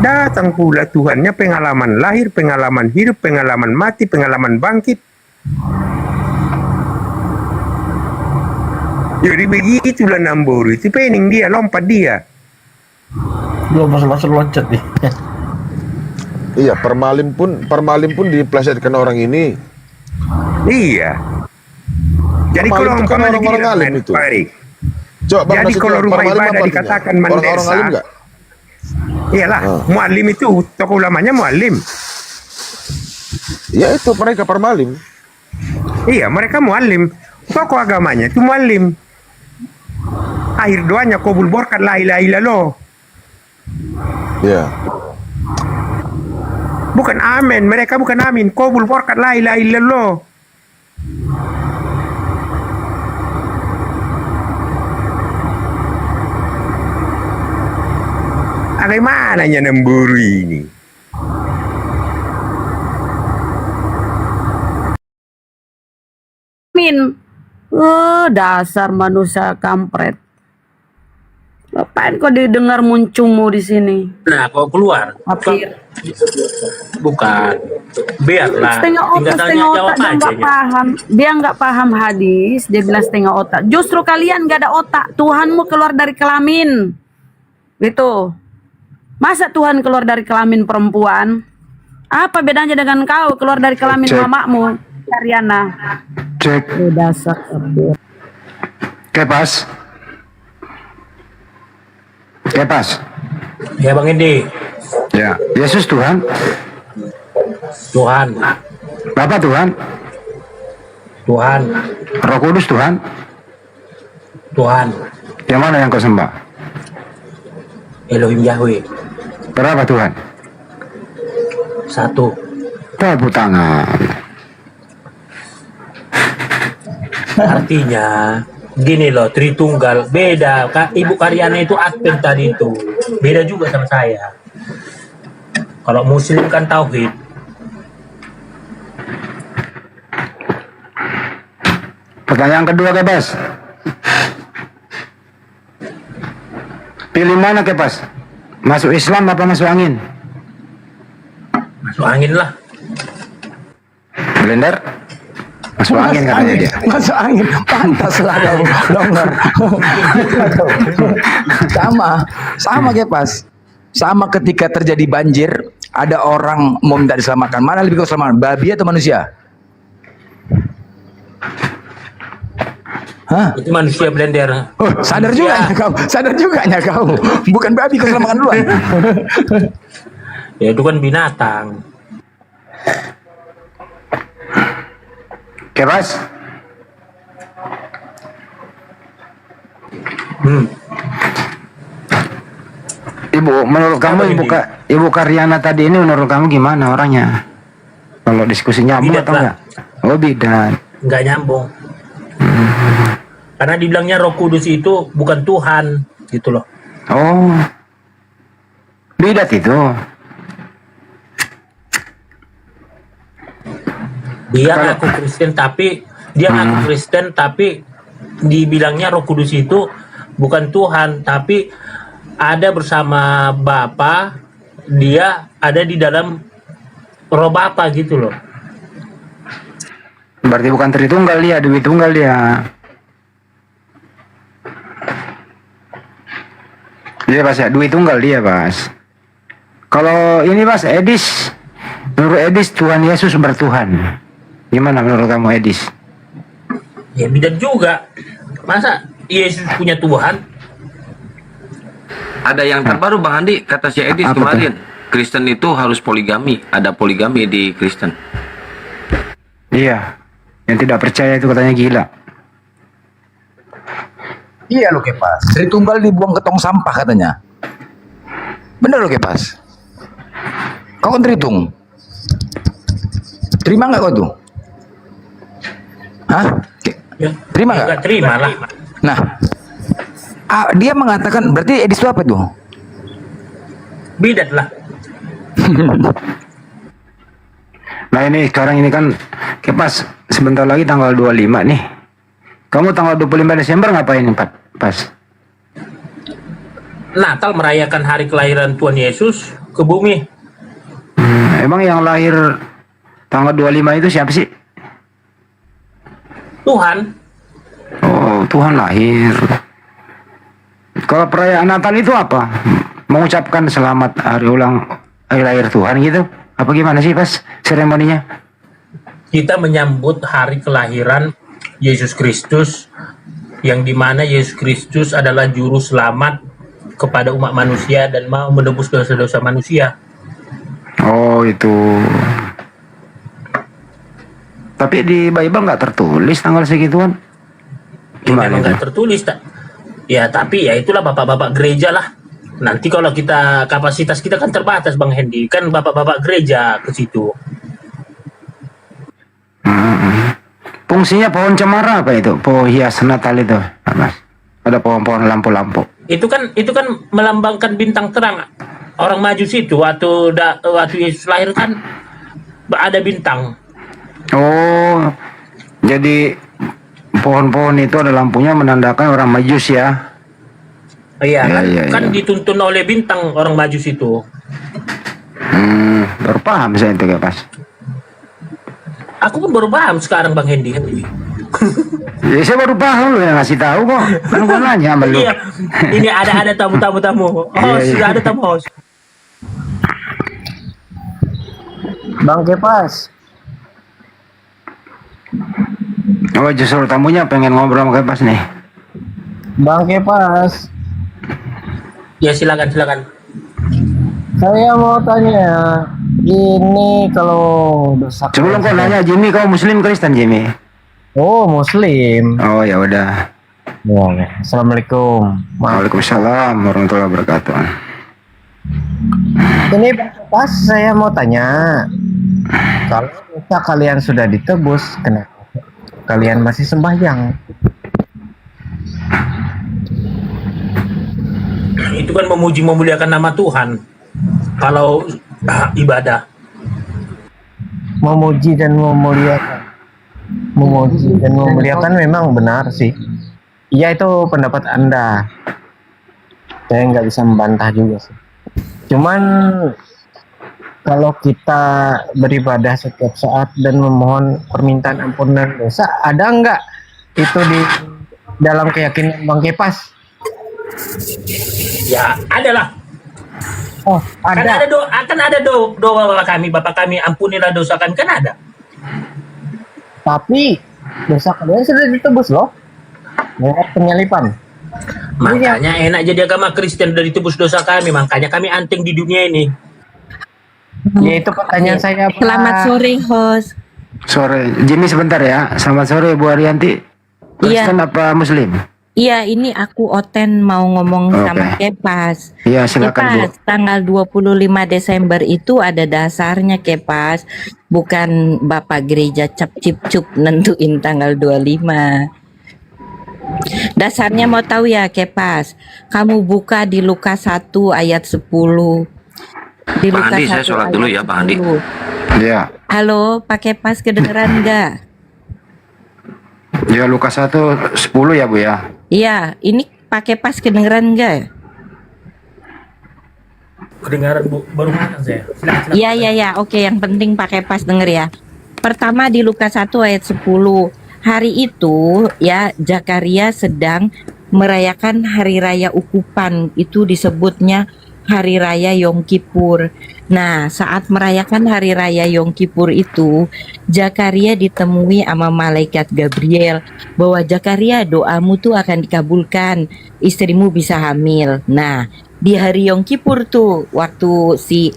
Datang pula Tuhannya pengalaman lahir, pengalaman hidup, pengalaman mati, pengalaman bangkit. Jadi begitulah Namburu itu pening dia, lompat dia. Belum masuk loncat nih. Iya, Permalim pun diplesetkan orang ini. Iya. Jadi kalau orang-orang alim itu. Coba Bang, jadi kalau rumah ibadah dikatakan orang-orang alim Mandesa, enggak? iyalah, muallim itu tokoh ulamanya muallim. Ya itu mereka Permalim. Iya, mereka muallim. Tokoh agamanya itu muallim. Akhir doanya qabul borkat la ilaha illallah. Ya. Bukan amin, mereka bukan amin. Qabul borkat la ilaha illallah. Bagaimana Namburu ini? Dasar manusia kampret. Ngapain kok didengar muncumu di sini? Nah, kau keluar. Bukan. Biarlah. Setengah otak dia nggak paham. Dia nggak paham hadis. Dia bilang setengah otak. Justru kalian nggak ada otak. Tuhanmu keluar dari kelamin. Gitu. Masa Tuhan keluar dari kelamin perempuan? Apa bedanya dengan kau keluar dari kelamin mamamu, Karyana? Cek. Dasar. Kepas. Ya Bang Edi. Ya, Yesus Tuhan. Tuhan. Bapak Tuhan. Tuhan. Roh Kudus Tuhan. Tuhan. Yang mana yang kau sembah? Elohim Yahweh. Berapa Tuhan? 1. Tepuk tangan. Artinya gini loh, Tritunggal beda. Ibu Karyana itu Advent tadi itu beda juga sama saya. Kalau Muslim kan tauhid. Pertanyaan kedua, Kepas. Pilih mana, Kepas? Masuk Islam apa masuk angin? Masuk angin lah. Blender? Masuk angin katanya dia. Masuk angin, pantas lah kau longgar. Sama Kepas. Sama ketika terjadi banjir, ada orang mau minta diselamatkan, mana lebih kau selamatkan, babi atau manusia? Hah? Itu manusia blender. Oh, sadar juga kau, sadar juga kau. Bukan babi kau selamatkan duluan. Ya itu kan binatang. Oke, Bas. Ibu, menurut kamu Ibu Karyana tadi ini menurut kamu gimana orangnya? Kalau diskusi nyambung Bidat atau lah. enggak? Oh, bidat. Nggak nyambung. Karena dibilangnya Roh Kudus itu bukan Tuhan, gitu loh. Oh. Bidat itu. Dia ngaku Kristen tapi dibilangnya Roh Kudus itu bukan Tuhan, tapi ada bersama Bapa, dia ada di dalam Roh Bapa gitu loh. Berarti bukan Tritunggal dia, Dewi Tunggal dia. Iya, Pas ya, Dewi Tunggal dia, Pas. Kalau ini, Pas, Edis. Menurut Edis Tuhan Yesus bertuhan. Gimana menurut kamu, Edis? Ya bidat juga. Masa Yesus punya Tuhan? Ada yang terbaru Bang Andi, kata si Edis kemarin. Kristen itu harus poligami. Ada poligami di Kristen. Iya. Yang tidak percaya itu katanya gila. Iya lo Kepas, Tritunggal dibuang ke tong sampah katanya. Bener lo Kepas. Kau kan Tritung. Terima nggak kau tuh? Hah? Terima nggak? Nggak terima lah. Nah, dia mengatakan berarti Edis itu apa tuh? Bidat lah. Nah ini sekarang ini kan Kepas, sebentar lagi tanggal 25 nih. Kamu tanggal 25 Desember ngapain Pas? Natal merayakan hari kelahiran Tuhan Yesus ke bumi. Emang yang lahir tanggal 25 itu siapa sih? Tuhan. Oh, Tuhan lahir. Kalau perayaan Natal itu apa? Mengucapkan selamat hari lahir Tuhan gitu? Apa gimana sih Pas seremoninya? Kita menyambut hari kelahiran Yesus Kristus, yang dimana Yesus Kristus adalah juru selamat kepada umat manusia dan mau menebus dosa-dosa manusia. Oh itu. Tapi di Bible nggak tertulis tanggal segituan. Memang nggak tertulis tak? Ya tapi ya itulah bapak-bapak gereja lah. Nanti kalau kita kapasitas kita kan terbatas Bang Hendy, kan bapak-bapak gereja ke situ. Fungsinya pohon cemara apa itu? Pohon hias Natal itu, Mas. Ada pohon-pohon lampu-lampu. Itu kan melambangkan bintang terang. Orang Majusi itu waktu Yesus lahir kan ada bintang. Oh, jadi pohon-pohon itu ada lampunya menandakan orang Majus ya? Iya, kan dituntun oleh bintang orang Majus itu. Baru paham saya itu ya Pas. Aku pun baru paham sekarang Bang Hendy. Ya saya baru paham, lu yang ngasih tahu kok. Kan gua nanya sama lu. Iya, ini ada tamu. Sudah ada tamu host. Bang Kepas. Oh justru tamunya pengen ngobrol sama Kepas nih. Bang Kepas. Ya silakan. Saya mau tanya, ini kalau dosa. Sebelum kau nanya Jimmy, kau Muslim Kristen Jimmy? Oh Muslim. Oh ya udah. Ya, Assalamualaikum. Waalaikumsalam warahmatullahi wabarakatuh. Ini Bang Kepas, saya mau tanya, kalau dosa kalian sudah ditebus, kenapa kalian masih sembahyang? Itu kan memuliakan nama Tuhan. Kalau ibadah. Memuji dan memuliakan memang benar sih. Iya itu pendapat Anda. Saya nggak bisa membantah juga sih. Cuman kalau kita beribadah setiap saat dan memohon permintaan ampunan dosa, ada nggak itu di dalam keyakinan Bang Kepas? Ya, adalah. Oh, Kan ada doa Bapak kami ampunilah dosa kami, kan ada. tapi dosa kalian sudah ditebus loh. Lewat penyalipan. Makanya enak jadi agama Kristen dari tebus dosa kami, makanya kami anting di dunia ini. Ya itu pertanyaan saya, Pak. Selamat sore, host. Sore, Jimmy sebentar ya. Selamat sore Bu Arianti. Kristen apa Muslim? Iya, ini aku Oten mau ngomong sama Kepas. Iya, silakan Bu. Kepas, tanggal 25 Desember itu ada dasarnya Kepas. Bukan Bapak Gereja cap-cip-cup nentuin tanggal 25. Dasarnya mau tahu ya Kepas. Kamu buka di Lukas 1 ayat 10. Di Pak Lukas Andi, saya 1 sholat ayat dulu ya, Pak Andi. 10. Iya. Halo, Pak Kepas kedengeran enggak? Ya Lukas 1 10 ya Bu ya. Iya, ini Pak Kepas kedengeran enggak? Kedengaran Bu, baru makan saya. Silakan. Iya, oke, yang penting Pak Kepas denger ya. Pertama di Lukas 1 ayat 10. Hari itu ya Zakaria sedang merayakan hari raya ukupan, itu disebutnya hari raya Yom Kippur. Nah, saat merayakan hari raya Yom Kippur itu, Zakaria ditemui sama malaikat Gabriel bahwa Zakaria, doamu tuh akan dikabulkan, istrimu bisa hamil. Nah, di hari Yom Kippur tuh waktu si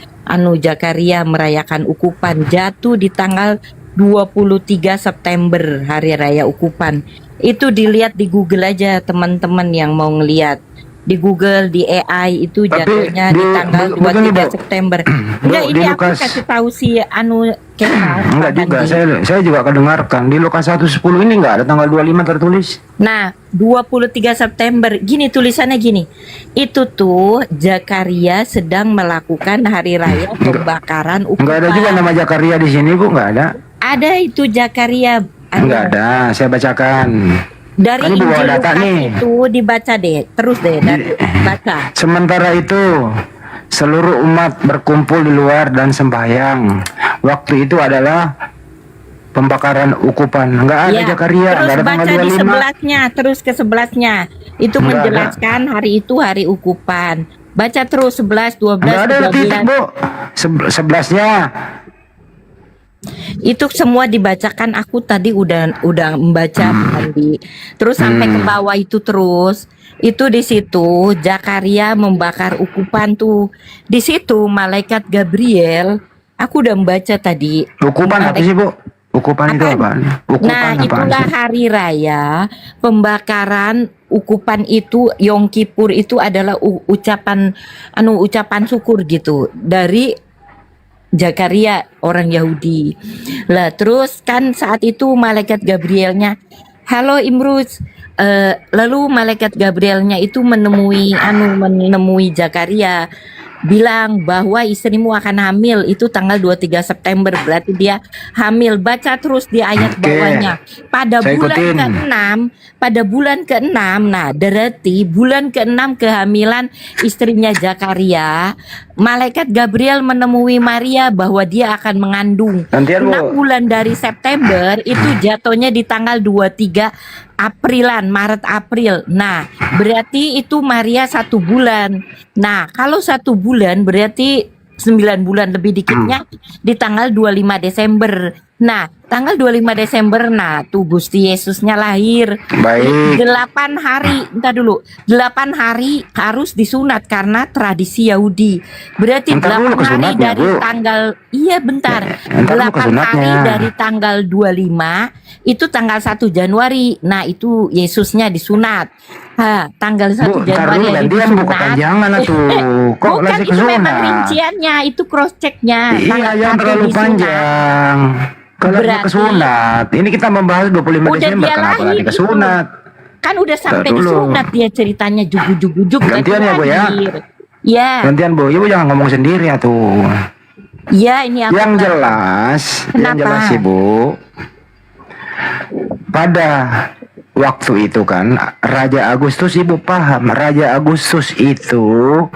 Zakaria merayakan ukupan jatuh di tanggal 23 September hari raya ukupan. Itu dilihat di Google aja teman-teman yang mau ngeliat. Di Google, di AI itu jatuhnya di tanggal 23 September. Enggak, ini aku kasih tahu si Kepas. Enggak juga, saya juga kedengarkan di Lukas 1:10 ini enggak ada tanggal 25 tertulis. Nah, 23 September, gini tulisannya gini. Itu tuh Zakaria sedang melakukan hari raya pembakaran ukupan. Enggak ada juga nama Zakaria di sini Bu, enggak ada. Ada itu Zakaria. Enggak ada, saya bacakan. Dari Ini Injil data Lukas nih. itu dibaca deh, terus deh, baca. Sementara itu seluruh umat berkumpul di luar dan sembahyang. Waktu itu adalah pembakaran ukupan. Enggak ada Zakaria, Terus enggak ada baca tanggal di 25. sebelahnya, terus ke sebelahnya. Itu Enggak menjelaskan hari itu hari ukupan. Baca terus 11, 12, Enggak ada 13. titik Bu. 11-nya. Itu semua dibacakan, aku tadi udah membaca tadi. Terus sampai ke bawah itu terus. Itu di situ Zakaria membakar ukupan tuh. Di situ malaikat Gabriel, aku udah membaca tadi. Ukupan apa sih Bu? Ukupan itu apa? Nah, itulah hari raya pembakaran ukupan itu. Yom Kippur itu adalah ucapan syukur gitu dari Zakaria orang Yahudi. Lah terus kan saat itu malaikat Gabrielnya, halo Imruz. Lalu malaikat Gabrielnya itu menemui Zakaria, bilang bahwa istrimu akan hamil, itu tanggal 23 September, berarti dia hamil. Baca terus di ayat bawahnya. Pada bulan ke-6, nah berarti bulan ke-6 kehamilan istrinya Zakaria, malaikat Gabriel menemui Maria bahwa dia akan mengandung. 6 bulan dari September itu jatuhnya di tanggal 23 Maret April. Nah, berarti itu Maria 1 bulan. Nah, kalau 1 bulan berarti 9 bulan lebih dikitnya di tanggal 25 Desember. Nah, tanggal 25 Desember, nah tuh Gusti Yesusnya lahir. Baik. 8 hari, entar dulu. 8 hari harus disunat karena tradisi Yahudi. Berarti 8 hari dari tanggal, iya bentar. 8 hari dari tanggal 25 itu tanggal 1 Januari. Nah, itu Yesusnya disunat. Tanggal 1 Januari disunat. Kepanjangan tuh. Kok bukan, itu memang rinciannya, itu cross checknya. Iya, yang terlalu panjang. Kalau dia kesunat, ini kita membahas 25 Desember, kenapa nanti kesunat? Kan udah sampai disunat dia ceritanya jugu-jugu-jugu. Gantian ya Bu ya? Iya. Gantian Bu, Ibu jangan ngomong sendiri ya tuh. Iya, ini apa? Yang jelas sih Bu. Pada waktu itu kan Raja Agustus, Ibu paham, Raja Agustus itu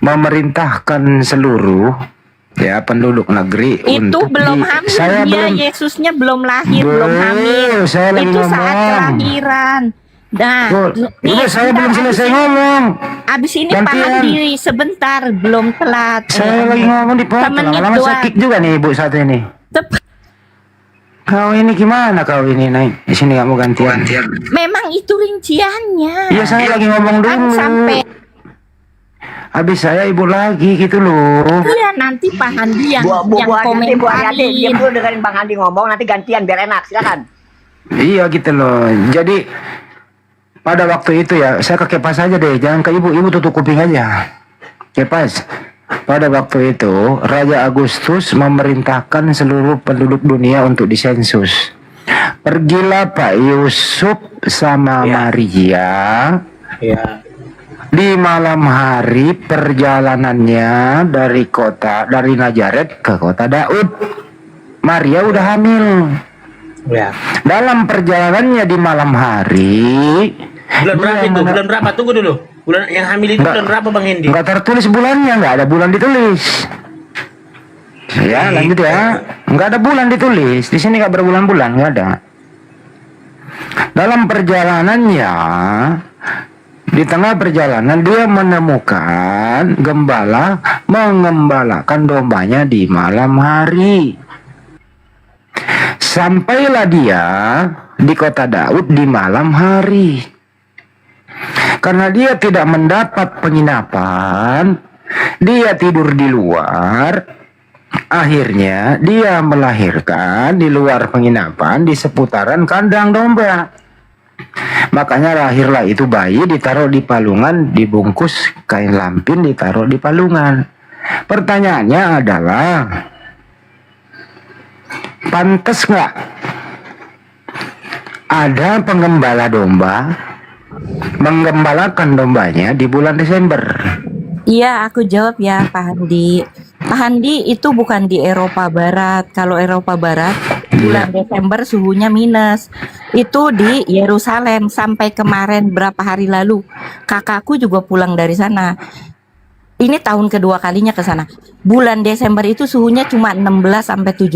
memerintahkan seluruh penduduk negeri itu belum hamil, Yesusnya belum lahir, belum hamil. Itu saat kelahiran. Nah, Ibu, saya belum selesai ngomong. Abis ini Gantian. paham diri sebentar, belum telat. Saya lagi ngomong di potong, Semenit lama-lama doang. sakit juga nih ibu satu ini. Kau ini gimana kau ini naik? Di sini kamu gantian. Memang itu rinciannya. Iya saya lagi ngomong Kan dulu. sampai Habis saya ibu lagi gitu loh. iya nanti Pak Handi yang Nanti Bu Hayati diam komentarin. dulu dengerin Bang Handi ngomong, nanti gantian biar enak, silakan. Iya gitu loh. Jadi pada waktu itu ya saya ke Kepas aja deh. Jangan ke ibu. Ibu tutup kuping aja. Kepas. Pada waktu itu Raja Agustus memerintahkan seluruh penduduk dunia untuk disensus. Pergilah Pak Yusuf sama Maria. Ya. Di malam hari perjalanannya dari Nazaret ke kota Daud. Maria udah hamil. Ya. Dalam perjalanannya di malam hari. Bulan berapa itu? Bulan berapa? Tunggu dulu. Bulan yang hamil itu bulan berapa Bang Hendi? Enggak tertulis bulannya, enggak ada bulan ditulis. Ya, lanjut ya. Enggak ada bulan ditulis. Di sini enggak berbulan-bulan, enggak ada. Dalam perjalanannya, di tengah perjalanan dia menemukan gembala mengembalakan dombanya di malam hari. Sampailah dia di kota Daud di malam hari. Karena dia tidak mendapat penginapan, dia tidur di luar. Akhirnya dia melahirkan di luar penginapan di seputaran kandang domba. Makanya lahirlah itu bayi, ditaruh di palungan, dibungkus kain lampin, ditaruh di palungan. Pertanyaannya adalah, pantas nggak ada pengembala domba menggembalakan dombanya di bulan Desember? Iya, aku jawab ya Pak Handi. Pak Handi itu bukan di Eropa Barat. Kalau Eropa Barat bulan Desember suhunya minus. Itu di Yerusalem sampai kemarin berapa hari lalu. Kakakku juga pulang dari sana. Ini tahun kedua kalinya ke sana. Bulan Desember itu suhunya cuma 16 sampai 17.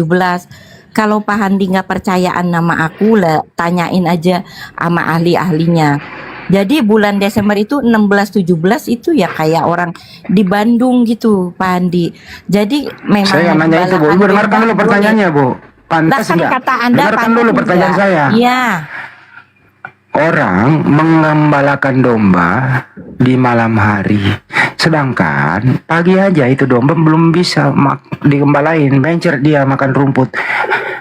Kalau Pak Handi nggak percayaan nama aku lah, tanyain aja sama ahli-ahlinya. Jadi bulan Desember itu 16-17 itu ya kayak orang di Bandung gitu Pak Handi. Jadi memang Saya nanya itu Bu, Ibu dengarkan dulu pertanyaannya Bu. Pantas kan enggak? kata Anda Dengarkan pantas dulu pertanyaan enggak? saya. Iya. Orang mengembalakan domba di malam hari, sedangkan pagi aja itu domba belum bisa digembalain, bencer dia makan rumput,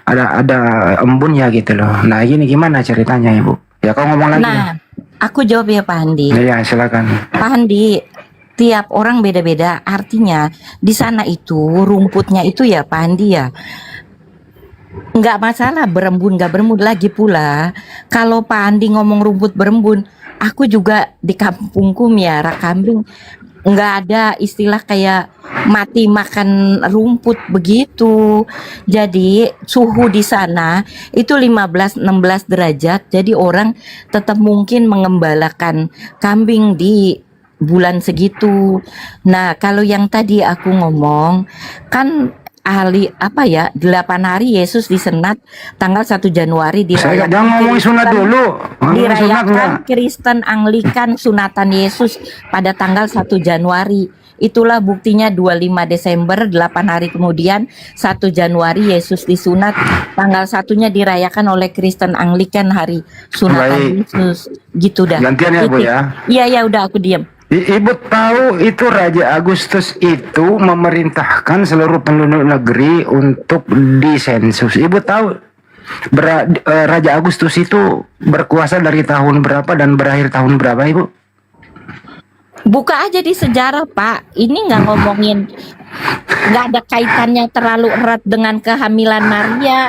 ada embunnya gitu loh. Nah ini gimana ceritanya Ibu? Ya kau ngomong lagi. Nah, aku jawab ya Pak Handi. Iya silakan. Pak Handi, tiap orang beda-beda. Artinya di sana itu rumputnya itu ya Pak Handi ya, nggak masalah berembun nggak berembun. Lagi pula kalau Pak Andi ngomong rumput berembun, aku juga di kampungku miara kambing, nggak ada istilah kayak mati makan rumput begitu. Jadi suhu di sana itu 15-16 derajat. Jadi orang tetap mungkin mengembalakan kambing di bulan segitu. Nah kalau yang tadi aku ngomong kan ahli apa ya, 8 hari Yesus disenat tanggal 1 Januari Saya jangan ngomongin sunat dulu. dirayakan Kristen Anglikan sunatan Yesus pada tanggal 1 Januari. Itulah buktinya 25 Desember 8 hari kemudian 1 Januari Yesus disunat, tanggal 1-nya dirayakan oleh Kristen Anglikan hari sunatan Baik. Yesus. Gitu dah. Gantian ya Bu Titik. ya. Iya ya udah aku diam. Ibu tahu itu Raja Agustus itu memerintahkan seluruh penduduk negeri untuk disensus. Ibu tahu Raja Agustus itu berkuasa dari tahun berapa dan berakhir tahun berapa Ibu? Buka aja di sejarah Pak. Ini nggak ngomongin, nggak ada kaitannya terlalu erat dengan kehamilan Maria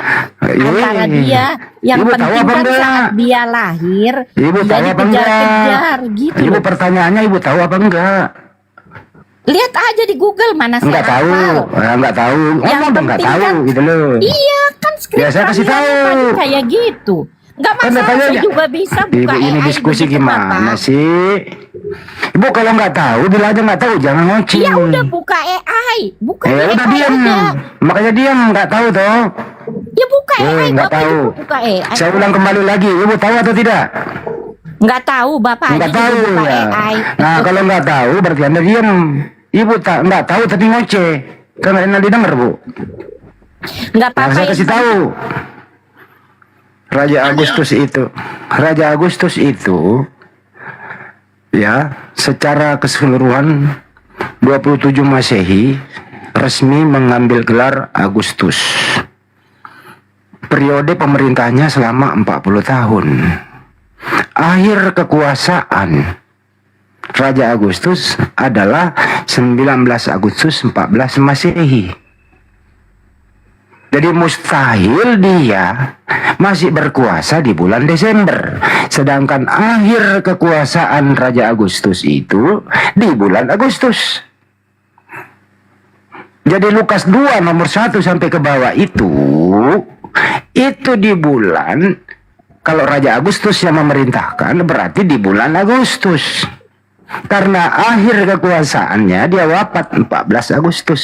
antara dia. Yang Ibu tahu penting apa kan enggak? saat dia lahir Ibu dia tahu apa enggak? dikejar-kejar gitu. Ibu pertanyaannya Ibu tahu apa enggak? Lihat aja di Google mana saya Enggak tahu, hafal. enggak tahu. Yang Ngomong dong enggak penting tahu kan, gitu loh. iya kan skrip Ya, saya kasih kehamilan tahu. tadi kayak gitu. Nggak Kan masalah, saya tanya, juga bisa buka Ibu ini AI diskusi begitu, gimana Bapak. sih? Ibu kalau nggak tahu bilang aja nggak tahu, jangan ngoceh. Ya udah buka AI, buka Ya AI udah diam, aja. makanya diam nggak tahu toh. Ya buka AI, Nggak Bapak tahu. juga buka AI. Saya ulang kembali lagi, Ibu tahu atau tidak? Nggak tahu, Bapak aja Nggak juga tahu buka ya. AI. Nah kalau nggak tahu berarti Anda diam. Ibu nggak tahu tapi ngoceh. Kan nggak enak didengar, Bu. Nggak Nah, apa-apa. saya kasih tahu. Raja Agustus itu ya secara keseluruhan 27 Masehi resmi mengambil gelar Agustus. Periode pemerintahnya selama 40 tahun. Akhir kekuasaan Raja Agustus adalah 19 Agustus 14 Masehi. Jadi mustahil dia masih berkuasa di bulan Desember. Sedangkan akhir kekuasaan Raja Agustus itu di bulan Agustus. Jadi Lukas 2 nomor 1 sampai ke bawah itu di bulan, kalau Raja Agustus yang memerintahkan berarti di bulan Agustus. Karena akhir kekuasaannya dia wafat 14 Agustus.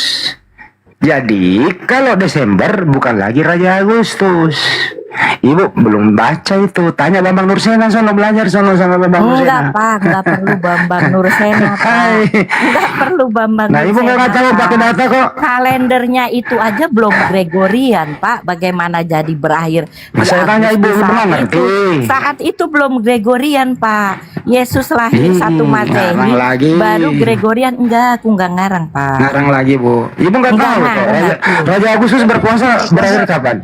Jadi kalau Desember bukan lagi Raja Agustus. Ibu belum baca itu. Tanya Bambang Nursena, sono belajar sono sama Bambang Nursena. Enggak, Pak, enggak perlu Bambang Nursena, Pak. Enggak perlu Bambang Nah, Nursena. Ibu nggak tahu pakai data kok. Kalendernya itu aja belum Gregorian, Pak. Bagaimana jadi berakhir? Nah, saya tanya Ibu, Ibu nggak ngerti. Saat itu belum Gregorian, Pak. Yesus lahir 1 Masehi. ngarang lagi. Baru Gregorian. Enggak, aku enggak ngarang, Pak. Ngarang lagi, Bu. Ibu nggak Nggak tahu kok. ngarang. Raja Agustus berkuasa berakhir kapan?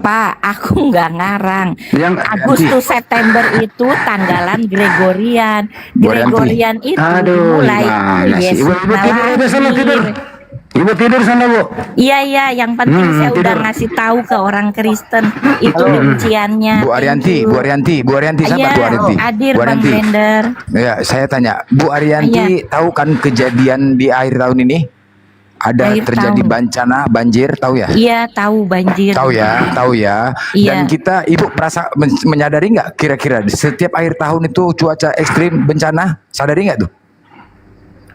Pak, aku nggak ngarang. Yang Agustus September itu tanggalan Gregorian. Bu Gregorian Yanti. itu Aduh, mulai gimana sih? Yesus Ibu tidur aja sana, lahir. tidur. Ibu tidur sana, Bu. Iya, yang penting saya udah tidur. ngasih tahu ke orang Kristen itu rinciannya. Bu Arianti, Bu Arianti, siapa Iya, Bu Arianti? hadir Bu Bang Arianti. Blender. Ya, saya tanya, Bu Arianti tahu kan kejadian di akhir tahun ini? Ada Akhir terjadi tahun. bencana banjir, tahu ya? Iya, tahu banjir. Tahu ya. Iya. Dan kita, Ibu menyadari nggak kira-kira setiap akhir tahun itu cuaca ekstrim bencana, sadari nggak tuh?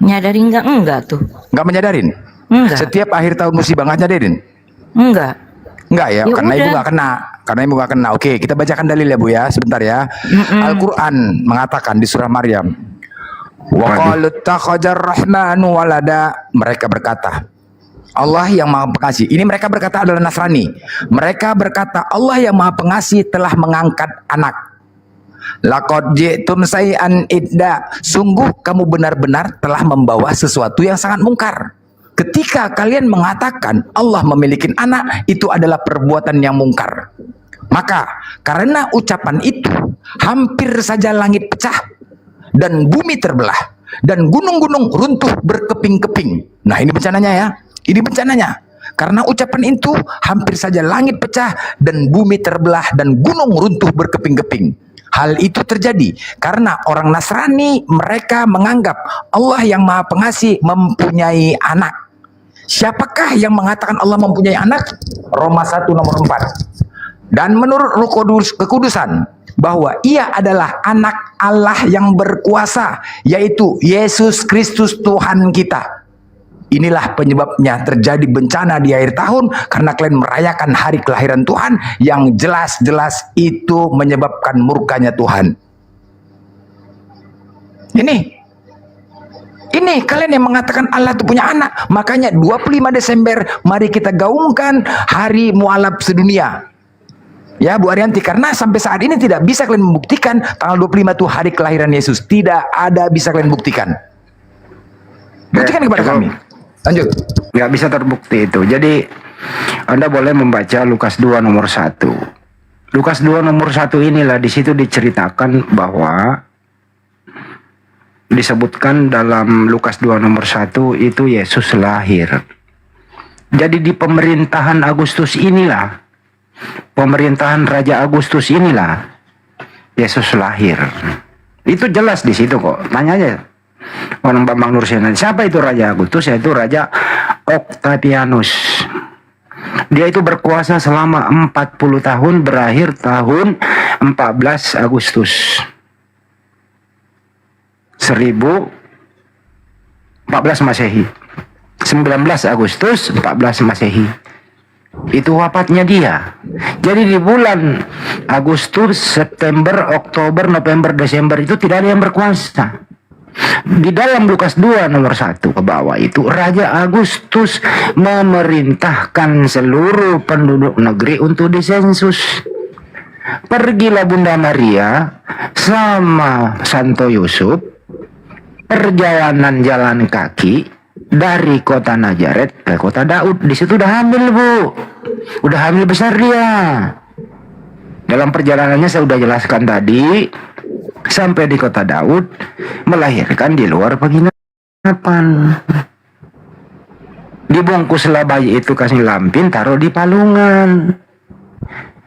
Nyadari enggak tuh? Nggak menyadarin? Enggak. Setiap akhir tahun musibah nggak nyadarin? Enggak. Enggak ya, Ya karena udah. Ibu nggak kena. Karena Ibu nggak kena. Oke, kita bacakan dalil ya Bu ya, sebentar ya. Al-Quran mengatakan di surah Maryam, wa qalu takhajar rahmanu walada. Mereka berkata, Allah yang maha pengasih. Ini mereka berkata adalah Nasrani. Mereka berkata Allah yang maha pengasih telah mengangkat anak. Laqad ji'tum say'an idda. Sungguh kamu benar-benar telah membawa sesuatu yang sangat mungkar. Ketika kalian mengatakan Allah memiliki anak, itu adalah perbuatan yang mungkar. Maka karena ucapan itu hampir saja langit pecah dan bumi terbelah dan gunung-gunung runtuh berkeping-keping. Nah, ini bencananya ya. Ini bencananya. Karena ucapan itu hampir saja langit pecah dan bumi terbelah dan gunung runtuh berkeping-keping. Hal itu terjadi karena orang Nasrani mereka menganggap Allah yang Maha Pengasih mempunyai anak. Siapakah yang mengatakan Allah mempunyai anak? Roma 1 nomor 4. Dan menurut Roh Kekudusan bahwa ia adalah anak Allah yang berkuasa, yaitu Yesus Kristus Tuhan kita. Inilah penyebabnya terjadi bencana di akhir tahun karena kalian merayakan hari kelahiran Tuhan yang jelas-jelas itu menyebabkan murkanya Tuhan. Ini kalian yang mengatakan Allah itu punya anak. Makanya 25 Desember mari kita gaungkan hari mualaf sedunia. Ya Bu Arianti, karena sampai saat ini tidak bisa kalian membuktikan tanggal 25 itu hari kelahiran Yesus. Tidak ada bisa kalian buktikan. Buktikan kepada kami. Lanjut. Nggak bisa terbukti itu. Jadi Anda boleh membaca Lukas 2 nomor 1. Lukas 2 nomor 1 inilah di situ diceritakan bahwa disebutkan dalam Lukas 2 nomor 1 itu Yesus lahir. Jadi di pemerintahan Agustus inilah, pemerintahan Raja Agustus inilah Yesus lahir. Itu jelas di situ kok. Tanya aja orang Bambang Nursena, siapa itu Raja Agustus? Yaitu Raja Octavianus. Dia itu berkuasa selama 40 tahun, berakhir tahun 14 Agustus 1014 Masehi. 19 Agustus 14 Masehi. itu wafatnya dia. Jadi di bulan Agustus, September, Oktober, November, Desember itu tidak ada yang berkuasa. Di dalam Lukas 2 nomor 1 ke bawah itu Raja Agustus memerintahkan seluruh penduduk negeri untuk disensus. Pergilah Bunda Maria sama Santo Yusuf perjalanan jalan kaki dari kota Nazaret ke kota Daud. Di situ udah hamil, Bu. Udah hamil besar dia. Dalam perjalanannya saya sudah jelaskan tadi, sampai di kota Daud, melahirkan di luar penginapan. Dibungkuslah bayi itu kasih lampin, taruh di palungan.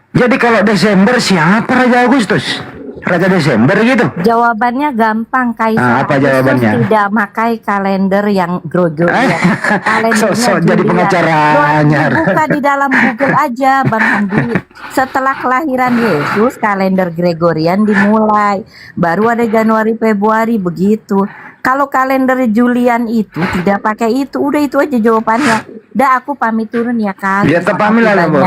Jadi kalau Desember siapa Raja Agustus? Raja Desember gitu? Jawabannya gampang, Kaisar apa Agustus jawabannya? tidak pakai kalender yang Gregorian. Kalendernya Sok-sok jadi Julian. pengacaranya. Buka di dalam Google aja, Bang Andi. Setelah kelahiran Yesus, kalender Gregorian dimulai. Baru ada Januari, Februari, begitu. Kalau kalender Julian itu tidak pakai itu, udah itu aja jawabannya. Dah, aku pamit turun ya, Kak. Dia terpamil lah, Bu.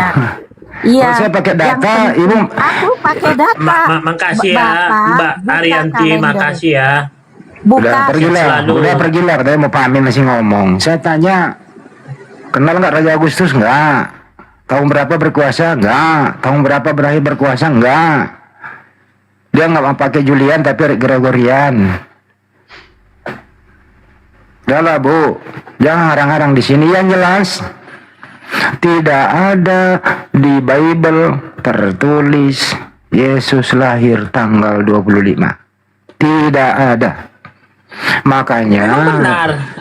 Iya. Kalau saya pakai data, Ibu. Aku pakai data. Makasih ya, Bapak, Mbak buka Arianti, kalender. makasih ya. Udah pergi lah, katanya mau pamit masih ngomong. Saya tanya, kenal nggak Raja Agustus? Nggak. Tahun berapa berkuasa? Nggak. Tahun berapa berakhir berkuasa? Nggak. Dia nggak mau pakai Julian tapi Gregorian. Udah lah, Bu, jangan harang-harang di sini. Yang jelas tidak ada di Bible tertulis Yesus lahir tanggal 25. Tidak ada. Makanya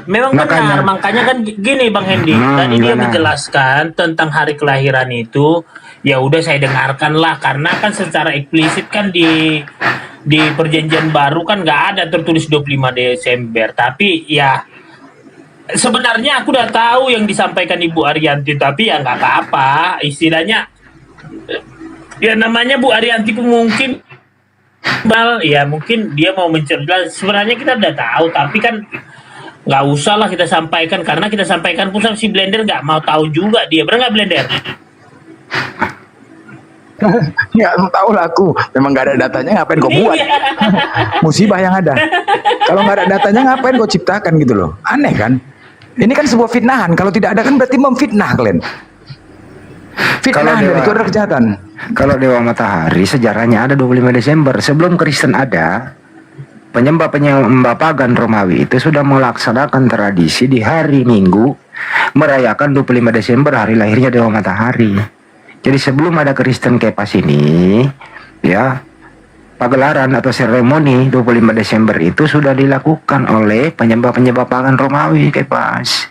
Memang benar. Makanya kan gini Bang Hendy, tadi dia menjelaskan tentang hari kelahiran itu, ya udah saya dengarkan lah, karena kan secara eksplisit kan di Perjanjian Baru kan nggak ada tertulis 25 Desember, tapi ya sebenarnya aku udah tahu yang disampaikan Ibu Arianti, tapi ya nggak apa-apa. Istilahnya, ya namanya Bu Arianti mungkin, ya mungkin dia mau mencerdas. Sebenarnya kita udah tahu, tapi kan nggak usah lah kita sampaikan, karena kita sampaikan pun si Blender nggak mau tahu juga dia. Benar nggak Blender? Ya tahu lah aku, memang gak ada datanya, ngapain kau buat? Musibah yang ada. Kalau nggak ada datanya ngapain kau ciptakan gitu loh? Aneh kan? Ini kan sebuah fitnahan. Kalau tidak ada kan berarti memfitnah kalian. Fitnah dan itu adalah kejahatan. Kalau Dewa Matahari sejarahnya ada 25 Desember. Sebelum Kristen ada, penyembah pagan Romawi itu sudah melaksanakan tradisi di hari Minggu merayakan 25 Desember hari lahirnya Dewa Matahari. Jadi sebelum ada Kristen Kepas ini, ya, pagelaran atau seremoni 25 Desember itu sudah dilakukan oleh penyembah pagan Romawi, Kepas.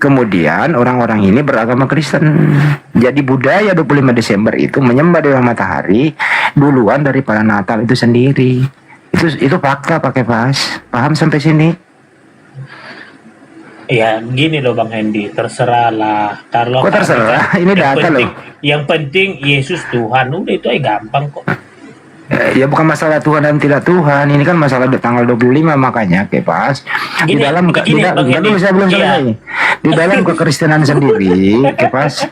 Kemudian orang-orang ini beragama Kristen. Jadi budaya 25 Desember itu menyembah Dewa Matahari duluan daripada Natal itu sendiri. Itu fakta, Pak Kepas. Paham sampai sini? Ya gini loh Bang Hendy, terserah lah. Kalau kok terserah? Ini data loh. Yang penting Yesus Tuhan, udah itu aja gampang kok. Ya bukan masalah Tuhan dan tidak Tuhan, ini kan masalah tanggal 25, makanya Kepas di dalam saya belum selesai. Di dalam kekristenan sendiri, Kepas,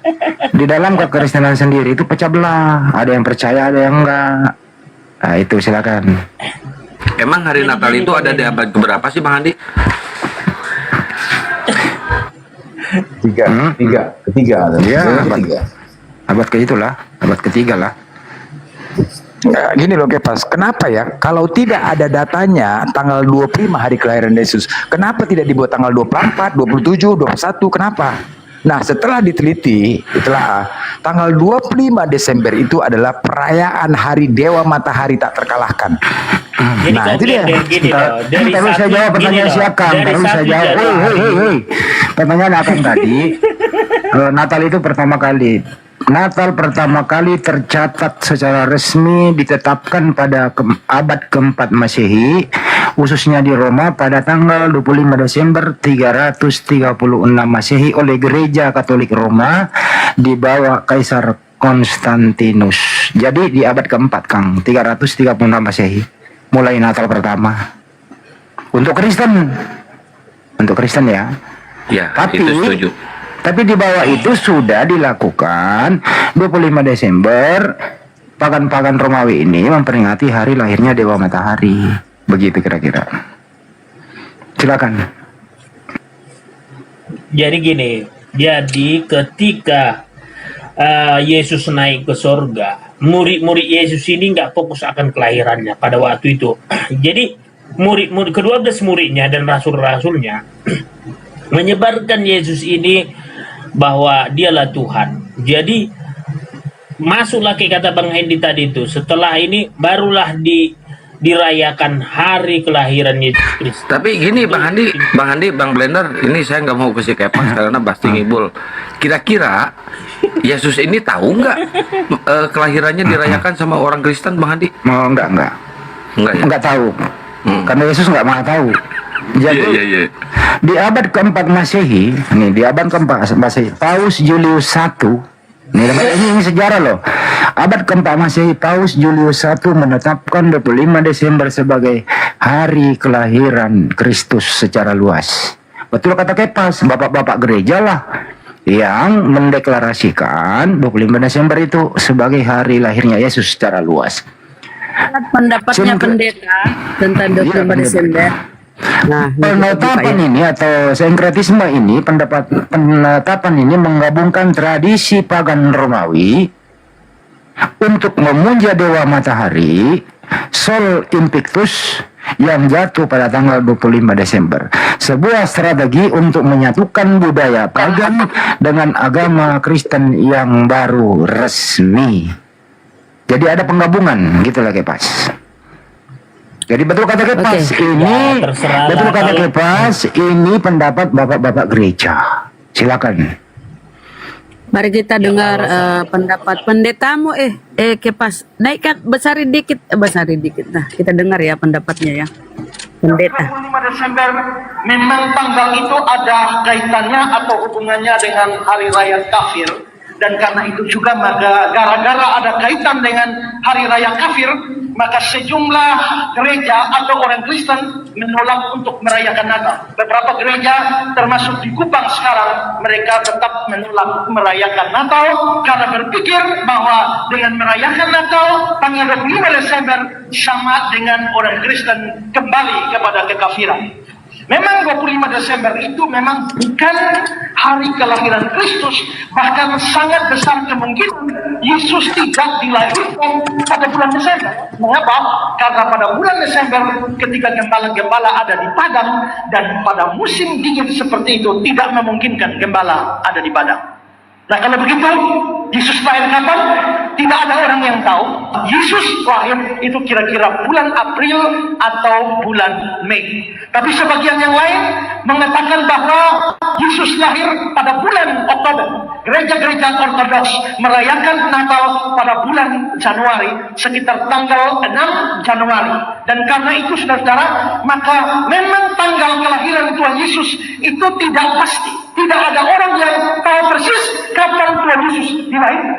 di dalam kekristenan sendiri itu pecah belah, ada yang percaya, ada yang enggak. Nah itu silakan. Emang hari Natal itu ada di abad keberapa sih Bang Andi? Ketiga. Ya, abad keitulah, abad ketiga lah. Ya, gini loh Kepas, kenapa ya kalau tidak ada datanya tanggal 25 hari kelahiran Yesus, kenapa tidak dibuat tanggal 24, 27, 21, kenapa? Nah setelah diteliti, tanggal 25 Desember itu adalah perayaan hari Dewa Matahari tak terkalahkan. Jadi nah itu dia. Terus saya jawab pertanyaan siapa? Terus saya jawab. Pertanyaan akan tadi, Natal itu Natal pertama kali tercatat secara resmi ditetapkan pada abad keempat Masehi, khususnya di Roma pada tanggal 25 Desember 336 Masehi oleh Gereja Katolik Roma di bawah Kaisar Konstantinus. Jadi di abad keempat, Kang, 336 Masehi mulai Natal pertama untuk Kristen ya. Ya, tapi itu setuju. Tapi di bawah itu sudah dilakukan 25 Desember pagan-pagan Romawi ini memperingati hari lahirnya Dewa Matahari. Begitu kira-kira. Silakan. Jadi gini, jadi ketika Yesus naik ke sorga, murid-murid Yesus ini nggak fokus akan kelahirannya pada waktu itu. Jadi murid-murid ke-12 muridnya dan rasul-rasulnya menyebarkan Yesus ini bahwa dialah Tuhan. Jadi masuklah kayak kata Bang Hendy tadi itu, setelah ini barulah dirayakan hari kelahiran Yesus Kristus. Tapi gini Bang Andi, Bang Blender, ini saya nggak mau kasih kepas karena pasti ngibul. Kira-kira Yesus ini tahu nggak kelahirannya dirayakan sama orang Kristen, Bang Andi? Oh, enggak ya? Enggak tahu. Karena Yesus nggak mau tahu. Jadi di abad keempat Masehi, nih di abad keempat Masehi, Paus Julius I, ini sejarah loh. Abad keempat Masehi, Paus Julius I menetapkan 25 Desember sebagai hari kelahiran Kristus secara luas. Betul kata Kepas, bapak-bapak gereja lah yang mendeklarasikan 25 Desember itu sebagai hari lahirnya Yesus secara luas. Pendapatnya pendeta tentang 25 Desember. Nah, penetapan ini atau sinkretisme ini, penetapan ini menggabungkan tradisi pagan Romawi untuk memuja Dewa Matahari, Sol Invictus, yang jatuh pada tanggal 25 Desember. Sebuah strategi untuk menyatukan budaya pagan dengan agama Kristen yang baru resmi. Jadi ada penggabungan, gitu lah Kepas. Jadi betul kata Kepas, ini betul kata Kepas, ini pendapat bapak-bapak gereja. Silakan. Mari kita dengar pendapat pendetamu. Kepas, naikkan besar dikit. Nah, kita dengar ya pendapatnya ya. Pendeta. 25 Desember memang tanggal itu ada kaitannya atau hubungannya dengan hari raya kafir. Dan karena itu juga maka gara-gara ada kaitan dengan hari raya kafir, maka sejumlah gereja atau orang Kristen menolak untuk merayakan Natal. Beberapa gereja termasuk di Kupang sekarang, mereka tetap menolak merayakan Natal karena berpikir bahwa dengan merayakan Natal tanggal 25 Desember sama dengan orang Kristen kembali kepada kekafiran. Memang 25 Desember itu memang bukan hari kelahiran Kristus, bahkan sangat besar kemungkinan Yesus tidak dilahirkan pada bulan Desember. Mengapa? Karena pada bulan Desember ketika gembala-gembala ada di padang, dan pada musim dingin seperti itu tidak memungkinkan gembala ada di padang. Nah kalau begitu, Yesus lahir kapan? Tidak ada orang yang tahu. Yesus lahir itu kira-kira bulan April atau bulan Mei. Tapi sebagian yang lain mengatakan bahwa Yesus lahir pada bulan Oktober. Gereja-gereja Ortodoks merayakan Natal pada bulan Januari, sekitar tanggal 6 Januari. Dan karena itu saudara-saudara, maka memang tanggal kelahiran Tuhan Yesus itu tidak pasti. Tidak ada orang yang tahu persis kapan Tuhan Yesus dilahirkan.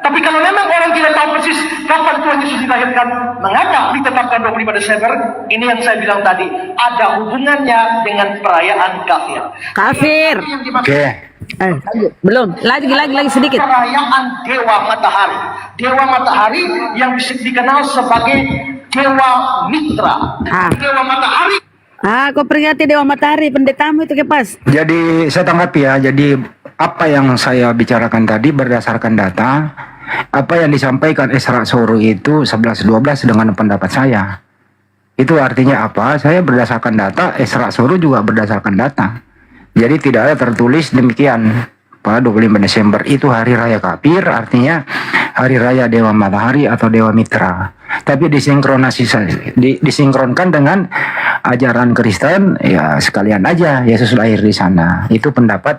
Tapi kalau memang orang tidak tahu persis kapan Tuhan Yesus dilahirkan, mengapa ditetapkan 25 Desember? Ini yang saya bilang tadi, ada hubungannya dengan perayaan kafir. Kafir. Oke. Belum. Lagi sedikit. Perayaan Dewa Matahari. Dewa Matahari yang bisa dikenal sebagai Dewa Mitra. Dewa Matahari. Kau peringati Dewa Matahari, pendetamu itu Kepas. Jadi saya tanggapi ya. Jadi apa yang saya bicarakan tadi berdasarkan data, apa yang disampaikan Esra Soro itu 11-12 dengan pendapat saya. Itu artinya apa? Saya berdasarkan data, Esra Soro juga berdasarkan data. Jadi tidak ada tertulis demikian. Pada 25 Desember itu hari raya kafir, artinya hari raya Dewa Matahari atau Dewa Mitra. Tapi disinkronkan dengan ajaran Kristen, ya sekalian aja Yesus lahir di sana. Itu pendapat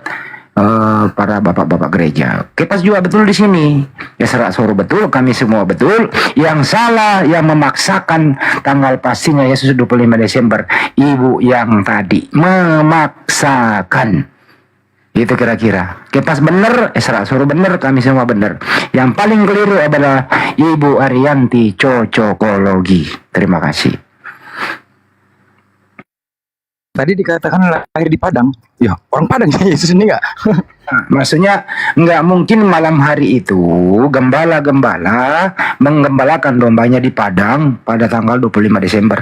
para bapak-bapak gereja. Kepas juga betul di sini. Ya Serak Soro betul, kami semua betul. Yang salah yang memaksakan tanggal pastinya Yesus 25 Desember. Ibu yang tadi memaksakan. Itu kira-kira. Kepas benar, Serak Soro benar, kami semua benar. Yang paling keliru adalah Ibu Arianti cocokologi. Terima kasih. Tadi dikatakan lahir di Padang. Ya, orang Padang Yesus ini enggak? Nah, maksudnya nggak mungkin malam hari itu gembala-gembala menggembalakan dombanya di Padang pada tanggal 25 Desember.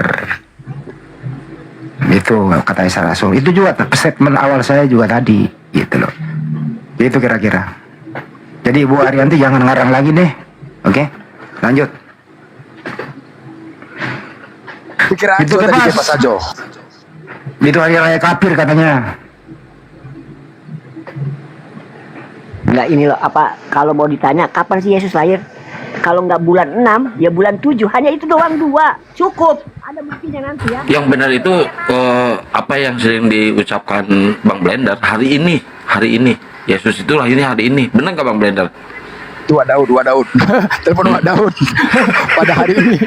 Itu kata Isa Rasul. Itu juga statement awal saya juga tadi, gitu loh. Itu kira-kira. Jadi Ibu Arianti jangan ngarang lagi deh. Oke? Lanjut. Pikir aja Itu tadi bebas. ke Pak Sajo. Itu hari raya kafir katanya. Enggak ini loh, apa kalau mau ditanya kapan sih Yesus lahir? Kalau nggak bulan 6, ya bulan 7. Hanya itu doang, 2. Cukup. Ada buktinya nanti ya. Yang benar itu apa yang sering diucapkan Bang Blender, hari ini Yesus itu lahirnya hari ini. Benar nggak Bang Blender? Itu Wak Daud. Telepon Wak Daud pada hari ini.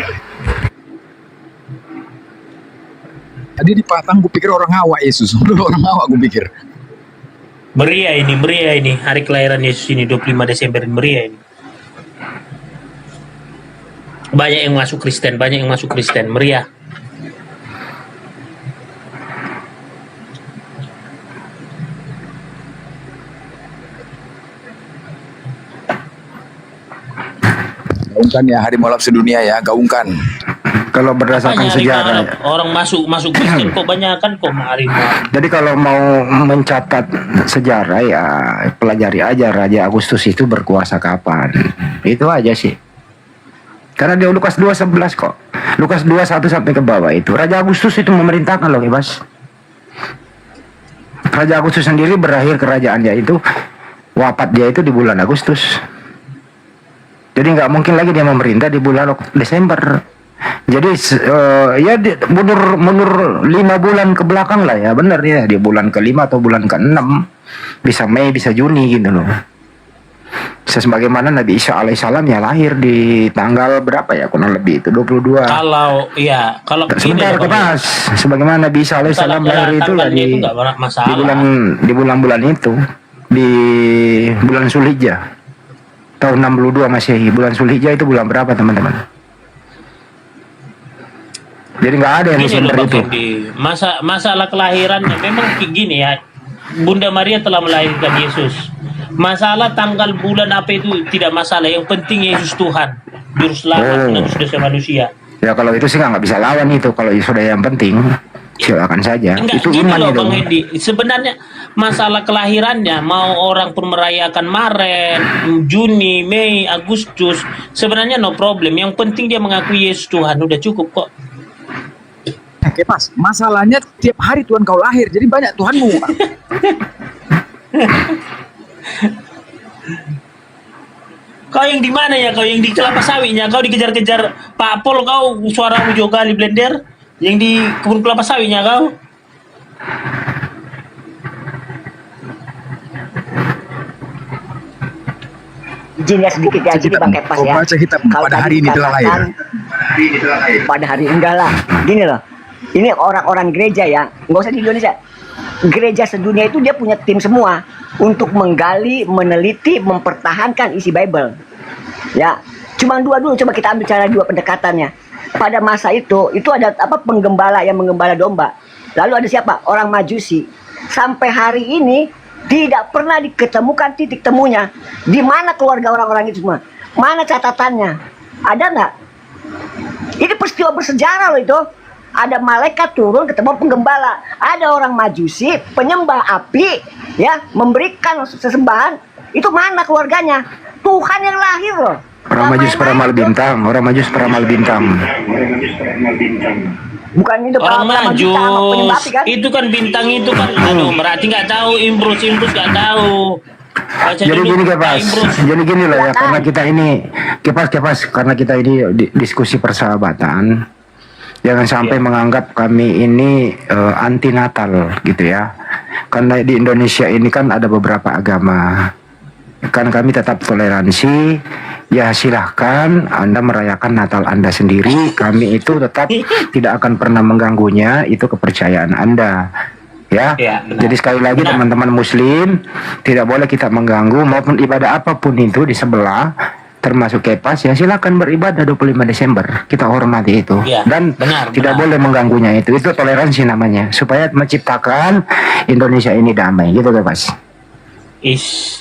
Tadi di Patang gue pikir orang Awak Yesus. Orang Awak gue pikir. Meriah ini hari kelahiran Yesus ini 25 Desember, meriah ini. Banyak yang masuk Kristen, meriah. Gaungkan ya hari molap sedunia ya, gaungkan. Kalau berdasarkan Banyak sejarah. orang masuk Kristen kok banyak kan kok hari mau. Jadi kalau mau mencatat sejarah ya pelajari aja Raja Agustus itu berkuasa kapan. Itu aja sih. Karena dia Lukas 2:11 kok. Lukas 2:1 sampai ke bawah itu. Raja Agustus itu memerintahkan loh, Bebas. Raja Agustus sendiri berakhir kerajaannya itu, wafat dia itu di bulan Agustus. Jadi nggak mungkin lagi dia memerintah di bulan Desember. Jadi ya mundur 5 bulan ke belakang lah ya, benar ya, di bulan ke-5 atau bulan ke-6, bisa Mei bisa Juni gitu loh. Sebagaimana Nabi Isa alaihissalam ya lahir di tanggal berapa ya, kurang lebih itu 22. Kalau Sebentar Mas, sebagaimana Nabi Isa alaihissalam lahir itu ya di bulan-bulan itu, di bulan Zulhijjah tahun 62 Masehi. Bulan Zulhijjah itu bulan berapa teman-teman? Jadi nggak ada yang Desember itu. Masalah kelahirannya memang gini ya. Bunda Maria telah melahirkan Yesus. Masalah tanggal bulan apa itu tidak masalah. Yang penting Yesus Tuhan, juru selamat dan dosa manusia. Ya kalau itu sih nggak bisa lawan itu. Kalau sudah yang penting, silakan saja. Enggak, itu gini iman loh itu. Bang Hedi. Sebenarnya masalah kelahirannya mau orang pun merayakan Maret, Juni, Mei, Agustus, sebenarnya no problem. Yang penting dia mengakui Yesus Tuhan, udah cukup kok. Oke Pas, masalahnya tiap hari Tuhan kau lahir, jadi banyak Tuhanmu. Kau yang di mana ya? Kau yang di kelapa sawitnya? Kau dikejar-kejar Pak Pol, kau suara hujung kali Blender? Yang di kebun kelapa sawitnya kau? Izinnya sedikit ya, jadi Bang Kepas ya. Kalau pada hari ini telah lahir. Pada hari enggak lah. Gini loh. Ini orang-orang gereja ya, nggak usah di Indonesia. Gereja sedunia itu dia punya tim semua untuk menggali, meneliti, mempertahankan isi Bible. Ya, cuma dua dulu. Coba kita ambil cara dua pendekatannya. Pada masa itu ada apa, penggembala yang menggembala domba. Lalu ada siapa? Orang Majusi. Sampai hari ini tidak pernah diketemukan titik temunya. Di mana keluarga orang-orang itu semua? Mana catatannya? Ada nggak? Ini peristiwa bersejarah loh itu. Ada malaikat turun ketemu penggembala. Ada orang Majusi, penyembah api, ya, memberikan sesembahan. Itu mana keluarganya? Tuhan yang lahir loh. Orang Majus peramal bintang, orang Majus peramal bintang. Bukan itu orang penyembah Majus. api kan? Itu kan bintang itu kan. Aduh, berarti nggak tahu Imbrus nggak tahu. Baca Jadi dulu, gini Kepas, jadi gini loh ya, karena kita ini Kepas, karena kita ini diskusi persahabatan. Jangan sampai menganggap kami ini anti Natal gitu ya. Karena di Indonesia ini kan ada beberapa agama. Kan kami tetap toleransi. Ya silahkan Anda merayakan Natal Anda sendiri. Kami itu tetap tidak akan pernah mengganggunya. Itu kepercayaan Anda. Ya. Jadi sekali lagi teman-teman Muslim, tidak boleh kita mengganggu maupun ibadah apapun itu di sebelah. termasuk Kepas, ya silakan beribadah 25 Desember. Kita hormati itu. Ya, Dan benar, tidak benar. boleh mengganggunya itu. Itu toleransi namanya. Supaya menciptakan Indonesia ini damai. Gitu Kepas.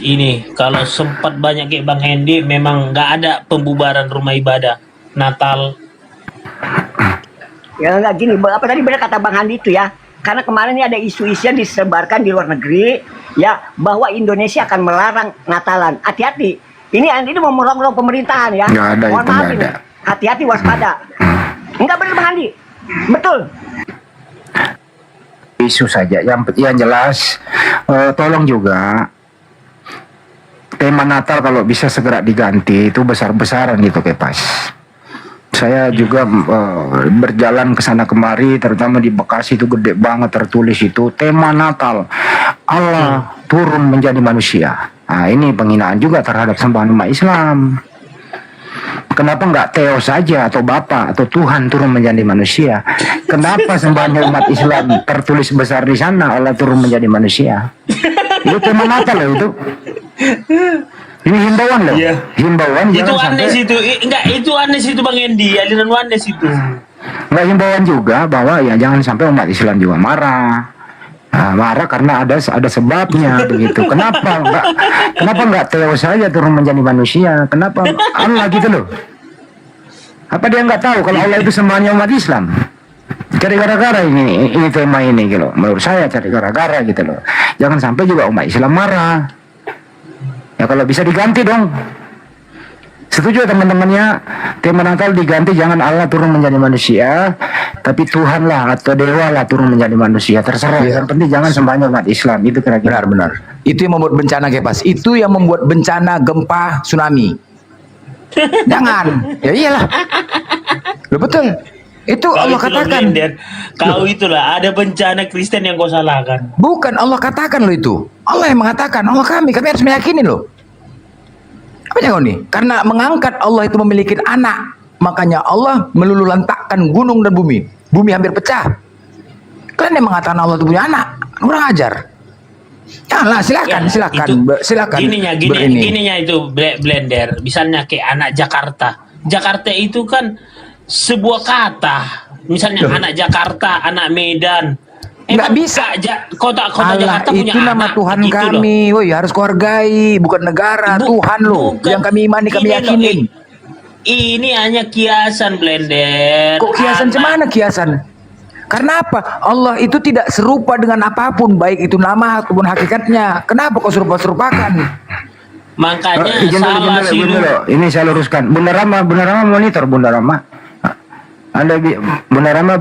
Ini kalau sempat banyak kayak Bang Hendy, memang nggak ada pembubaran rumah ibadah Natal. Ya nggak gini, apa tadi benar kata Bang Handi itu ya. Karena kemarin ini ada isu-isu yang disebarkan di luar negeri ya, bahwa Indonesia akan melarang Natalan. Hati-hati. Ini mau merongrong pemerintahan ya. Nggak ada, Mohon itu maaf nggak ini. ada. Hati-hati, waspada. Enggak benar Bang Handi. Betul. Isu saja. Yang jelas, tolong juga tema Natal kalau bisa segera diganti, itu besar-besaran gitu Kepas. Saya juga berjalan ke sana kemari, terutama di Bekasi itu gede banget tertulis itu tema Natal, Allah turun menjadi manusia. Nah, ini penghinaan juga terhadap sembahan umat Islam. Kenapa nggak Theo saja atau Bapa atau Tuhan turun menjadi manusia? Kenapa sembahannya umat Islam tertulis besar di sana Allah turun menjadi manusia? Itu tema Natal loh itu. Ini himbauan loh. Iya. Himbauan Itu jangan aneh sampai. itu. Enggak, itu aneh itu Bang Hendy, aliran aneh itu. Nggak, himbauan juga bahwa ya jangan sampai umat Islam juga marah. Nah, marah karena ada sebabnya begitu. Kenapa nggak Theo saja turun menjadi manusia? Kenapa Allah gitu loh? Apa dia nggak tahu kalau Allah itu sembahannya umat Islam? Cari gara-gara ini tema ini gitu loh. Menurut saya cari gara-gara gitu loh. Jangan sampai juga umat Islam marah. Ya kalau bisa diganti dong. Setuju teman-temannya, tema Natal diganti, jangan Allah turun menjadi manusia, tapi Tuhan lah atau dewa lah turun menjadi manusia, terserah. Yang penting jangan sembahannya umat Islam, itu kira-kira. Benar. Itu yang membuat bencana Kepas. Itu yang membuat bencana gempa tsunami. Jangan. Ya iyalah. Loh, betul. Itu Allah katakan. Kau itulah ada bencana Kristen yang kau salahkan. Bukan, Allah katakan loh itu. Allah yang mengatakan. Allah kami harus meyakini loh. Apa jangan nih? Karena mengangkat Allah itu memiliki anak, makanya Allah melulu lantakkan gunung dan bumi. Bumi hampir pecah. Kalian yang mengatakan Allah itu punya anak, kurang ajar. Janganlah, silakan. Gininya itu blender. Misalnya kayak anak Jakarta. Jakarta itu kan sebuah kata. Misalnya anak Jakarta, anak Medan. Nggak bisa. Kota Allah Jakarta punya itu nama anak, Tuhan begitu kami. Woi, harus kau hargai, bukan negara. Tuhan loh, yang kami imani, kami yakinin. Ini hanya kiasan blender. Kok kiasan cemana kiasan? Karena apa? Allah itu tidak serupa dengan apapun, baik itu nama ataupun hakikatnya. Kenapa kau serupakan? Makanya izin salah dulu, sih izin lu. dulu. Ini saya luruskan. Bunda Rama monitor Bunda Rama. Bunda Rama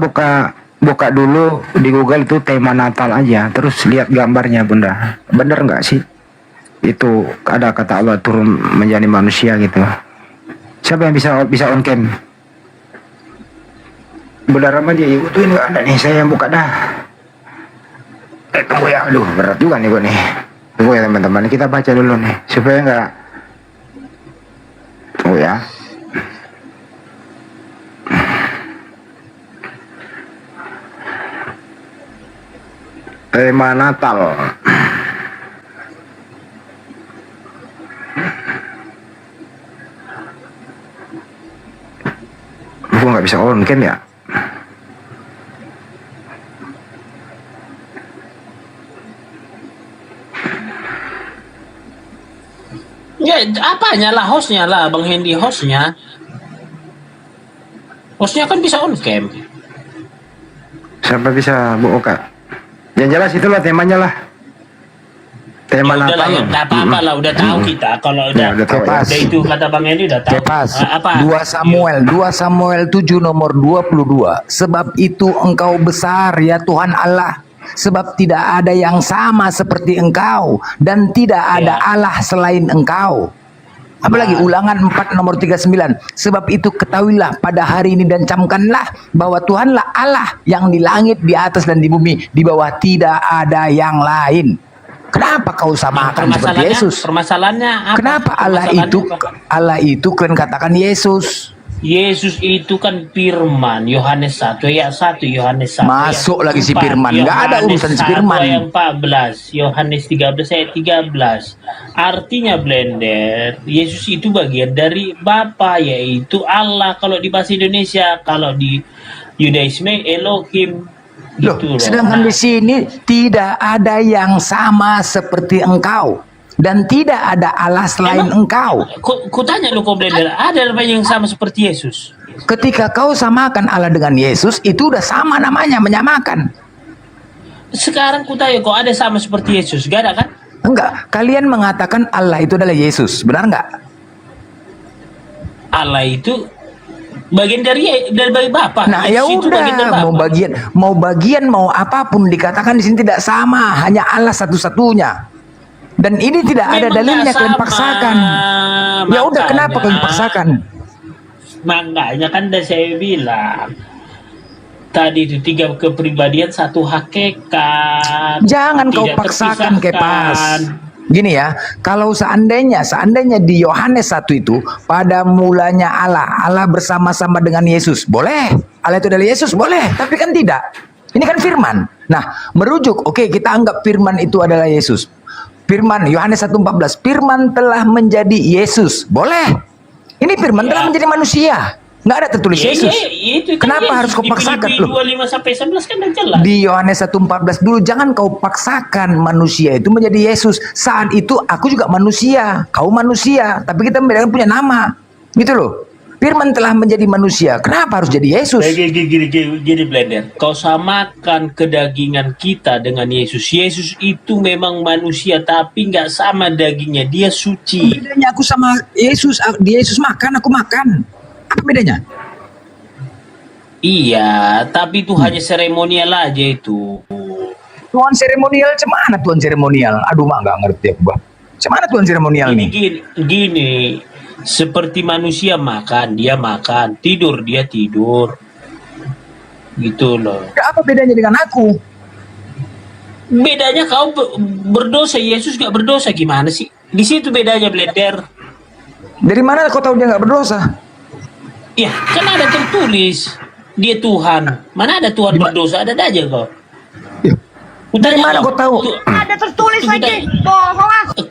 buka dulu di Google itu tema Natal aja, terus lihat gambarnya Bunda. Bener nggak sih? Itu ada kata Allah turun menjadi manusia gitu. Siapa yang bisa on cam? Bunda Rama dia ikutin nggak ada nih, saya yang buka dah. Tunggu ya, aduh berat juga nih gue nih. Tunggu ya teman-teman, kita baca dulu nih supaya nggak. Tunggu ya. Tema Natal. Gue nggak bisa on cam ya. Ya apanya lah, hostnya lah Bang Hendy, hostnya kan bisa on cam. Siapa bisa Bu Oka? Yang jelas itulah temanya lah. Tema Ya udahlah, Natal. ya, nggak apa-apa lah, udah tahu kita. Kalau udah, udah tahu, ya. udah itu kata Bang Hendy udah tahu. Kepas. Apa? 2 Samuel 7 nomor 22. Sebab itu engkau besar ya Tuhan Allah. Sebab tidak ada yang sama seperti engkau dan tidak ada Allah selain engkau. Apalagi Ulangan 4 nomor 39. Sebab itu ketahuilah pada hari ini dan camkanlah bahwa Tuhanlah Allah yang di langit, di atas dan di bumi, di bawah tidak ada yang lain. Kenapa kau samakan seperti Yesus? Permasalahannya apa? Kenapa Allah itu kalian katakan Yesus? Yesus itu kan firman, Yohanes 1 ayat 1, Yohanes 1 Masuk ayat lagi si 4, firman. Nggak ada Yohanes urusan si 1 firman. ayat 14, Yohanes 13 ayat 13. Artinya blender, Yesus itu bagian dari Bapa, yaitu Allah kalau di bahasa Indonesia, kalau di Yudaisme Elohim. Loh, Gitu loh. sedangkan Nah, di sini tidak ada yang sama seperti engkau. Dan tidak ada Allah selain engkau. ku tanya lu kok blender, ada apa yang sama seperti Yesus? Ketika kau samakan Allah dengan Yesus, itu udah sama namanya, menyamakan. Sekarang ku tanya kok ada sama seperti Yesus? Gak ada kan? Enggak, kalian mengatakan Allah itu adalah Yesus, benar enggak? Allah itu bagian dari Bapa. Nah, ya Yesus itu bagian dari udah, Bapa. mau apapun dikatakan di sini tidak sama, hanya Allah satu-satunya. Dan ini tidak ada Memang dalilnya, nggak kalian sama. paksakan. Ya udah, kenapa kalian paksakan? Makanya kan udah saya bilang tadi itu 3 kepribadian, 1 hakikat. Jangan kau Tidak paksakan, terpisahkan. Kepas. Gini ya, kalau seandainya di Yohanes 1 itu pada mulanya Allah bersama-sama dengan Yesus, boleh. Allah itu adalah Yesus, boleh. Tapi kan tidak. Ini kan firman. Nah, merujuk, oke, kita anggap firman itu adalah Yesus. Firman Yohanes 1:14, firman telah menjadi Yesus. Boleh. Ini firman telah menjadi manusia. Nggak ada tertulis Yesus. Itu kan Kenapa Yesus. harus kau Di paksakan? Filipi Loh, 2:5-11 kan udah jelas. di Yohanes 1:14 dulu, jangan kau paksakan manusia itu menjadi Yesus. Saat itu aku juga manusia, kau manusia, tapi kita membedakan punya nama. Gitu loh. Firman telah menjadi manusia. Kenapa harus jadi Yesus? Gini blender, kau samakan kedagingan kita dengan Yesus. Yesus itu memang manusia, tapi nggak sama dagingnya. Dia suci. Bedanya aku sama Yesus, Yesus makan, aku makan. Apa bedanya? Iya, tapi itu hanya seremonial aja itu. Tuhan seremonial, cemana Tuhan seremonial? Aduh, mak nggak ngerti aku, Bang. Cemana Tuhan seremonial nih? Gini, seperti manusia makan, dia makan, tidur, dia tidur. Gitu loh. Apa bedanya dengan aku? Bedanya kau berdosa, Yesus gak berdosa, gimana sih? Di situ bedanya blender. Dari mana kau tahu dia nggak berdosa? Ya, kan ada tertulis dia Tuhan. Mana ada Tuhan berdosa? Ada aja kau. Dari mana kau tahu? Ada tertulis lagi. Bohong.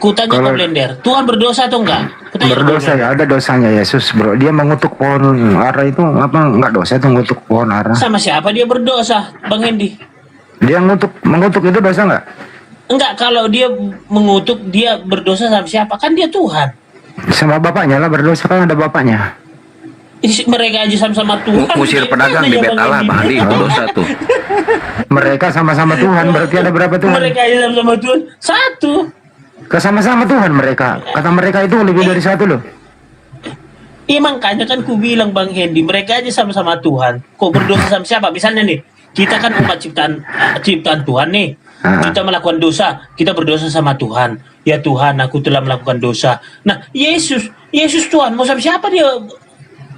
Ku tanya ke blender, Tuhan berdosa atau enggak? Berdosa ya, ada dosanya Yesus, bro. Dia mengutuk pohon ara itu apa? Enggak dosa itu mengutuk pohon ara. Sama siapa dia berdosa, Bang Hendy? Dia mengutuk itu dosa enggak? Enggak, kalau dia mengutuk, dia berdosa sama siapa? Kan dia Tuhan. Sama bapaknya lah, berdosa kan ada bapaknya. Mereka aja sama-sama Tuhan. Usir pedagang di Bet Allah, Bang Andi, itu dosa tuh. Mereka sama-sama Tuhan, berarti ada berapa Tuhan? Mereka aja sama-sama Tuhan. 1. Kesama-sama Tuhan mereka. Kata mereka itu lebih dari 1 loh. Iya, makanya kan ku bilang Bang Hendy, mereka aja sama-sama Tuhan. Kok berdosa sama siapa? Misalnya nih, kita kan umat ciptaan Tuhan nih. Kita melakukan dosa, kita berdosa sama Tuhan. Ya Tuhan, aku telah melakukan dosa. Nah, Yesus Tuhan, mau sama siapa dia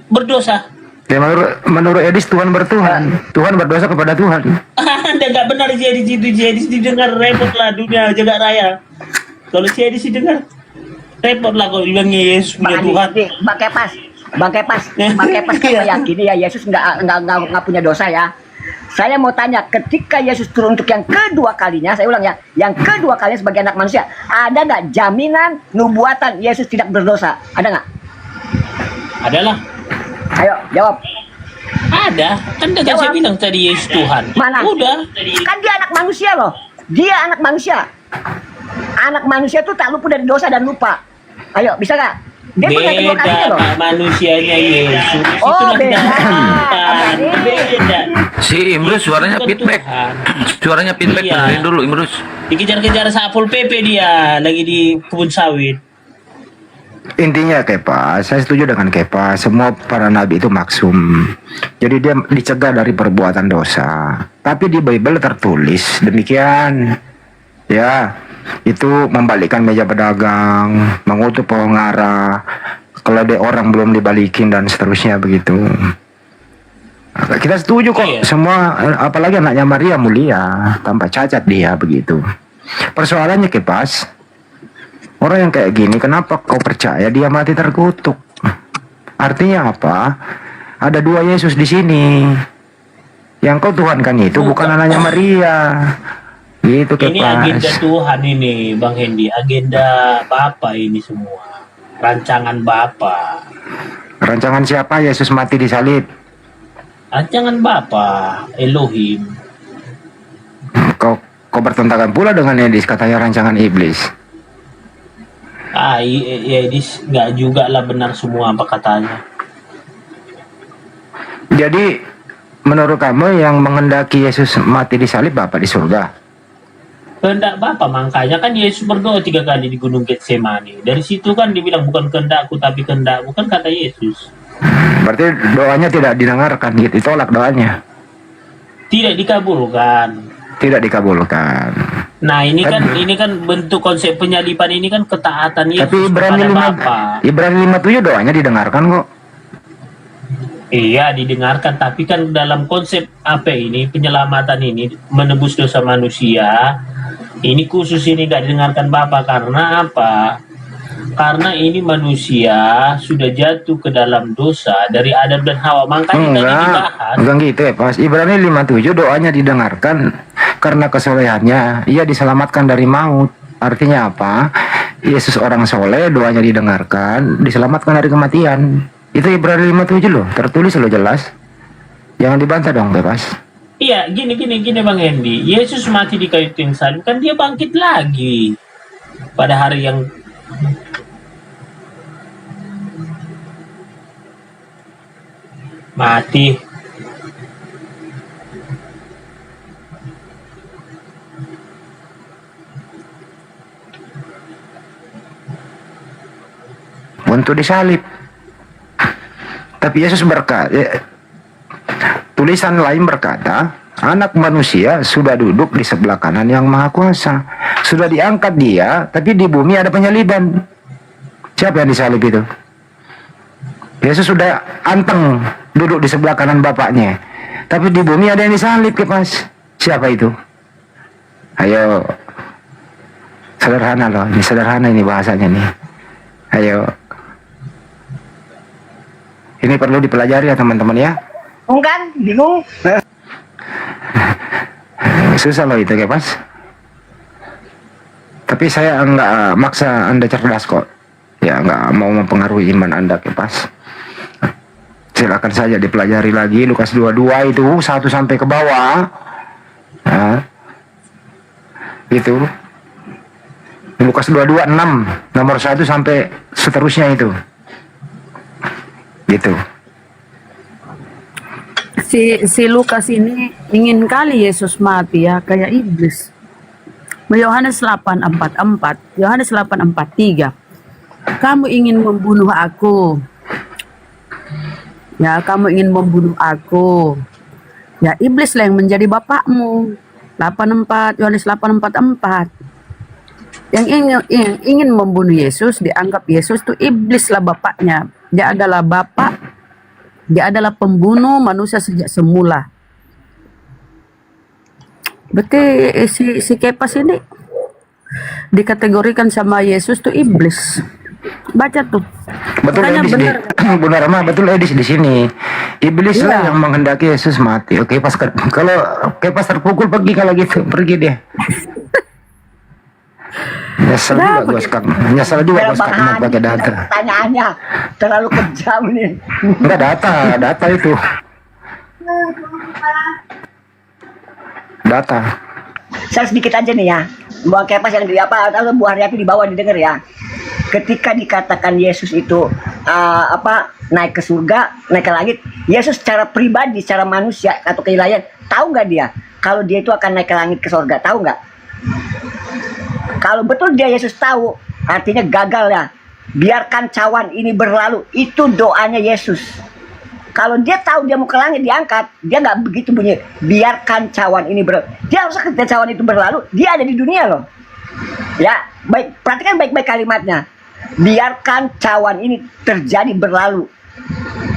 berdosa? Ya, menurut Edis Tuhan bertuhan. Tuhan berdosa kepada Tuhan. Anda nggak benar jadi situ, jadi didengar repot lah dunia jagat raya. Kalau jadi sih dengar repot lah kalau bilangnya Yesus punya Tuhan. Bang Kepas kan meyakini ya Yesus nggak punya dosa ya. Saya mau tanya, ketika Yesus turun untuk yang kedua kalinya, saya ulang ya, yang kedua kalinya sebagai anak manusia, ada nggak jaminan nubuatan Yesus tidak berdosa? Ada nggak? Adalah. Ayo jawab. Ada, kan udah saya bilang tadi Yesus Tuhan. Mana? Udah. Kan dia anak manusia loh. Dia anak manusia. Anak manusia tuh tak luput dari dosa dan lupa. Ayo, bisa nggak? Dia punya kedua kalinya loh. Manusianya Yesus. Oh, beda. Beda. Si Imrus suaranya feedback. Suaranya feedback, dengerin dulu Imrus. Dikejar-kejar Satpol PP dia lagi di kebun sawit. Intinya Kepa, saya setuju dengan Kepa. Semua para nabi itu maksum. Jadi dia dicegah dari perbuatan dosa. Tapi di Bible tertulis demikian. Ya, itu membalikkan meja pedagang, mengutuk pohon ara, kalau ada orang belum dibalikin dan seterusnya begitu. Kita setuju kok, semua, apalagi anaknya Maria mulia, tanpa cacat dia begitu. Persoalannya Kepas, orang yang kayak gini, kenapa kau percaya dia mati terkutuk? Artinya apa? Ada dua Yesus di sini. Yang kau tuhankan itu bukan anaknya Maria. Gitu Ini agenda Kepas. Tuhan ini, Bang Hendy. Agenda Bapa ini semua. Rancangan Bapa. Rancangan siapa Yesus mati di salib? Rancangan Bapa, Elohim. Kau bertentangan pula dengan yang katanya rancangan iblis. Ya ini nggak juga lah benar semua apa katanya. Jadi menurut kamu yang menghendaki Yesus mati di salib Bapa di surga? Kehendak Bapa, makanya kan Yesus berdoa 3 kali di Gunung Getsemani. Dari situ kan dibilang bukan kehendakku tapi kehendakmu, kan kata Yesus. Berarti doanya tidak didengarkan gitu, ditolak doanya. Tidak dikabulkan. Tidak dikabulkan. Nah ini kan bentuk konsep penyaliban ini kan ketaatan Yesus Tapi kepada Bapa. Ibrani 57 doanya didengarkan kok. Iya didengarkan, tapi kan dalam konsep apa ini penyelamatan ini menebus dosa manusia, ini khusus ini gak didengarkan Bapa karena apa? Karena ini manusia sudah jatuh ke dalam dosa dari Adam dan Hawa, makanya tadi dibahas. Enggak gitu ya Pas. Ibrani 57 doanya didengarkan karena kesolehannya ia diselamatkan dari maut. Artinya apa? Yesus orang soleh, doanya didengarkan, diselamatkan dari kematian. Itu Ibrani 57 loh, tertulis loh jelas. Jangan dibantah dong, Bebas. Iya, gini Bang Hendy. Yesus mati di kayu salib, kan dia bangkit lagi pada hari yang mati. Untuk disalib. Tapi Yesus berkata, tulisan lain berkata, anak manusia sudah duduk di sebelah kanan yang maha kuasa. Sudah diangkat dia, tapi di bumi ada penyaliban. Siapa yang disalib itu? Yesus sudah anteng duduk di sebelah kanan Bapaknya. Tapi di bumi ada yang disalib, Kepas. Siapa itu? Ayo. Sederhana loh, ini sederhana ini bahasanya nih. Ayo. Ini perlu dipelajari ya teman-teman ya. Kan? Bingung. Susah loh itu Kepas. Tapi saya enggak maksa Anda cerdas kok. Ya enggak mau mempengaruhi iman Anda Kepas. Silakan saja dipelajari lagi Lukas 22 itu 1 sampai ke bawah. Nah, itu. Lukas 22 6 nomor 1 sampai seterusnya itu. Gitu. Si Lukas ini ingin kali Yesus mati ya kayak iblis. Yohanes 8:44, Yohanes 8:43. Kamu ingin membunuh aku. Ya, kamu ingin membunuh aku. Ya, iblis lah yang menjadi bapakmu. 84, Yohanes 8:44. Yang ingin membunuh Yesus, dianggap Yesus itu iblis lah bapaknya. Dia adalah bapak, dia adalah pembunuh manusia sejak semula. Berarti si Kepas ini dikategorikan sama Yesus tuh iblis. Baca tuh. Betul Edis benar. Benar mah betul Edis di sini. Iblis lah yang menghendaki Yesus mati. Oke, pas kalau Kepas terpukul pergi kalau gitu, pergi dia. Nyesel juga gue sekarang. Nyesel juga gue sekarang pakai data. Pertanyaannya terlalu kejam nih. Enggak data itu. Data. Saya sedikit aja nih ya. Buang Kepas yang di apa atau Bu Haryati di bawah didengar ya. Ketika dikatakan Yesus itu naik ke surga, naik ke langit, Yesus secara pribadi, secara manusia atau keilahian, tahu nggak dia kalau dia itu akan naik ke langit ke surga? Tahu nggak? Kalau betul dia Yesus tahu, artinya gagal ya. Biarkan cawan ini berlalu. Itu doanya Yesus. Kalau dia tahu dia mau ke langit diangkat, dia nggak begitu bunyi. Biarkan cawan ini berlalu. Dia harus ketika cawan itu berlalu, dia ada di dunia loh. Ya, baik. Perhatikan baik-baik kalimatnya. Biarkan cawan ini terjadi berlalu.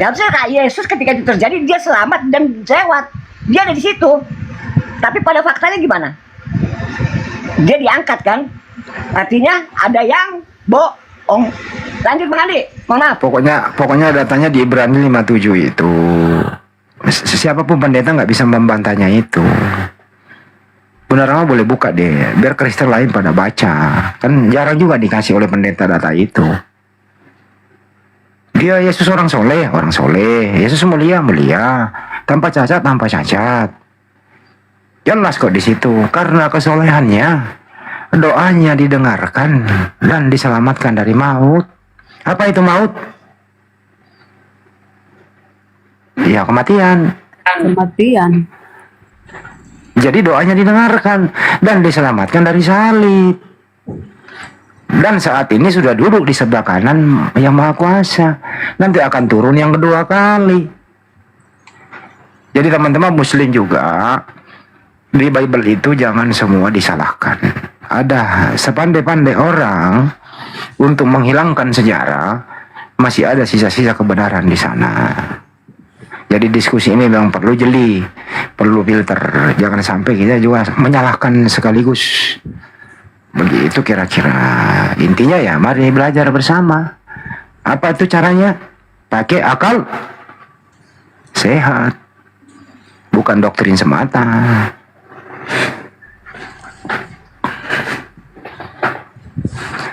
Ya harusnya Kak Yesus ketika itu terjadi dia selamat dan lewat. Dia ada di situ. Tapi pada faktanya gimana? Dia diangkat kan? Artinya ada yang bohong. Lanjut Bang Andi. Mana? Pokoknya datanya di Ibrani 57 itu. Siapapun pendeta nggak bisa membantahnya itu. Benar mah boleh buka deh, biar Kristen lain pada baca. Kan jarang juga dikasih oleh pendeta data itu. Dia Yesus orang soleh. Yesus mulia, tanpa cacat. Jelas kok di situ, karena kesolehannya, doanya didengarkan dan diselamatkan dari maut. Apa itu maut? Ya, kematian. Jadi doanya didengarkan dan diselamatkan dari salib. Dan saat ini sudah duduk di sebelah kanan yang Maha Kuasa. Nanti akan turun yang kedua kali. Jadi teman-teman muslim juga, di Bible itu jangan semua disalahkan. Ada sepandai-pandai orang untuk menghilangkan sejarah, masih ada sisa-sisa kebenaran di sana. Jadi diskusi ini memang perlu jeli, perlu filter. Jangan sampai kita juga menyalahkan sekaligus. Begitu kira-kira. Intinya ya, mari belajar bersama. Apa itu caranya? Pakai akal sehat, bukan doktrin semata.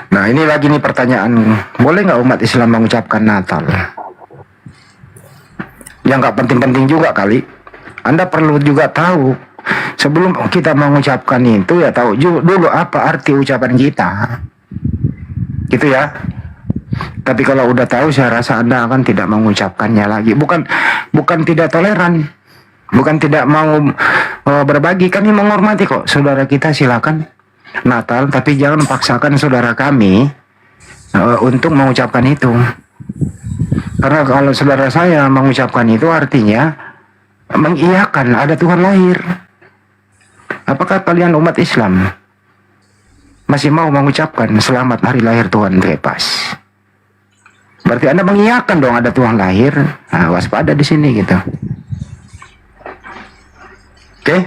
Nah, ini lagi nih pertanyaan, boleh nggak umat Islam mengucapkan Natal? Yang nggak penting-penting juga kali. Anda perlu juga tahu, sebelum kita mengucapkan itu ya tahu dulu apa arti ucapan kita. Gitu ya. Tapi kalau udah tahu, saya rasa Anda akan tidak mengucapkannya lagi. Bukan tidak toleran, bukan tidak mau berbagi. Kami menghormati kok, saudara kita silakan Natal, tapi jangan paksakan saudara kami untuk mengucapkan itu. Karena kalau saudara saya mengucapkan itu artinya mengiyakan ada Tuhan lahir. Apakah kalian umat Islam masih mau mengucapkan selamat hari lahir Tuhan bebas? Berarti Anda mengiyakan dong ada Tuhan lahir. Nah, waspada di sini gitu. Oke?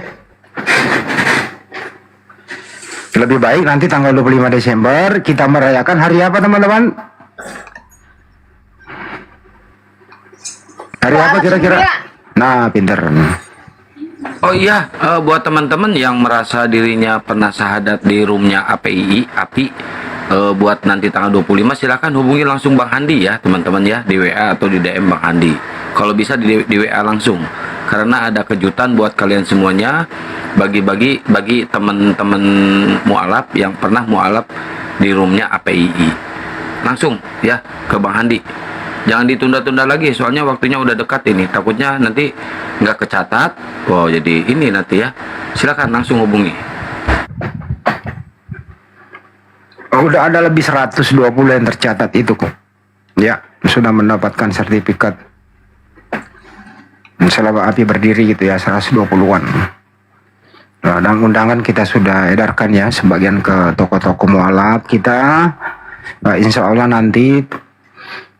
Lebih baik nanti tanggal 25 Desember kita merayakan hari apa teman-teman? Hari apa kira-kira? Nah, pinter. Oh iya, buat teman-teman yang merasa dirinya pernah syahadat di roomnya API, buat nanti tanggal 25 silakan hubungi langsung Bang Handi ya teman-teman ya, di WA atau di DM Bang Handi. Kalau bisa di WA langsung, karena ada kejutan buat kalian semuanya, bagi teman-teman mualaf yang pernah mualaf di roomnya API. Langsung ya ke Bang Handi. Jangan ditunda-tunda lagi, soalnya waktunya udah dekat ini. Takutnya nanti nggak kecatat. Wow, jadi ini nanti ya. Silakan langsung hubungi. Udah ada lebih 120 yang tercatat itu kok. Ya, sudah mendapatkan sertifikat selama api berdiri gitu ya, 120-an. Nah, dan undangan kita sudah edarkan ya, sebagian ke toko-toko mualaf kita. Insya Allah nanti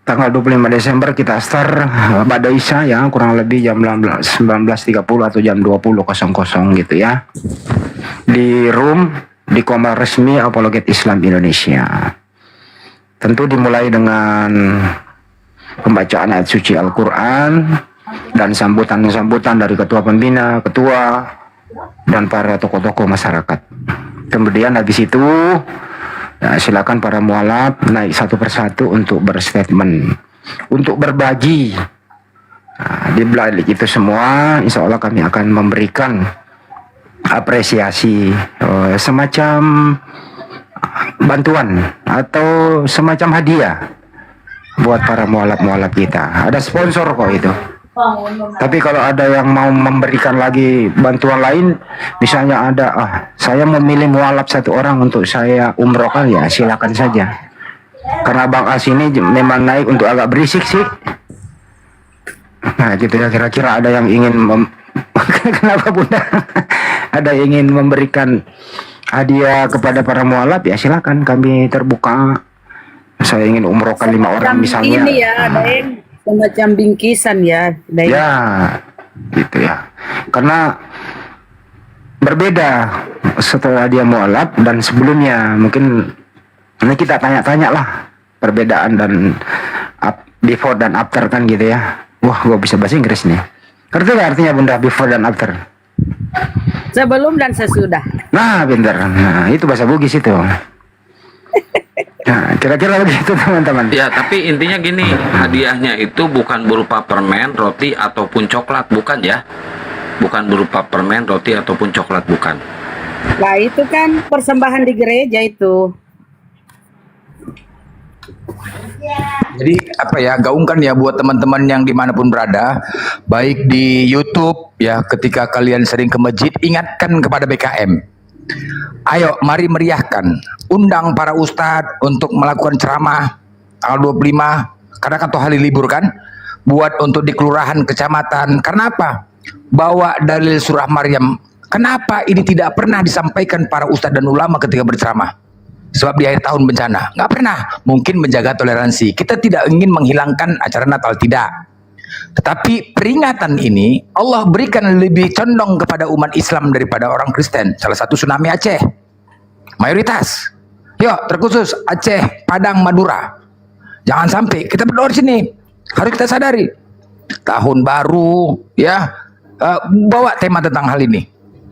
tanggal 25 Desember kita start pada Isya ya, kurang lebih jam 19.30 atau jam 20.00 gitu ya. Di room di Komar Resmi Apologet Islam Indonesia. Tentu dimulai dengan pembacaan ayat suci Al-Quran dan sambutan-sambutan dari ketua pembina, ketua, dan para tokoh-tokoh masyarakat. Kemudian habis itu silakan para mualaf naik satu persatu untuk berstatement, untuk berbagi. Di balik itu semua, insya Allah kami akan memberikan apresiasi, semacam bantuan atau semacam hadiah buat para mualaf-mualaf kita. Ada sponsor kok itu. Tapi kalau ada yang mau memberikan lagi bantuan lain, misalnya ada, saya memilih mualaf satu orang untuk saya umrohkan, ya silakan saja. Karena Bang As ini memang naik untuk agak berisik sih. Nah gitu ya, kira-kira ada yang ingin kenapa Bunda? Ada yang ingin memberikan hadiah kepada para mualaf, ya silakan, kami terbuka. Saya ingin umrohkan 5 orang misalnya. Ini ya, ada yang semacam bingkisan ya. Ya, gitu ya. Karena berbeda setelah dia mualaf dan sebelumnya. Mungkin ini kita tanya-tanya lah perbedaan dan before dan after kan gitu ya. Wah, gua bisa bahasa Inggris nih. Ngerti gak artinya Bunda before dan after? Sebelum dan sesudah. Nah, pintar. Nah, itu bahasa Bugis itu. Nah, kira-kira begitu teman-teman. Ya, tapi intinya gini, hadiahnya itu bukan berupa permen, roti ataupun coklat, bukan ya? Bukan berupa permen, roti ataupun coklat, bukan. Nah itu kan persembahan di gereja itu. Jadi apa ya, gaungkan ya buat teman-teman yang dimanapun berada, baik di YouTube ya, ketika kalian sering ke masjid, ingatkan kepada BKM. Ayo mari meriahkan, undang para ustadz untuk melakukan ceramah tanggal 25, karena kan toh hari libur kan, buat untuk di kelurahan, kecamatan. Karena apa? Bawa dalil surah Maryam. Kenapa ini tidak pernah disampaikan para ustadz dan ulama ketika berceramah? Sebab di akhir tahun bencana, nggak pernah. Mungkin menjaga toleransi. Kita tidak ingin menghilangkan acara Natal, tidak. Tetapi peringatan ini Allah berikan lebih condong kepada umat Islam daripada orang Kristen. Salah satu tsunami Aceh, mayoritas. Yuk, terkhusus Aceh, Padang, Madura. Jangan sampai kita berdoa di sini. Harus kita sadari. Tahun baru, ya, bawa tema tentang hal ini.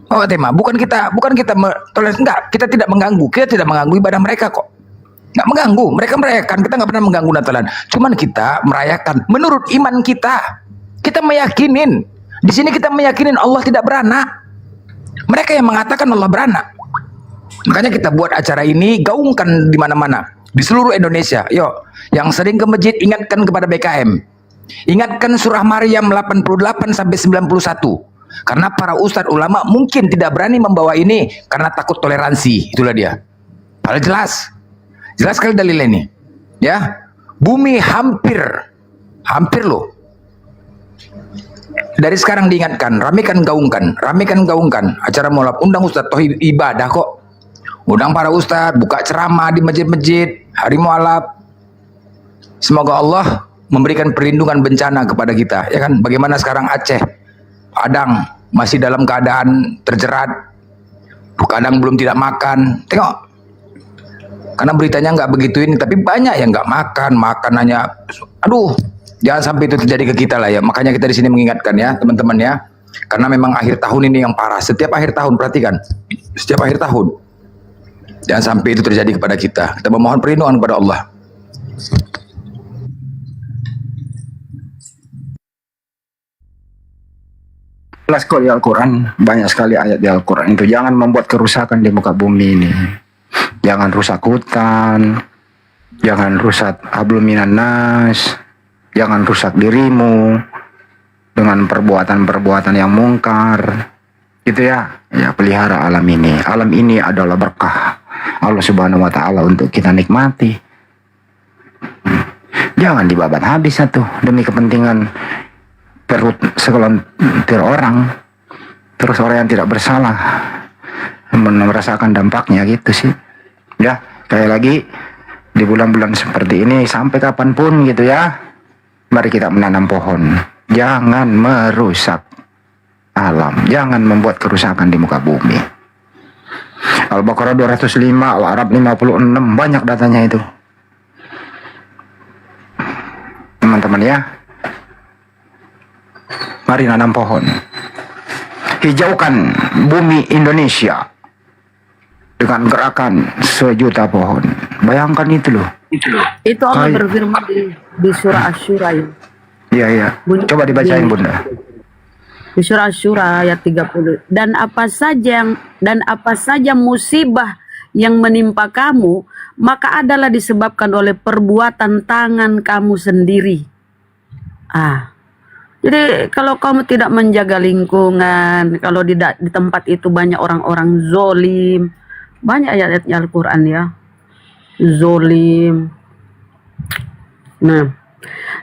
Bawa tema. Bukan kita toleransi, enggak. Kita tidak mengganggu. Kita tidak mengganggu ibadah mereka kok. Nggak mengganggu, mereka merayakan, kita nggak pernah mengganggu Natalan. Cuman kita merayakan menurut iman kita. Kita meyakinin, di sini kita meyakinin Allah tidak beranak. Mereka yang mengatakan Allah beranak. Makanya kita buat acara ini, gaungkan di mana-mana, di seluruh Indonesia. Yuk, yang sering ke masjid ingatkan kepada BKM. Ingatkan surah Maryam 88 sampai 91. Karena para ustadz ulama mungkin tidak berani membawa ini karena takut toleransi. Itulah dia. Padahal jelas sekali dalilnya ini, ya. Bumi hampir loh. Dari sekarang diingatkan, ramekan gaungkan. Acara maulid, undang ustadz, toh ibadah kok. Undang para ustadz, buka ceramah di masjid-masjid, hari mualaf. Semoga Allah memberikan perlindungan bencana kepada kita, ya kan? Bagaimana sekarang Aceh, Padang masih dalam keadaan terjerat, kadang belum tidak makan. Tengok. Karena beritanya nggak begitu ini, tapi banyak yang nggak makan hanya, aduh, jangan sampai itu terjadi ke kita lah ya. Makanya kita di sini mengingatkan ya teman-teman ya, karena memang akhir tahun ini yang parah. Setiap akhir tahun, perhatikan, setiap akhir tahun, jangan sampai itu terjadi kepada kita. Kita memohon perlindungan kepada Allah. Jelas kok di Al-Quran, banyak sekali ayat di Al-Quran itu. Jangan membuat kerusakan di muka bumi ini. Jangan rusak hutan, jangan rusak hablum minan nas, jangan rusak dirimu dengan perbuatan-perbuatan yang mungkar. Gitu ya. Ya, pelihara alam ini. Alam ini adalah berkah Allah Subhanahu wa taala untuk kita nikmati. Jangan dibabat habis satu demi kepentingan perut segelintir orang. Terus orang yang tidak bersalah merasakan dampaknya gitu sih. Ya, kayak lagi di bulan-bulan seperti ini sampai kapanpun gitu ya, mari kita menanam pohon. Jangan merusak alam, jangan membuat kerusakan di muka bumi. Al-Baqarah 205, Al-Arab 56, banyak datanya itu. Teman-teman ya, mari nanam pohon. Hijaukan bumi Indonesia dengan gerakan 1 juta pohon. Bayangkan itu loh. Itu Allah berfirman di surah Asy-Syura ya. Iya. Coba dibacain Bunda. Di surah Asy-Syura ayat 30. Dan apa saja musibah yang menimpa kamu, maka adalah disebabkan oleh perbuatan tangan kamu sendiri. Jadi kalau kamu tidak menjaga lingkungan, kalau di tempat itu banyak orang-orang zolim, banyak ayat-ayatnya Al-Quran ya, zolim. Nah,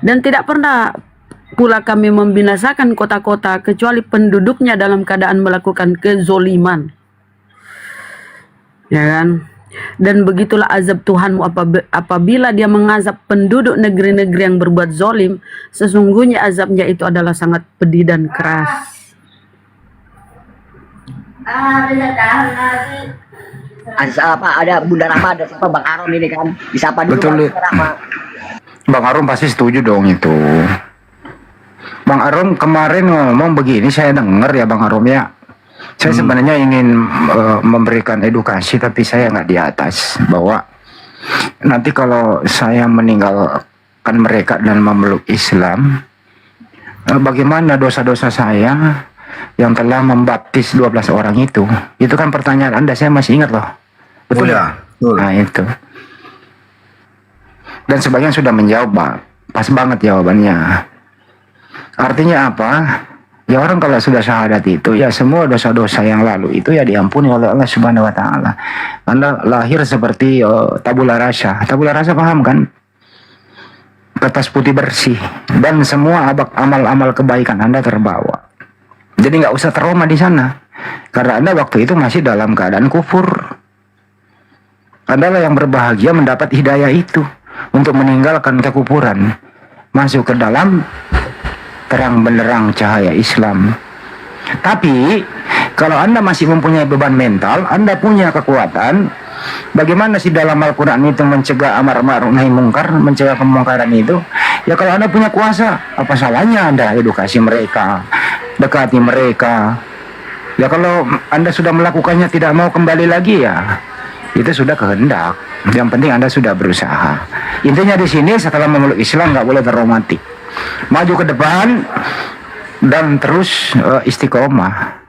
dan tidak pernah pula kami membinasakan kota-kota kecuali penduduknya dalam keadaan melakukan kezoliman, ya kan? Dan begitulah azab Tuhanmu apabila dia mengazab penduduk negeri-negeri yang berbuat zolim. Sesungguhnya azabnya itu adalah sangat pedih dan keras. Ada Bunda Rama, ada siapa Bang Aron ini kan, disapa dulu. Betul. Bang Rama. Bang Arum pasti setuju dong itu. Bang Arum kemarin ngomong begini, saya dengar ya Bang Arum ya. Saya sebenarnya ingin memberikan edukasi, tapi saya nggak di atas, bahwa nanti kalau saya meninggalkan mereka dan memeluk Islam, bagaimana dosa-dosa saya yang telah membaptis 12 orang itu? Itu kan pertanyaan Anda, saya masih ingat loh. Betul ya? Nah itu. Dan sebagian sudah menjawab, Pak. Pas banget jawabannya. Artinya apa? Ya orang kalau sudah syahadat itu, ya semua dosa-dosa yang lalu itu ya diampuni oleh Allah Subhanahu wa taala. Anda lahir seperti tabula rasa. Tabula rasa paham kan? Kertas putih bersih, dan semua amal-amal kebaikan Anda terbawa. Jadi nggak usah trauma di sana. Karena Anda waktu itu masih dalam keadaan kufur. Anda lah yang berbahagia mendapat hidayah itu untuk meninggalkan kekufuran, masuk ke dalam terang benderang cahaya Islam. Tapi kalau Anda masih mempunyai beban mental, Anda punya kekuatan. Bagaimana sih dalam Al-Quran itu mencegah amar ma'ruf nahi mungkar, mencegah kemungkaran itu? Ya kalau Anda punya kuasa, apa salahnya Anda edukasi mereka, dekati mereka. Ya kalau Anda sudah melakukannya tidak mau kembali lagi, ya itu sudah kehendak. Yang penting Anda sudah berusaha. Intinya di sini setelah memeluk Islam nggak boleh terromantik. Maju ke depan dan terus istiqomah.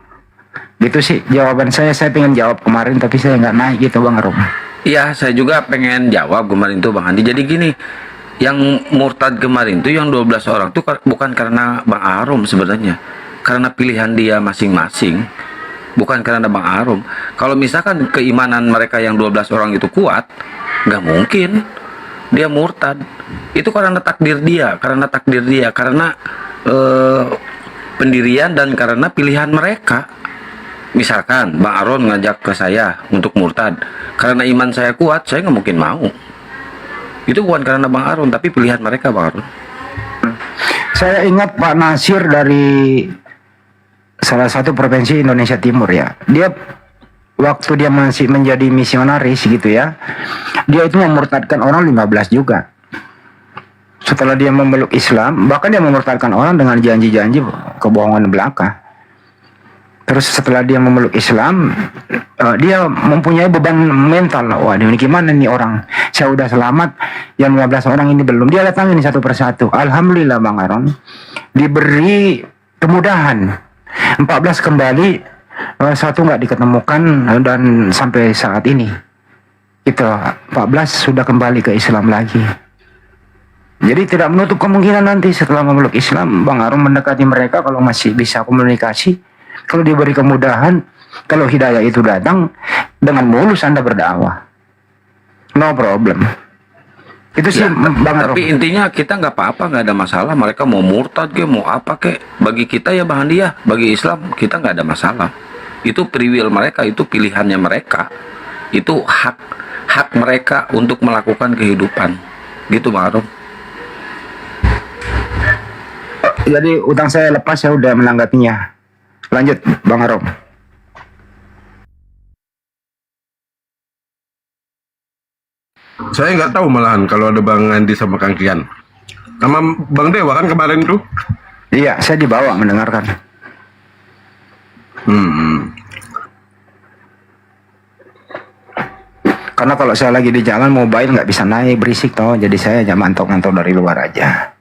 Gitu sih jawaban saya. Saya pengen jawab kemarin tapi saya nggak naik gitu Bang Arum. Iya, saya juga pengen jawab kemarin tuh Bang Andi. Jadi gini, yang murtad kemarin tuh yang 12 orang tuh bukan karena Bang Arum sebenarnya. Karena pilihan dia masing-masing. Bukan karena Bang Arum. Kalau misalkan keimanan mereka yang 12 orang itu kuat, nggak mungkin dia murtad. Itu karena takdir dia, karena pendirian dan karena pilihan mereka. Misalkan Bang Aron ngajak ke saya untuk murtad, karena iman saya kuat, saya nggak mungkin mau. Itu bukan karena Bang Aron, tapi pilihan mereka, Bang Aron. Saya ingat Pak Nasir dari salah satu provinsi Indonesia Timur ya. Dia waktu dia masih menjadi misionaris gitu ya, dia itu memurtadkan orang 15 juga. Setelah dia memeluk Islam, bahkan dia memurtadkan orang dengan janji-janji kebohongan belaka. Terus setelah dia memeluk Islam, dia mempunyai beban mental. Wah, ini gimana nih orang? Saya udah selamat, yang 15 orang ini belum. Dia datangin satu persatu. Alhamdulillah Bang Aron, diberi kemudahan. 14 kembali, satu nggak diketemukan, dan sampai saat ini itu 14 sudah kembali ke Islam lagi. Jadi tidak menutup kemungkinan nanti setelah memeluk Islam, Bang Arum mendekati mereka kalau masih bisa komunikasi, kalau diberi kemudahan, kalau hidayah itu datang, dengan mulus Anda berdakwah, no problem. Itu sih ya, Bang Arum. Tapi intinya kita nggak apa-apa, nggak ada masalah. Mereka mau murtad ke, mau apa ke, bagi kita ya Bang Andi ya, bagi Islam kita nggak ada masalah. Itu free will mereka, itu pilihannya mereka, itu hak mereka untuk melakukan kehidupan, gitu Bang Arum. Jadi utang saya lepas, saya udah menanggapinya. Lanjut Bang Arum. Saya nggak tahu malahan kalau ada Bang Andi sama Kang Kian. Sama Bang Dewa kan kemarin tuh. Iya, saya dibawa mendengarkan. Karena kalau saya lagi di jalan, mobile nggak bisa naik, berisik toh. Jadi saya hanya mantau-mantau dari luar aja.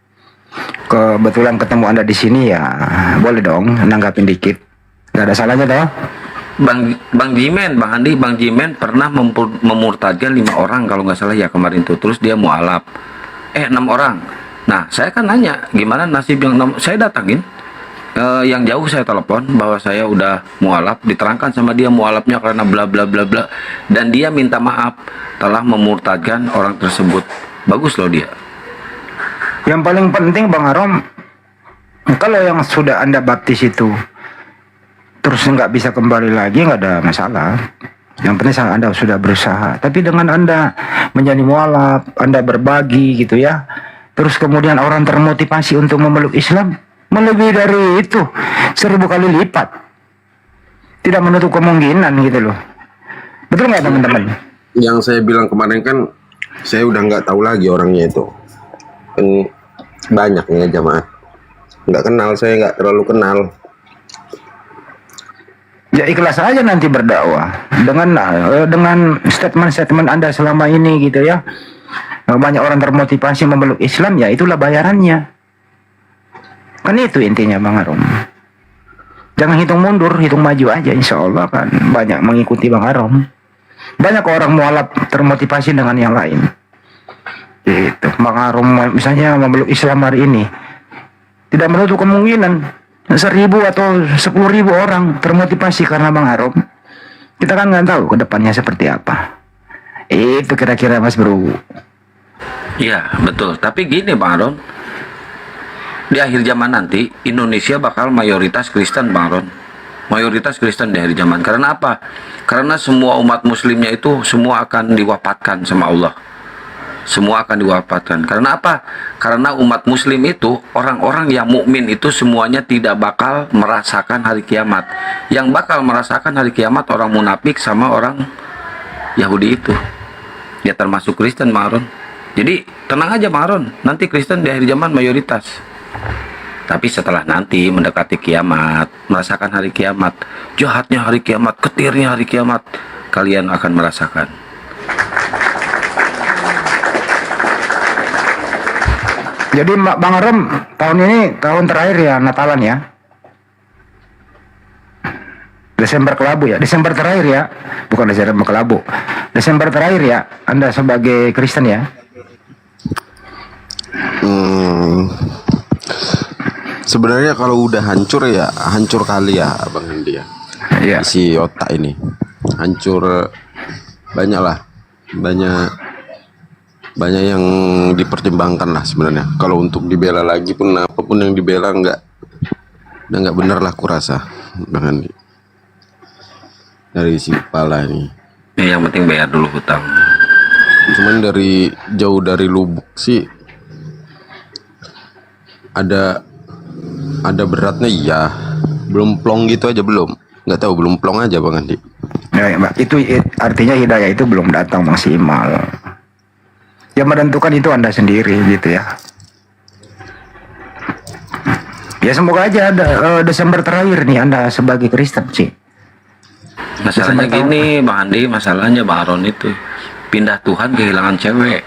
Kebetulan ketemu Anda di sini ya, boleh dong nanggapin dikit. Nggak ada salahnya toh. Bang Jimen, Bang Andi, Bang Jimen pernah memurtadkan 5 orang kalau nggak salah ya kemarin tuh. Terus dia mualaf. 6 orang. Nah, saya kan nanya, gimana nasib yang 6? Saya datangin. Yang jauh saya telepon bahwa saya udah mualaf, diterangkan sama dia mualafnya karena bla bla bla bla, dan dia minta maaf telah memurtadkan orang tersebut. Bagus loh dia. Yang paling penting Bang Arom, kalau yang sudah Anda baptis itu terus nggak bisa kembali lagi, nggak ada masalah. Yang penting Anda sudah berusaha. Tapi dengan Anda menjadi mualaf, Anda berbagi gitu ya, terus kemudian orang termotivasi untuk memeluk Islam, melebihi dari itu 1000 kali lipat. Tidak menutup kemungkinan gitu loh. Betul nggak teman-teman? Yang saya bilang kemarin kan, saya udah nggak tahu lagi orangnya itu. Kan banyak nih ya jamaah. Nggak kenal, saya nggak terlalu kenal. Ya ikhlas aja nanti berdakwah dengan statement-statement Anda selama ini gitu ya. Banyak orang termotivasi memeluk Islam, ya itulah bayarannya. Kan itu intinya Bang Arum. Jangan hitung mundur, hitung maju aja, insya Allah kan banyak mengikuti Bang Arum. Banyak orang mualaf termotivasi dengan yang lain. Gitu. Bang Arum misalnya memeluk Islam hari ini, tidak menutup kemungkinan 1.000 atau 10.000 orang termotivasi karena Bang Arum. Kita kan nggak tahu ke depannya seperti apa. Itu kira-kira Mas Bro. Iya betul, tapi gini Bang Aron, di akhir zaman nanti Indonesia bakal mayoritas Kristen Bang Aron. Mayoritas Kristen di akhir zaman. Karena apa? Karena semua umat muslimnya itu semua akan diwafatkan sama Allah. Semua akan diwafatkan. Karena apa? Karena umat muslim itu, orang-orang yang mukmin itu semuanya tidak bakal merasakan hari kiamat. Yang bakal merasakan hari kiamat orang munafik sama orang Yahudi itu. Ya termasuk Kristen Bang Aron. Jadi tenang aja Bang Aron, nanti Kristen di akhir zaman mayoritas. Tapi setelah nanti mendekati kiamat, merasakan hari kiamat, jahatnya hari kiamat, ketirnya hari kiamat, kalian akan merasakan. Jadi Bang Arum, tahun ini tahun terakhir ya Natalan ya. Desember kelabu ya, Desember terakhir ya. Bukan Desember kelabu. Desember terakhir ya Anda sebagai Kristen ya. Sebenarnya kalau udah hancur ya hancur kali ya Bang Andi ya. Iya. Si otak ini hancur banyak lah, banyak yang dipertimbangkan lah sebenarnya. Kalau untuk dibela lagi pun apapun yang dibela udah nggak bener lah kurasa Bang Andi. Dari si kepala ini. Yang penting bayar dulu hutang. Cuman dari jauh dari lubuk sih ada beratnya iya. Belum plong gitu aja belum. Nggak tahu belum plong aja Bang Andi. Ya, itu artinya hidayah itu belum datang maksimal. Yang menentukan itu Anda sendiri gitu ya. Ya semoga aja ada Desember terakhir nih Anda sebagai Kristen sih. Masalahnya gini Bang Andi, masalahnya Bang Aron itu pindah Tuhan kehilangan cewek.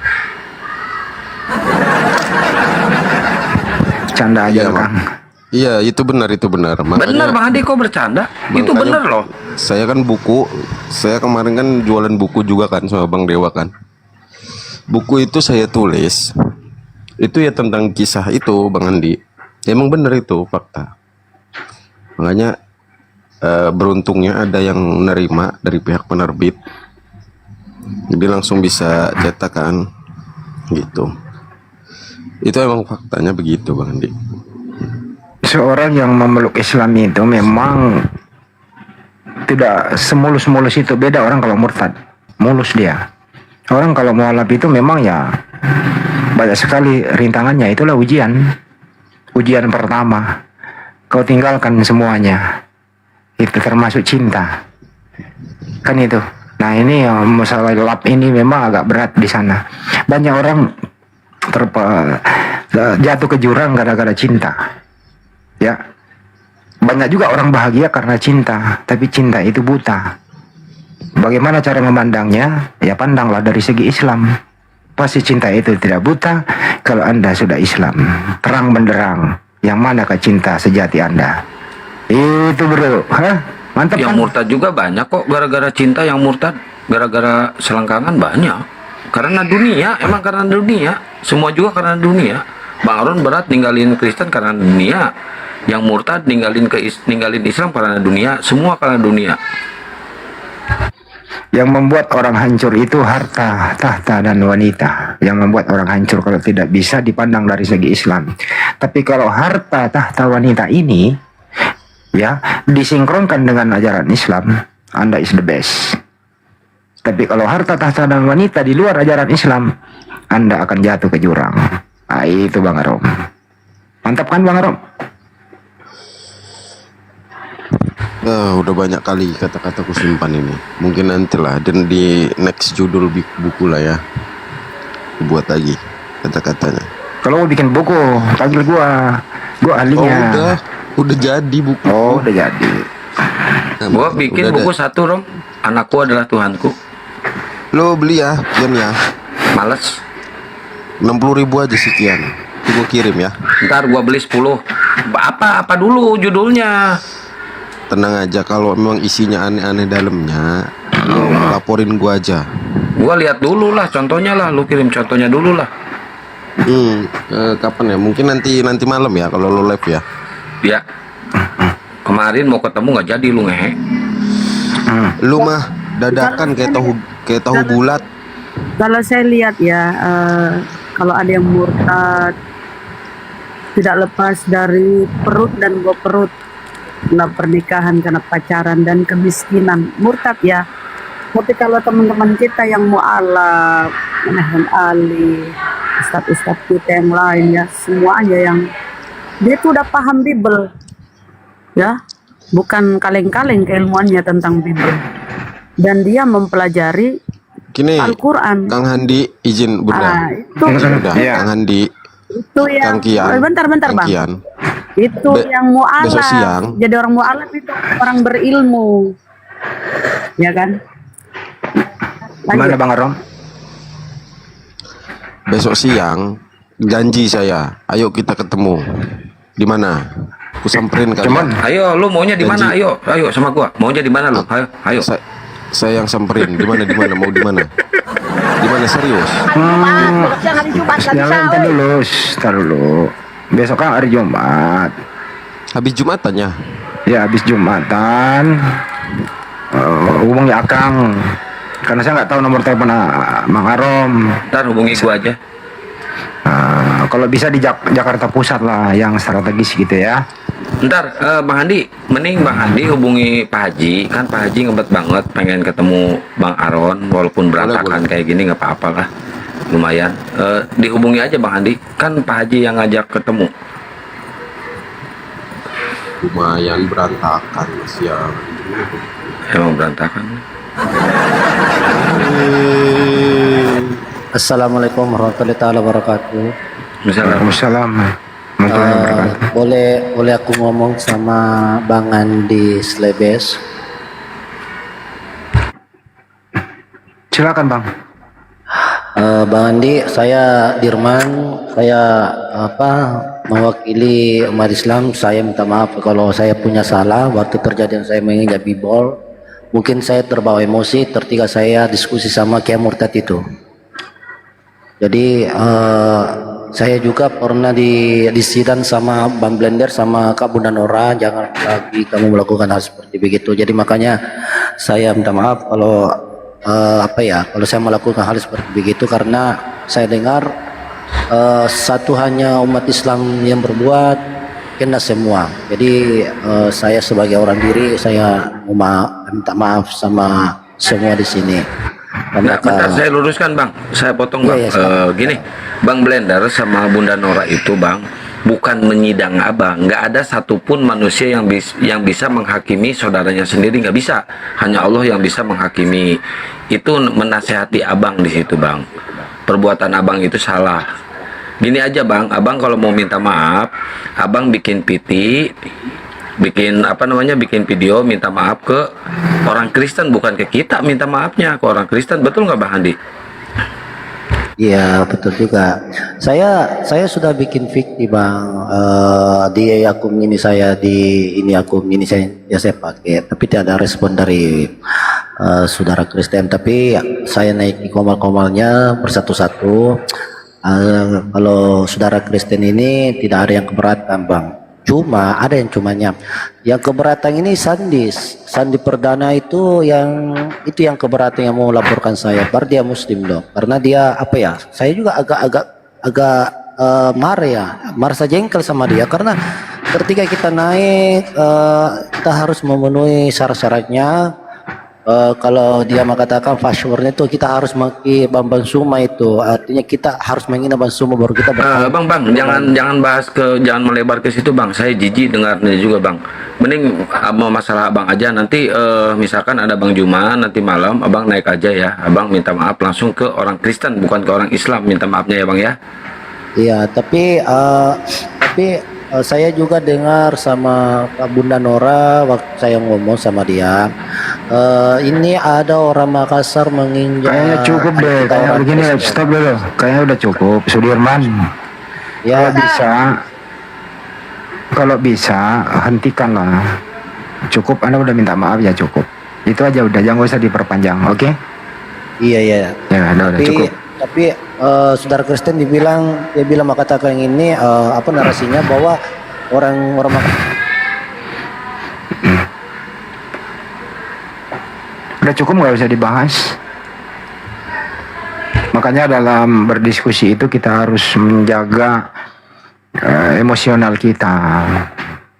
Canda aja Kang. Iya itu benar Makanya, benar Bang Andi kok bercanda? Itu benar loh. Saya kan saya kemarin kan jualan buku juga kan sama Bang Dewa kan. Buku itu saya tulis itu ya tentang kisah itu Bang Andi. Emang benar itu fakta. Makanya beruntungnya ada yang nerima dari pihak penerbit. Jadi langsung bisa cetak kan gitu. Itu emang faktanya begitu Bang Andi. Seorang yang memeluk Islam itu memang tidak semulus-mulus itu. Beda orang kalau murtad, mulus dia. Orang kalau mualaf itu memang ya banyak sekali rintangannya. Itulah ujian pertama. Kau tinggalkan semuanya, itu termasuk cinta kan itu. Nah ini masalah lap ini memang agak berat di sana. Banyak orang jatuh ke jurang gara-gara cinta. Ya, banyak juga orang bahagia karena cinta, tapi cinta itu buta. Bagaimana cara memandangnya? Ya pandanglah dari segi Islam. Pasti cinta itu tidak buta kalau Anda sudah Islam, terang benderang. Yang manakah cinta sejati Anda? Itu bro, mantap. Yang kan? murtad juga banyak kok gara-gara cinta, yang murtad gara-gara selangkangan banyak. Karena dunia, emang karena dunia. Semua juga karena dunia. Bang Aron berat ninggalin Kristen karena dunia. Yang murtad ninggalin Islam karena dunia. Semua karena dunia. Yang membuat orang hancur itu harta, tahta, dan wanita. Yang membuat orang hancur kalau tidak bisa dipandang dari segi Islam. Tapi kalau harta, tahta, wanita ini ya disinkronkan dengan ajaran Islam, Anda is the best. Tapi kalau harta, tahta, dan wanita di luar ajaran Islam, Anda akan jatuh ke jurang. Nah, itu Bang Arom. Mantap kan Bang Arom? Udah banyak kali kata-kataku simpan ini. Mungkin nantilah dan di next judul buku lah ya. Buat lagi kata-katanya. Kalau mau bikin buku, panggil gua ahlinya. Udah jadi buku. Oh, udah jadi. Gua bikin buku satu, Rom. Anakku adalah Tuhanku. Lo beli ya, Kian ya. Males. 60.000 aja sekian. Itu gua kirim ya. Ntar gua beli 10. Apa dulu judulnya? Tenang aja, kalau memang isinya aneh-aneh dalamnya, lo laporin gua aja. Gua lihat dulu lah, contohnya lah. Lu kirim contohnya dulu lah. Kapan ya? Mungkin nanti malam ya, kalau lo live ya. Ya. Kemarin mau ketemu nggak jadi lu ngehe. Lu mah dadakan kayak tahu bulat. Kalau saya lihat ya, kalau ada yang murtad, tidak lepas dari perut dan gua perut, karena pernikahan, karena pacaran dan kemiskinan, murtad ya. Tapi kalau teman-teman kita yang mu'alaf, Menahan Ali, ustadz-ustadz kita yang lain ya, semuanya yang dia tuh udah paham Bible ya, bukan kaleng-kaleng keilmuannya tentang Bible, dan dia mempelajari Al-Quran. Kang Handi izin bunda. Kang Handi itu yang bentar Bang. Kian. Itu yang besok siang. mu'alaf. Jadi orang mu'alaf itu orang berilmu, ya kan? Gimana Bang Arom? Besok siang janji saya, ayo kita ketemu. Di mana? Aku samperin kalian. Ayo, lu maunya di mana? Ayo sama gua. Maunya di mana lu? Ayo. Saya yang samperin. Di mana? Mau di mana? Di mana serius? Tar dulu. Besok kan hari Jumat. Habis Jumatannya? Ya, habis Jumatan. Hubungi Akang. Karena saya nggak tahu nomor telepon Mang Arom. Ntar hubungi gua aja. Kalau bisa di Jakarta Pusat lah, yang strategis gitu ya. Ntar Bang Handi, mending Bang Handi hubungi Pak Haji. Kan Pak Haji ngebet banget pengen ketemu Bang Aron, walaupun berantakan kayak gini nggak apa-apa lah, lumayan. Dihubungi aja Bang Handi, kan Pak Haji yang ngajak ketemu. Lumayan berantakan siang. Emang berantakan. Assalamualaikum warahmatullahi wabarakatuh. Waalaikumsalam. Boleh aku ngomong sama Bang Andi Slebes? Silakan Bang. Bang Andi, saya Dirman, saya mewakili umat Islam. Saya minta maaf kalau saya punya salah waktu terjadian saya menginjak bibol. Mungkin saya terbawa emosi ketika saya diskusi sama Kiai Murtad itu. Jadi saya juga pernah di sidang sama Bang Blender sama Kak Bunda Nora, jangan lagi kamu melakukan hal seperti begitu. Jadi makanya saya minta maaf kalau kalau saya melakukan hal seperti begitu, karena saya dengar satu hanya umat Islam yang berbuat, kena semua. Jadi saya sebagai orang diri, saya minta maaf sama semua di sini. Bentar saya luruskan Bang, saya potong Bang. Gini, Bang Blender sama Bunda Nora itu Bang, bukan menyidang Abang. Nggak ada satupun manusia yang bisa menghakimi saudaranya sendiri, nggak bisa. Hanya Allah yang bisa menghakimi. Itu menasehati Abang di situ Bang. Perbuatan Abang itu salah. Gini aja Bang, Abang kalau mau minta maaf, Abang bikin bikin video minta maaf ke orang Kristen, bukan ke kita minta maafnya, ke orang Kristen. Betul nggak Bang Andi? Iya betul juga. Saya sudah bikin fiktif Bang, di akun ini saya pakai, tapi tidak ada respon dari saudara Kristen. Tapi saya naiki komal-komalnya bersatu-satu. Kalau saudara Kristen ini tidak ada yang keberatan Bang. Cuma ada yang yang keberatan ini Sandi Perdana itu yang keberatan yang mau laporkan saya. Berarti dia Muslim dong, karena dia saya juga agak merasa jengkel sama dia, karena ketika kita naik kita harus memenuhi syarat-syaratnya. Kalau dia mengatakan passwordnya itu kita harus mengisi Bambang Suma, itu artinya kita harus mengisi Bambang Suma baru kita Bang, jangan melebar ke situ Bang. Saya jijik dengarnya juga Bang. Mending mau masalah Abang aja, nanti misalkan ada Bang Juma nanti malam, Abang naik aja ya. Abang minta maaf langsung ke orang Kristen, bukan ke orang Islam. Minta maafnya ya Bang ya. Iya, tapi saya juga dengar sama Kak Bunda Nora waktu saya ngomong sama dia. Ini ada orang Makassar menginjak. Kayaknya cukup deh, kita kayak orang begini, Kristen. stop dulu. Kayaknya udah cukup, Sudirman. Ya. Kalau bisa, hentikanlah. Cukup, Anda udah minta maaf ya cukup. Itu aja udah, jangan usah diperpanjang, oke? Iya. Ya, udah cukup. Tapi saudara Kristen dia bilang mengatakan ini apa narasinya bahwa orang Udah cukup, nggak usah dibahas. Makanya dalam berdiskusi itu kita harus menjaga emosional kita,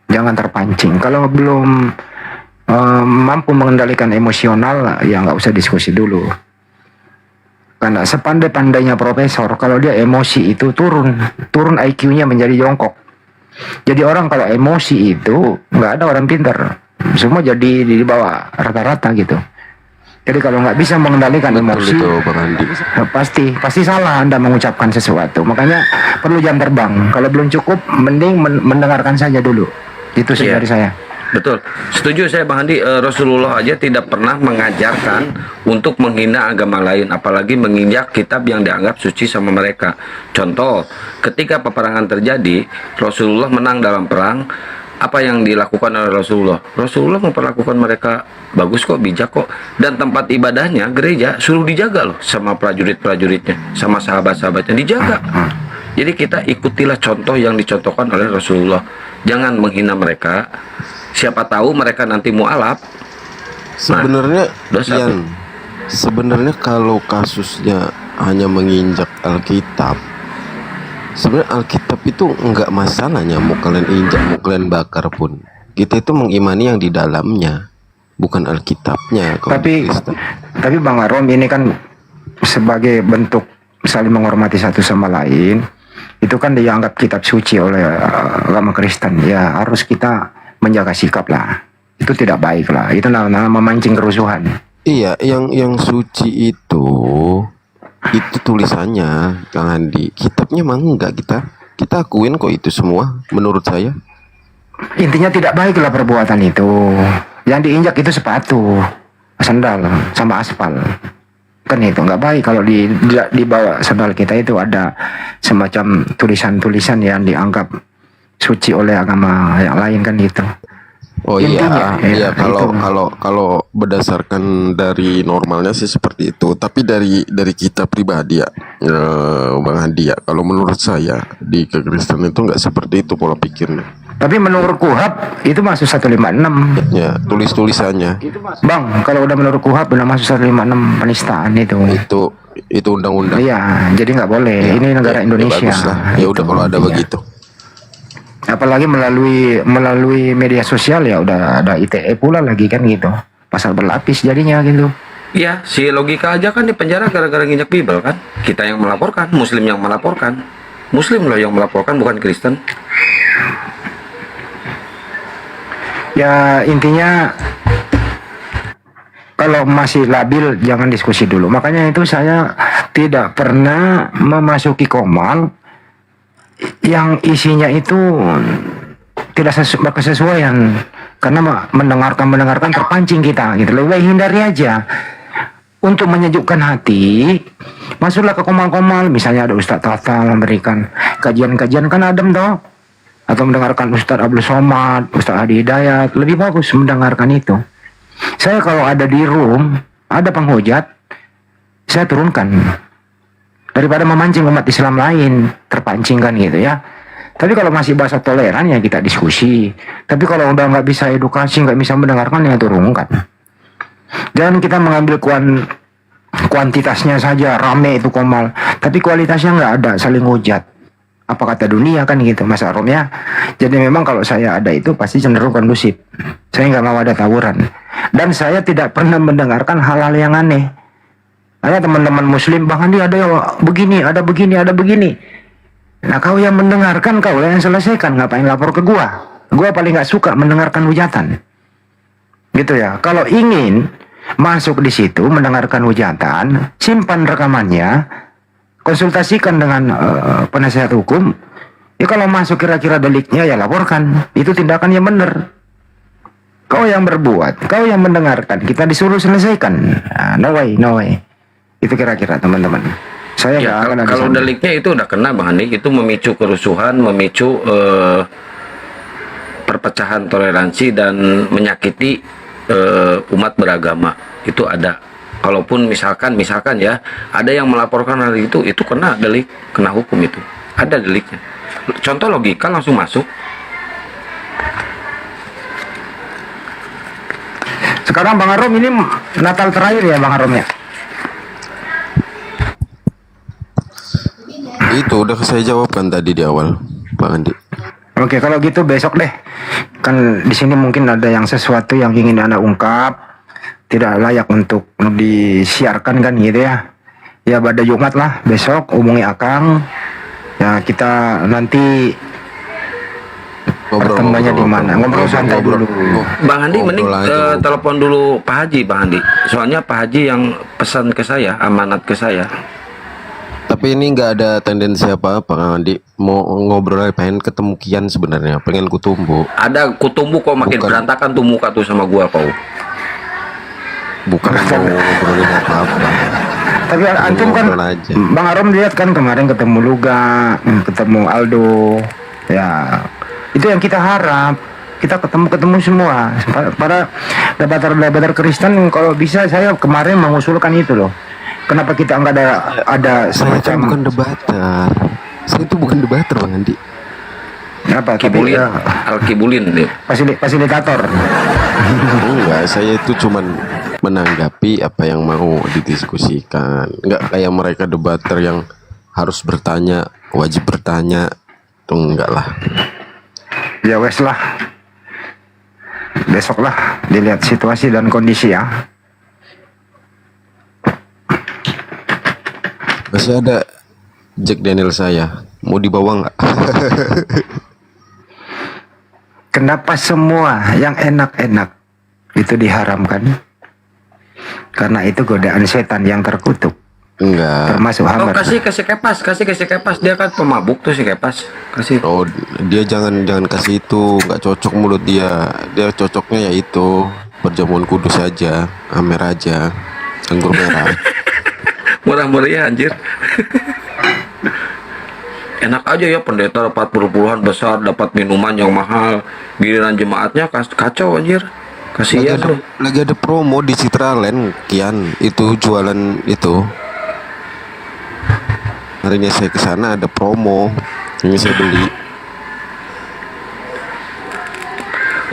jangan terpancing. Kalau belum mampu mengendalikan emosional, ya nggak usah diskusi dulu. Karena sepandai-pandainya profesor, kalau dia emosi itu turun IQ-nya menjadi jongkok. Jadi orang kalau emosi itu nggak ada orang pintar, semua jadi di bawah rata-rata gitu. Jadi kalau nggak bisa mengendalikan emosi, pasti salah Anda mengucapkan sesuatu. Makanya perlu jam terbang. Kalau belum cukup, mending mendengarkan saja dulu. Itu sih dari saya. Betul, setuju saya Bang Andi. Rasulullah aja tidak pernah mengajarkan untuk menghina agama lain, apalagi menginjak kitab yang dianggap suci sama mereka. Contoh, ketika peperangan terjadi, Rasulullah menang dalam perang. Apa yang dilakukan oleh Rasulullah? Rasulullah memperlakukan mereka bagus kok, bijak kok. Dan tempat ibadahnya, gereja, suruh dijaga loh sama prajurit-prajuritnya, sama sahabat-sahabatnya, dijaga. Jadi kita ikutilah contoh yang dicontohkan oleh Rasulullah. Jangan menghina mereka. Siapa tahu mereka nanti mualaf. Sebenarnya sebenarnya kalau kasusnya hanya menginjak Alkitab, sebenarnya Alkitab itu enggak masalahnya, mau kalian injak, mau kalian bakar pun. Kita itu mengimani yang di dalamnya, bukan Alkitabnya. Tapi Bang Arom, ini kan sebagai bentuk saling menghormati satu sama lain. Itu kan dianggap kitab suci oleh agama Kristen. Ya harus kita menjaga sikap lah. Itu tidak baik lah. Itu namanya memancing kerusuhan. Iya, yang suci itu tulisannya, Kang Andi. Kitabnya mah enggak, kita akuin kok itu semua menurut saya. Intinya tidak baik lah perbuatan itu. Yang diinjak itu sepatu, sandal, sama aspal. Kan itu nggak baik kalau di bawah sandal kita itu ada semacam tulisan-tulisan yang dianggap suci oleh agama yang lain kan gitu. Oh iya, kalau berdasarkan dari normalnya sih seperti itu. Tapi dari kita pribadi ya, Bang Andi ya, kalau menurut saya di kekristenan itu nggak seperti itu pola pikirnya. Tapi menurut KUHAP itu masuk 156. Ya, tulisannya. Bang, kalau udah menurut KUHAP udah masuk 156 penistaan itu. Itu undang-undang. Iya, jadi nggak boleh. Ini negara Indonesia. Ya udah kalau ada begitu. Apalagi melalui media sosial ya udah ada ITE pula lagi kan gitu. Pasal berlapis jadinya gitu. Iya, si logika aja kan di penjara gara-gara nginjak Bible kan. Kita yang melaporkan, Muslim yang melaporkan. Muslim loh yang melaporkan, bukan Kristen. Ya intinya kalau masih labil jangan diskusi dulu. Makanya itu saya tidak pernah memasuki komal yang isinya itu tidak berkesesuaian, karena mendengarkan terpancing kita gitu. Lebih hindari aja. Untuk menyejukkan hati, masuklah ke komal-komal. Misalnya ada Ustadz Tata memberikan kajian-kajian, kan adem toh. Atau mendengarkan Ustadz Abdul Somad, Ustadz Hadi Hidayat, lebih bagus mendengarkan itu. Saya kalau ada di room, ada penghujat, saya turunkan. Daripada memancing umat Islam lain, terpancing kan gitu ya. Tapi kalau masih bahasa toleran ya kita diskusi. Tapi kalau udah nggak bisa edukasi, nggak bisa mendengarkan ya turunkan. Jangan kita mengambil kuantitasnya saja, rame itu komal. Tapi kualitasnya nggak ada, saling hujat. Apa kata dunia kan gitu Mas Arom ya. Jadi memang kalau saya ada itu pasti cenderung kondusif. Saya nggak mau ada tawuran. Dan saya tidak pernah mendengarkan hal-hal yang aneh. Ada teman-teman Muslim, Bang Andi ada yang begini, ada begini, ada begini. Nah kau yang mendengarkan, kau yang selesaikan. Ngapain lapor ke gua? Gua paling nggak suka mendengarkan hujatan. Gitu ya. Kalau ingin masuk di situ mendengarkan hujatan, simpan rekamannya. konsultasikan dengan penasihat hukum. Ya kalau masuk kira-kira deliknya ya laporkan. Itu tindakan yang benar. Kau yang berbuat, kau yang mendengarkan, kita disuruh selesaikan. Nah, no way. Itu kira-kira teman-teman. Saya Ya, nggak akan ada kalau sama. deliknya itu udah kena Bang Andi, itu memicu kerusuhan, memicu perpecahan toleransi dan menyakiti umat beragama. Itu ada. Kalaupun misalkan ya, ada yang melaporkan hal itu kena delik, kena hukum itu. Ada deliknya. Contoh logika langsung masuk. Sekarang Bang Arom ini Natal terakhir ya Bang Arom ya? Itu udah saya jawabkan tadi di awal, Bang Andi. Oke, kalau gitu besok deh. Kan di sini mungkin ada yang sesuatu yang ingin Anda ungkap, tidak layak untuk disiarkan kan gitu ya. Ya pada Jumat lah besok hubungi Akang. Ya kita nanti pertemuannya di mana? Ngobrol santai dulu. Bang Andi mending telepon dulu Pak Haji, Bang Andi. Soalnya Pak Haji yang pesan ke saya, amanat ke saya. Tapi ini nggak ada tendensi apa-apa, Kang Andi. Mau ngobrol, pengen ketemu Kian sebenarnya, pengen kutumbu. Ada kutumbu kok makin berantakan tuh muka tuh sama gua kau. Bukan mau ngobrolin apa-apa. Tapi antum kan Bang Arom lihat kan kemarin ketemu Luga, ketemu Aldo. Ya, itu yang kita harap. Kita ketemu semua. Para debater Kristen kalau bisa saya kemarin mengusulkan itu loh. Kenapa kita nggak ada Saya kan bukan debater. Saya itu bukan debater, Bang Andi. Apa? Kibulin, Al-Kibulin deh. Fasilitator. Enggak, saya itu cuman menanggapi apa yang mau didiskusikan. Enggak kayak mereka debater yang harus bertanya, wajib bertanya. Itu enggak lah. Ya wes lah. Besok lah dilihat situasi dan kondisi ya. Masih ada Jack Daniel saya. Mau dibawa nggak? Kenapa semua yang enak-enak itu diharamkan? Karena itu godaan setan yang terkutuk. Enggak. Termasuk hambar. Kasih kepas. Dia kan pemabuk tuh si Kepas. Kasih. Oh, dia jangan kasih itu, nggak cocok mulut dia. Dia cocoknya ya itu perjamuan kudus aja, amer aja, anggur merah. Murah-murah anjir. Enak aja ya pendeta dapat puluhan besar, dapat minuman yang mahal, giliran jemaatnya kacau anjir. Kasihan tuh. Lagi ada promo di Citraland, Kian, itu jualan itu. Hari ini saya ke sana ada promo, ini saya beli.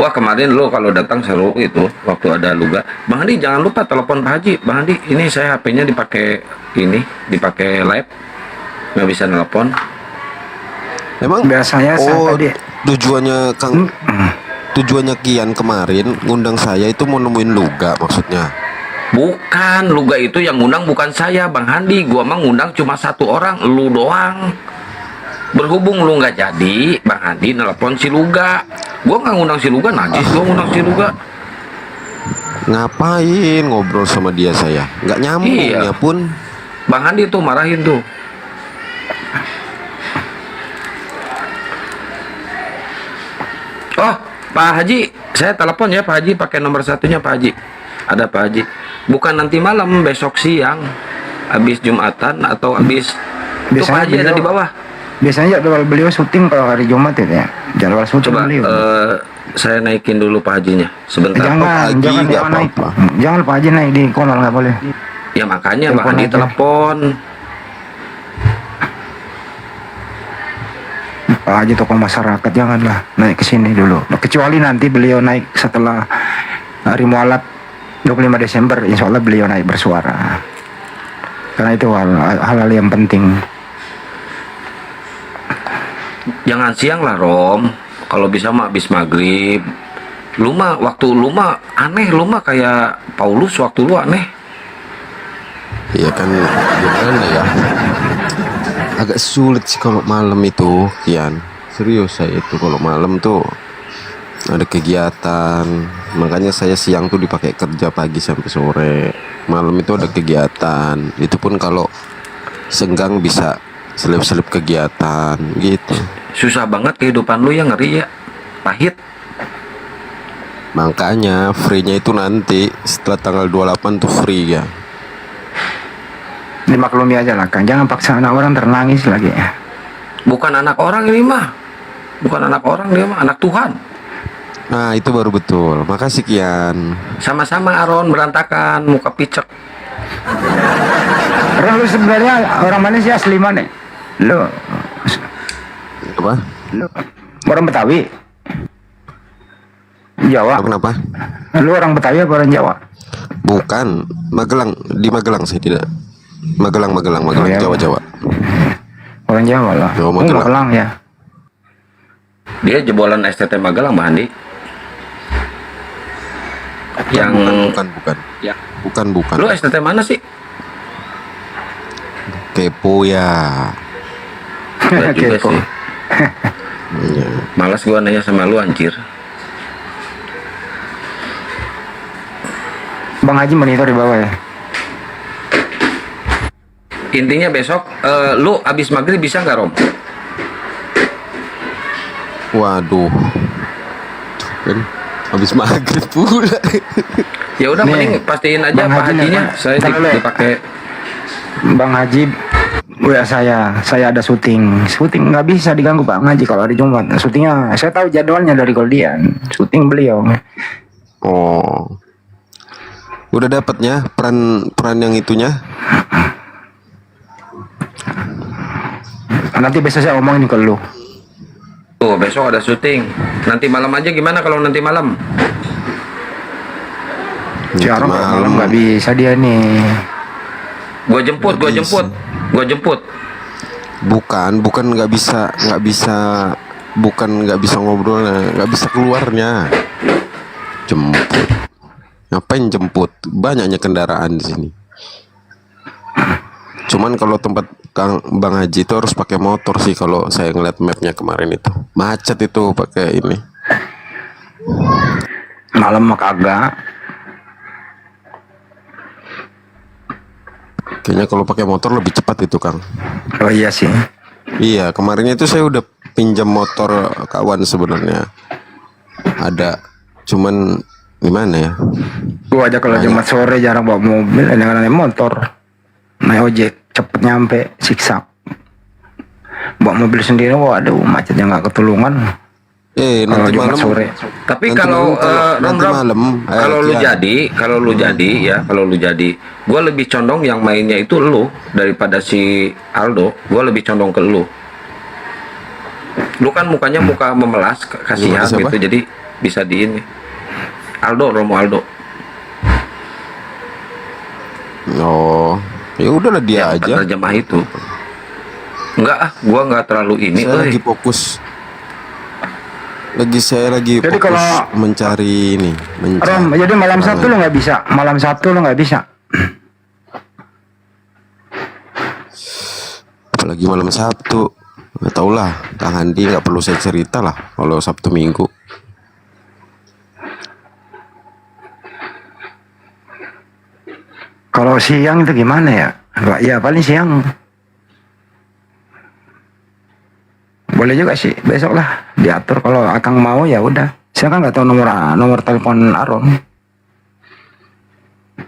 Wah kemarin lo kalau datang seru itu waktu ada Luga. Bang Andi jangan lupa telepon Pak Haji. Bang Andi ini saya HP-nya dipakai live, nggak bisa nelpon. Emang biasanya tujuannya Kian kemarin ngundang saya itu mau nemuin Luga maksudnya. Bukan, Luga itu yang ngundang bukan saya Bang Handi. Gua mah ngundang cuma satu orang, lu doang. Berhubung lu nggak jadi, Bang Handi nelpon si Luga. Gua nggak ngundang si Luga, najis gua ngundang si Luga. Ngapain ngobrol sama dia saya? Nggak nyambung ya pun. Bang Handi tuh marahin tuh. Oh, Pak Haji, saya telepon ya Pak Haji, pakai nomor satunya Pak Haji. Ada Pak Haji. Bukan nanti malam, besok siang. Habis Jumatan atau habis. Itu Pak Haji ada di bawah. Biasanya jadwal beliau syuting kalau hari Jumat itu ya. Jadwal syuting Coba beliau. Saya naikin dulu Pak Hajinya sebentar. Jangan naik. Jangan Pak Haji naik di konol, nggak boleh. Ya makanya Pak Haji telepon. Pak Haji tokoh masyarakat, janganlah naik ke sini dulu. Kecuali nanti beliau naik setelah hari mualaf 25 Desember, insya Allah beliau naik bersuara. Karena itu hal-hal yang penting. Jangan siang lah Rom. Kalau bisa mah habis maghrib. Waktu lu mah aneh, lu mah kayak Paulus waktu lu aneh. Iya kan, gimana ya? Agak sulit sih kalau malam itu, Kian. Serius saya itu kalau malam tuh ada kegiatan. Makanya saya siang tuh dipakai kerja pagi sampai sore. Malam itu ada kegiatan. Itu pun kalau senggang bisa selip-selip kegiatan gitu. Susah banget kehidupan lu, ya ngeri ya, pahit. Makanya free-nya itu nanti setelah tanggal 28 tuh free ya. Dimaklumi aja lah Kang, jangan paksa anak orang ternangis lagi ya. Bukan anak orang ini mah, bukan anak orang, dia mah anak Tuhan. Nah itu baru betul. Makasih Kian. Sama-sama Aron, berantakan, muka picek. Ron, lu sebenarnya orang mana sih, asli mana? Lu apa? Lu orang Betawi? Jawa. Kenapa? Lu orang Betawi apa orang Jawa? Bukan, Magelang. Di Magelang sih, tidak. Magelang, ya, Jawa. Orang Jawa lah. Jawa, Magelang ya. Dia jebolan STT Magelang, Mbak Andi. Bukan. Ya. Bukan. Lu STT mana sih? Kepo ya. Enggak juga Kepo. sih. Malas gua nanya sama lu, anjir. Bang Haji monitor di bawah ya. Intinya besok lu abis maghrib bisa nggak, Rom? Waduh. Kan habis maghrib pula. Ya udah, Nih, mending pastiin aja Bang Pak Haji nih, Hajinya Bang. saya Ntar dulu ya. dipakai. Bang Haji, WA saya ada syuting nggak bisa diganggu Bang Haji kalau hari Jumat. Syutingnya saya tahu jadwalnya dari Goldian, syuting beliau. Oh. Udah dapatnya peran yang itunya? Nanti besok saya omongin ke lu. Tuh, besok ada syuting. Nanti malam aja gimana kalau nanti malam? Si Aron malam nggak bisa dia nih. Gua jemput. Bukan nggak bisa ngobrolnya, nggak bisa keluarnya. Jemput. Ngapain jemput? Banyaknya kendaraan di sini. Cuman kalau tempat Bang Haji itu harus pakai motor sih, kalau saya ngeliat mapnya kemarin itu macet itu pakai ini. Malam mah kagak. Kayaknya kalau pakai motor lebih cepat itu, Kang. Oh iya sih. Iya, kemarin itu saya udah pinjam motor kawan sebenarnya. Ada, cuman gimana ya? Gua aja kalau Jumat sore jarang bawa mobil, dengan naik motor, naik ojek, cepet nyampe, siksa. Bawa mobil sendiri, waduh macetnya nggak ketulungan. Nanti Jumat malam sore. Tapi nanti kalau nanti malam, kalau lu jadi, gue lebih condong yang mainnya itu lu daripada si Aldo. Gue lebih condong ke lu. Lu kan mukanya muka memelas, kasihan Siapa? gitu, jadi bisa di ini. Romo Aldo. Oh, ya udahlah dia aja. Terjemah itu. Enggak gua nggak terlalu ini. Saya lagi fokus. Saya lagi Jadi fokus kalau- mencari ini. Rom, jadi malam Sabtu lo nggak bisa. Malam Sabtu lo nggak bisa. Apalagi malam Sabtu. Nggak tau lah, Kang Andi nggak perlu saya cerita lah kalau Sabtu Minggu. Kalau siang itu gimana ya? Enggak, ya paling siang. Boleh juga sih, besok lah diatur. Kalau Akang mau ya udah. Saya kan nggak tahu nomor telepon Aron.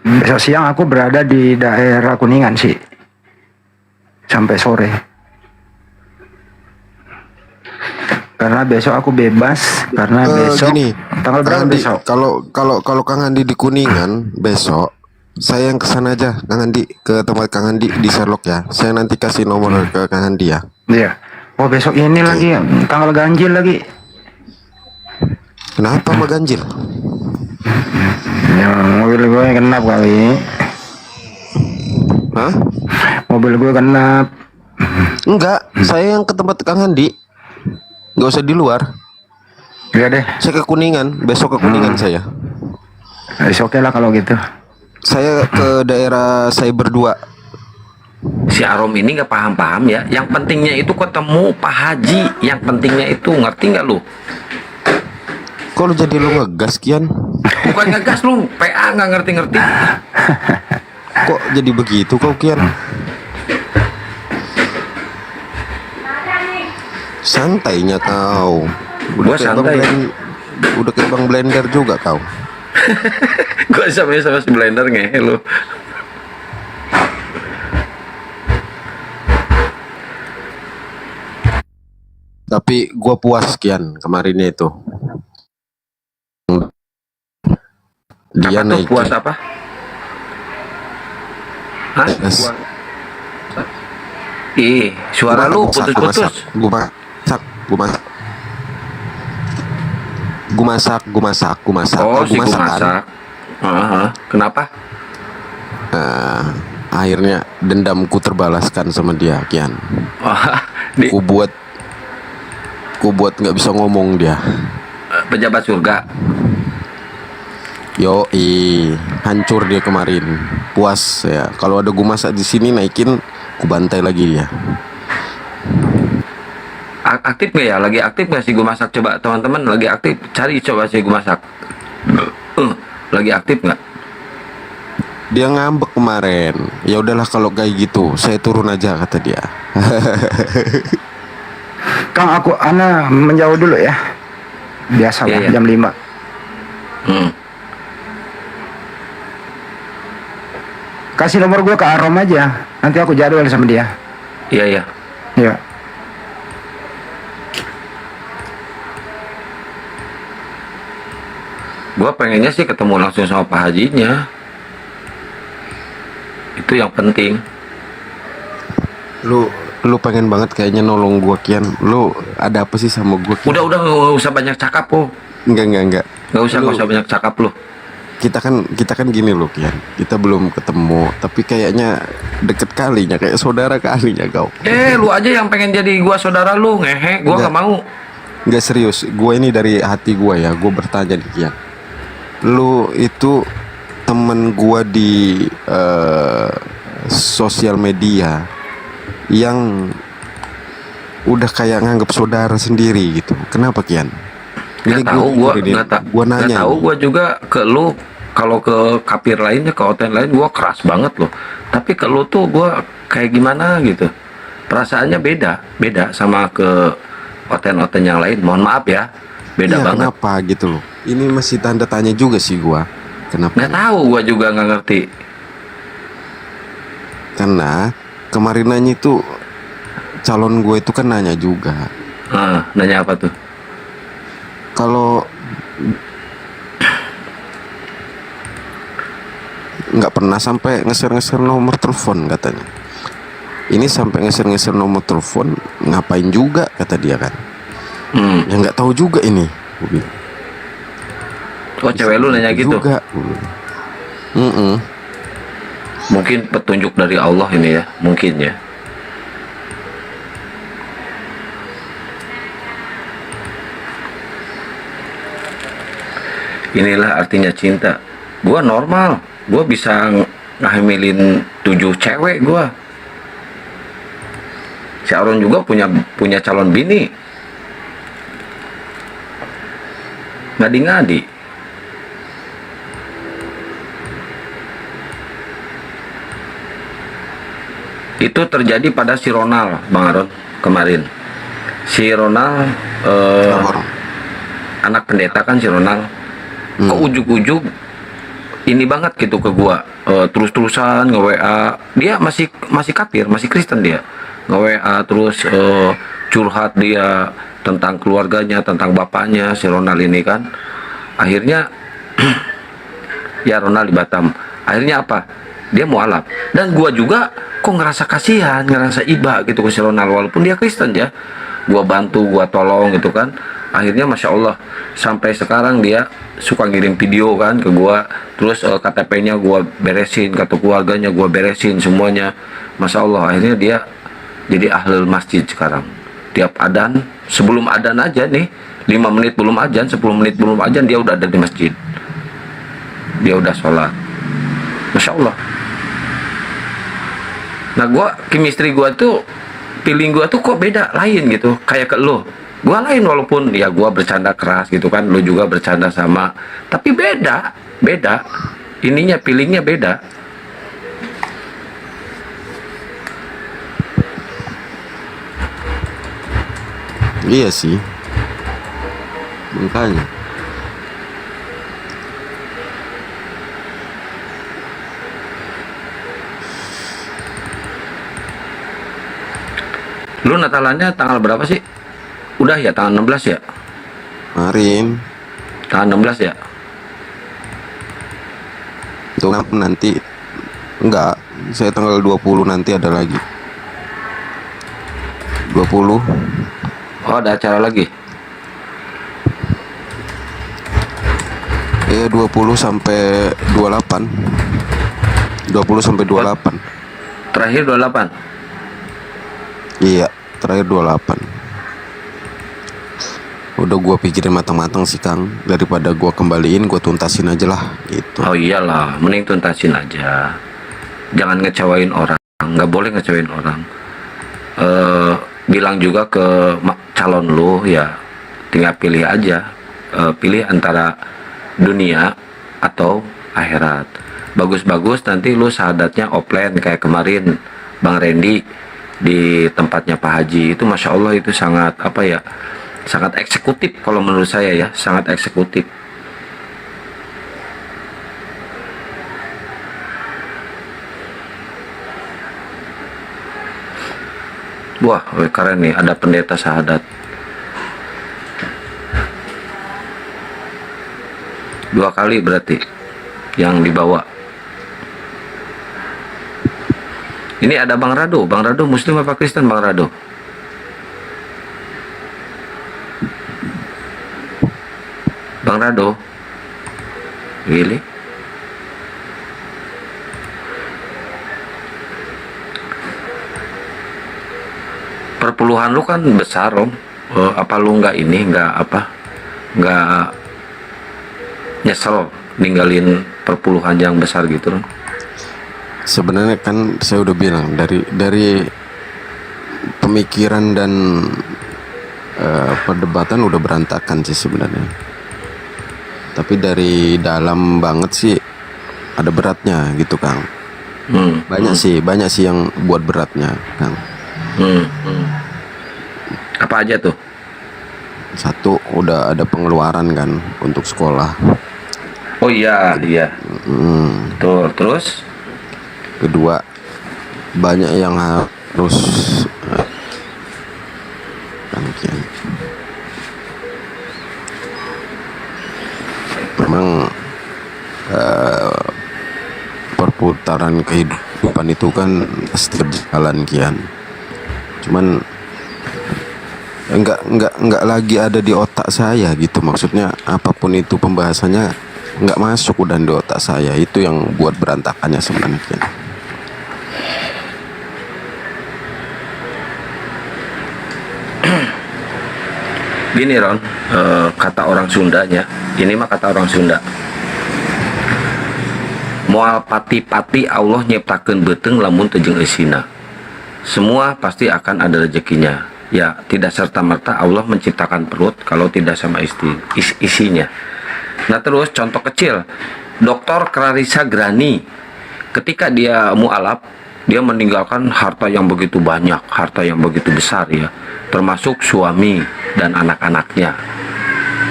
Besok siang aku berada di daerah Kuningan sih, sampai sore. Karena besok aku bebas. Karena besok Gini, tanggal berapa Kang Andi, besok? Kalau Kang Andi di Kuningan besok, saya yang kesana aja, Kang Andi, ke tempat Kang Andi di Sherlock ya. Saya nanti kasih nomor ke Kang Andi ya. Iya. Oh besok ini lagi tanggal ganjil lagi. Kenapa sama ganjil? Ya, mobil gue genap kali. Hah? Mobil gue genap. Enggak, saya yang ke tempat Kang Andi. Nggak usah di luar. Iya deh. Saya ke Kuningan, besok ke Kuningan saya. Oke lah kalau gitu. Saya ke daerah Cyber 2. Si Arom ini nggak paham-paham ya. Yang pentingnya itu ketemu Pak Haji. Yang pentingnya itu, ngerti nggak lu? Kok lu jadi lu ngegas Kian? Bukan ngegas lu, PA nggak ngerti-ngerti. Kok jadi begitu kau Kian? Santainya kau. Gua santai. Udah kayak Bang Blender juga kau. Gua sama si Blender ngehe lu. Tapi gua puas Kian kemarinnya itu. Dia Apa tuh naik puas apa? Hah? Yes. Puas. Ih, suara lu putus-putus. Gua masak. Oh, si gua kan. masak. Kenapa? Akhirnya dendamku terbalaskan sama dia, Kian. Ku buat nggak bisa ngomong dia. Pejabat surga. Hancur dia kemarin. Puas ya. Kalau ada gua masak di sini naikin, ku bantai lagi dia. Aktif nggak ya? Lagi aktif nggak sih gua masak? Coba teman-teman lagi aktif. Cari coba sih gua masak. Lagi aktif nggak? Dia ngambek kemarin. Ya udahlah kalau kayak gitu, saya turun aja kata dia. Kang, ana menjauh dulu ya. Biasa lah, jam 5. Kasih nomor gue ke Arom aja. Nanti aku jadwal sama dia. Iya. Iya. Gua pengennya sih ketemu langsung sama Pak Hajinya. Itu yang penting. Lu pengen banget kayaknya nolong gua Kian. Lu ada apa sih sama gua Kian? Udah nggak usah banyak cakap po. Enggak. Nggak usah banyak cakap lu. Kita kan gini loh Kian. Kita belum ketemu, tapi kayaknya deket kalinya, kayak saudara kalinya kau. Lu aja yang pengen jadi gua saudara lu, ngehe. Gua nggak mau. Enggak serius. Gua ini dari hati gua ya. Gua bertanya nih Kian. Lu itu temen gua di sosial media yang udah kayak nganggap saudara sendiri gitu. Kenapa Kian? Nggak tahu gua juga ke lu. Kalau ke kapir lainnya, ke hotel lain gua keras banget loh. Tapi ke lu tuh gua kayak gimana gitu. Perasaannya beda sama ke hotel-hotel yang lain. Mohon maaf ya, beda banget. Kenapa gitu loh? Ini masih tanda tanya juga sih gua. Kenapa? Nggak tahu, gua juga nggak ngerti. Karena kemarin nanya itu calon gue itu kan nanya juga. Nanya apa tuh? Kalau nggak pernah sampai ngeser-ngeser nomor telepon katanya. Ini sampai ngeser-ngeser nomor telepon ngapain juga kata dia kan. Ya nggak tahu juga ini. Oh, cewek lu nanya gitu? Juga. Mungkin petunjuk dari Allah ini ya, mungkin ya. Inilah artinya cinta. Gua normal, gua bisa ngehamilin 7 cewek gua. Si Aaron juga punya calon bini. Ngadi-ngadi. Itu terjadi pada si Ronald, Bang Aron, kemarin. Si Ronald anak pendeta kan si Ronald. Kok ujuk-ujuk ini banget gitu ke gua, terus-terusan nge-WA. Dia masih kafir, masih Kristen dia. Nge-WA terus curhat dia tentang keluarganya, tentang bapaknya si Ronald ini kan. Akhirnya ya Ronald di Batam. Akhirnya apa? Dia mualaf. Dan gua juga kok ngerasa kasihan, ngerasa iba gitu ke si Ronald walaupun dia Kristen ya. Gua bantu, gua tolong gitu kan. Akhirnya Masya Allah sampai sekarang dia suka ngirim video kan ke gua. Terus KTP-nya gua beresin, kartu keluarganya gua beresin semuanya. Masya Allah akhirnya dia jadi ahlul masjid sekarang. Tiap adzan, sebelum adzan aja nih 5 menit belum adzan, 10 menit belum adzan dia udah ada di masjid. Dia udah sholat. Masya Allah. Nah gua, chemistry gua tuh, feeling gua tuh kok beda, lain gitu. Kayak ke lo. Gua lain walaupun ya gua bercanda keras gitu kan, lo juga bercanda sama. Tapi beda. Ininya, feelingnya beda. Iya sih, makanya. Lu Natalannya tanggal berapa sih? Udah ya, tanggal 16 ya? Kemarin. Tanggal 16 ya? Itu nanti. Enggak, saya tanggal 20 nanti ada lagi. 20. Oh, ada acara lagi? Iya, 20 sampai 28. 20 sampai 28. Terakhir 28? Iya, terakhir 28. Udah gua pikirin matang-matang sih Kang, daripada gua kembaliin gua tuntasin aja lah gitu. Oh iyalah, mending tuntasin aja. Jangan ngecewain orang, nggak boleh ngecewain orang. Bilang juga ke calon lu ya, tinggal pilih aja. Pilih antara dunia atau akhirat. Bagus-bagus nanti lu syahadatnya offline kayak kemarin Bang Randy di tempatnya Pak Haji. Itu Masya Allah, itu sangat apa ya, sangat eksekutif kalau menurut saya ya, sangat eksekutif. Wah, keren nih, ada pendeta syahadat. 2 kali berarti yang dibawa. Ini ada Bang Rado. Bang Rado Muslim apa Kristen Bang Rado? Bang Rado, really? Perpuluhan lu kan besar Om. Apa lu nggak ini, nggak nyesel ninggalin perpuluhan yang besar gitu Om? Sebenarnya kan saya udah bilang dari pemikiran dan perdebatan udah berantakan sih sebenarnya. Tapi dari dalam banget sih ada beratnya gitu Kang. Banyak sih yang buat beratnya Kang. Apa aja tuh? Satu, udah ada pengeluaran kan untuk sekolah. Oh iya. Tuh, terus? Kedua, banyak yang harus memang perputaran kehidupan itu kan pasti berjalan kian. Cuman enggak lagi ada di otak saya gitu, maksudnya apapun itu pembahasannya enggak masuk udah di otak saya. Itu yang buat berantakannya sebenarnya. Gini Ron, kata orang Sundanya, ini mah kata orang Sunda. Moal pati-pati Allah nyiptakeun beuteung lamun teu jeung eusina. Semua pasti akan ada rezekinya. Ya, tidak serta-merta Allah menciptakan perut kalau tidak sama isinya. Nah terus contoh kecil, Dr. Clarissa Grani, ketika dia mualaf, dia meninggalkan harta yang begitu banyak, harta yang begitu besar ya, termasuk suami dan anak-anaknya.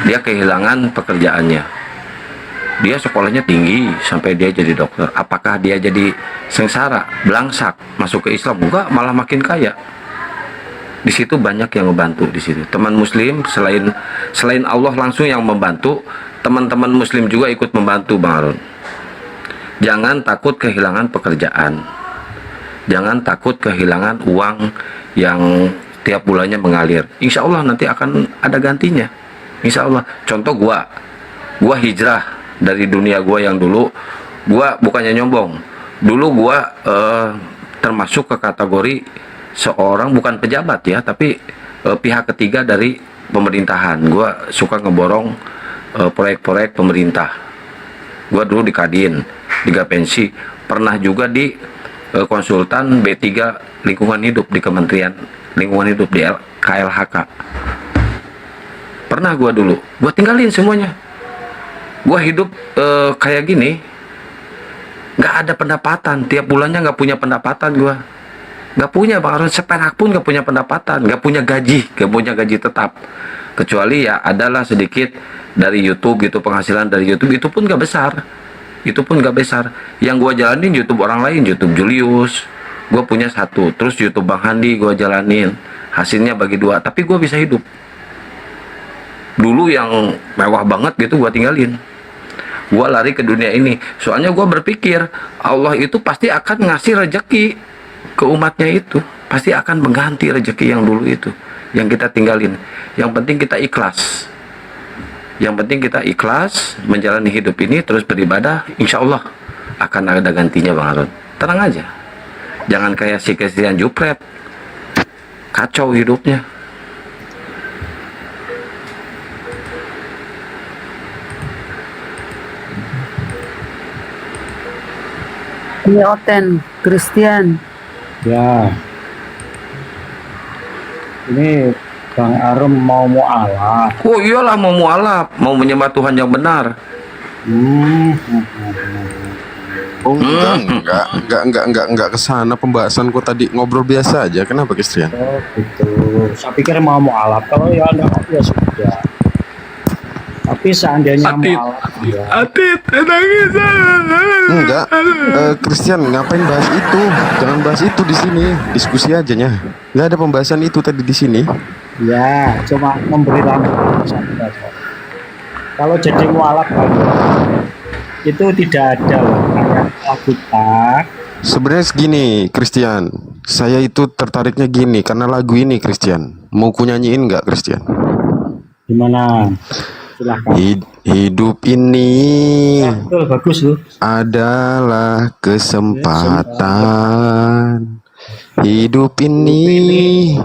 Dia kehilangan pekerjaannya. Dia sekolahnya tinggi sampai dia jadi dokter. Apakah dia jadi sengsara, belangsak, masuk ke Islam? Enggak, malah makin kaya. Di situ banyak yang membantu di situ. Teman Muslim selain Allah langsung yang membantu, teman-teman Muslim juga ikut membantu Bang Harun. Jangan takut kehilangan pekerjaan. Jangan takut kehilangan uang yang tiap bulannya mengalir. Insya Allah nanti akan ada gantinya. Insya Allah. Contoh gua hijrah dari dunia gua yang dulu. Gua bukannya nyombong. Dulu gua termasuk ke kategori seorang bukan pejabat ya, tapi pihak ketiga dari pemerintahan. Gua suka ngeborong proyek-proyek pemerintah. Gua dulu di Kadin, di Gapensi, pernah juga di konsultan B3 lingkungan hidup di Kementerian Lingkungan Hidup di KLHK. Pernah gua dulu, gua tinggalin semuanya. Gua hidup kayak gini, nggak ada pendapatan, tiap bulannya nggak punya pendapatan gua. Nggak punya Bang Harun, seperak pun nggak punya pendapatan, nggak punya gaji tetap. Kecuali ya adalah sedikit dari YouTube gitu, penghasilan dari YouTube itu pun nggak besar. Yang gua jalanin YouTube orang lain, YouTube Julius, gua punya satu, terus YouTube Bang Handi gua jalanin, hasilnya bagi dua, tapi gua bisa hidup. Dulu yang mewah banget gitu gua tinggalin. Gua lari ke dunia ini, soalnya gua berpikir Allah itu pasti akan ngasih rejeki ke umatnya itu, pasti akan mengganti rejeki yang dulu itu yang kita tinggalin. Yang penting kita ikhlas menjalani hidup ini, terus beribadah, insya Allah akan ada gantinya Bang Harun. Tenang aja, jangan kayak si Christian Jupret, kacau hidupnya. Ini Oten, Christian. Ya, ini Bang Arum mau mualaf. Oh iyalah, mau mualaf, mau menyembah Tuhan yang benar. Oh enggak ke sana pembahasanku tadi, ngobrol biasa aja. Kenapa Christian? Oh gitu. Saya pikir mau mualaf. Kalau ya enggak ya sudah. Tapi seandainya mualaf ya. Enggak, Christian ngapain bahas itu? Jangan bahas itu di sini. Diskusi aja nya. Nggak ada pembahasan itu tadi di sini. Ya, cuma memberi lampu saja. Kalau jadi mualaf itu tidak ada ayat Alkitab. Sebenarnya segini, Christian. Saya itu tertariknya gini karena lagu ini, Christian. Mau ku nyanyiin nggak, Christian? Gimana? Silahkan. Hidup ini betul, bagus loh. Adalah kesempatan. Hidup ini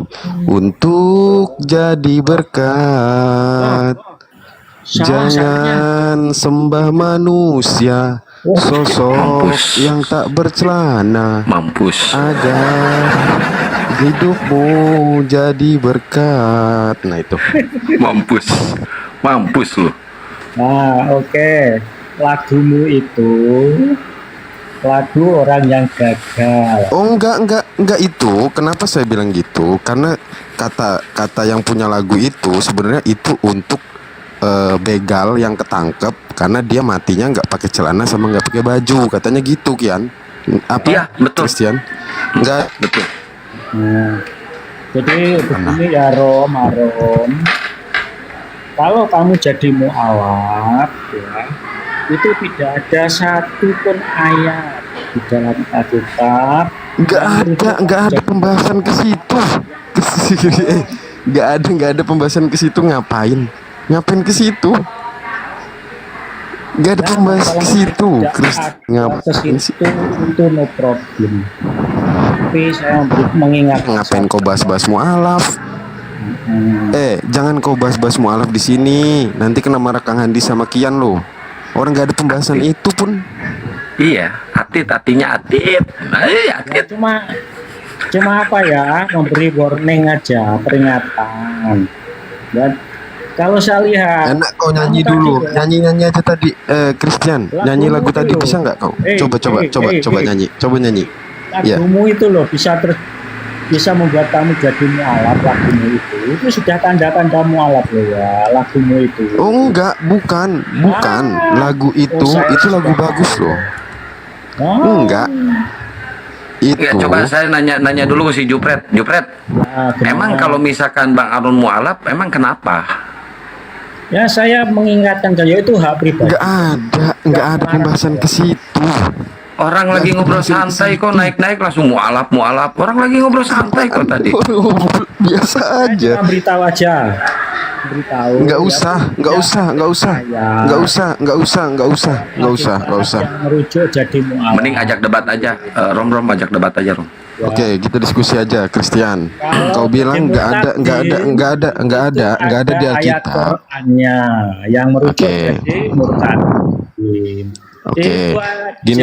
untuk jadi berkat. Jangan sembah manusia, sosok yang tak bercelana. Agar hidupmu jadi berkat. Nah itu. Mampus lu. Nah, oke. Lagumu itu lagu orang yang gagal. Oh enggak itu. Kenapa saya bilang gitu? Karena kata yang punya lagu itu sebenarnya itu untuk begal yang ketangkep karena dia matinya nggak pakai celana sama nggak pakai baju, katanya gitu Kian. Apa? Iya, betul. Christian? Enggak. Betul. Nah, jadi begini ya Rom. Kalau kamu jadi mualaf ya, itu tidak ada satu pun ayat di dalam Alkitab. Nggak ada pembahasan ke situ. Nggak ada pembahasan ke situ. Ngapain ke situ? Nggak ada pembahasan ke situ. Ngapain sih? Itu no problem. Tapi saya mengingatkan. Ngapain kau bahas-bahas mualaf? Jangan kau bahas-bahas mualaf di sini. Nanti kena marah Kang Handi sama Kian lo. Orang nggak ada pembahasan itu pun. Iya, artinya atit. Cuma apa ya, memberi warning aja, peringatan. Dan kalau saya lihat, enak kau nyanyi dulu, nyanyi aja tadi, Christian, nyanyi lagu tadi bisa nggak kau? Coba nyanyi. Lagumu itu loh bisa membuat kamu jadi mualaf. Lagumu itu sudah tanda-tanda mualaf loh ya, lagumu itu. Oh enggak, bukan. Lagu itu lagu bagus loh. Enggak. Itu. Ya, coba saya nanya dulu si Jupret. Emang kalau misalkan Bang Arun mualaf, emang kenapa? Ya saya mengingatkan saja, itu hak pribadi. Enggak ada pembahasan ke situ. Orang lagi ngobrol santai kok naik langsung mualaf. Orang lagi ngobrol santai kok tadi. Biasa aja. Beritahu aja. Enggak usah. Merujuk jadi mualaf. Mending ajak debat aja. Rom ajak debat aja, Rom. Oke, kita diskusi aja, Christian. Kau bilang enggak ada di Alkitab. Yang merujuk jadi murtad. Oke, gini,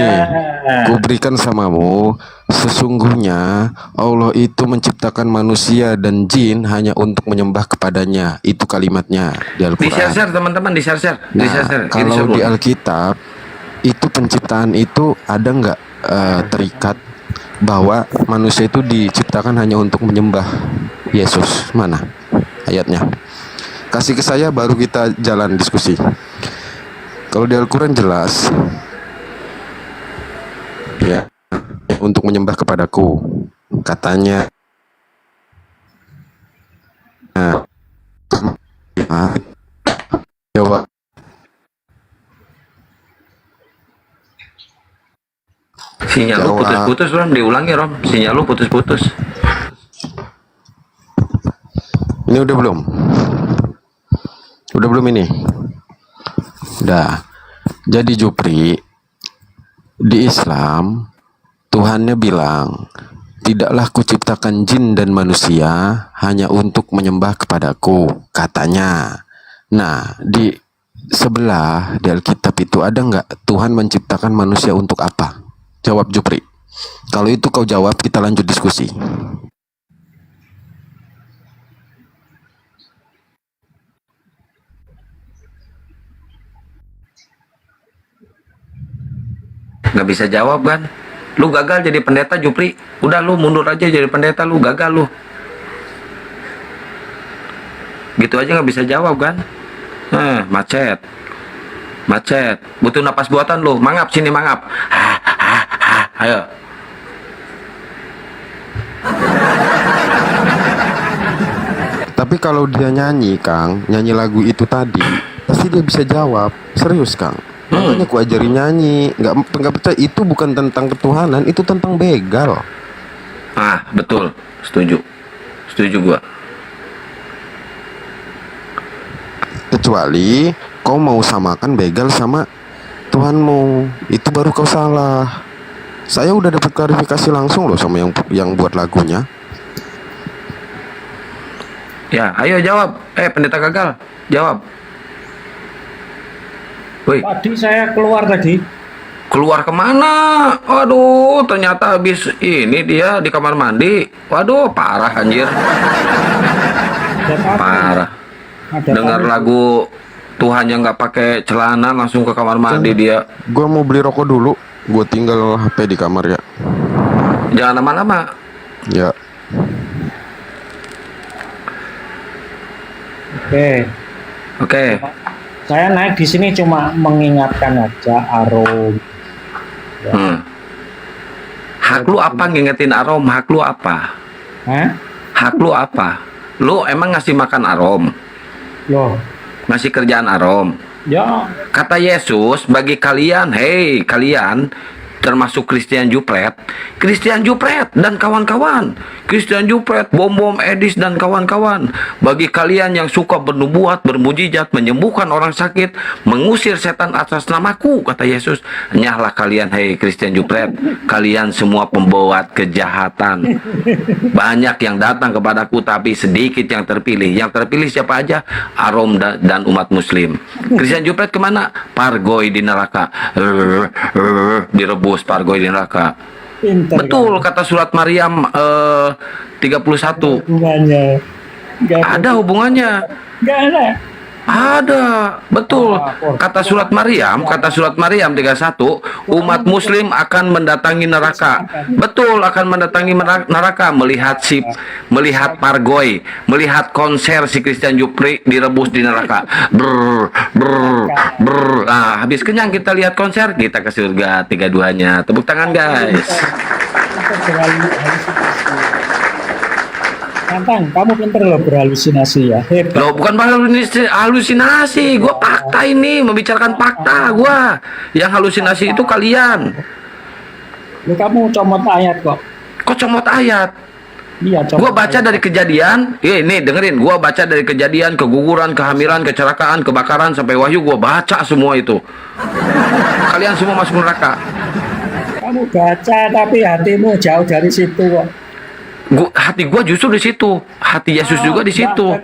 ku berikan samamu, sesungguhnya Allah itu menciptakan manusia dan jin hanya untuk menyembah kepadanya. Itu kalimatnya di Al-Quran. Di-share teman-teman, di-share. Kalau di Alkitab itu penciptaan itu ada nggak terikat bahwa manusia itu diciptakan hanya untuk menyembah Yesus? Mana ayatnya? Kasih ke saya baru kita jalan diskusi. Kalau di Al-Quran jelas ya, untuk menyembah kepadaku katanya. Coba sinyal lu putus-putus, Rom. Diulangi, Rom. Sinyal lu putus-putus. Ini udah belum? Udah belum ini? Udah. Jadi Jupri, di Islam Tuhannya bilang, tidaklah kuciptakan jin dan manusia hanya untuk menyembah kepadaku, katanya. Nah, di sebelah di Alkitab itu ada nggak Tuhan menciptakan manusia untuk apa? Jawab Jupri. Kalau itu kau jawab, kita lanjut diskusi. Nggak bisa jawab kan? Lu gagal jadi pendeta, Jupri. Udah lu mundur aja jadi pendeta, lu gagal lu. Gitu aja nggak bisa jawab kan? Macet. Macet. Butuh napas buatan lu. Mangap sini, mangap. Ayo. Tapi kalau dia nyanyi, Kang, nyanyi lagu itu tadi, pasti dia bisa jawab. Serius, Kang. Makanya ku ajarin nyanyi. Nggak percaya, itu bukan tentang ketuhanan, itu tentang begal. Betul. Setuju. Setuju gua. Kecuali kau mau samakan begal sama Tuhanmu, itu baru kau salah. Saya udah dapat klarifikasi langsung loh sama yang buat lagunya. Ya, ayo jawab. Pendeta gagal. Jawab. Woi. Tadi saya keluar tadi. Keluar kemana? Waduh, ternyata habis ini dia di kamar mandi. Waduh, parah anjir. Parah. Dengar lagu Tuhan yang nggak pakai celana langsung ke kamar mandi dia. Gua mau beli rokok dulu. Gua tinggal HP di kamar ya. Jangan lama-lama. Ya. Oke. Saya naik di sini cuma mengingatkan aja Arom. Hak lu apa ngingetin Arom? Hak lu apa? Hak lu apa? Lu emang ngasih makan Arom? Loh. Ngasih kerjaan Arom? Ya. Kata Yesus, bagi kalian, hei kalian, termasuk Christian Jupret dan kawan-kawan, Christian Jupret, Bom Edis dan kawan-kawan, bagi kalian yang suka bernubuat, bermujizat, menyembuhkan orang sakit, mengusir setan atas namaku, kata Yesus, nyahlah kalian, hei Christian Jupret, kalian semua pembuat kejahatan. Banyak yang datang kepadaku tapi sedikit yang terpilih. Yang terpilih siapa aja? Arom dan umat muslim. Christian Jupret kemana? Pargoy di neraka, direbus pargoy di neraka. Betul kata surat Maryam 31. Ada hubungannya. Nggak ada. Ada, betul. Kata surat Maryam 31, umat muslim akan mendatangi neraka. Betul, akan mendatangi neraka, melihat pargoy, melihat konser si Christian Jupri direbus di neraka. Nah, habis kenyang kita lihat konser, kita ke surga 32-nya. Tepuk tangan, guys. Tantang, kamu pinter loh berhalusinasi ya. Hebat. Loh, bukan halusinasi, gue fakta ini, membicarakan fakta gue. Yang halusinasi itu kalian. Lu kamu comot ayat kok. Kok comot ayat? Iya, gue baca dari kejadian, ini dengerin, gue baca dari kejadian, keguguran, kehamilan, kecelakaan, kebakaran, sampai wahyu, gue baca semua itu. Kalian semua masuk neraka. Kamu baca tapi hatimu jauh dari situ kok. Hati gua justru di situ. Hati Yesus juga di situ.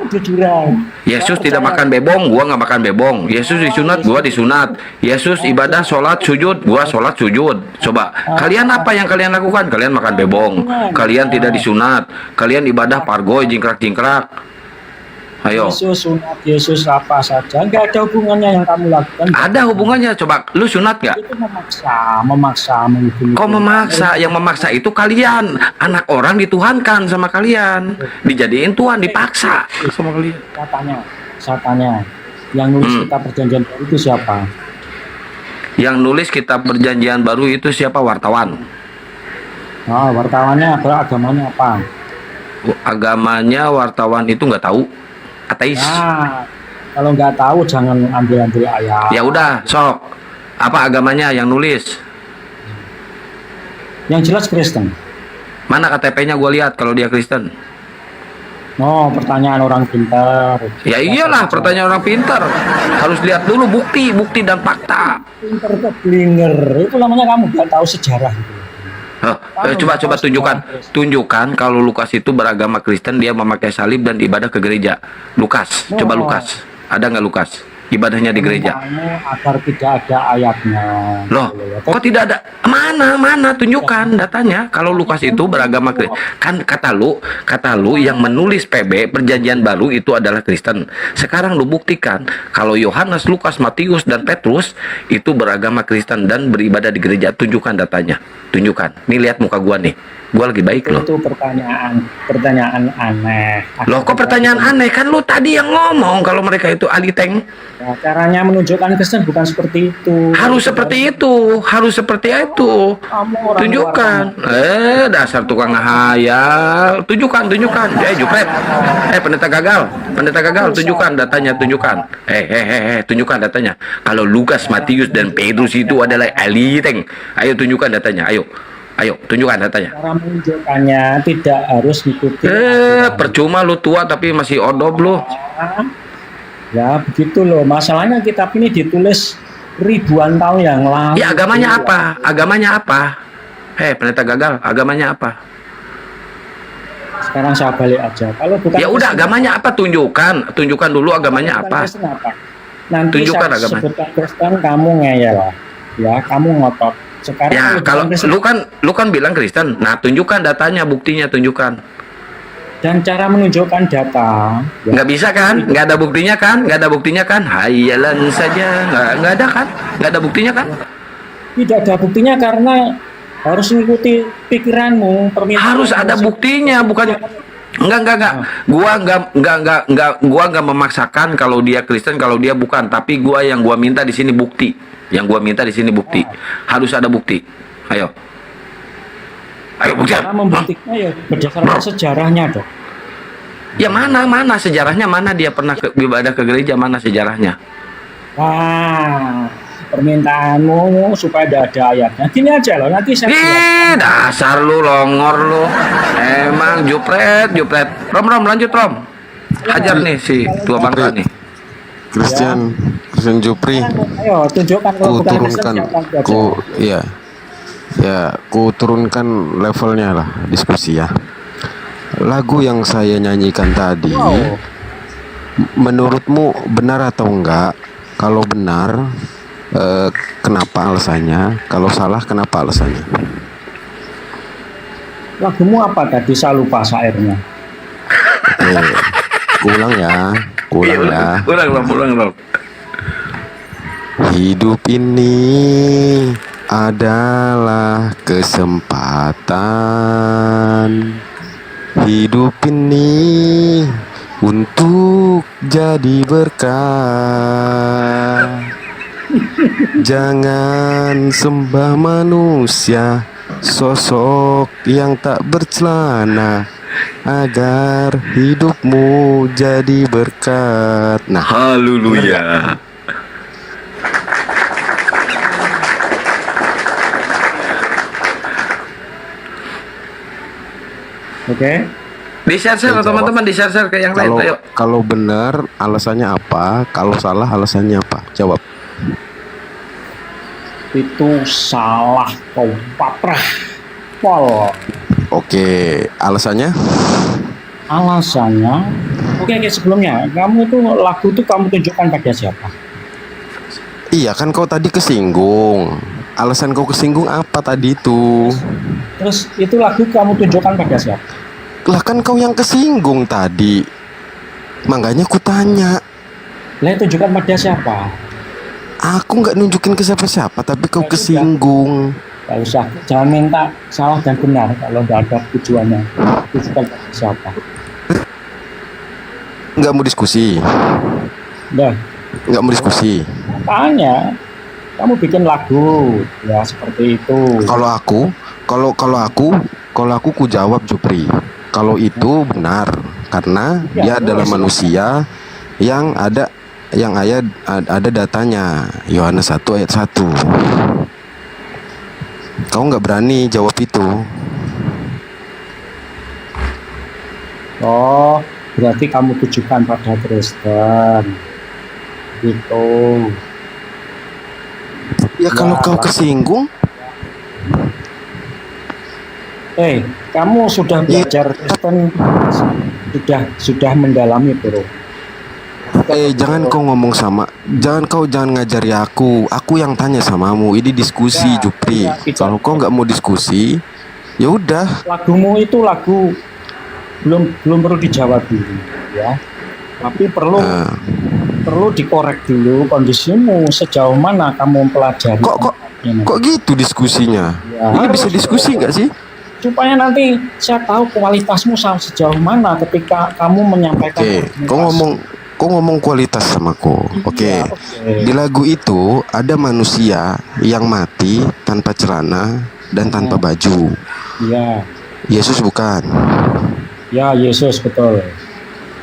Yesus tidak makan bebong, gua nggak makan bebong. Yesus disunat, gua disunat. Yesus ibadah, sholat, sujud, gua sholat, sujud. Coba, kalian apa yang kalian lakukan? Kalian makan bebong. Kalian tidak disunat. Kalian ibadah pargoy, jingkrak-jingkrak. Ayo. Yesus sunat, Yesus apa saja, nggak ada hubungannya yang kamu lakukan. Ada hubungannya. Coba lu sunat nggak? Itu memaksa menghubungi. Kok memaksa? Yang memaksa itu kalian. Anak orang dituhankan sama kalian. Dijadiin Tuhan, dipaksa sama kalian. Saya tanya, yang nulis kitab perjanjian baru itu siapa? Yang nulis kitab perjanjian baru itu siapa? Wartawan. Oh, wartawannya agamanya apa? Agamanya wartawan itu nggak tahu. Ateis. Nah, kalau nggak tahu jangan ambil ayat. Ya udah, sok. Apa agamanya yang nulis? Yang jelas Kristen. Mana KTP-nya gue lihat kalau dia Kristen? Oh, pertanyaan orang pintar. Ya iyalah, pertanyaan orang pintar. Harus lihat dulu bukti dan fakta. Pintar keblinger. Itu namanya kamu nggak tahu sejarah gitu. Coba tunjukkan kalau Lukas itu beragama Kristen, dia memakai salib dan ibadah ke gereja. Lukas, coba Lukas. Ada nggak Lukas? Ibadahnya di gereja. Agar tidak ada ayatnya. Loh, kok tidak ada? Mana tunjukkan datanya. Kalau Lukas itu beragama Kristen, kan kata lu yang menulis PB perjanjian baru itu adalah Kristen. Sekarang lu buktikan kalau Yohanes, Lukas, Matius dan Petrus itu beragama Kristen dan beribadah di gereja. Tunjukkan datanya. Tunjukkan. Nih lihat muka gua nih. Gua lagi baik loh. Itu pertanyaan aneh. Loh, kok pertanyaan aneh? Kan lu tadi yang ngomong kalau mereka itu ahli tank. Ya, caranya menunjukkan Kristen bukan seperti itu. Harus seperti itu. Tunjukkan. Dasar tukang hayal. Tunjukkan. Jupret. Pendeta gagal. Tunjukkan datanya. Tunjukkan datanya. Kalau Lukas, Matius dan Petrus itu adalah ahli tank. Ayo tunjukkan datanya. Ayo, tunjukkan datanya. Cara menunjukkannya tidak harus ikuti. Percuma lu tua tapi masih odob lu. Ya, begitu loh. Masalahnya kitab ini ditulis ribuan tahun yang lalu. Ya, agamanya apa? Pendeta gagal, agamanya apa? Sekarang saya balik aja. Kalau bukan ya udah, agamanya apa? Tunjukkan dulu agamanya apa. Nanti tunjukkan saya agamanya. sebutkan Kristen, kamu ngeyel. Ya, kamu ngotot. Sekarang ya kalau lu kan bilang Kristen, nah tunjukkan datanya, buktinya tunjukkan. Dan cara menunjukkan data nggak bisa kan, nggak ada buktinya kan, hayalan saja, nggak ada buktinya kan. Tidak ada buktinya karena harus mengikuti pikiranmu, permintaan. Harus ada buktinya, bukan. Enggak. Gua enggak memaksakan kalau dia Kristen, kalau dia bukan, tapi yang gua minta di sini bukti. Harus ada bukti. Ayo bukti. Cara membuktikannya ya berdasarkan sejarahnya, Dok. Ya mana sejarahnya, mana dia pernah ibadah ke gereja, mana sejarahnya? Wah, permintaanmu supaya ada ayatnya. Gini aja loh, nanti saya dasar lu longor lu. Emang jupret. Rom lanjut Rom. Hajar nih si tua bangka nih. Christian Jupri. Ayo tunjukkan kalau bukan Kristen, ku turunkan levelnya lah diskusi ya. Lagu yang saya nyanyikan tadi, menurutmu benar atau enggak? Kalau benar, kenapa alasannya? Kalau salah, kenapa alasannya? Lagumu apa tadi? Saya lupa syairnya. Ulang ya. Hidup ini adalah kesempatan. Hidup ini untuk jadi berkah. Jangan sembah manusia, sosok yang tak bercelana, agar hidupmu jadi berkat. Nah, haleluya. Oke. Di-share teman-teman, di-share ke yang lain. Ayo. Kalau benar alasannya apa? Kalau salah alasannya apa? Jawab. Itu salah, kau paprah. Pol. Oke, alasannya? Oke, sebelumnya kamu itu lagu itu kamu tunjukkan pada siapa? Iya kan kau tadi kesinggung. Alasan kau kesinggung apa tadi itu? Terus itu lagu kamu tunjukkan pada siapa? Lah kan kau yang kesinggung tadi. Makanya ku tanya. Lah tunjukkan pada siapa? Aku nggak nunjukin ke siapa-siapa, tapi kau kesinggung. Gak usah, jangan minta salah dan benar kalau nggak ada tujuannya. Tunjukkan pada siapa? Nggak mau diskusi. Nah, Nggak mau diskusi. makanya kamu bikin lagu ya seperti itu. Kalau aku ku jawab Jupri. Kalau itu benar, karena dia adalah manusia yang ada datanya. Yohanes 1 ayat 1. Kau nggak berani jawab itu. Oh, berarti kamu tujukan pada Kristen. Gitu. Ya kalau kau kesinggung, kamu sudah belajar Kristen, sudah mendalami, bro. jangan kau ngomong sama, jangan ngajari aku yang tanya samamu. Ini diskusi, Jupri. Kalau kau nggak mau diskusi, ya udah. Lagumu itu lagu belum perlu dijawab dulu, ya. Tapi perlu dikorek dulu kondisimu, sejauh mana kamu mempelajari. Kok gitu diskusinya? Ya, ini bisa diskusi nggak sih? Supaya nanti saya tahu kualitasmu sejauh mana ketika kamu menyampaikan. Kau ngomong kualitas sama aku. Oke. Di lagu itu ada manusia yang mati tanpa celana dan tanpa baju. Iya. Yesus bukan? Ya, Yesus betul.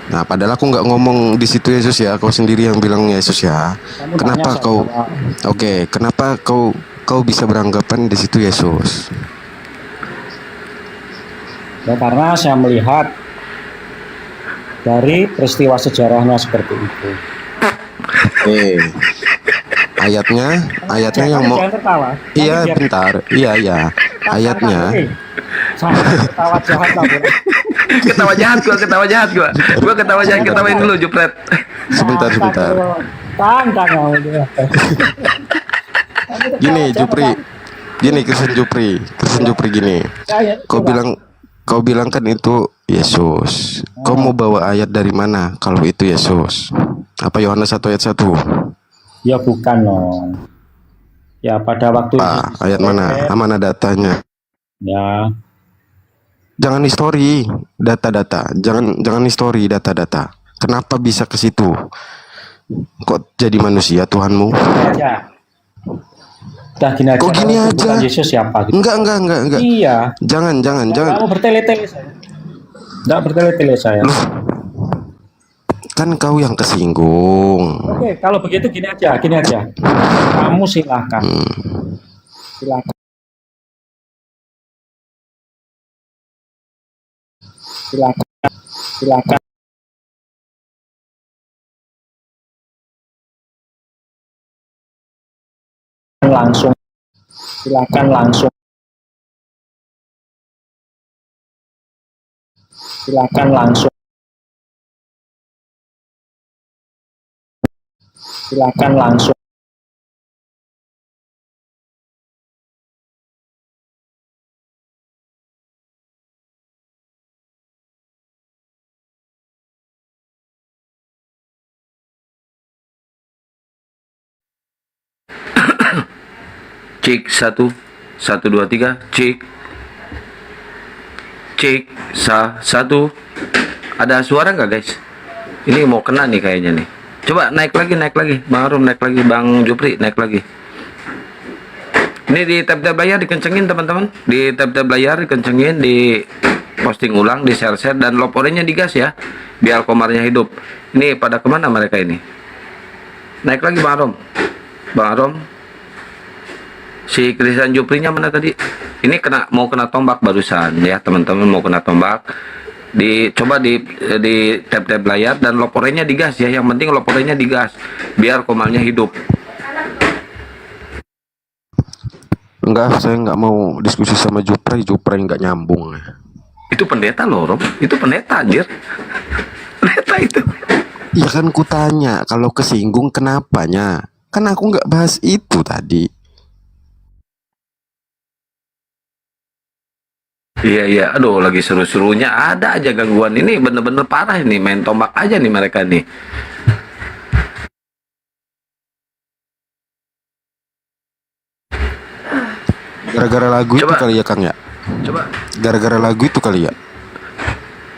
Nah, padahal aku nggak ngomong di situ Yesus ya, kau sendiri yang bilang Yesus ya. Kenapa kau? Oke, kenapa kau bisa beranggapan di situ Yesus? Ya karena saya melihat dari peristiwa sejarahnya seperti itu. Ayatnya yang mau. Iya, bentar. Iya. Ayatnya. Ketawa jahat lah, bro. Ketawa jahat gua. Gua ketawa jahat, ketawain dulu Jupret. Sebentar. Gini Jupri. Gini Kristen Jupri gini. Kau bilang kan itu Yesus. Kau mau bawa ayat dari mana kalau itu Yesus? Apa Yohanes 1 ayat 1? Ya bukan loh. Ya pada waktu ayat mana? Mana datanya? Ya. Jangan histori data-data. Jangan histori data-data. Kenapa bisa ke situ? Kok jadi manusia Tuhanmu? Gini aja. Kok gini aja? Yesus siapa gitu? Enggak. Iya. Jangan. Kamu bertele-tele saya. Enggak bertele-tele saya. Loh, kan kau yang kesinggung. Oke, kalau begitu gini aja. Kamu silakan. Silakan. Langsung. Silakan langsung. Cek 1 2 3 cek 1. Ada suara nggak guys? Ini mau kena nih kayaknya nih. Coba naik lagi Bang Arum, naik lagi Bang Jupri, naik lagi. Ini di tab layar dikencengin teman-teman, di tab layar dikencengin, di posting ulang, di share dan loop oranye digas ya, biar komarnya hidup. Ini pada kemana mereka ini? Naik lagi Bang Arom. Si Kristen Juprinya mana tadi? Ini mau kena tombak barusan ya teman-teman, mau kena tombak. Coba di tab layar dan loporenya digas ya. Yang penting loporenya digas biar komalnya hidup. Enggak, saya nggak mau diskusi sama Jupri nggak nyambung. Itu pendeta loh, Rom. Itu pendeta anjir. Pendeta itu. Ya kan kutanya kalau kesinggung kenapanya? Kan aku nggak bahas itu tadi. Iya, aduh lagi seru-serunya ada aja gangguan ini bener-bener parah ini, main tombak aja nih mereka nih. Gara-gara lagu itu kali ya Kang ya? Coba. Gara-gara lagu itu kali ya?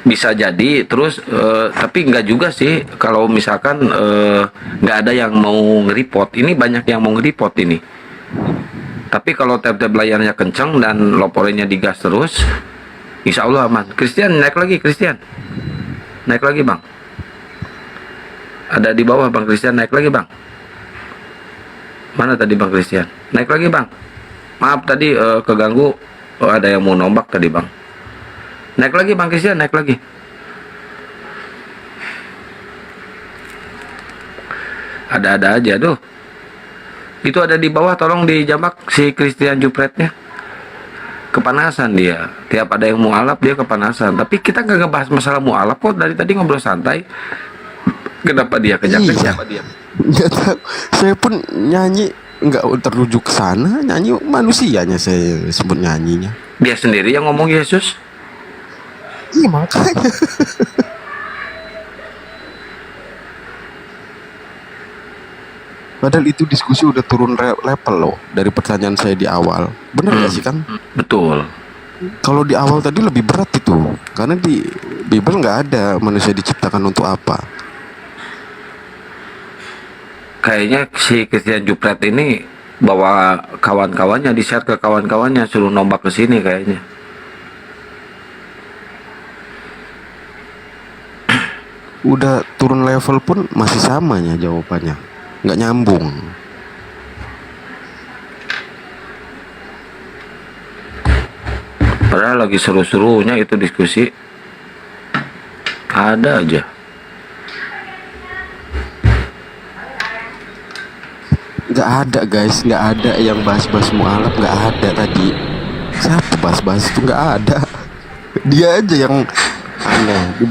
Bisa jadi, terus tapi nggak juga sih kalau misalkan nggak ada yang mau nge-report. Ini banyak yang mau nge-report ini. Tapi kalau tab-tab layarnya kenceng dan loporennya digas terus, insya Allah aman. Christian naik lagi, Christian. Naik lagi bang. Ada di bawah bang Christian, naik lagi bang. Mana tadi bang Christian? Naik lagi bang. Maaf tadi keganggu. Oh, ada yang mau nombak tadi bang. Naik lagi bang Christian, naik lagi. Ada-ada aja tuh. Itu ada di bawah, tolong dijambak si Christian Jupretnya. Kepanasan dia. Tiap ada yang mualaf dia kepanasan. Tapi kita nggak ngebahas masalah mualaf kok, dari tadi ngobrol santai. Kenapa dia kejap-kejap? Nggak tahu. Saya pun nyanyi nggak terrujuk ke sana, nyanyi manusianya saya sebut nyanyinya. Dia sendiri yang ngomong Yesus. Iya makanya. Padahal itu diskusi udah turun level loh dari pertanyaan saya di awal. Bener gak sih Kang? Betul. Kalau di awal tadi lebih berat itu, karena di Bible nggak ada manusia diciptakan untuk apa. Kayaknya si Christian Jupret ini bawa kawan-kawannya, di-share ke kawan-kawannya, suruh nombak ke sini kayaknya. Udah turun level pun masih samanya jawabannya, nggak nyambung. Padahal lagi seru-serunya itu diskusi, ada aja. Nggak ada guys, nggak ada yang bahas-bahas mualaf, nggak ada tadi. Siapa bahas-bahas itu, nggak ada. Dia aja yang aneh.